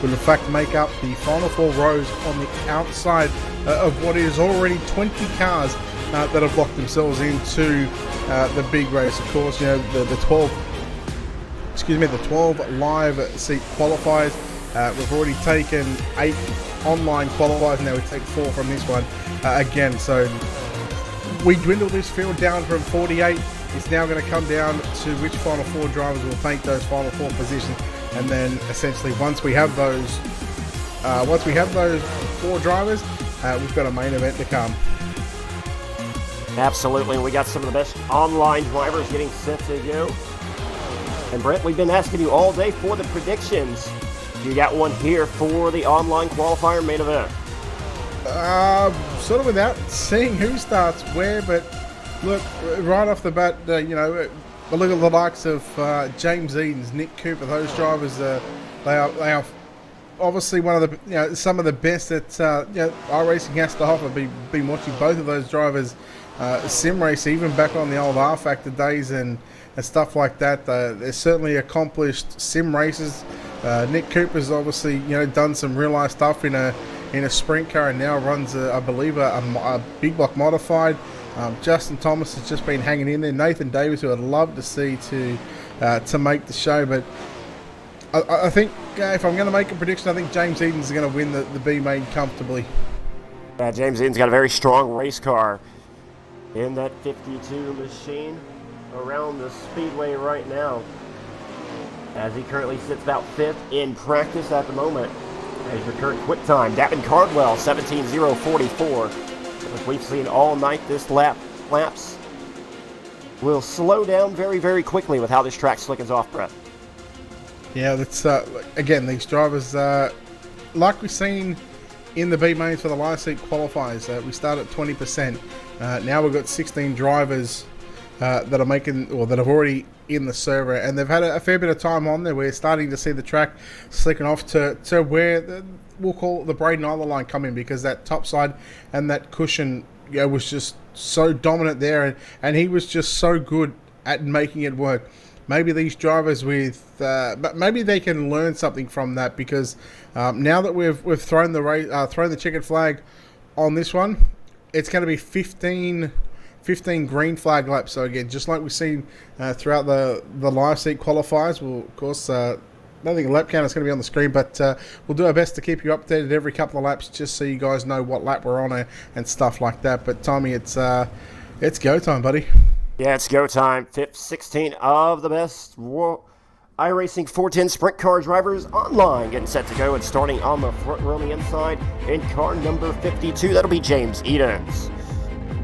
S9: in fact make up the final four rows on the outside of what is already 20 cars that have locked themselves into the big race. Of course, you know, the 12 live seat qualifiers. We've already taken 8 online qualifiers. Now we take 4 from this one again. So we dwindle this field down from 48. It's now going to come down to which final four drivers will take those final 4 positions, and then essentially once we have those 4 drivers, we've got a main event to come.
S8: Absolutely, we got some of the best online drivers getting set to go. And Brett, we've been asking you all day for the predictions. You got one here for the online qualifier main event?
S9: Sort of without seeing who starts where, but look, right off the bat, you know, look at the likes of James Edens, Nick Cooper. Those drivers, they are obviously one of the, you know, some of the best that iRacing has to offer. Been watching both of those drivers sim race, even back on the old R Factor days and stuff like that. They're certainly accomplished sim racers. Nick Cooper's obviously, you know, done some real life stuff in a sprint car, and now runs I believe a big block modified. Justin Thomas has just been hanging in there. Nathan Davis, who I'd love to see to make the show, but I think if I'm going to make a prediction, I think James Edens is going to win the B main comfortably.
S8: James Edens got a very strong race car in that 52 machine around the speedway right now, as he currently sits about 5th in practice at the moment. As your current quick time, Davin Cardwell, 17:044. As we've seen all night, this laps will slow down very, very quickly with how this track slickens off, Brett.
S9: Yeah, that's again, these drivers, like we've seen in the B mains for the live seat qualifiers, we start at 20%. Now we've got 16 drivers that are making, or that have already in the server, and they've had a fair bit of time on there. We're starting to see the track slicking off to where we'll call it the Braden Island line come in, because that top side and that cushion, you know, was just so dominant there, and he was just so good at making it work. Maybe these drivers maybe they can learn something from that, because now that we've thrown the checkered flag on this one, it's going to be 15 green flag laps. So again, just like we've seen throughout the live seat qualifiers, we'll of course I don't think a lap count is going to be on the screen, but we'll do our best to keep you updated every couple of laps, just so you guys know what lap we're on and stuff like that. But Tommy, it's go time, buddy.
S8: Yeah, it's go time. 16 of the best iRacing 410 sprint car drivers online getting set to go, and starting on the front row on the inside in car number 52, that'll be James Edens.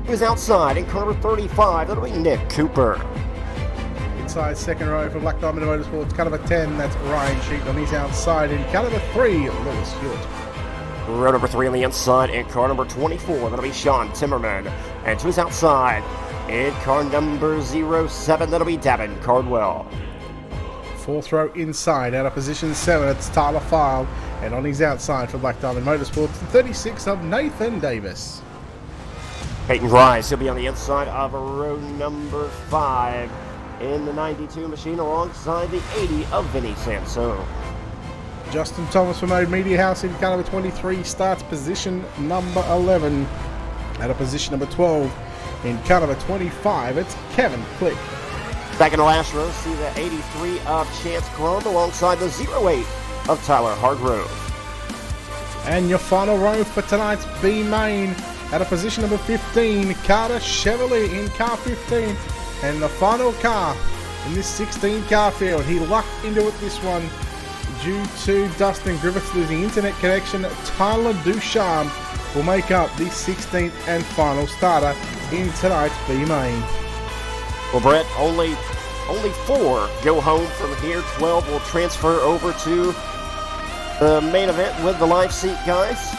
S8: Who's outside in car number 35, that'll be Nick Cooper.
S9: Inside second row for Black Diamond Motorsports, car number 10, that's Ryan Sheeton. He's outside in car number 3, Lewis Stewart.
S8: Row number 3 on the inside in car number 24, that'll be Sean Timmerman. And to his outside in car number 07, that'll be Davin Cardwell.
S9: Fourth row inside, out of position 7, it's Tyler File. And on his outside for Black Diamond Motorsports, the 36 of Nathan Davis.
S8: Peyton Grice, he'll be on the inside of row number 5 in the 92 machine, alongside the 80 of Vinny Sansone.
S9: Justin Thomas from Mode Media House in car number 23 starts position number 11. At a position number 12 in car number 25, it's Kevin Click.
S8: Back in the last row, see the 83 of Chance Crum alongside the 08 of Tyler Hargrove.
S9: And your final row for tonight's B main, at a position number 15, Carter Chevrolet in car 15. And the final car in this 16-car field. He lucked into it this one due to Dustin Griffiths losing internet connection. Tyler Ducharme will make up the 16th and final starter in tonight's B main.
S8: Well, Brett, only 4 go home from here. 12 will transfer over to the main event with the live seat guys.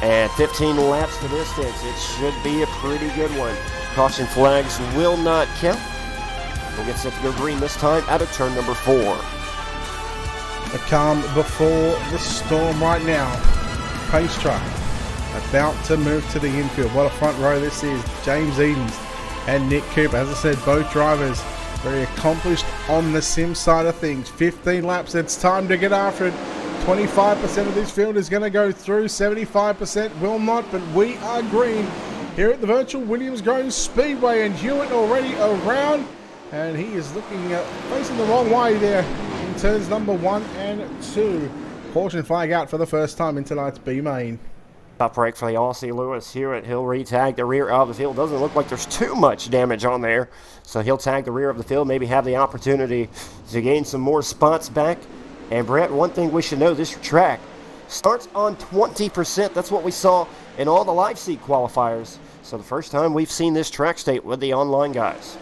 S8: And 15 laps to distance. It should be a pretty good one. Caution flags will not count. We'll get set to go green this time out of turn number 4.
S9: The calm before the storm right now. Pace truck about to move to the infield. What a front row this is. James Edens and Nick Cooper. As I said, both drivers very accomplished on the sim side of things. 15 laps. It's time to get after it. 25% of this field is going to go through. 75% will not, but we are green here at the virtual Williams Grove Speedway, and Hewitt already around, and he is looking facing the wrong way there in turns number 1 and 2. Caution flag out for the first time in tonight's B main.
S8: Top break for the Aussie Lewis Hewitt. He'll retag the rear of the field. Doesn't look like there's too much damage on there, so he'll tag the rear of the field, maybe have the opportunity to gain some more spots back. And Brett, one thing we should know, this track starts on 20%. That's what we saw in all the live seat qualifiers. So the first time we've seen this track state with the online guys.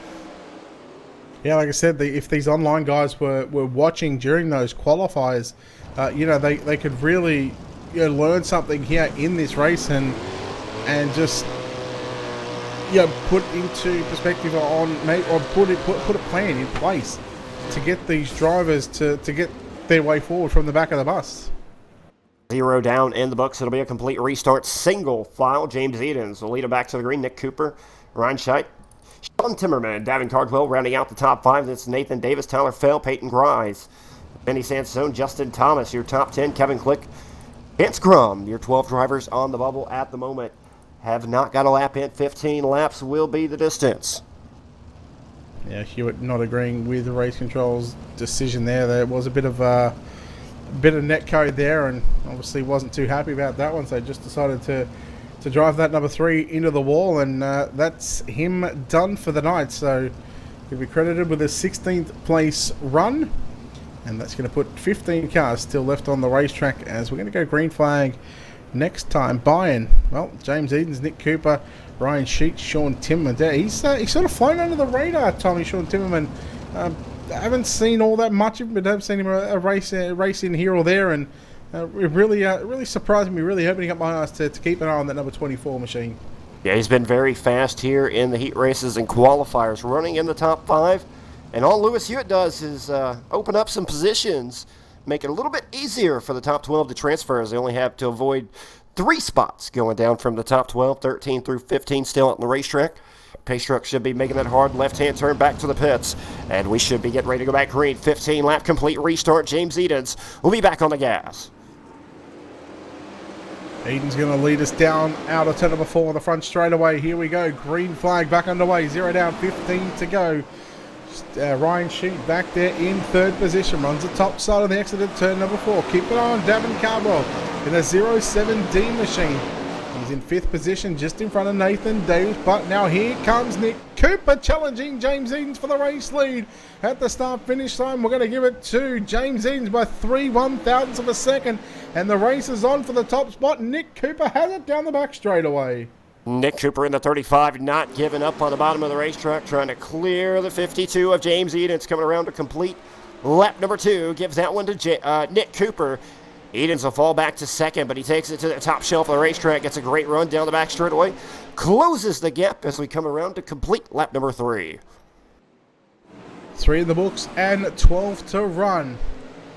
S9: Yeah, like I said, if these online guys were watching during those qualifiers, they could really learn something here in this race and just put into perspective or put a plan in place to get these drivers to get their way forward from the back of the bus.
S8: 0 down in the books. It'll be a complete restart. Single file. James Edens will lead him back to the green. Nick Cooper, Ryan Scheidt, Sean Timmerman, Davin Cardwell rounding out the top 5. That's Nathan Davis, Tyler Fell, Peyton Grimes, Benny Sansone, Justin Thomas, your top 10. Kevin Click, Vance Grum, your 12 drivers on the bubble at the moment. Have not got a lap in. 15 laps will be the distance.
S9: Yeah, Hewitt not agreeing with the race control's decision there. There was a bit of net code there, and obviously wasn't too happy about that one, so just decided to drive that number 3 into the wall, and that's him done for the night. So he'll be credited with a 16th place run, and that's going to put 15 cars still left on the racetrack as we're going to go green flag next time. Buy-in, well, James Edens, Nick Cooper, Ryan Sheets, Sean Timmerman. He's sort of flown under the radar, Tommy, Sean Timmerman. I haven't seen all that much of him, but I've seen him a race in here or there, and it really surprised me, really opening up my eyes to keep an eye on that number 24 machine.
S8: Yeah, he's been very fast here in the heat races and qualifiers, running in the top 5. And all Lewis Hewitt does is open up some positions, make it a little bit easier for the top 12 to transfer, as they only have to avoid 3 spots going down from the top 12, 13 through 15 still on the racetrack. Pace truck should be making that hard left-hand turn back to the pits, and we should be getting ready to go back green. 15-lap complete restart. James Edens will be back on the gas.
S9: Edens going to lead us down out of turn number 4 on the front straightaway. Here we go. Green flag back underway. 0 down, 15 to go. Ryan Sheet back there in 3rd position. Runs the top side of the exit at turn number 4. Keep it on. Davin Cardwell in a 07D machine. He's in 5th position, just in front of Nathan Davis. But now here comes Nick Cooper challenging James Edens for the race lead. At the start-finish time, we're going to give it to James Edens by 3/1000ths of a second. And the race is on for the top spot. Nick Cooper has it down the back straightaway.
S8: Nick Cooper in the 35, not giving up on the bottom of the racetrack, trying to clear the 52 of James Edens, coming around to complete lap number 2. Gives that one to Nick Cooper. Edens will fall back to 2nd, but he takes it to the top shelf of the racetrack, gets a great run down the back straightaway, closes the gap as we come around to complete lap number 3.
S9: 3 in the books and 12 to run.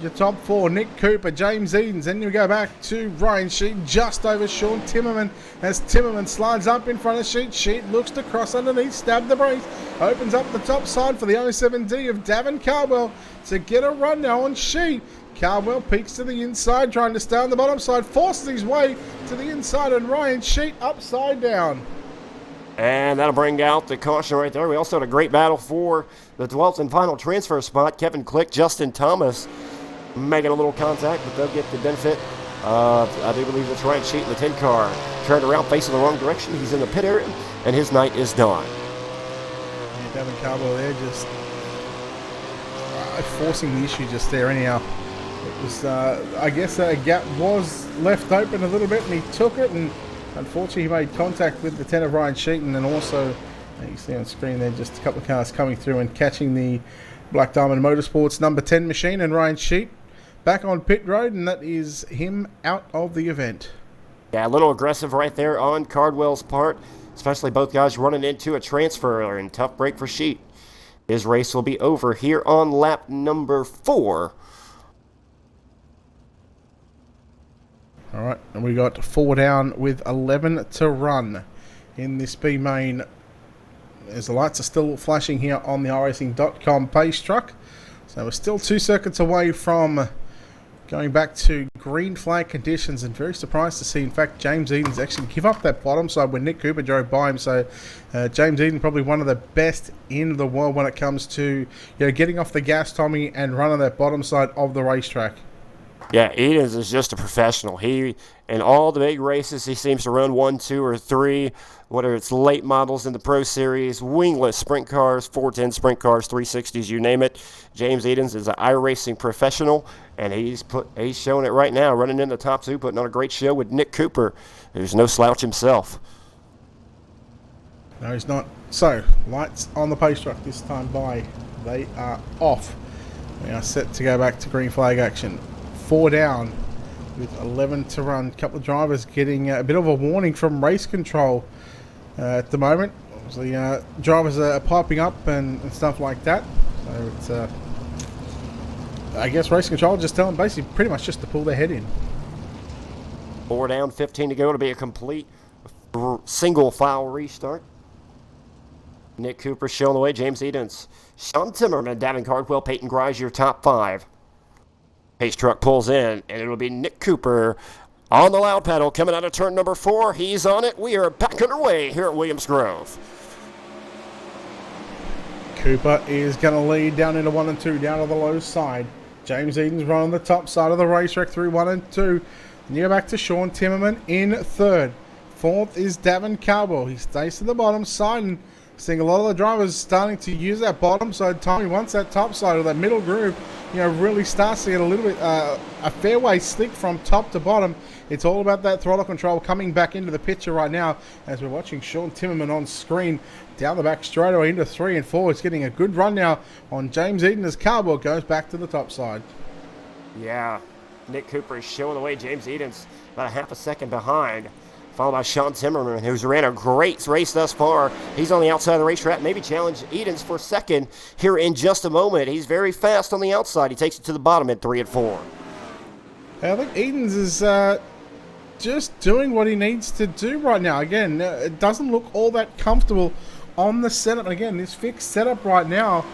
S9: Your top 4, Nick Cooper, James Edens. Then you go back to Ryan Sheet, just over Sean Timmerman, as Timmerman slides up in front of Sheet. Sheet looks to cross underneath, stab the brakes, opens up the top side for the 07D of Davin Cardwell to get a run now on Sheet. Cardwell peeks to the inside, trying to stay on the bottom side, forces his way to the inside, and Ryan Sheet upside down.
S8: And that'll bring out the caution right there. We also had a great battle for the 12th and final transfer spot. Kevin Click, Justin Thomas making a little contact, but they'll get the benefit of, I do believe it's Ryan Sheet in the 10 car. Turned around, facing the wrong direction. He's in the pit area, and his night is done.
S9: Yeah, Davin Cardwell there just forcing the issue just there. Anyhow, it was, I guess a gap was left open a little bit, and he took it, and unfortunately he made contact with the 10 of Ryan Sheeton, and also you see on screen there just a couple of cars coming through and catching the Black Diamond Motorsports number 10 machine, and Ryan Sheet back on pit road, and that is him out of the event.
S8: Yeah, a little aggressive right there on Cardwell's part, especially both guys running into a transfer, and tough break for Sheet. His race will be over here on lap number 4.
S9: All right, and we got 4 down with 11 to run in this B main. As the lights are still flashing here on the iRacing.com pace truck. So we're still 2 circuits away from going back to green flag conditions, and very surprised to see, in fact, James Eden's actually give up that bottom side when Nick Cooper drove by him. So James Eden probably one of the best in the world when it comes to getting off the gas, Tommy, and running that bottom side of the racetrack.
S8: Yeah, Edens is just a professional. He, in all the big races, he seems to run 1, 2, or 3, whether it's late models in the Pro Series, wingless sprint cars, 410 sprint cars, 360s, you name it. James Edens is an iRacing professional, and he's showing it right now, running in the top 2, putting on a great show with Nick Cooper, who's no slouch himself.
S9: No, he's not. So, lights on the pace truck this time by. They are off. We are set to go back to green flag action. 4 down with 11 to run. A couple of drivers getting a bit of a warning from race control at the moment. Obviously, drivers are piping up and stuff like that. So it's, I guess, race control just telling them basically pretty much just to pull their head in.
S8: 4 down, 15 to go to be a complete single file restart. Nick Cooper showing the way. James Edens, Sean Timmerman, Davin Cardwell, Peyton Grise, your top 5. Pace truck pulls in, and it'll be Nick Cooper on the loud pedal coming out of turn number 4. He's on it. We are back underway here at Williams Grove.
S9: Cooper is going to lead down into 1 and 2, down to the low side. James Eden's running the top side of the racetrack through 1 and 2. Near back to Sean Timmerman in 3rd. 4th is Davin Cardwell. He stays to the bottom side, and seeing a lot of the drivers starting to use that bottom side. Tommy, once that top side or that middle groove, really starts to get a little bit a fairway slick from top to bottom. It's all about that throttle control coming back into the picture right now as we're watching Sean Timmerman on screen down the back straightaway into 3 and 4. It's getting a good run now on James Eden as Cardwell goes back to the top side.
S8: Yeah, Nick Cooper is showing the way. James Eden's about a half a second behind, followed by Sean Timmerman, who's ran a great race thus far. He's on the outside of the racetrack, maybe challenge Edens for second here in just a moment. He's very fast on the outside. He takes it to the bottom at 3 and 4.
S9: I think Edens is just doing what he needs to do right now. Again, it doesn't look all that comfortable on the setup. Again, this fixed setup right now,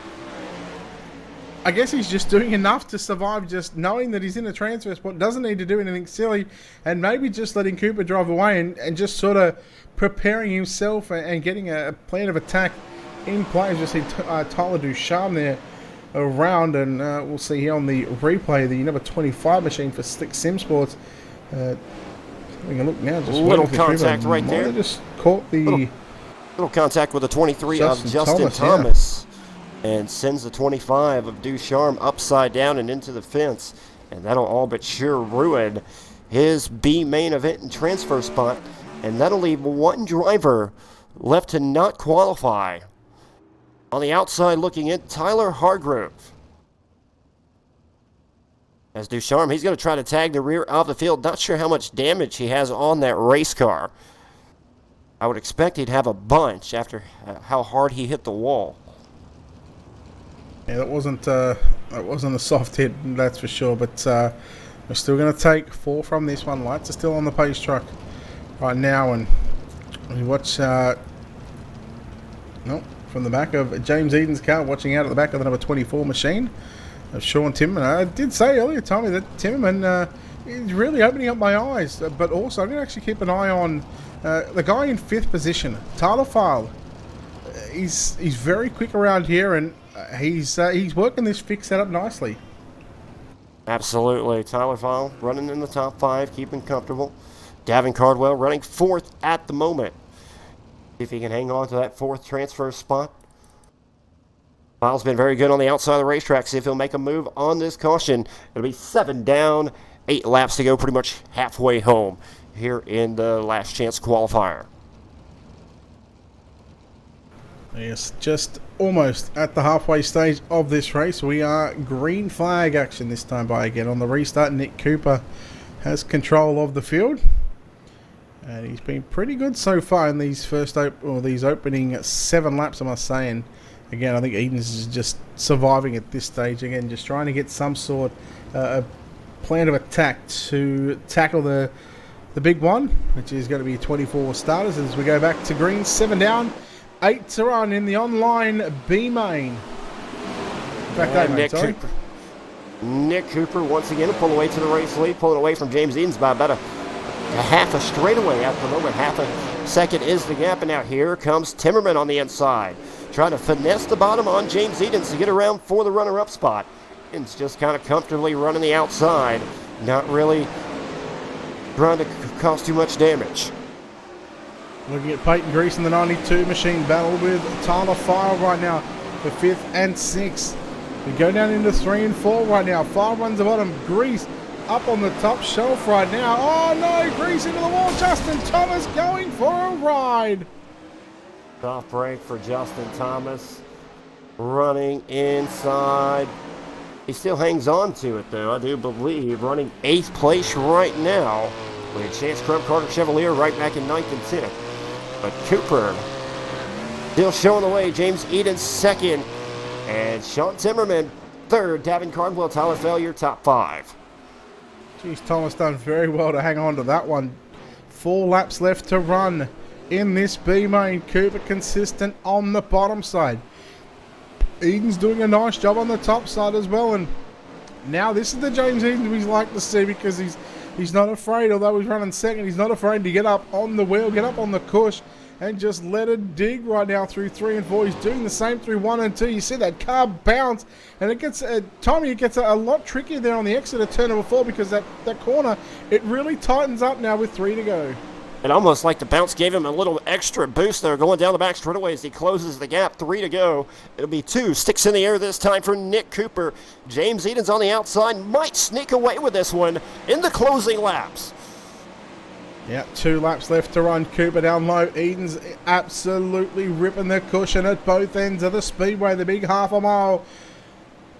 S9: I guess he's just doing enough to survive, just knowing that he's in a transfer spot, doesn't need to do anything silly, and maybe just letting Cooper drive away and just sort of preparing himself and getting a plan of attack in play. Just see Tyler Ducharme there around, and we'll see here on the replay the number 25 machine for Slick Sim Sports. Having a look now, just
S8: little contact right there.
S9: Just caught the
S8: little contact with the 23 of Justin
S9: Thomas.
S8: Thomas. And sends the 25 of Ducharme upside down and into the fence. And that'll all but sure ruin his B main event and transfer spot. And that'll leave 1 driver left to not qualify. On the outside looking in, Tyler Hargrove. As Ducharme, he's going to try to tag the rear of the field. Not sure how much damage he has on that race car. I would expect he'd have a bunch after how hard he hit the wall.
S9: Yeah, that wasn't a soft hit, that's for sure. But we're still going to take 4 from this one. Lights are still on the pace truck right now, and we watch. From the back of James Eden's car, watching out at the back of the number 24 machine of Sean Timmerman. I did say earlier, Tommy, that Timmerman is really opening up my eyes. But also, I'm going to actually keep an eye on the guy in 5th position, Tyler File. He's very quick around here, and he's working this fix setup nicely.
S8: Absolutely. Tyler File running in the top 5, keeping comfortable. Davin Cardwell running 4th at the moment. See if he can hang on to that 4th transfer spot. Miles been very good on the outside of the racetrack. See if he'll make a move on this caution. It'll be 7 down, 8 laps to go, pretty much halfway home here in the last chance qualifier.
S9: Yes, just almost at the halfway stage of this race. We are green flag action this time by again on the restart. Nick Cooper has control of the field. And he's been pretty good so far in these these opening 7 laps, I must say. And again, I think Edens is just surviving at this stage. Again, just trying to get some sort of plan of attack to tackle the big one, which is going to be 24 starters as we go back to green. 7 down, 8 to run in the online B main.
S8: Nick Cooper once again pull away to the race lead, pulling away from James Edens by about a half a straightaway at the moment. Half a second is the gap, and now here comes Timmerman on the inside, trying to finesse the bottom on James Edens to get around for the runner-up spot. Edens just kind of comfortably running the outside, not really trying to cause too much damage.
S9: Looking at Peyton Grease in the 92 machine battle with Tyler File right now for 5th and 6th. We go down into 3 and 4 right now. File runs the bottom. Grease up on the top shelf right now. Oh no, Grease into the wall. Justin Thomas going for a ride.
S8: Off break for Justin Thomas. Running inside. He still hangs on to it though, I do believe. Running 8th place right now. With Chance Crump Carter Chevalier right back in 9th and 10th. But Cooper still showing the way. James Edens 2nd. And Sean Timmerman 3rd. Davin Cardwell, Tyler Failure, top 5.
S9: Geez, Thomas done very well to hang on to that one. 4 laps left to run in this B main. Cooper consistent on the bottom side. Edens doing a nice job on the top side as well. And now this is the James Edens we like to see, because he's not afraid, although he's running 2nd, he's not afraid to get up on the wheel, get up on the cush, and just let it dig right now through 3 and 4. He's doing the same through 1 and 2. You see that car bounce, and it gets Tommy. It gets a lot trickier there on the exit of turn number 4, because that corner, it really tightens up now with 3 to go.
S8: And almost like the bounce gave him a little extra boost there, going down the back straightaway as he closes the gap. 3 to go. It'll be 2 sticks in the air this time for Nick Cooper. James Edens on the outside might sneak away with this one in the closing laps.
S9: Yeah, 2 laps left to run. Cooper down low. Edens absolutely ripping the cushion at both ends of the speedway. The big half a mile.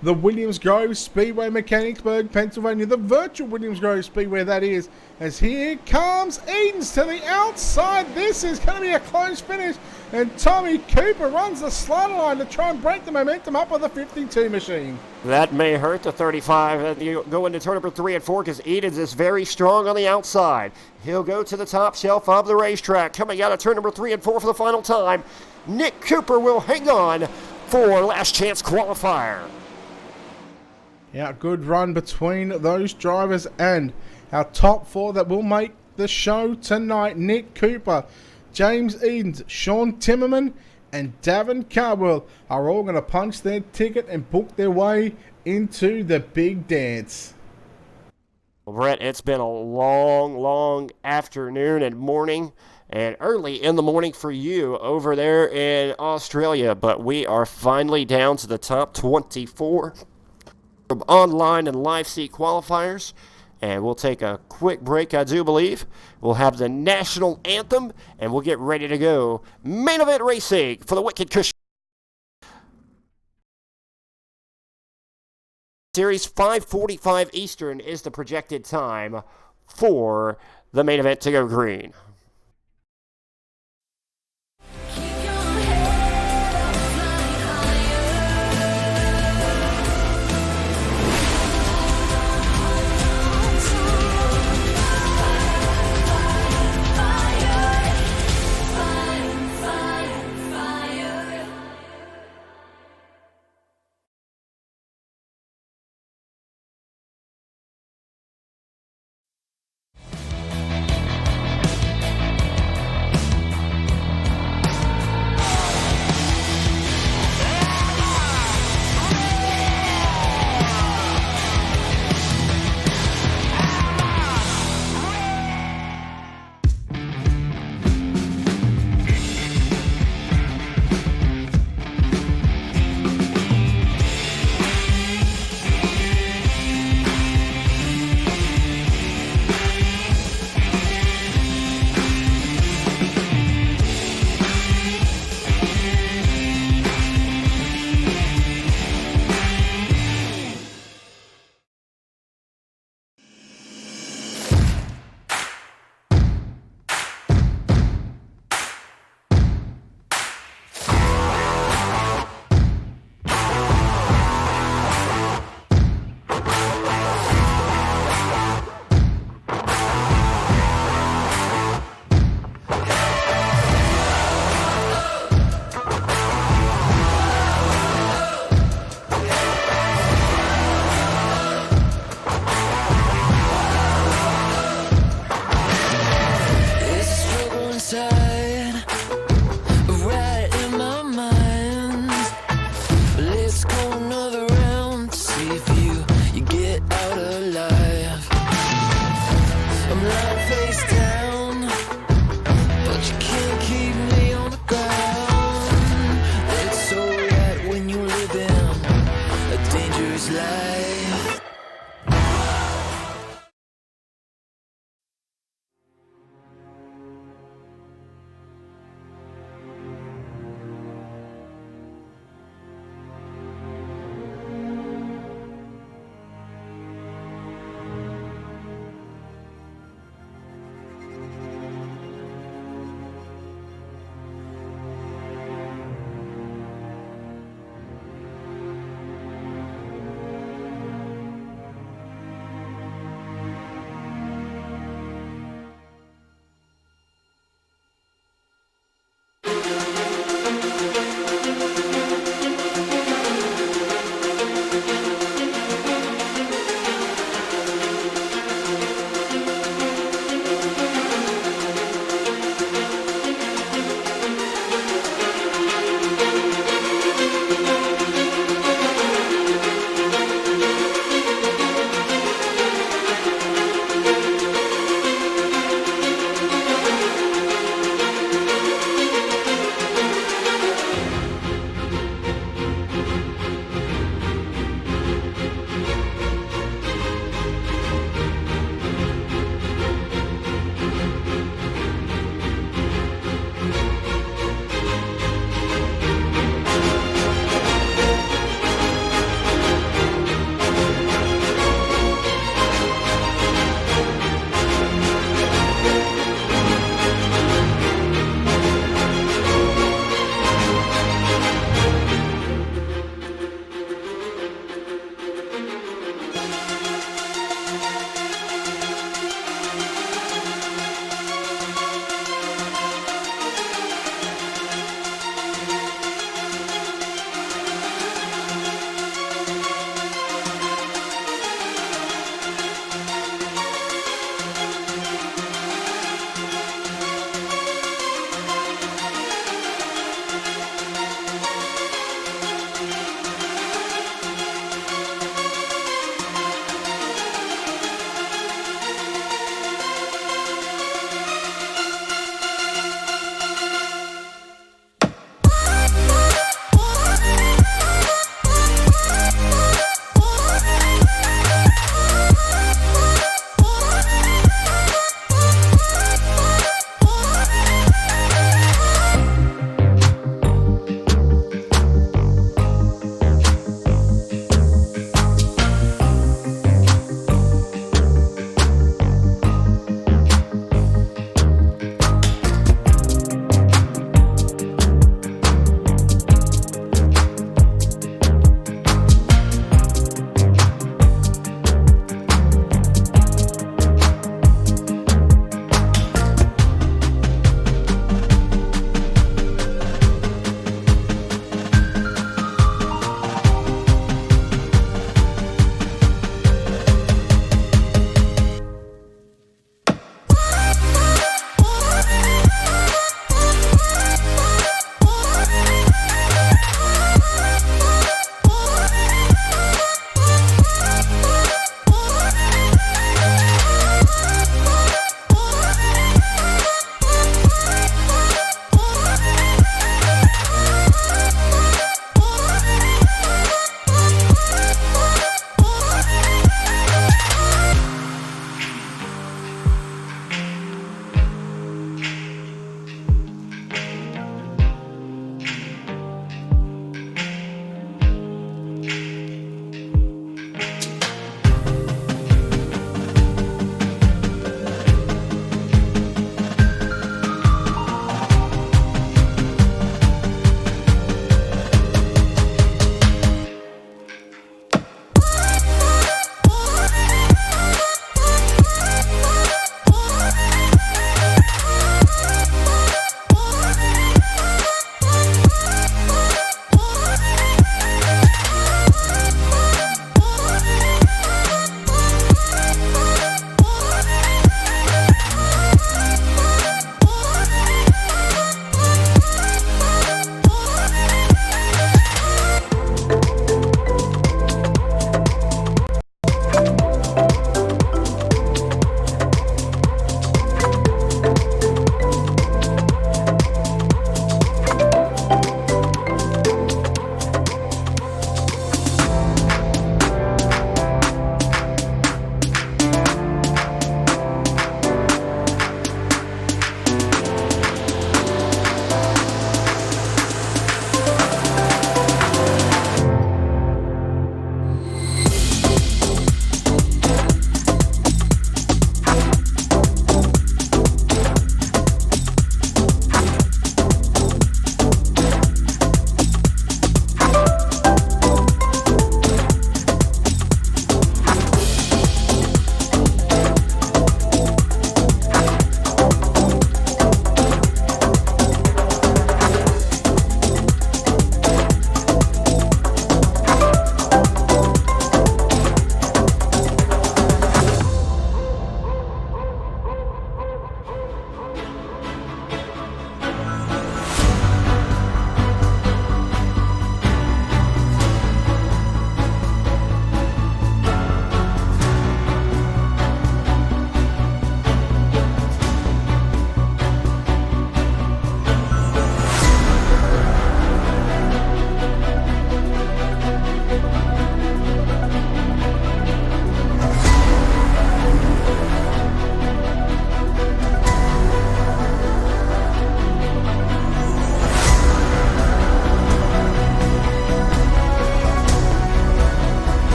S9: The Williams Grove Speedway, Mechanicsburg, Pennsylvania. The virtual Williams Grove Speedway, that is. As here comes Edens to the outside. This is going to be a close finish. And Tommy Cooper runs the slider line to try and break the momentum up with the 52 machine.
S8: That may hurt the 35. You go into turn number 3 and 4, because Edens is very strong on the outside. He'll go to the top shelf of the racetrack. Coming out of turn number 3 and 4 for the final time. Nick Cooper will hang on for last chance qualifier.
S9: Yeah, good run between those drivers, and our top 4 that will make the show tonight. Nick Cooper, James Edens, Sean Timmerman, and Davin Cardwell are all going to punch their ticket and book their way into the big dance.
S8: Well, Brett, it's been a long afternoon and morning, and early in the morning for you over there in Australia, but we are finally down to the top 24 from online and live seat qualifiers, and we'll take a quick break, I do believe. We'll have the national anthem, and we'll get ready to go. Main event racing for the Wicked Cushion Series. 5:45 Eastern is the projected time for the main event to go green.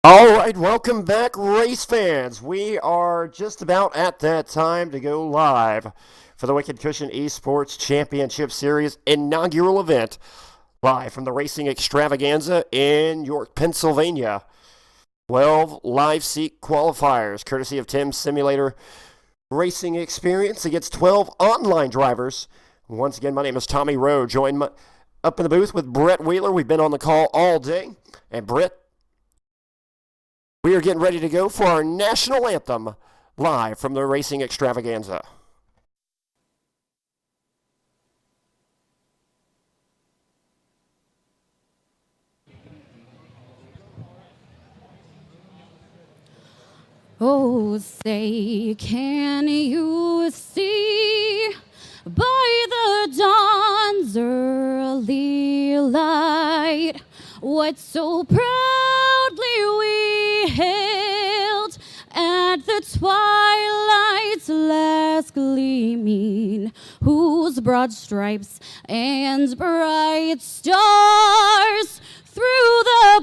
S8: All right, welcome back, race fans. We are just about at that time to go live for the Wicked Cushion Esports Championship Series inaugural event, live from the Racing Xtravaganza in York, Pennsylvania. 12 live seat qualifiers, courtesy of Tim's Simulator Racing Experience, against 12 online drivers. Once again, my name is Tommy Rowe, joined up in the booth with Brett Wheeler. We've been on the call all day, and Brett, we are getting ready to go for our national anthem live from the Racing Xtravaganza.
S7: Oh, say, can you see by the dawn's early light what so proudly we hailed at the twilight's last gleaming, whose broad stripes and bright stars through the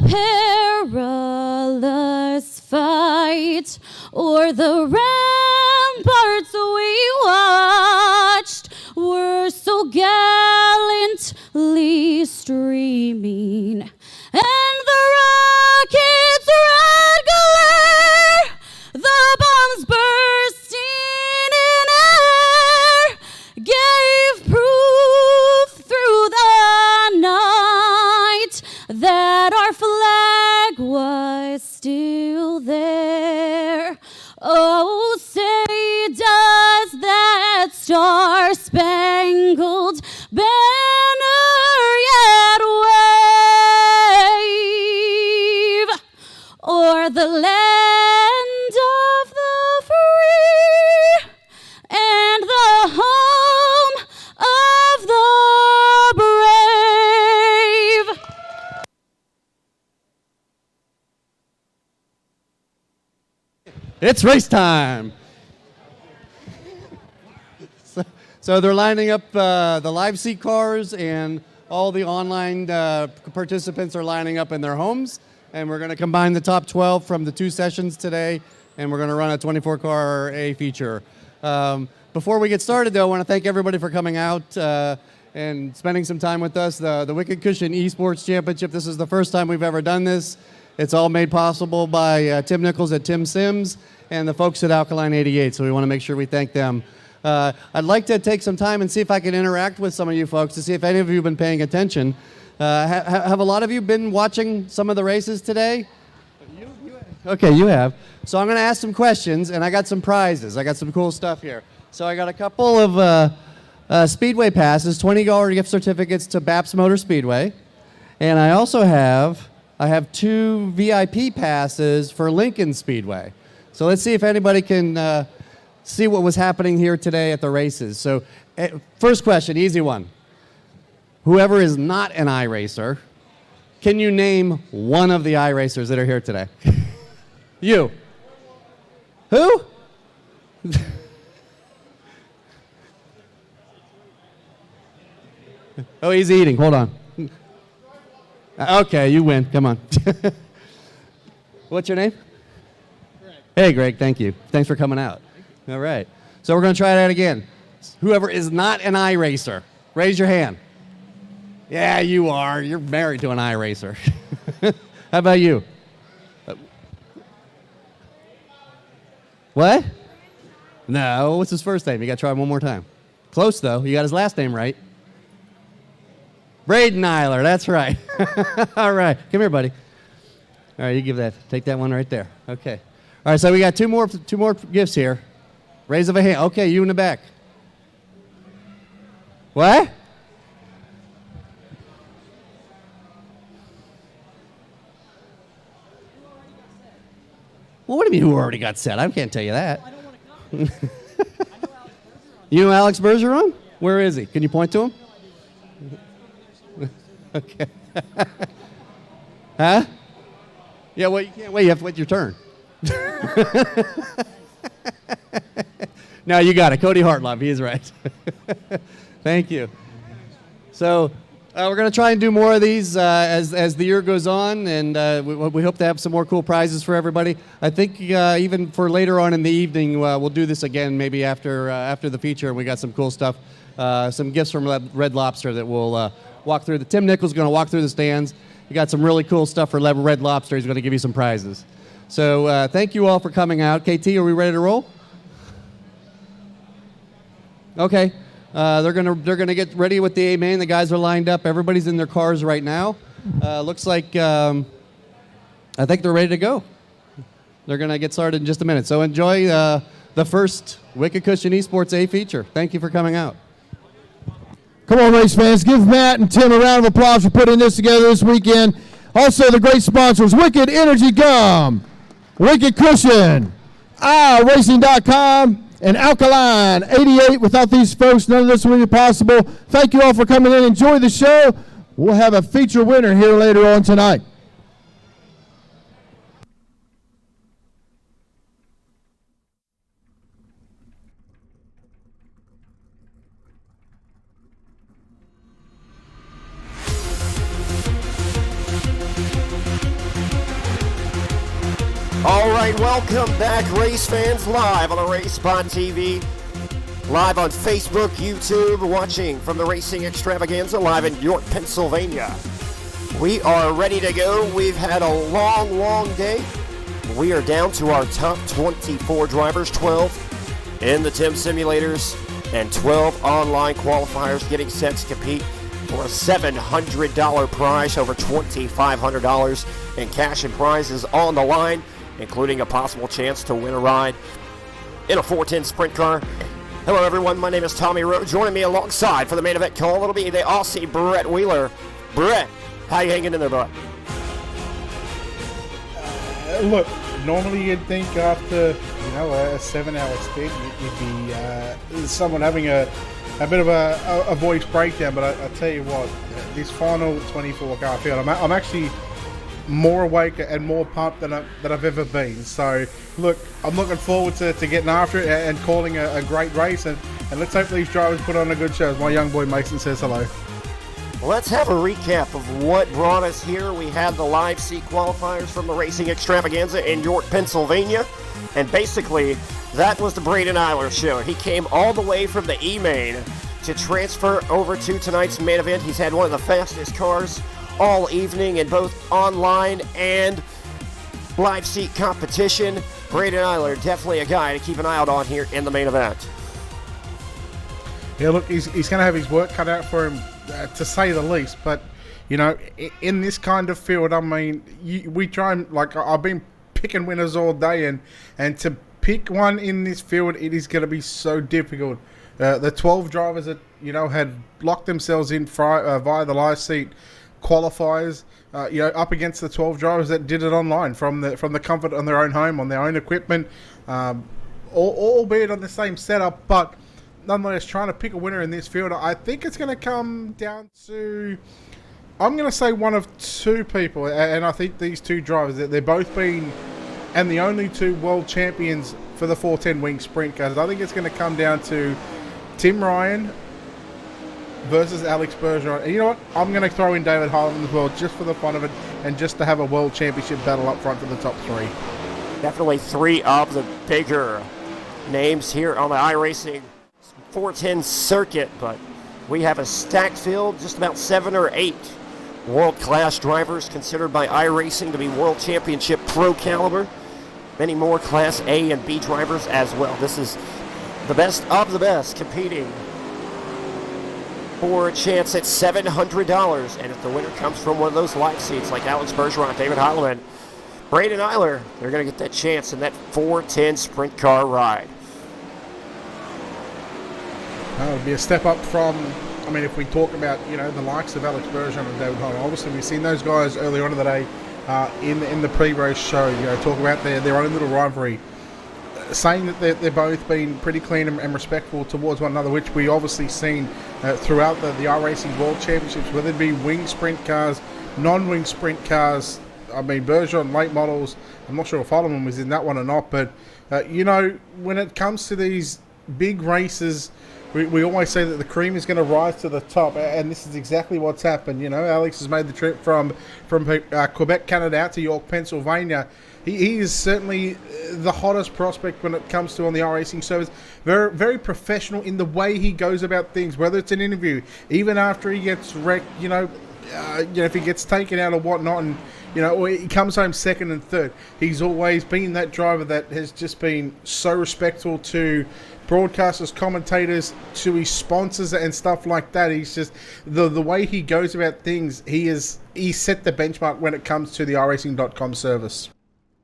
S7: perilous fight o'er the ramparts we watched were so gallantly streaming, and the rockets' red glare, the bombs bursting in air, gave proof through the night that our flag was still there. Oh, say, does that star-spangled banner yet wave o'er the land of the free and the home of the brave?
S1: It's race time. So they're lining up the live seat cars, and all the online participants are lining up in their homes. And we're going to combine the top 12 from the 2 sessions today, and we're going to run a 24-car A feature. Before we get started, though, I want to thank everybody for coming out and spending some time with us. The Wicked Cushion Esports Championship, this is the first time we've ever done this. It's all made possible by Tim Nichols at TIMSSIMS and the folks at Alkaline 88, so we want to make sure we thank them. I'd like to take some time and see if I can interact with some of you folks to see if any of you have been paying attention. Have a lot of you been watching some of the races today? Okay, you have. So I'm going to ask some questions, and I got some prizes. I got some cool stuff here. So I got a couple of Speedway passes, $20 gift certificates to Baps Motor Speedway. And I also have 2 VIP passes for Lincoln Speedway. So let's see if anybody can see what was happening here today at the races. So first question, easy one. Whoever is not an iRacer, can you name one of the iRacers that are here today? You. Who? Oh, he's eating. Hold on. Okay, you win. Come on. What's your name? Greg. Hey, Greg. Thank you. Thanks for coming out. All right. So we're going to try that again. Whoever is not an iRacer, raise your hand. Yeah, you are. You're married to an iRacer. How about you? What? No. What's his first name? You got to try one more time. Close, though. You got his last name right. Braden Eiler, that's right. All right, come here, buddy. All right, you take that one right there. Okay. All right, so we got two more gifts here. Raise of a hand. Okay, you in the back. What? Well, what do you mean who already got set? I can't tell you that. I don't want to come. You know Alex Bergeron? Where is he? Can you point to him? Okay. Huh? Yeah, well, you can't wait. You have to wait your turn. No, you got it. Cody Hartlove. He is right. Thank you. So We're going to try and do more of these as the year goes on, and we hope to have some more cool prizes for everybody. I think even for later on in the evening, we'll do this again maybe after the feature. We got some cool stuff, some gifts from Red Lobster that we'll walk through. Tim Nichols is going to walk through the stands. We got some really cool stuff for Red Lobster. He's going to give you some prizes. So thank you all for coming out. KT, are we ready to roll? Okay. They're gonna get ready with the A main. The guys are lined up. Everybody's in their cars right now. Looks like I think they're ready to go. They're gonna get started in just a minute. So enjoy the first Wicked Cushion Esports A feature. Thank you for coming out.
S4: Come on, race fans, give Matt and Tim a round of applause for putting this together this weekend. Also, the great sponsors: Wicked Energy Gum, Wicked Cushion, iRacing.com. and Alkaline 88. Without these folks, none of this would be possible. Thank you all for coming in. Enjoy the show. We'll have a feature winner here later on tonight.
S8: All right, welcome back, race fans, live on the RaceSpotTV, live on Facebook, YouTube, watching from the Racing Xtravaganza, live in York, Pennsylvania. We are ready to go. We've had a long, long day. We are down to our top 24 drivers, 12 in the TIM simulators, and 12 online qualifiers getting set to compete for a $700 prize, over $2,500 in cash and prizes on the line, including a possible chance to win a ride in a 410 sprint car. Hello everyone, my name is Tommy Rowe. Joining me alongside for the main event call, it'll be the Aussie Brett Wheeler. Brett, how you hanging in there, bud?
S9: Look, normally you'd think after a 7-hour stint you'd be someone having a bit of a voice breakdown, but I tell you what, this final 24 car field, I'm actually more awake and more pumped than I've ever been. So look, I'm looking forward to getting after it and calling a great race, and let's hope these drivers put on a good show. As my young boy Mason says hello.
S8: Let's have a recap of what brought us here. We had the live seat qualifiers from the Racing Xtravaganza in York, Pennsylvania, and basically that was the Braden Eiler show. He came all the way from the E-Main to transfer over to tonight's main event. He's had one of the fastest cars all evening in both online and live seat competition. Braden Eiler, definitely a guy to keep an eye out on here in the main event.
S9: Yeah, look, he's going to have his work cut out for him, to say the least. But, in this kind of field, I mean, we try and, I've been picking winners all day, and to pick one in this field, it is going to be so difficult. The 12 drivers that, had locked themselves in via the live seat qualifiers, up against the 12 drivers that did it online from the comfort of their own home, on their own equipment, albeit on the same setup, but nonetheless trying to pick a winner in this field. I think it's going to come down to, I'm going to say one of two people, and I think these two drivers, they're both been, and the only two world champions for the 410 wing sprint cars. I think it's going to come down to Tim Ryan versus Alex Bergeron. And you know what? I'm going to throw in David Harlan as well, just for the fun of it, and just to have a world championship battle up front for the top three.
S8: Definitely three of the bigger names here on the iRacing 410 circuit, but we have a stacked field, just about 7 or 8 world-class drivers considered by iRacing to be World Championship Pro caliber. Many more Class A and B drivers as well. This is the best of the best competing for a chance at $700, and if the winner comes from one of those live seats like Alex Bergeron, David Heileman, Braden Eiler, they're going to get that chance in that 410 sprint car ride.
S9: It would be a step up from, if we talk about, the likes of Alex Bergeron and David Heileman. Obviously, we've seen those guys earlier on in the day in the pre-race show, talk about their own little rivalry, saying that they've both been pretty clean and respectful towards one another, which we obviously seen throughout the iRacing World Championships, whether it be wing sprint cars, non-wing sprint cars. Bergeron late models, I'm not sure if Heileman was in that one or not, but when it comes to these big races we always say that the cream is going to rise to the top, and this is exactly what's happened. You know, Alex has made the trip from Quebec, Canada, out to York, Pennsylvania. He is certainly the hottest prospect when it comes to on the iRacing service. Very, very professional in the way he goes about things, whether it's an interview, even after he gets wrecked, if he gets taken out or whatnot, and or he comes home second and third. He's always been that driver that has just been so respectful to broadcasters, commentators, to his sponsors and stuff like that. He's just the way he goes about things. He set the benchmark when it comes to the iRacing.com service.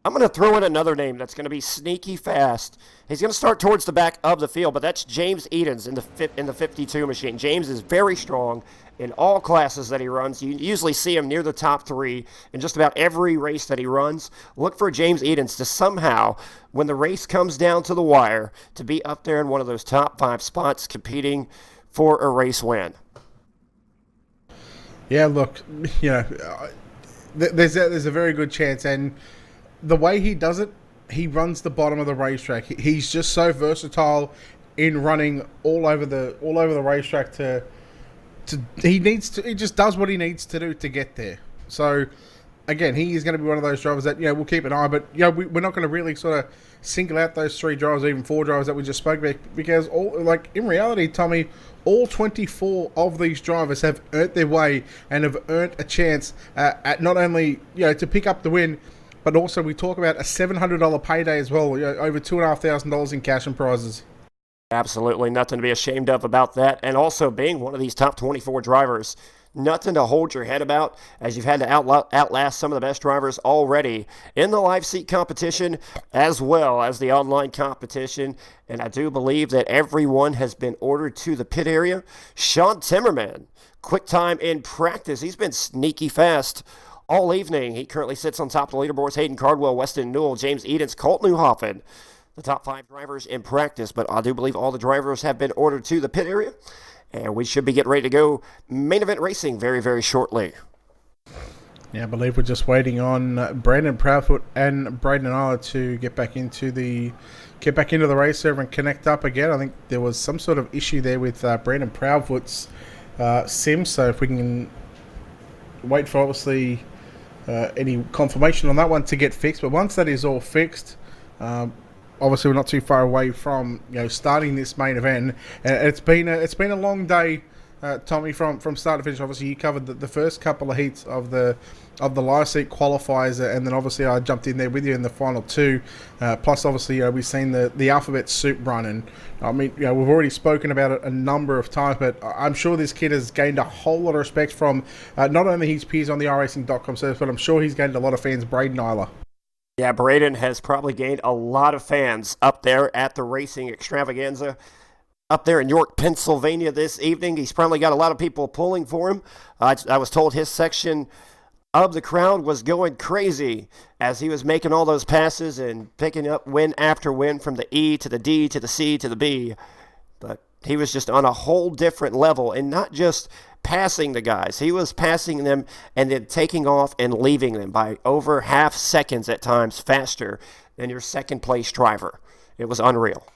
S8: I'm going to throw in another name that's going to be sneaky fast. He's going to start towards the back of the field, but that's James Edens in the 52 machine. James is very strong in all classes that he runs. You usually see him near the top 3 in just about every race that he runs. Look for James Edens to somehow, when the race comes down to the wire, to be up there in one of those top 5 spots competing for a race win.
S9: Yeah, look, there's a very good chance, and the way he does it, he runs the bottom of the racetrack. He's just so versatile in running all over the racetrack. He just does what he needs to do to get there. So again, he is going to be one of those drivers that we'll keep an eye. But we're not going to really sort of single out those 3 drivers, even 4 drivers that we just spoke about, because in reality, Tommy, all 24 of these drivers have earned their way and have earned a chance at not only to pick up the win, but also we talk about a $700 payday as well, over $2,500 in cash and prizes.
S8: Absolutely nothing to be ashamed of about that. And also being one of these top 24 drivers, nothing to hold your head about, as you've had to outlast some of the best drivers already in the live seat competition as well as the online competition. And I do believe that everyone has been ordered to the pit area. Sean Timmerman, quick time in practice. He's been sneaky fast all evening. He currently sits on top of the leaderboards. Hayden Cardwell, Weston Newell, James Edens, Colt Newhoffen, the top 5 drivers in practice. But I do believe all the drivers have been ordered to the pit area, and we should be getting ready to go main event racing very, very shortly.
S9: Yeah, I believe we're just waiting on Brandon Proudfoot and Braden Isla to get back into the race server and connect up again. I think there was some sort of issue there with Brandon Proudfoot's sim, so if we can wait for obviously any confirmation on that one to get fixed. But once that is all fixed, obviously we're not too far away from starting this main event. It's been a long day, Tommy, from start to finish. Obviously you covered the first couple of heats of the live seat qualifiers, and then obviously I jumped in there with you in the final 2. Plus obviously we've seen the Alphabet Soup run, and I mean we've already spoken about it a number of times, but I'm sure this kid has gained a whole lot of respect from not only his peers on the iRacing.com service, but I'm sure he's gained a lot of fans. Braden Isla.
S8: Yeah, Braden has probably gained a lot of fans up there at the Racing Xtravaganza up there in York, Pennsylvania this evening. He's probably got a lot of people pulling for him. I was told his section of the crowd was going crazy as he was making all those passes and picking up win after win from the E to the D to the C to the B. But he was just on a whole different level, and not just passing the guys. He was passing them and then taking off and leaving them by over half seconds at times faster than your second place driver. It was unreal.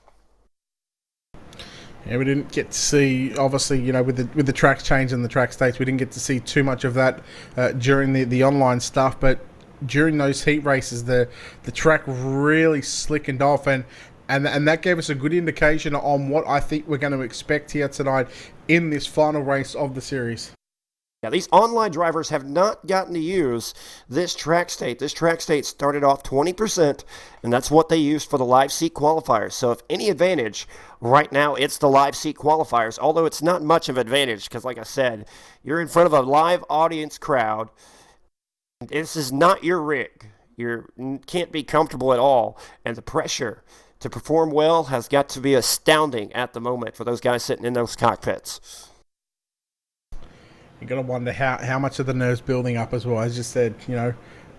S9: Yeah, we didn't get to see, obviously, with the tracks change and the track states, we didn't get to see too much of that during the online stuff. But during those heat races, the track really slickened off, and that gave us a good indication on what I think we're going to expect here tonight in this final race of the series.
S8: Yeah, these online drivers have not gotten to use this track state. This track state started off 20%, and that's what they used for the live seat qualifiers. So if any advantage right now, it's the live seat qualifiers, although it's not much of an advantage because, like I said, you're in front of a live audience crowd. This is not your rig. You can't be comfortable at all, and the pressure to perform well has got to be astounding at the moment for those guys sitting in those cockpits.
S9: You got to wonder how much of the nerves building up as well. As you said,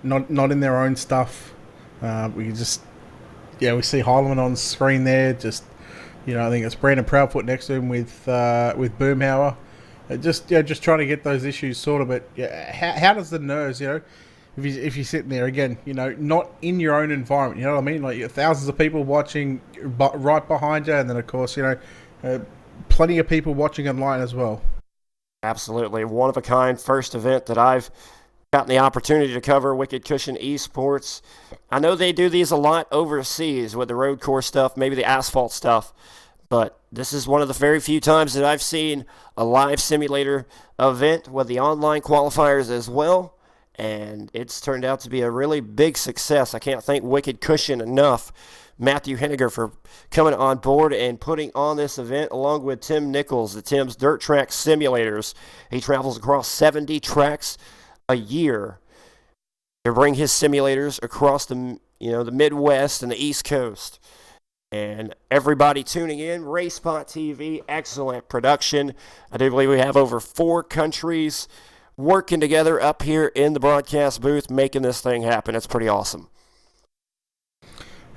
S9: not in their own stuff. We see Heilemann on screen there. Just I think it's Brandon Proudfoot next to him with Boomhauer. Just trying to get those issues sorted. But how does the nerves, if you're sitting there again, not in your own environment, you know what I mean? Like thousands of people watching right behind you, and then of course, plenty of people watching online as well.
S8: Absolutely. One of a kind first event that I've gotten the opportunity to cover, Wicked Cushion Esports. I know they do these a lot overseas with the road course stuff, maybe the asphalt stuff, but this is one of the very few times that I've seen a live simulator event with the online qualifiers as well, and it's turned out to be a really big success. I can't thank Wicked Cushion enough, Matthew Henniger, for coming on board and putting on this event, along with Tim Nichols, the Tim's Dirt Track Simulators. He travels across 70 tracks a year to bring his simulators across the Midwest and the East Coast. And everybody tuning in, RaceSpotTV, excellent production. I do believe we have over 4 countries working together up here in the broadcast booth, making this thing happen. It's pretty awesome.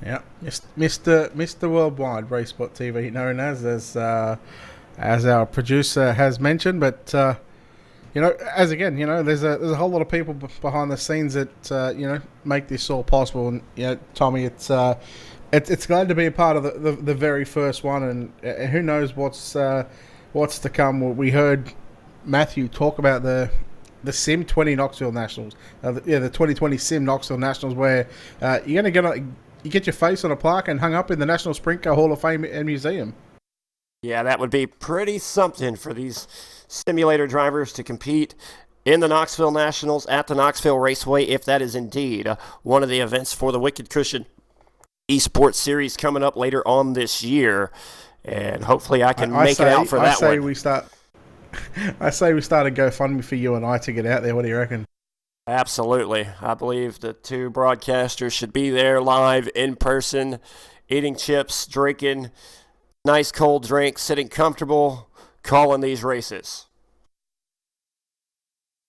S9: Yeah, Mr. Worldwide, RaceSpotTV, known as our producer has mentioned. But there's a whole lot of people behind the scenes that make this all possible. And Tommy, it's glad to be a part of the very first one, and who knows what's to come. We heard Matthew talk about the Sim 20 Knoxville Nationals, the 2020 Sim Knoxville Nationals, where you're going to get your face on a plaque and hung up in the National Sprint Car Hall of Fame and Museum.
S8: Yeah, that would be pretty something for these simulator drivers to compete in the Knoxville Nationals at the Knoxville Raceway, if that is indeed one of the events for the Wicked Cushion Esports Series coming up later on this year. And hopefully I can make it out for that one.
S9: I say we start a GoFundMe for you and I to get out there. What do you reckon?
S8: Absolutely. I believe the 2 broadcasters should be there live in person, eating chips, drinking nice cold drinks, sitting comfortable, calling these races.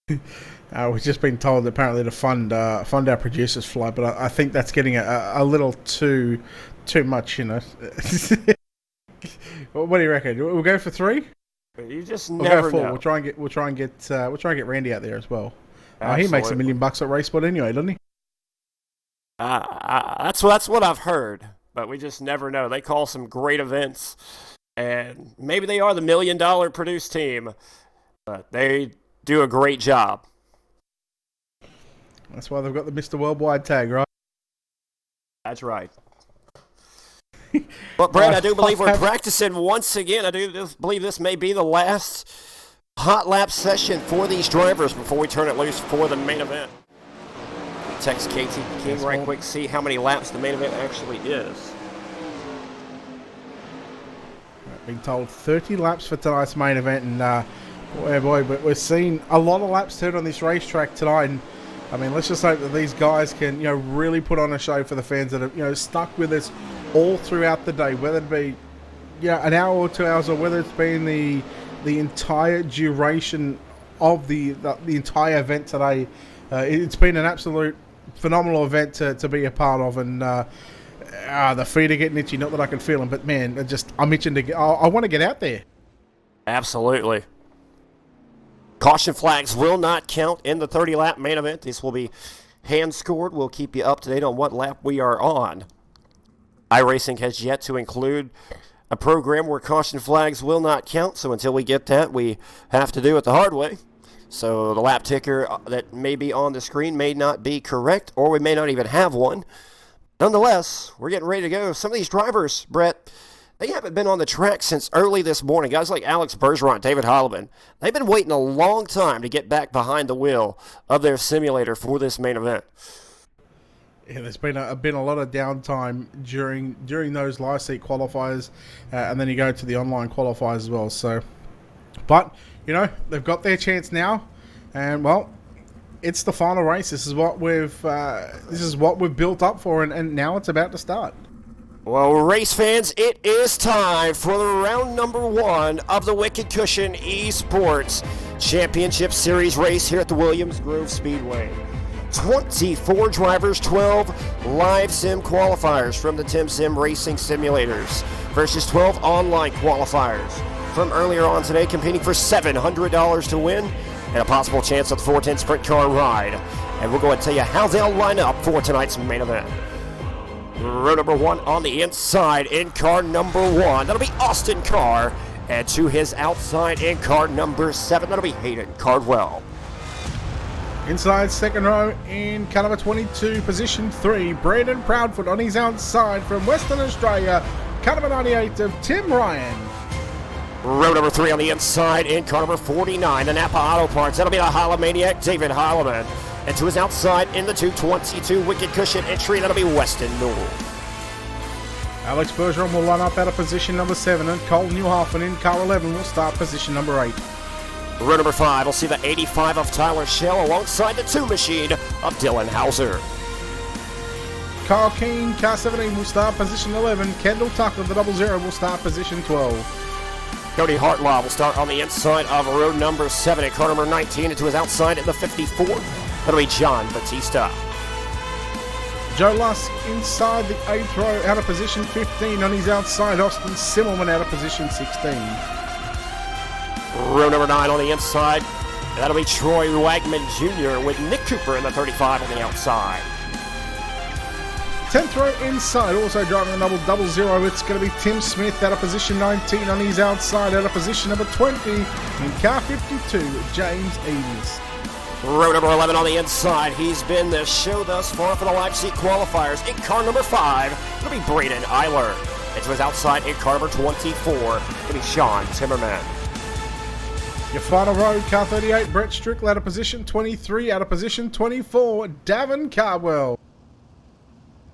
S9: We've just been told apparently to fund our producers' flight, but I think that's getting a little too much, What do you reckon? We'll go for 3.
S8: You just
S9: We'll
S8: never
S9: go 4.
S8: know.
S9: We'll try and get Randy out there as well.
S8: Absolutely.
S9: He makes $1 million at RaceSpot anyway, doesn't he?
S8: That's what I've heard, but we just never know. They call some great events, and maybe they are the $1 million produced team, but they do a great job.
S9: That's why they've got the Mr. Worldwide tag, right?
S8: That's right. But Brad, I do believe we're practicing once again. I do believe this may be the last hot lap session for these drivers before we turn it loose for the main event. Text KT King right quick, see how many laps the main event actually is.
S9: Being told 30 laps for tonight's main event, and boy, but we're seeing a lot of laps turned on this racetrack tonight. And I mean, let's just hope that these guys can, really put on a show for the fans that have, stuck with us all throughout the day, whether it be, an hour or 2 hours, or whether it's been the entire duration of the entire event today. It's been an absolute phenomenal event to be a part of, and the feet are getting itchy. Not that I can feel them, but man, I'm itching to get. I want to get out there.
S8: Absolutely. Caution flags will not count in the 30-lap main event. This will be hand-scored. We'll keep you up to date on what lap we are on. iRacing has yet to include a program where caution flags will not count, so until we get that, we have to do it the hard way. So the lap ticker that may be on the screen may not be correct, or we may not even have one. Nonetheless, we're getting ready to go. Some of these drivers, Brett, they haven't been on the track since early this morning. Guys like Alex Bergeron, David Holloman, they've been waiting a long time to get back behind the wheel of their simulator for this main event.
S9: Yeah, there's been a lot of downtime during those live seat qualifiers, and then you go to the online qualifiers as well. So, but they've got their chance now, and well, it's the final race. This is what we've built up for, and now it's about to start.
S8: Well, race fans, it is time for the round number 1 of the Wicked Cushion Esports Championship Series race here at the Williams Grove Speedway. 24 drivers, 12 live sim qualifiers from the TIMSSIMS Racing Simulators versus 12 online qualifiers from earlier on today, competing for $700 to win and a possible chance at the 410 Sprint Car ride. And we'll go and tell you how they'll line up for tonight's main event. Row number 1 on the inside in car number 1. That'll be Austin Carr And to his outside in car number 7, that'll be Hayden Cardwell.
S9: Inside second row in car number 22, position 3, Brandon Proudfoot on his outside from Western Australia, car number 98 of Tim Ryan.
S8: Row number 3 on the inside in car number 49, the Napa Auto Parts. That'll be the Holomaniac, David Holloman. And to his outside in the 222 Wicked Cushion entry, that'll be Weston Newell.
S9: Alex Bergeron will line up out of position number 7, and Cole Newhoffen in car 11 will start position number 8.
S8: Row number 5 will see the 85 of Tyler Schell alongside the 2 machine of Dylan Hauser.
S9: Kyle Keane, car 17 will start position 11. Kendall Tucker, the 00 will start position 12.
S8: Cody Hartlaw will start on the inside of row number 7 at car number 19, and to his outside at the 54. That'll be John Batista.
S9: Joe Lusk inside the 8th row out of position 15. On his outside, Austin Simmelman out of position 16.
S8: Row number 9 on the inside. That'll be Troy Wagman Jr. with Nick Cooper in the 35 on the outside.
S9: 10th row inside, also driving the number 00. It's going to be Tim Smith out of position 19. On his outside, out of position number 20. In car 52, James Edens.
S8: Row number 11 on the inside. He's been the show thus far for the live seat qualifiers. In car number 5, it'll be Braden Eiler. And to his outside in car number 24, it'll be Sean Timmerman.
S9: Your final row, car 38, Brett Strickler out of position 23. Out of position 24, Davin Cardwell.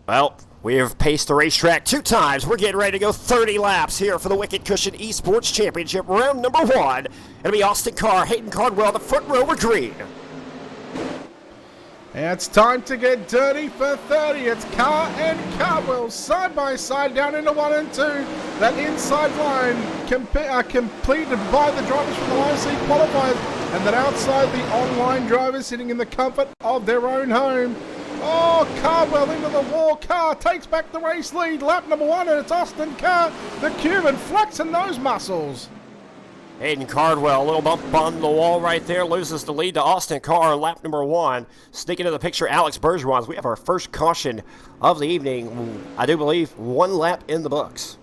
S8: Well, we have paced the racetrack 2 times. We're getting ready to go 30 laps here for the Wicked Cushion Esports Championship. Round number 1, it'll be Austin Carr, Hayden Cardwell, the front row are green.
S9: And it's time to get dirty for 30. It's Carr and Cardwell side by side down into 1 and 2. That inside line completed by the drivers from the live seat qualifiers. And that outside, the online drivers sitting in the comfort of their own home. Oh, Cardwell into the wall. Carr takes back the race lead. Lap number 1, and it's Austin Carr, the Cuban, flexing those muscles.
S8: Hayden Cardwell, a little bump on the wall right there, loses the lead to Austin Carr, lap number 1. Sneaking into the picture, Alex Bergeron. We have our first caution of the evening. I do believe 1 lap in the books.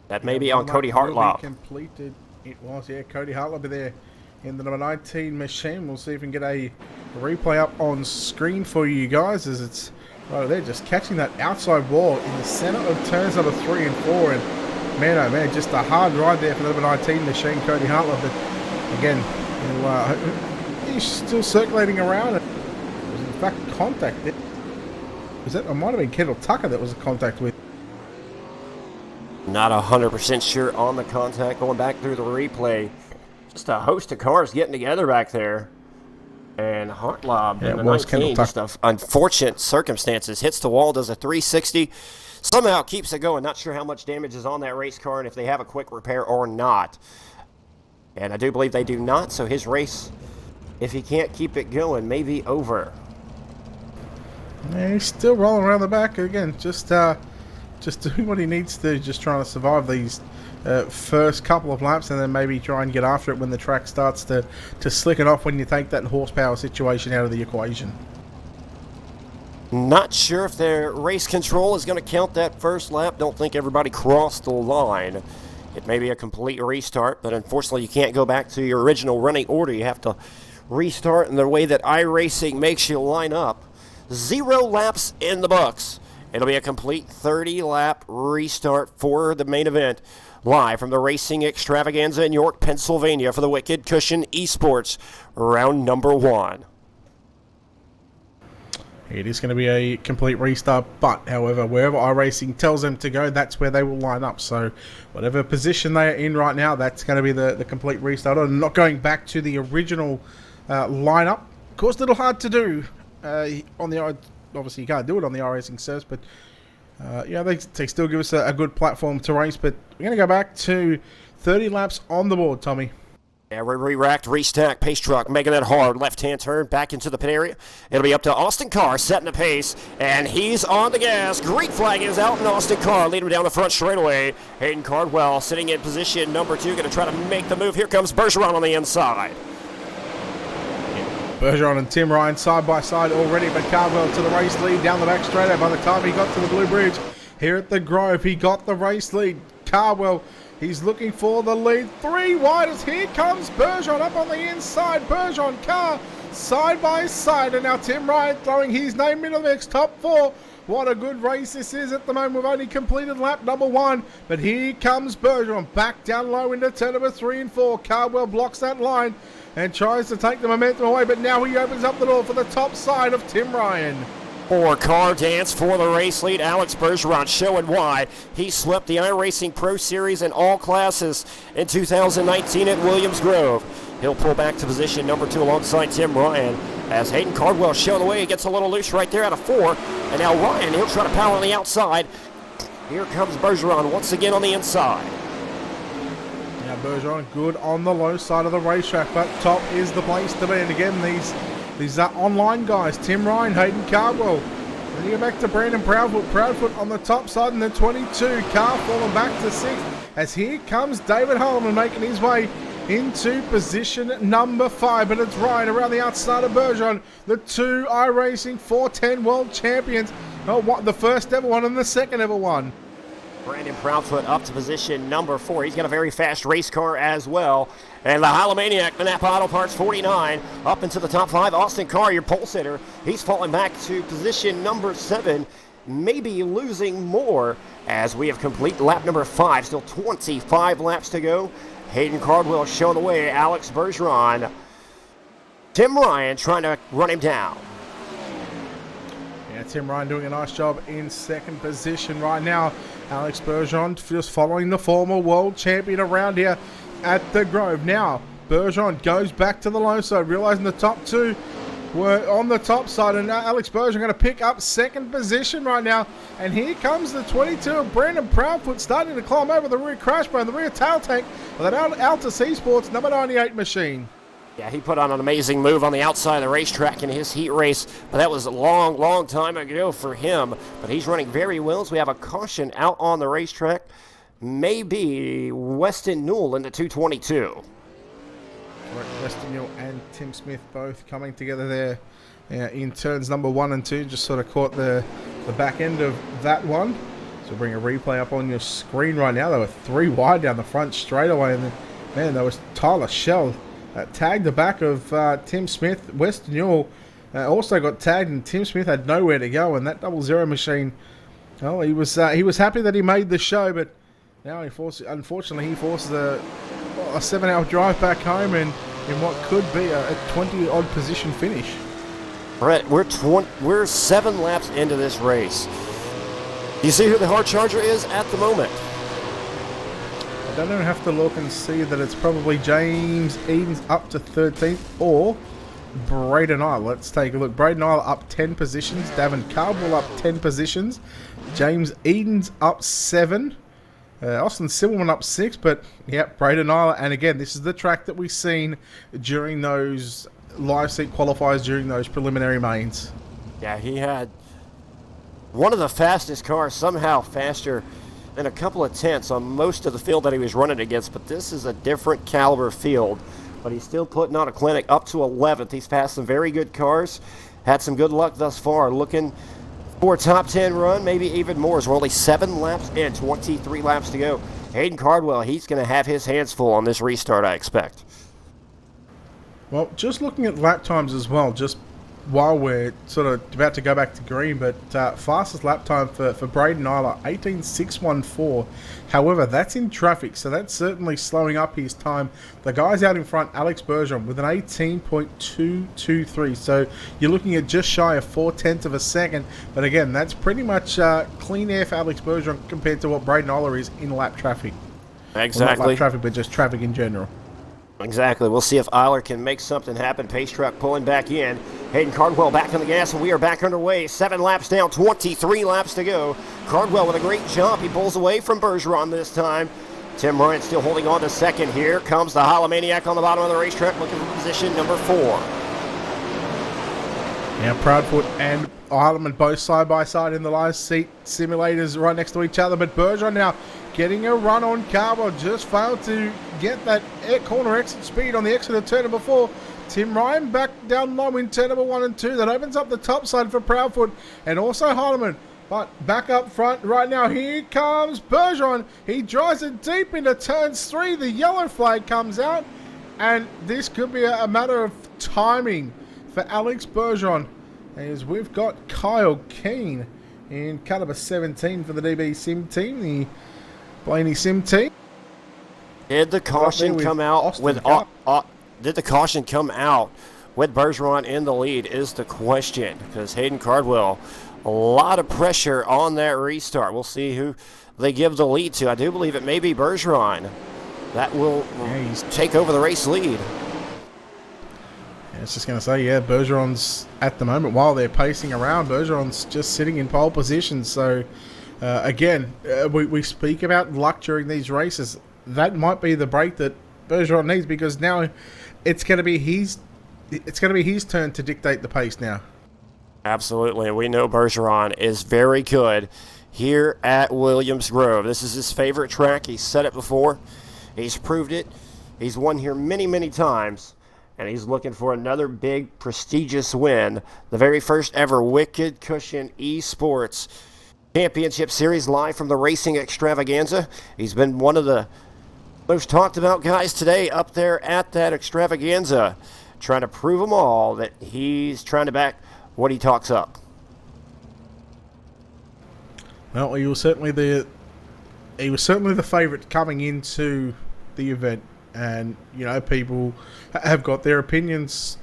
S8: That may be on Cody Hartlaw.
S9: Completed. It was, yeah. Cody Hartlaw be there in the number 19 machine. We'll see if we can get a replay up on screen for you guys, as it's right there, just catching that outside wall in the center of turns number 3 and 4. And man, oh man, just a hard ride there for the number 19 machine, Cody Hartlaw. But again, he's still circulating around. It was in fact contact. It might have been Kendall Tucker that was a contact with.
S8: Not 100% sure on the contact. Going back through the replay, just a host of cars getting together back there. And Hartlaw,
S9: yeah, it was Kendall Tucker.
S8: Just unfortunate circumstances. Hits the wall, does a 360. Somehow keeps it going. Not sure how much damage is on that race car and if they have a quick repair or not. And I do believe they do not, so his race, if he can't keep it going, may be over.
S9: Yeah, he's still rolling around the back again, just doing what he needs to, just trying to survive these first couple of laps, and then maybe try and get after it when the track starts to slick it off when you take that horsepower situation out of the equation.
S8: Not sure if their race control is going to count that first lap. Don't think everybody crossed the line. It may be a complete restart, but unfortunately you can't go back to your original running order. You have to restart in the way that iRacing makes you line up. 0 laps in the books. It'll be a complete 30-lap restart for the main event. Live from the Racing Xtravaganza in York, Pennsylvania for the Wicked Cushion Esports, round number 1.
S9: It is going to be a complete restart, but however, wherever iRacing tells them to go, that's where they will line up. So whatever position they are in right now, that's going to be the complete restart. I'm not going back to the original lineup. Of course, a little hard to do on the, obviously you can't do it on the iRacing service, but yeah, they still give us a good platform to race. But we're going to go back to 30 laps on the board, Tommy.
S8: Yeah, we re-racked, restacked, pace truck, making that hard left-hand turn back into the pit area. It'll be up to Austin Carr setting the pace, and he's on the gas. Green flag is out, and Austin Carr leading him down the front straightaway. Hayden Cardwell sitting in position number 2, going to try to make the move. Here comes Bergeron on the inside.
S9: Bergeron and Tim Ryan side by side already, but Cardwell to the race lead down the back straightaway. By the time he got to the Blue Bridge here at the Grove, he got the race lead. Cardwell. He's looking for the lead. 3 wide as here comes Bergeron up on the inside. Bergeron car side by side. And now Tim Ryan throwing his name into the mix. Top 4. What a good race this is at the moment. We've only completed lap number 1. But here comes Bergeron back down low into turn number 3 and 4. Cardwell blocks that line and tries to take the momentum away. But now he opens up the door for the top side of Tim Ryan.
S8: 4-car dance for the race lead. Alex Bergeron showing why he swept the iRacing Pro Series in all classes in 2019 at Williams Grove. He'll pull back to position number 2 alongside Tim Ryan as Hayden Cardwell showing the way. He gets a little loose right there out of 4. And now Ryan, he'll try to power on the outside. Here comes Bergeron once again on the inside.
S9: Now Bergeron good on the low side of the racetrack, but top is the place to be. And again, these are online guys. Tim Ryan, Hayden Cardwell. Then you go back to Brandon Proudfoot. Proudfoot on the top side in the 22. Car falling back to 6th. As here comes David Holloman making his way into position number 5. But it's Ryan around the outside of Bergeron. The 2 iRacing 410 world champions. Oh, the first ever one and the second ever one.
S8: Brandon Proudfoot up to position number 4. He's got a very fast race car as well. And the Holomaniac, the Napa Auto Parts 49, up into the top 5. Austin Carr, your pole sitter, he's falling back to position number 7, maybe losing more as we have complete lap number 5. Still 25 laps to go. Hayden Cardwell showing the way. Alex Bergeron. Tim Ryan trying to run him down.
S9: Yeah, Tim Ryan doing a nice job in second position right now. Alex Bergeron just following the former world champion around here at the Grove. Now, Bergeron goes back to the low side, realizing the top 2 were on the top side, and now Alex Bergeron going to pick up second position right now. And here comes the 22 of Brandon Proudfoot starting to climb over the rear crash bar and the rear tail tank of that Altus Esports number 98 machine.
S8: Yeah, he put on an amazing move on the outside of the racetrack in his heat race, but that was a long time ago for him. But he's running very well, so we have a caution out on the racetrack. Maybe Weston Newell in the 222.
S9: Weston Newell and Tim Smith both coming together there in turns number 1 and 2. Just sort of caught the back end of that one. So bring a replay up on your screen right now. They were 3 wide down the front straightaway, and then, man, there was Tyler Shell tagged the back of Tim Smith. Weston Newell also got tagged, and Tim Smith had nowhere to go. And that 00 machine, well, he was happy that he made the show, but now unfortunately he forces a 7-hour drive back home and in what could be a 20-odd position finish.
S8: Brett, we're 7 laps into this race. Do you see who the hard charger is at the moment?
S9: I don't even have to look and see that it's probably James Edens up to 13th or Braden Isle. Let's take a look. Braden Isle up 10 positions. Davin Cardwell up 10 positions. James Edens up 7. Austin Silverman up 6, but yeah, Braden Isle. And again, this is the track that we've seen during those live seat qualifiers, during those preliminary mains.
S8: Yeah, he had one of the fastest cars, somehow faster than a couple of tenths on most of the field that he was running against, but this is a different caliber field. But he's still putting on a clinic up to 11th. He's passed some very good cars, had some good luck thus far, looking for a top 10 run, maybe even more, as we're only 7 laps in, 23 laps to go. Hayden Cardwell, he's going to have his hands full on this restart, I expect.
S9: Well, just looking at lap times as well, just while we're sort of about to go back to green, but fastest lap time for Braden Isle, 18.614. However, that's in traffic, so that's certainly slowing up his time. The guys out in front, Alex Bergeron, with an 18.223. So you're looking at just shy of 0.4 of a second. But again, that's pretty much clean air for Alex Bergeron compared to what Braden Isle is in lap traffic.
S8: Exactly.
S9: Well, not lap traffic, but just traffic in general.
S8: Exactly. We'll see if Eiler can make something happen. Pace truck pulling back in. Hayden Cardwell back on the gas, and we are back underway. 7 laps down, 23 laps to go. Cardwell with a great jump. He pulls away from Bergeron this time. Tim Ryan still holding on to second. Here comes the Holomaniac on the bottom of the racetrack, looking for position number 4.
S9: Now Proudfoot and Eilerman both side by side in the live seat simulators right next to each other, but Bergeron now getting a run on Cardwell, just failed to get that corner exit speed on the exit of turn number 4. Tim Ryan back down low in turn number 1 and 2. That opens up the top side for Proudfoot, and also Heinemann But back up front right now, here comes Bergeron. He drives it deep into turns 3. The yellow flag comes out, and this could be a matter of timing for Alex Bergeron, as we've got Kyle Keane in car number 17 for the DB Sim team, the Blaney Sim team.
S8: Did the caution come out with did the caution come out with Bergeron in the lead is the question, because Hayden Cardwell, a lot of pressure on that restart. We'll see who they give the lead to. I do believe it may be Bergeron that will take over the race lead.
S9: I was just going to say, Bergeron's at the moment, while they're pacing around, Bergeron's just sitting in pole position. So, again, we speak about luck during these races. That might be the break that Bergeron needs, because now it's going to be his turn to dictate the pace now.
S8: Absolutely. We know Bergeron is very good here at Williams Grove. This is his favorite track. He's said it before. He's proved it. He's won here many, many times. And he's looking for another big, prestigious win. The very first ever Wicked Cushion Esports Championship Series live from the Racing Xtravaganza. He's been one of the most talked about guys today up there at that Extravaganza, trying to prove them all that he's trying to back what he talks up.
S9: Well, he was certainly the favorite coming into the event, and people have got their opinions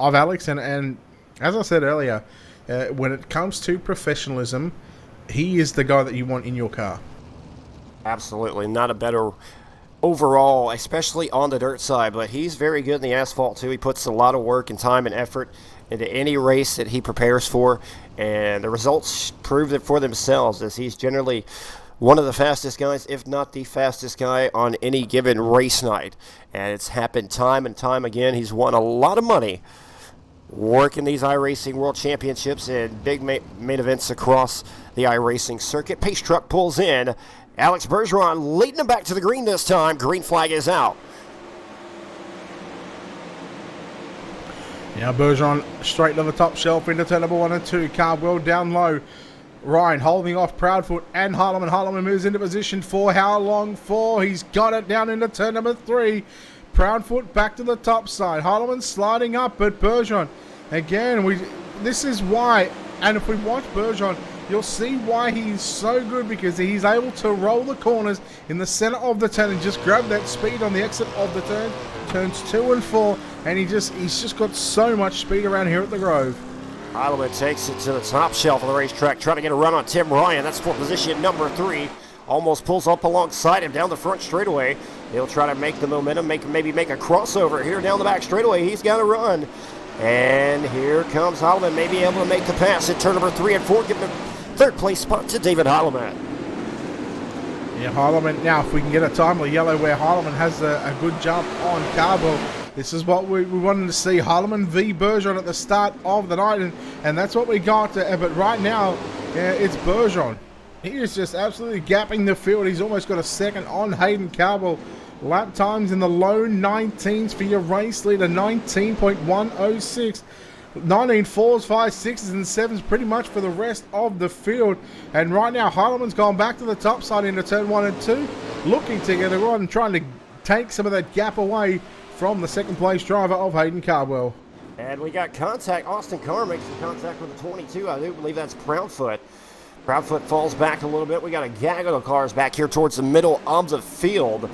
S9: of Alex, and as I said earlier, when it comes to professionalism, he is the guy that you want in your car.
S8: Absolutely, not a better overall, especially on the dirt side, but he's very good in the asphalt too. He puts a lot of work and time and effort into any race that he prepares for, and the results prove it for themselves, as he's generally one of the fastest guys, if not the fastest guy, on any given race night. And it's happened time and time again. He's won a lot of money working these iRacing World Championships and big main events across the iRacing circuit. Pace truck pulls in. Alex Bergeron leading him back to the green this time. Green flag is out.
S9: Now Bergeron straight to the top shelf into turn number 1 and 2. Cardwell down low. Ryan holding off Proudfoot and Harleman. Harleman moves into position 4. How long for? He's got it down into turn number 3. Proudfoot back to the top side. Harleman sliding up, but Bergeron again. This is why, and if we watch Bergeron, you'll see why he's so good, because he's able to roll the corners in the center of the turn and just grab that speed on the exit of the turn. Turns 2 and 4, and he's just got so much speed around here at the Grove.
S8: Heidelman takes it to the top shelf of the racetrack, trying to get a run on Tim Ryan. That's for position number 3. Almost pulls up alongside him down the front straightaway. He'll try to make the momentum, maybe make a crossover here down the back straightaway. He's got to run. And here comes Heidelman, maybe able to make the pass at turn number 3 and 4, giving a third place spot to David Heidelman.
S9: Yeah, Heidelman. Now, if we can get a timely yellow where Heidelman has a good jump on Carbell, this is what we wanted to see. Heidelman v. Bergeron at the start of the night, and that's what we got. But right now, it's Bergeron. He is just absolutely gapping the field. He's almost got a second on Hayden Carbell. Lap times in the low 19s for your race leader, 19.106. 19 4s, 5 6s, and 7s pretty much for the rest of the field. And right now, Heidelman's gone back to the top side into turn 1 and 2, looking to get a run, trying to take some of that gap away from the second place driver of Hayden Cardwell.
S8: And we got contact. Austin Carr makes the contact with the 22. I do believe that's Proudfoot. Proudfoot falls back a little bit. We got a gaggle of cars back here towards the middle of the field,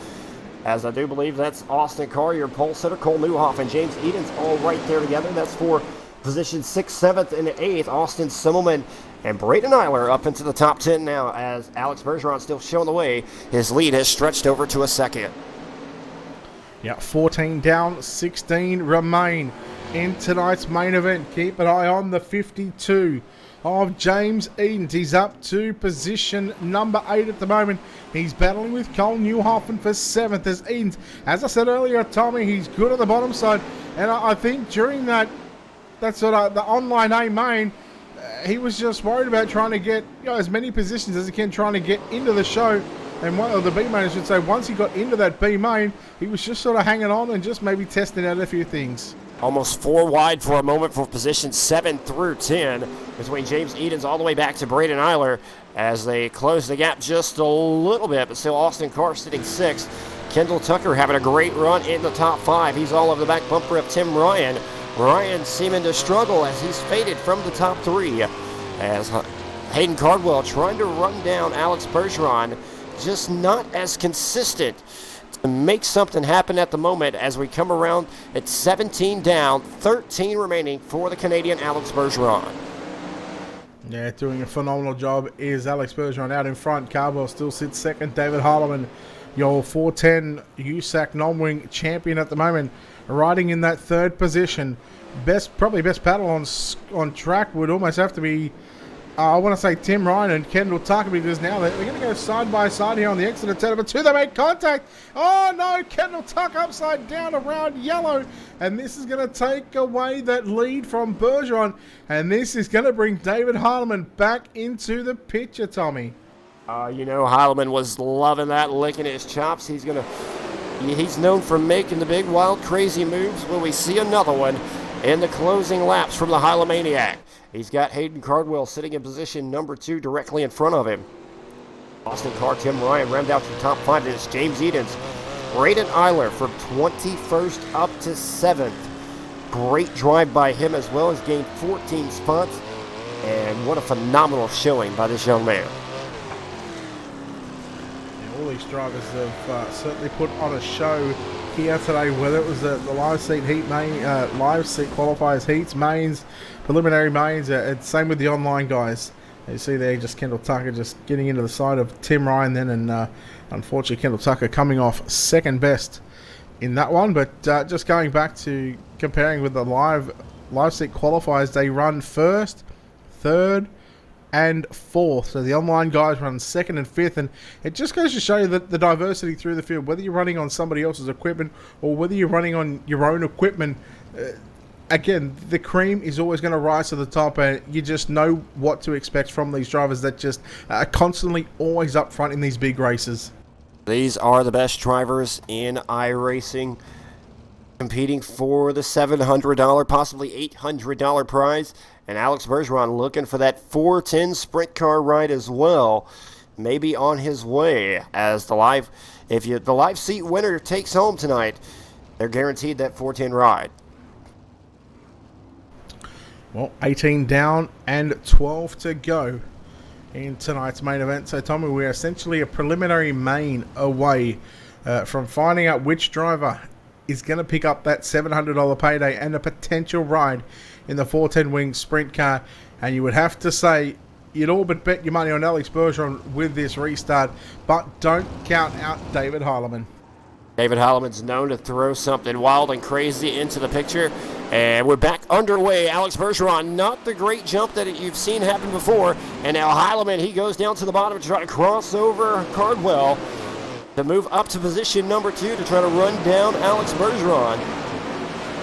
S8: as I do believe that's Austin Carr, your pole sitter. Cole Newhoff and James Eden's all right there together. That's for position 6th, 7th, and 8th. Austin Simmelman and Braden Eiler up into the top 10 now, as Alex Bergeron still showing the way. His lead has stretched over to a second.
S9: Yeah, 14 down, 16 remain in tonight's main event. Keep an eye on the 52 of James Edens. He's up to position number 8 at the moment. He's battling with Cole Newhoffen for 7th as Edens. As I said earlier, Tommy, he's good at the bottom side, and I think during that sort of the online A main, he was just worried about trying to get as many positions as he can, trying to get into the show. And the B main, I should say, once he got into that B main, he was just sort of hanging on and just maybe testing out a few things.
S8: Almost 4 wide for a moment for position 7 through 10 between James Edens all the way back to Braden Eiler as they close the gap just a little bit, but still Austin Carr sitting 6th. Kendall Tucker having a great run in the top 5. He's all over the back bumper of Tim Ryan. Ryan seeming to struggle as he's faded from the top 3 as Hayden Cardwell trying to run down Alex Bergeron, just not as consistent to make something happen at the moment as we come around at 17 down, 13 remaining for the Canadian Alex Bergeron.
S9: Yeah, doing a phenomenal job is Alex Bergeron out in front. Cardwell still sits second. David Harleman, your 410 USAC non-wing champion at the moment, riding in that 3rd position. Probably best battle on track would almost have to be, I want to say Tim Ryan and Kendall Tucker, because now they're going to go side by side here on the exit of turn number 2. They make contact. Oh no, Kendall Tucker upside down around yellow. And this is going to take away that lead from Bergeron. And this is going to bring David Harleman back into the picture, Tommy.
S8: You know, Heileman was loving that, licking his chops. He's known for making the big, wild, crazy moves. Will we see another one in the closing laps from the Heilemaniac? He's got Hayden Cardwell sitting in position number 2 directly in front of him. Austin Carr, Tim Ryan round out the top 5. It's James Edens. Braden Eiler from 21st up to 7th. Great drive by him as well as gained 14 spots. And what a phenomenal showing by this young man.
S9: All these drivers have certainly put on a show here today, whether it was the live seat heat main, live seat qualifiers, heats, mains, preliminary mains, same with the online guys. You see there, just Kendall Tucker just getting into the side of Tim Ryan then, and unfortunately Kendall Tucker coming off second best in that one. But just going back to comparing with the live seat qualifiers, they run 1st, 3rd, and 4th. So the online guys run 2nd and 5th, and it just goes to show you that the diversity through the field, whether you're running on somebody else's equipment or whether you're running on your own equipment, again, the cream is always going to rise to the top, and you just know what to expect from these drivers that just are constantly always up front in these big races.
S8: These are the best drivers in iRacing, competing for the $700, possibly $800 prize. And Alex Bergeron looking for that 410 sprint car ride as well, maybe on his way. As the live seat winner takes home tonight, they're guaranteed that 410 ride.
S9: Well, 18 down and 12 to go in tonight's main event. So, Tommy, we're essentially a preliminary main away from finding out which driver is going to pick up that $700 payday and a potential ride in the 410 wing sprint car. And you would have to say you'd all but bet your money on Alex Bergeron with this restart, but don't count out David Heileman.
S8: David Heileman's known to throw something wild and crazy into the picture. And we're back underway. Alex Bergeron, not the great jump that you've seen happen before. And now Heileman, he goes down to the bottom to try to cross over Cardwell to move up to position number 2 to try to run down Alex Bergeron.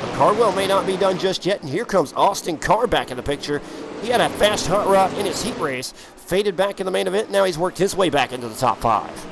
S8: But Cardwell may not be done just yet, and here comes Austin Carr back in the picture. He had a fast hot rod in his heat race, faded back in the main event, now he's worked his way back into the top 5.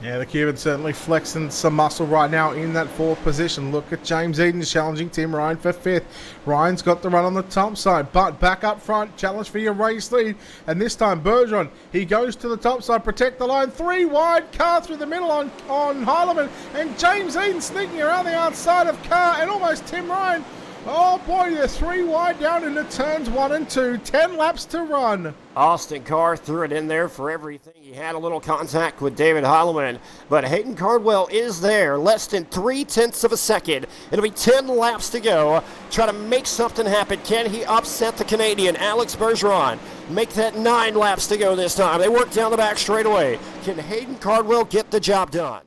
S9: Yeah, the Cuban certainly flexing some muscle right now in that 4th position. Look at James Edens challenging Tim Ryan for 5th. Ryan's got the run on the top side, but back up front, challenge for your race lead. And this time Bergeron, he goes to the top side, protect the line. 3 wide, Carr through the middle on Heileman. And James Edens sneaking around the outside of Carr and almost Tim Ryan. Oh boy, they're 3 wide down into turns 1 and 2. 10 laps to run.
S8: Austin Carr threw it in there for everything. He had a little contact with David Heileman, but Hayden Cardwell is there, less than 0.3 of a second. It'll be 10 laps to go. Try to make something happen. Can he upset the Canadian Alex Bergeron? Make that 9 laps to go this time. They work down the back straight away. Can Hayden Cardwell get the job done?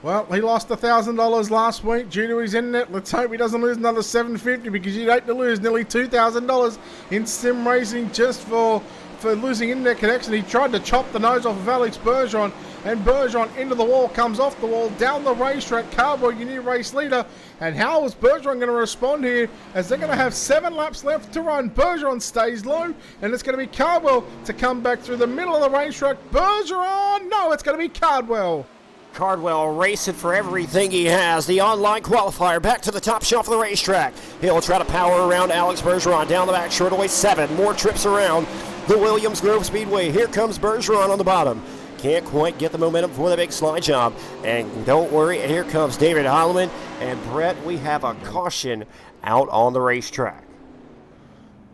S9: Well, he lost $1,000 last week due to his internet. Let's hope he doesn't lose another $750, because you'd hate to lose nearly $2,000 in sim racing just for losing internet connection. He tried to chop the nose off of Alex Bergeron, and Bergeron into the wall, comes off the wall, down the racetrack. Cardwell, your new race leader. And how is Bergeron going to respond here, as they're going to have 7 laps left to run? Bergeron stays low, and it's going to be Cardwell to come back through the middle of the racetrack. Bergeron! No, it's going to be Cardwell.
S8: Cardwell racing for everything he has. The online qualifier back to the top shelf of the racetrack. He'll try to power around Alex Bergeron down the back straightaway 7. More trips around the Williams Grove Speedway. Here comes Bergeron on the bottom. Can't quite get the momentum for the big slide job. And don't worry, here comes David Heilemann. And Brett, we have a caution out on the racetrack.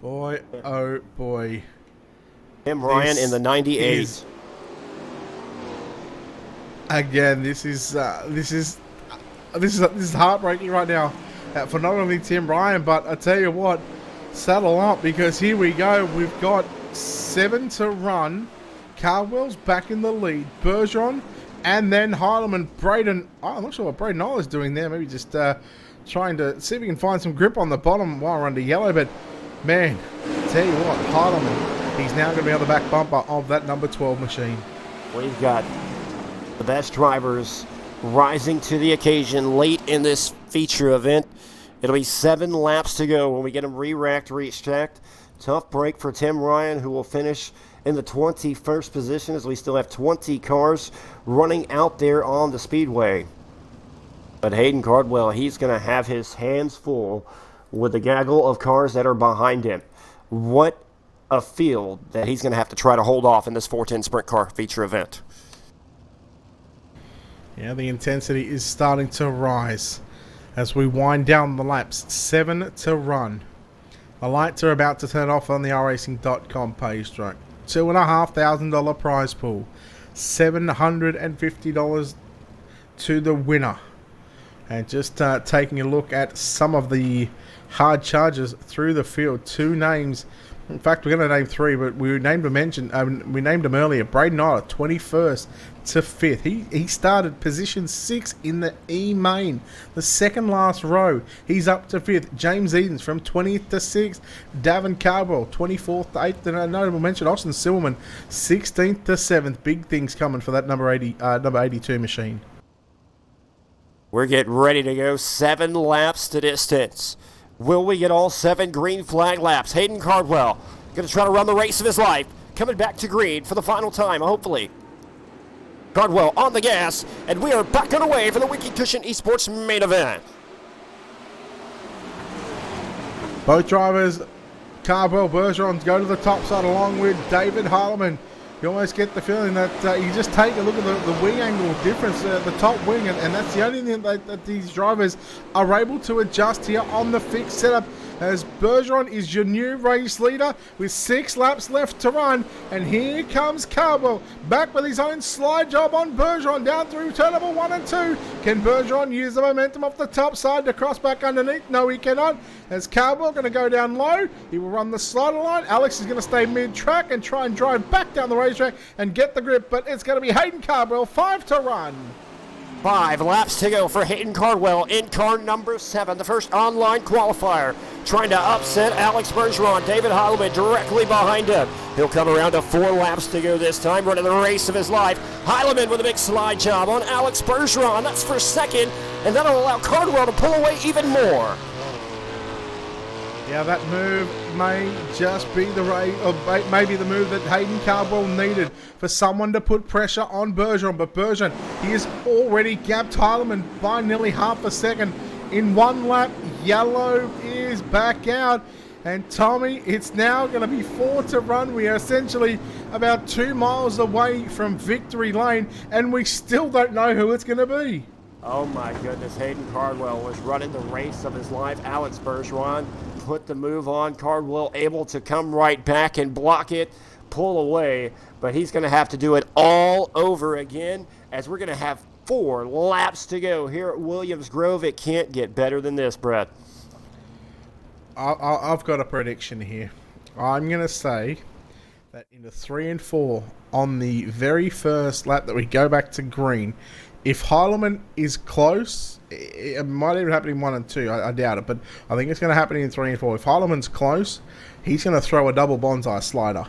S9: Boy, oh boy.
S8: Tim Ryan in the 98.
S9: Again, this is heartbreaking right now for not only Tim Ryan, but I tell you what, saddle up, because here we go. We've got 7 to run. Cardwell's back in the lead. Bergeron, and then Heilemann. Braden. Oh, I'm not sure what Braden Knoll is doing there. Maybe just trying to see if we can find some grip on the bottom while we're under yellow. But man, I tell you what, Heilemann, he's now going to be on the back bumper of that number 12 machine.
S8: We've got the best drivers rising to the occasion late in this feature event. It'll be 7 laps to go when we get them re-racked, re-stacked. Tough break for Tim Ryan, who will finish in the 21st position, as we still have 20 cars running out there on the speedway. But Hayden Cardwell, he's going to have his hands full with the gaggle of cars that are behind him. What a field that he's going to have to try to hold off in this 410 sprint car feature event.
S9: Yeah, the intensity is starting to rise as we wind down the laps. 7 to run. The lights are about to turn off on the racing.com page track. $2,500 prize pool. $750 to the winner. And just taking a look at some of the hard charges through the field. 2 names. In fact, we're going to name 3, but we named them earlier. Braden Knoll, 21st to 5th. He started position 6 in the E main, the second last row. He's up to 5th. James Edens from 20th to 6th. Davin Cardwell, 24th to 8th. And a notable mention, Austin Silverman, 16th to 7th. Big things coming for that number 82 machine.
S8: We're getting ready to go. 7 laps to distance. Will we get all 7 green flag laps? Hayden Cardwell going to try to run the race of his life. Coming back to green for the final time, hopefully. Cardwell on the gas, and we are back on the way for the Wiki Cushion Esports main event.
S9: Both drivers, Cardwell, Bergeron, go to the top side along with David Heilemann. You almost get the feeling that you just take a look at the wing angle difference, the top wing, and that's the only thing that these drivers are able to adjust here on the fixed setup, as Bergeron is your new race leader with 6 laps left to run. And here comes Cardwell back with his own slide job on Bergeron down through turn number 1 and 2. Can Bergeron use the momentum off the top side to cross back underneath? No, he cannot. As Cardwell going to go down low, he will run the slider line. Alex is going to stay mid-track and try and drive back down the racetrack and get the grip, but it's going to be Hayden Cardwell, 5 to run.
S8: 5 laps to go for Hayden Cardwell in car number 7, the first online qualifier. Trying to upset Alex Bergeron. David Heilemann directly behind him. He'll come around to 4 laps to go this time, running the race of his life. Heilemann with a big slide job on Alex Bergeron. That's for second, and that'll allow Cardwell to pull away even more.
S9: Yeah, that move may just be the maybe the move that Hayden Cardwell needed for someone to put pressure on Bergeron. But Bergeron, he has already gapped Heilemann by nearly half a second in 1 lap. Yellow is back out. And Tommy, it's now going to be 4 to run. We are essentially about 2 miles away from victory lane, and we still don't know who it's going to be.
S8: Oh my goodness, Hayden Cardwell was running the race of his life. Alex Bergeron put the move on. Cardwell able to come right back and block it, pull away, but he's going to have to do it all over again, as we're going to have 4 laps to go here at Williams Grove. It can't get better than this, Brett.
S9: I've got a prediction here. I'm going to say that in the 3 and 4 on the very first lap that we go back to green, if Heilemann is close, it might even happen in 1 and 2. I doubt it, but I think it's going to happen in 3 and 4. If Heilemann's close, he's going to throw a double bonsai slider.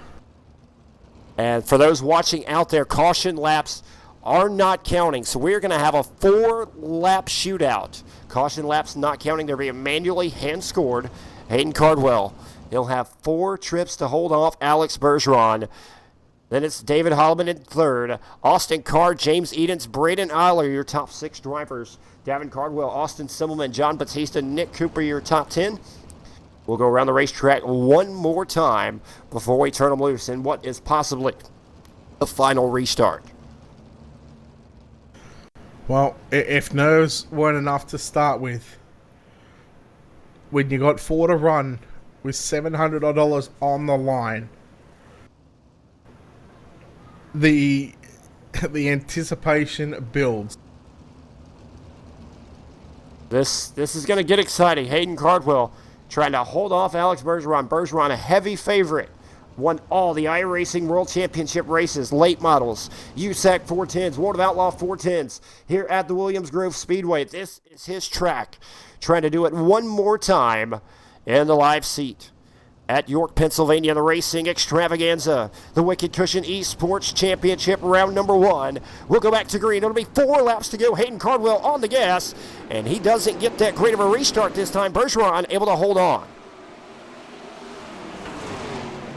S8: And for those watching out there, caution laps are not counting, so we're going to have a 4-lap shootout. Caution laps not counting. They're being manually hand-scored. Hayden Cardwell, he'll have 4 trips to hold off Alex Bergeron. Then it's David Holloman in third. Austin Carr, James Edens, Braden Eiler, your top 6 drivers. Davin Cardwell, Austin Simmelman, John Batista, Nick Cooper, your top 10. We'll go around the racetrack one more time before we turn them loose in what is possibly the final restart.
S9: Well, if nerves weren't enough to start with, when you got 4 to run with $700 on the line, the anticipation builds.
S8: This is going to get exciting. Hayden Cardwell trying to hold off Alex Bergeron. Bergeron, a heavy favorite, won all the iRacing World Championship races, late models, USAC 410s, World of Outlaw 410s here at the Williams Grove Speedway. This is his track. Trying to do it one more time in the live seat at York, Pennsylvania, the Racing Xtravaganza, the Wicked Cushion Esports Championship round number 1. We'll go back to green. It'll be 4 laps to go. Hayden Cardwell on the gas, and he doesn't get that great of a restart this time. Bergeron able to hold on.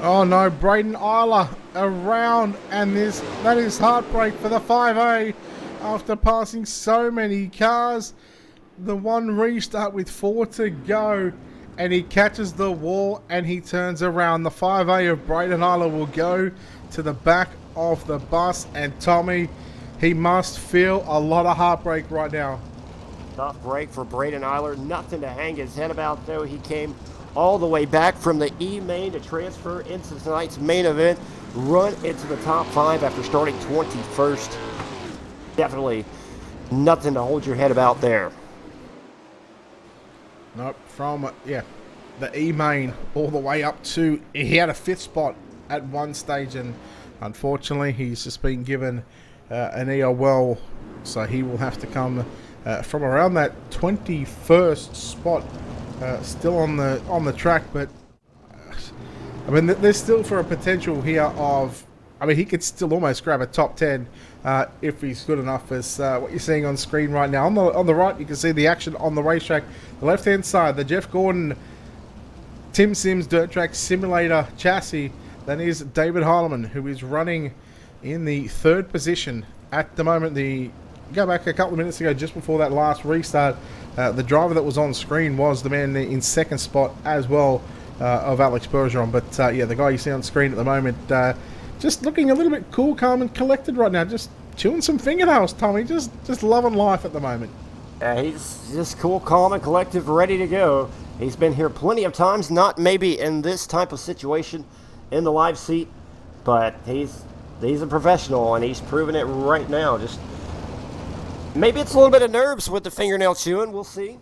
S9: Oh no, Braden Eiler around, and that is heartbreak for the 5A after passing so many cars. The one restart with 4 to go, and he catches the wall and he turns around. The 5A of Braden Eiler will go to the back of the bus, and Tommy, he must feel a lot of heartbreak right now.
S8: Tough break for Braden Eiler. Nothing to hang his head about, though. He came all the way back from the E-main to transfer into tonight's main event, run into the top 5 after starting 21st. Definitely nothing to hold your head about there.
S9: Nope, from the E-main all the way up to, he had a 5th spot at one stage, and unfortunately he's just been given an EOL, so he will have to come from around that 21st spot, still on the track. But I mean, there's still for a potential here of, I mean, he could still almost grab a top 10 if he's good enough, as what you're seeing on screen right now. On the right, you can see the action on the racetrack. The left-hand side, the Jeff Gordon TIMSSIMS Dirt Track Simulator chassis. That is David Heilemann, who is running in the 3rd position at the moment. Go back a couple of minutes ago, just before that last restart, the driver that was on screen was the man in 2nd spot as well, of Alex Bergeron. But the guy you see on screen at the moment, just looking a little bit cool, calm and collected right now, just chewing some fingernails, Tommy, just loving life at the moment.
S8: Yeah, he's just cool, calm and collected, ready to go. He's been here plenty of times, not maybe in this type of situation in the live seat, but he's a professional, and he's proven it right now. Just maybe it's a little bit of nerves with the fingernail chewing, we'll see.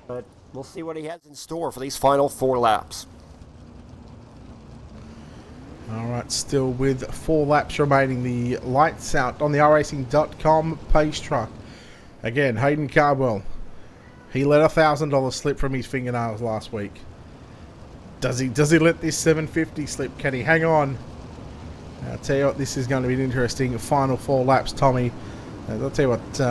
S8: But we'll see what he has in store for these final 4 laps.
S9: All right, still with 4 laps remaining. The lights out on the iRacing.com pace truck. Again, Hayden Cardwell. He let $1,000 slip from his fingernails last week. Does he let this $750 slip? Can he hang on? I'll tell you what, this is going to be an interesting final 4 laps, Tommy. I'll tell you what,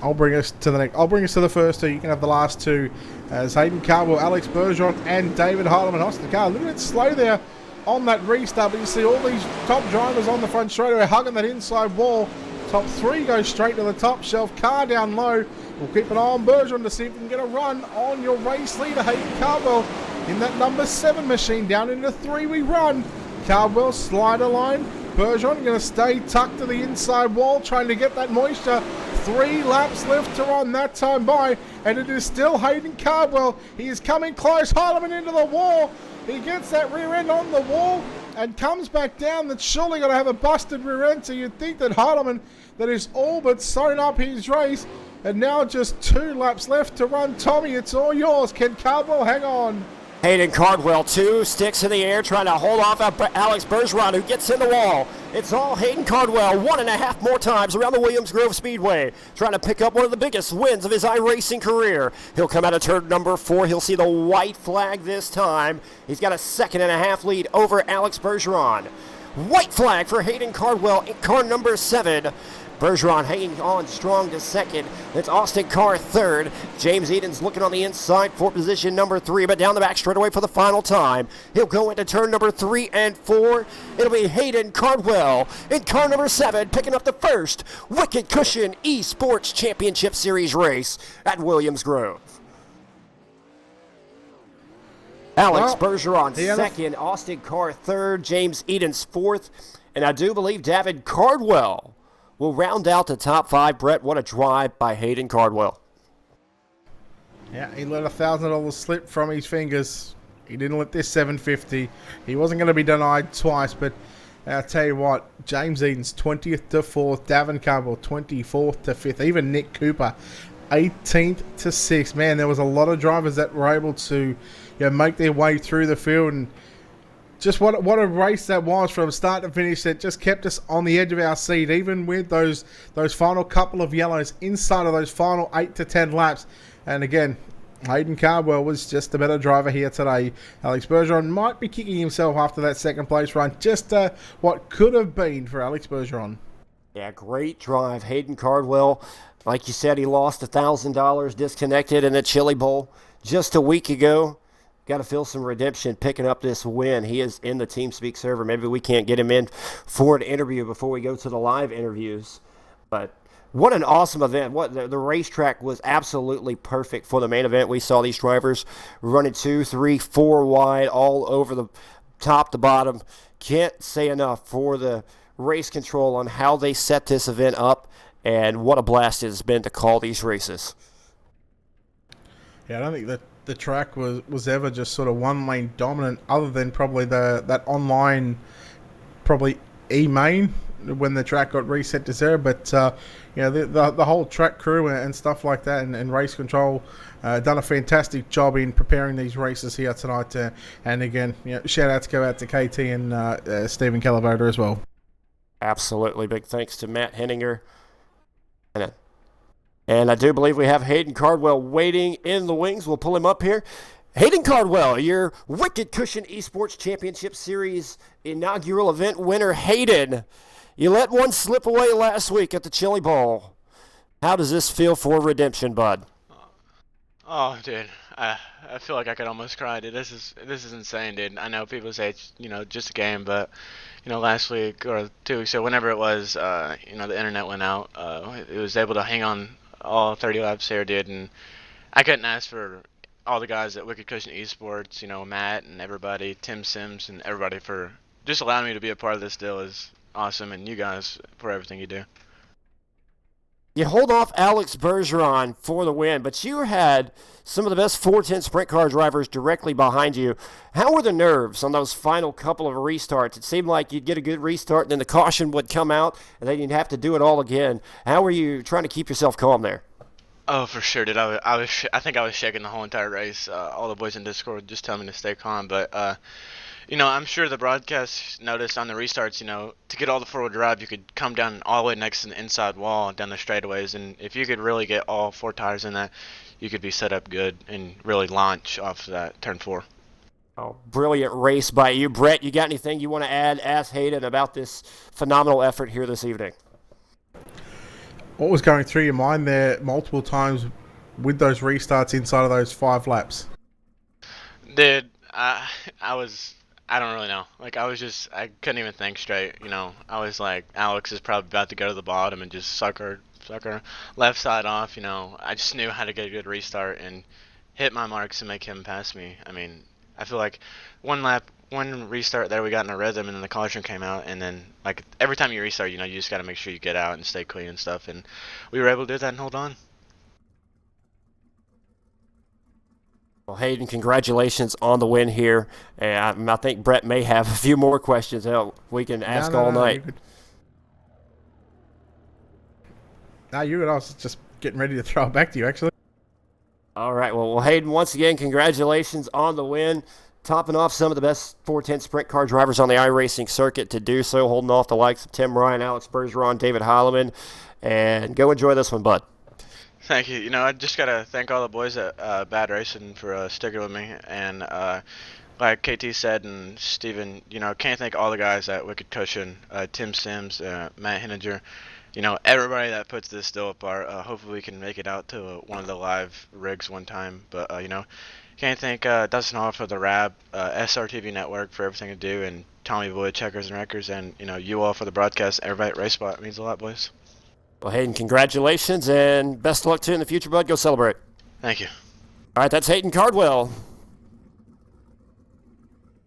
S9: I'll bring us to the first 2. You can have the last 2 as Hayden Cardwell, Alex Bergeron, and David Heilemann. Austin Carr, a little bit slow there on that restart, but you see all these top drivers on the front straightaway hugging that inside wall. Top 3 go straight to the top shelf. Carr down low. We'll keep an eye on Bergeron to see if we can get a run on your race leader, Hayden Cardwell, in that number 7 machine. Down into 3 we run. Cardwell, slider line. Bergeron going to stay tucked to the inside wall, trying to get that moisture. 3 laps left to run that time by, and it is still Hayden Cardwell. He is coming close. Heilemann into the wall. He gets that rear end on the wall and comes back down. That's surely going to have a busted rear end, so you'd think that Heilemann, that is all but sewn up his race. And now just 2 laps left to run. Tommy, it's all yours. Can Cardwell hang on?
S8: Hayden Cardwell, 2 sticks in the air, trying to hold off Alex Bergeron, who gets in the wall. It's all Hayden Cardwell, 1.5 more times around the Williams Grove Speedway, trying to pick up one of the biggest wins of his iRacing career. He'll come out of turn number 4. He'll see the white flag this time. He's got a 2.5 lead over Alex Bergeron. White flag for Hayden Cardwell in car number 7. Bergeron hanging on strong to second. It's Austin Carr third. James Eden's looking on the inside for position number 3, but down the back straightaway for the final time. He'll go into turn number 3 and 4. It'll be Hayden Cardwell in car number 7, picking up the first Wicked Cushion Esports Championship Series race at Williams Grove. Alex Bergeron second, Austin Carr third, James Eden's fourth, and I do believe David Cardwell will round out the top 5. Brett, what a drive by Hayden Cardwell.
S9: Yeah, he let $1,000 slip from his fingers. He didn't let this 750. He wasn't going to be denied twice, but I'll tell you what, James Eden's 20th to 4th, Davin Cardwell 24th to 5th, even Nick Cooper 18th to 6th. Man, there was a lot of drivers that were able to make their way through the field, and just what a race that was from start to finish. That just kept us on the edge of our seat, even with those final couple of yellows inside of those final 8 to 10 laps. And again, Hayden Cardwell was just a better driver here today. Alex Bergeron might be kicking himself after that second place run. Just what could have been for Alex Bergeron.
S8: Yeah, great drive. Hayden Cardwell, like you said, he lost $1,000 disconnected in the Chili Bowl just a week ago. Got to feel some redemption picking up this win. He is in the TeamSpeak server. Maybe we can't get him in for an interview before we go to the live interviews. But what an awesome event. The racetrack was absolutely perfect for the main event. We saw these drivers running 2, 3, 4 wide all over the top to bottom. Can't say enough for the race control on how they set this event up, and what a blast it has been to call these races.
S9: Yeah, I don't think that the track was ever just sort of one lane dominant, other than probably that online probably E-main when the track got reset to 0. But the whole track crew and stuff like that, and race control done a fantastic job in preparing these races here tonight. And again, shout outs go out to KT and Stephen Calivoda as well.
S8: Absolutely. Big thanks to Matt Henninger. And I do believe we have Hayden Cardwell waiting in the wings. We'll pull him up here. Hayden Cardwell, your Wicked Cushion Esports Championship Series inaugural event winner. Hayden, you let one slip away last week at the Chili Bowl. How does this feel for redemption, bud?
S6: Oh, dude, I feel like I could almost cry, dude. This is insane, dude. I know people say it's, just a game, but last week or 2 weeks ago, whenever it was, the internet went out. It was able to hang on all 30 laps here, dude, and I couldn't ask for all the guys at Wicked Cushion Esports, Matt and everybody, TIMSSIMS and everybody for just allowing me to be a part of this deal is awesome, and you guys for everything you do.
S8: You hold off Alex Bergeron for the win, but you had some of the best 410 sprint car drivers directly behind you. How were the nerves on those final couple of restarts? It seemed like you'd get a good restart, and then the caution would come out, and then you'd have to do it all again. How were you trying to keep yourself calm there?
S6: Oh, for sure, dude. I think I was shaking the whole entire race. All the boys in Discord would just tell me to stay calm, but I'm sure the broadcast noticed on the restarts, to get all the forward drive, you could come down all the way next to the inside wall down the straightaways, and if you could really get all 4 tires in that, you could be set up good and really launch off that turn 4.
S8: Oh, brilliant race by you. Brett, you got anything you want to add, ask Hayden about this phenomenal effort here this evening?
S9: What was going through your mind there multiple times with those restarts inside of those 5 laps?
S6: Dude, I don't really know. I couldn't even think straight, I was like, Alex is probably about to go to the bottom and just suck her left side off, I just knew how to get a good restart and hit my marks and make him pass me. I mean, I feel like one restart there we got in a rhythm, and then the caution came out, and then every time you restart, you just got to make sure you get out and stay clean and stuff, and we were able to do that and hold on.
S8: Well, Hayden, congratulations on the win here. And I think Brett may have a few more questions we can ask all night.
S9: You could. I was just getting ready to throw it back to you, actually.
S8: All right. Well, Hayden, once again, congratulations on the win. Topping off some of the best 410 sprint car drivers on the iRacing circuit to do so, holding off the likes of Tim Ryan, Alex Bergeron, David Heilemann. And go enjoy this one, bud.
S6: Thank you. I just got to thank all the boys at Bad Racing for sticking with me. And like KT said and Steven, can't thank all the guys at Wicked Cushion, TIMSSIMS, Matt Henninger, everybody that puts this still apart. Hopefully we can make it out to one of the live rigs one time. But can't thank Dustin Hall for the RAB, SRTV Network for everything to do, and Tommy Boyd, Checkers and Wreckers, and you all for the broadcast. Everybody at RaceSpot, it means a lot, boys.
S8: Well, Hayden, congratulations and best of luck to you in the future, bud. Go celebrate.
S6: Thank you.
S8: All right, that's Hayden Cardwell.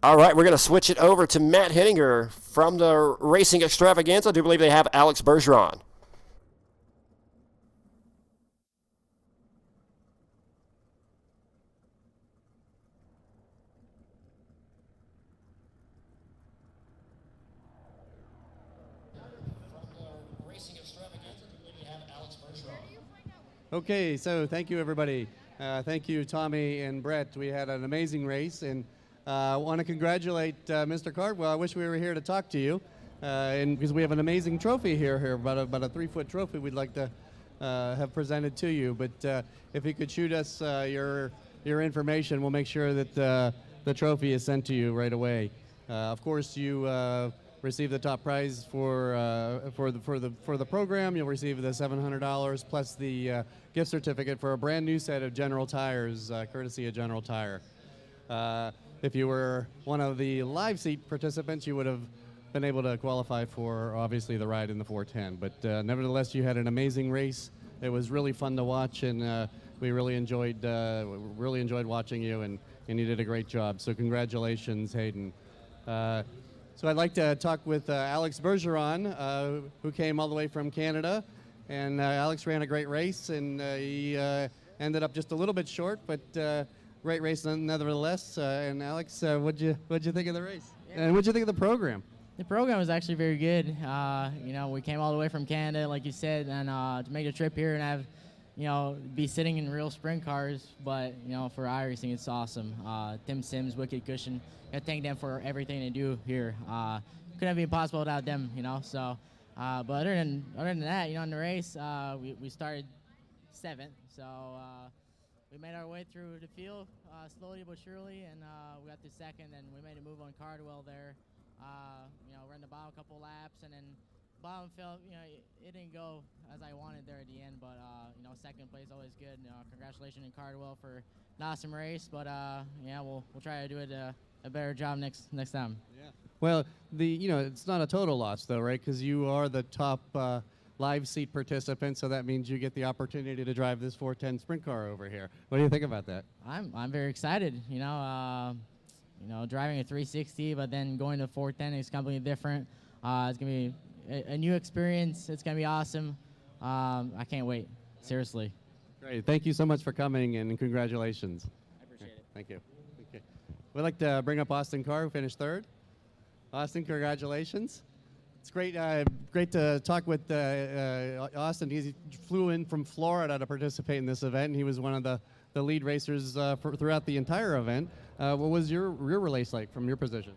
S8: All right, we're going to switch it over to Matt Henninger from the Racing Xtravaganza. I do believe they have Alex Bergeron.
S1: Okay, so thank you, everybody. Thank you, Tommy and Brett. We had an amazing race, and I want to congratulate Mr. Cardwell. I wish we were here to talk to you, and because we have an amazing trophy here, about a 3-foot trophy we'd like to have presented to you. But if you could shoot us your information, we'll make sure that the trophy is sent to you right away. Of course, you receive the top prize for the program. You'll receive the $700 plus the gift certificate for a brand new set of General Tires, courtesy of General Tire. If you were one of the live seat participants, you would have been able to qualify for obviously the ride in the 410. But nevertheless, you had an amazing race. It was really fun to watch, and we really enjoyed watching you, and you did a great job. So congratulations, Hayden. So I'd like to talk with Alex Bergeron, who came all the way from Canada. And Alex ran a great race, and he ended up just a little bit short, but great race nevertheless. And Alex, what'd you think of the race? And what'd you think of the program?
S5: The program was actually very good. We came all the way from Canada, like you said, and to make the trip here and have, be sitting in real sprint cars. But for iRacing, it's awesome. TIMSSIMS, Wicked Cushion. I thank them for everything they do here. Couldn't be possible without them, So, but other than that, in the race, we started 7th, so we made our way through the field slowly but surely, and we got to 2nd, and we made a move on Cardwell there. Ran the bottom a couple laps, and then bottom felt, it didn't go as I wanted there at the end, but 2nd place always good. Congratulations to Cardwell for an awesome race, but we'll try to do it a better job next time.
S1: Yeah. Well, it's not a total loss though, right? Because you are the top live seat participant, so that means you get the opportunity to drive this 410 sprint car over here. What do you think about that?
S5: I'm very excited. Driving a 360, but then going to 410 is completely different. It's gonna be a new experience. It's gonna be awesome. I can't wait. Seriously.
S1: Great. Thank you so much for coming, and congratulations.
S5: I appreciate it.
S1: Thank you. Okay. We'd like to bring up Austin Carr, who finished 3rd. Austin, congratulations. It's great to talk with Austin. He flew in from Florida to participate in this event, and he was one of the lead racers throughout the entire event. What was your race like from your position?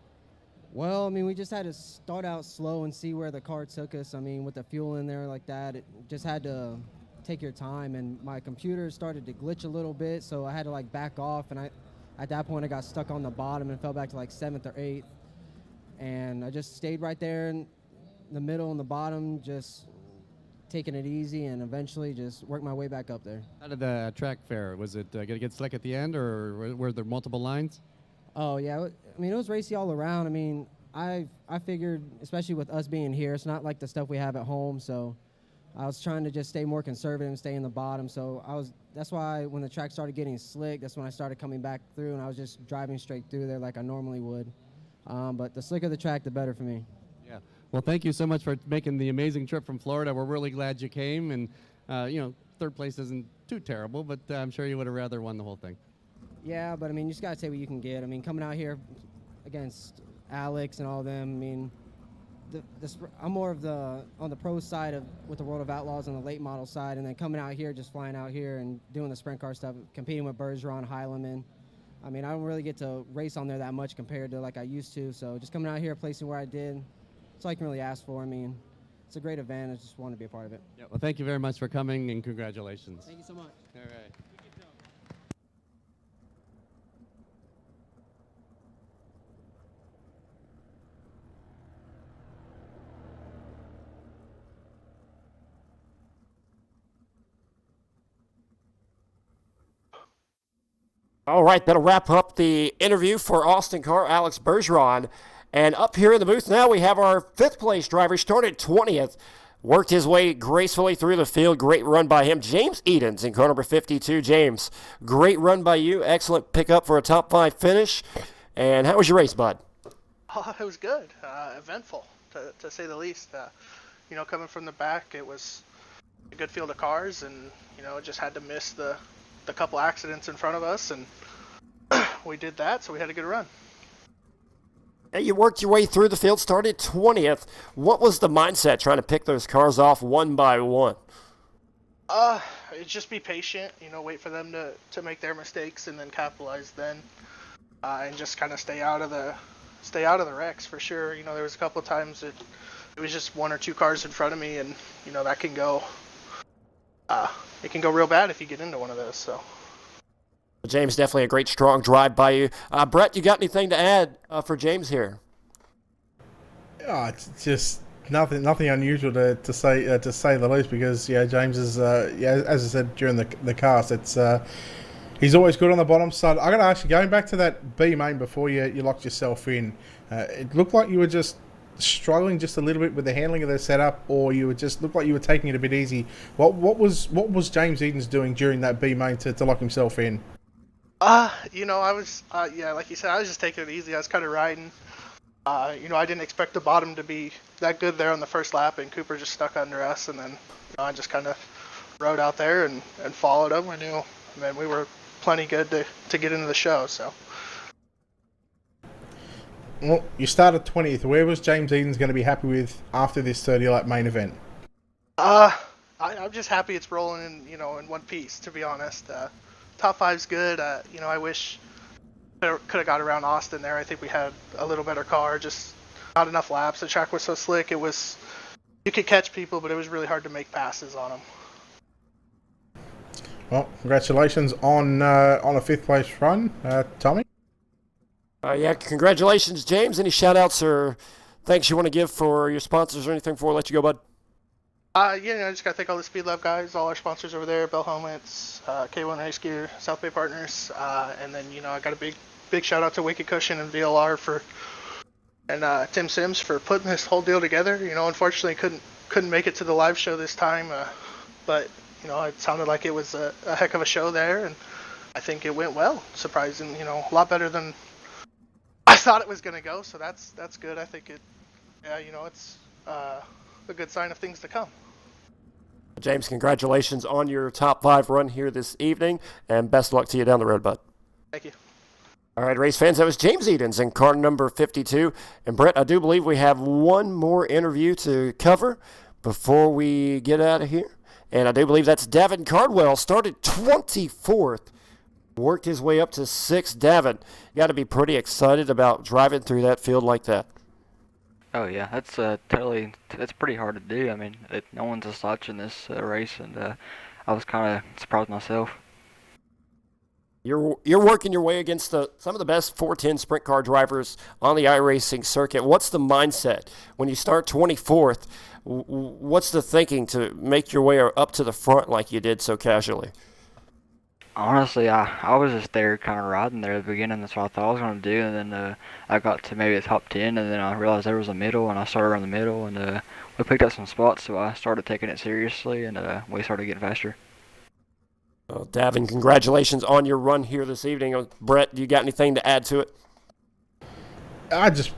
S2: Well, we just had to start out slow and see where the car took us. With the fuel in there like that, it just had to take your time, and my computer started to glitch a little bit, so I had to back off, and at that point I got stuck on the bottom and fell back to 7th or 8th, and I just stayed right there in the middle and the bottom, just taking it easy, and eventually just worked my way back up there.
S1: How did the track fare? Was it going to get slick at the end, or were there multiple lines?
S2: Oh yeah, it was racy all around. I figured, especially with us being here, it's not like the stuff we have at home, so I was trying to just stay more conservative and stay in the bottom. So that's why when the track started getting slick, that's when I started coming back through, and I was just driving straight through there like I normally would. But the slicker the track, the better for me.
S1: Yeah. Well, thank you so much for making the amazing trip from Florida. We're really glad you came, and 3rd place isn't too terrible, but I'm sure you would have rather won the whole thing.
S2: Yeah, but you just gotta take what you can get. Coming out here against Alex and all them, I'm more of on the pro side with the World of Outlaws on the late model side, and then coming out here, just flying out here and doing the sprint car stuff, competing with Bergeron, Heilemann. I don't really get to race on there that much compared to like I used to, so just coming out here, placing where I did, that's all I can really ask for. It's a great event. I just want to be a part of it.
S1: Yeah. Well, thank you very much for coming, and congratulations.
S2: Thank you so much.
S1: All right.
S8: All right, that'll wrap up the interview for Austin Carr, Alex Bergeron. And up here in the booth now, we have our 5th place driver, started 20th, worked his way gracefully through the field. Great run by him, James Edens in car number 52. James, great run by you. Excellent pickup for a top 5 finish. And how was your race, bud?
S10: Oh, it was good. Eventful, to say the least. Coming from the back, it was a good field of cars, and, just had to miss the couple accidents in front of us, and we did that, so we had a good run.
S8: You worked your way through the field, started 20th. What was the mindset trying to pick those cars off one by one?
S10: Just be patient, wait for them to make their mistakes and then capitalize then, and just kind of stay out of the wrecks for sure. There was a couple of times it was just 1 or 2 cars in front of me, and that can go it can go real bad if you get into one of those. So
S8: James, definitely a great strong drive by you. Brett, you got anything to add for James here?
S9: It's just nothing unusual to say the least, because James is as I said during the cast, it's he's always good on the bottom side. I got to ask you, going back to that B main before you locked yourself in, it looked like you were just struggling just a little bit with the handling of the setup, or you would just look like you were taking it a bit easy. What was James Edens doing during that B main to lock himself in?
S10: I was like you said, I was just taking it easy. I was kind of riding. I didn't expect the bottom to be that good there on the first lap, and Cooper just stuck under us, and then I just kind of rode out there and followed him. I knew, we were plenty good to get into the show. So.
S9: Well, you started 20th. Where was James Edens going to be happy with after this 30-lap main event?
S10: I'm just happy it's rolling in one piece, to be honest. Top 5's good. I wish could have got around Austin there. I think we had a little better car, just not enough laps. The track was so slick. You could catch people, but it was really hard to make passes on them.
S9: Well, congratulations on a 5th place run, Tommy.
S8: Congratulations, James. Any shout-outs or thanks you want to give for your sponsors or anything before I let you go, bud?
S10: I just got to thank all the Speed Love guys, all our sponsors over there, Bell Helmets, K1 Race Gear, South Bay Partners, and then, I got a big shout-out to Wicked Cushion and VLR and TIMSSIMS for putting this whole deal together. Unfortunately couldn't make it to the live show this time, but, it sounded like it was a heck of a show there, and I think it went well, surprising, a lot better than I thought it was going to go, so that's good. I think it's a good sign of things to come.
S8: James, congratulations on your top 5 run here this evening, and best of luck to you down the road, bud.
S10: Thank you.
S8: All right, race fans, that was James Edens in car number 52. And Brett, I do believe we have one more interview to cover before we get out of here. And I do believe that's Davin Cardwell, started 24th. Worked his way up to 6th. Davin, you got to be pretty excited about driving through that field like that.
S22: Oh yeah, that's pretty hard to do. No one's just watching this race, and I was kind of surprised myself.
S8: You're working your way against some of the best 410 sprint car drivers on the iRacing circuit. What's the mindset when you start 24th? What's the thinking to make your way up to the front like you did so casually?
S22: Honestly, I was just there kind of riding there at the beginning. That's what I thought I was going to do, and then I got to maybe the top 10, and then I realized there was a middle, and I started around the middle, and we picked up some spots, so I started taking it seriously, and we started getting faster.
S8: Well, Davin, congratulations on your run here this evening. Brett, do you got anything to add to it?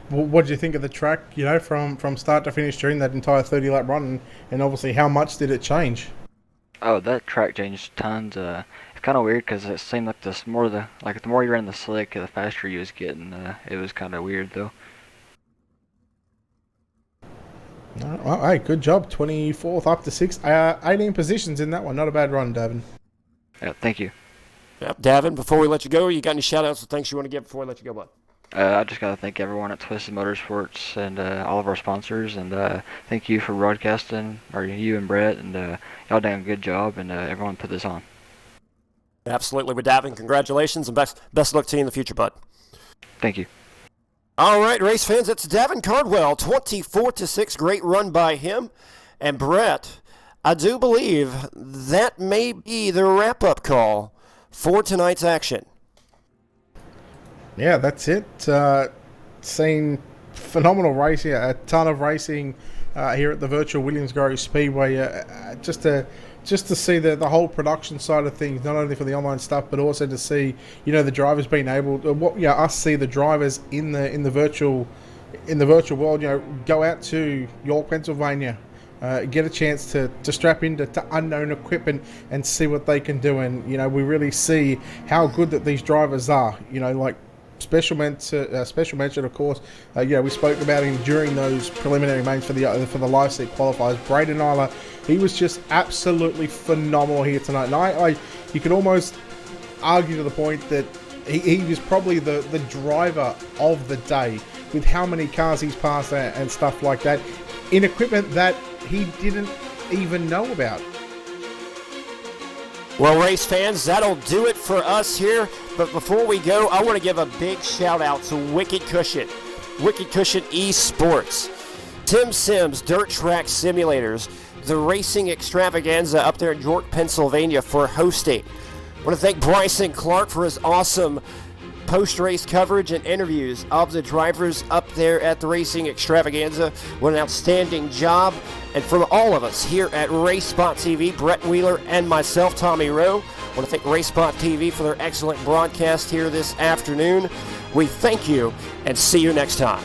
S9: What did you think of the track, from start to finish during that entire 30-lap run, and obviously how much did it change?
S22: Oh, that track changed tons. It's kind of weird because it seemed like the more you ran the slick, the faster you was getting. It was kind of weird though.
S9: Well, hey, good job. 24th up to 6th. 18 positions in that one. Not a bad run, Davin.
S22: Yeah, thank you.
S8: Yep. Davin, before we let you go, you got any shout-outs or thanks you want to give before we let you go, bud?
S22: I just got to thank everyone at Twisted Motorsports and all of our sponsors, and thank you for broadcasting, or you and Brett, and y'all done a good job, and everyone put this on.
S8: Absolutely. With Davin, congratulations, and best luck to you in the future, bud.
S22: Thank you.
S8: All right, race fans, it's Davin Cardwell, 24-6. Great run by him. And Brett, I do believe that may be the wrap-up call for tonight's action.
S9: Yeah, that's it. Seen phenomenal racing, a ton of racing here at the virtual Williams Grove Speedway. Just to see the whole production side of things, not only for the online stuff, but also to see the drivers being able to us see the drivers in the virtual world. Go out to York, Pennsylvania. Get a chance to strap into unknown equipment and see what they can do, and we really see how good that these drivers are. Like special mention, of course. We spoke about him during those preliminary mains for the live seat qualifiers. Braden Nyler, he was just absolutely phenomenal here tonight, and you could almost argue to the point that he was probably the driver of the day with how many cars he's passed and stuff like that in equipment that he didn't even know about.
S8: Well, race fans, that'll do it for us here. But before we go, I want to give a big shout out to Wicked Cushion Esports, TIMSSIMS Dirt Track Simulators, the Racing Xtravaganza up there in York, Pennsylvania for hosting. I want to thank Bryson Clark for his awesome post-race coverage and interviews of the drivers up there at the Racing Xtravaganza. What an outstanding job. And from all of us here at RaceSpotTV, Brett Wheeler and myself, Tommy Rowe, I want to thank RaceSpotTV for their excellent broadcast here this afternoon. We thank you and see you next time.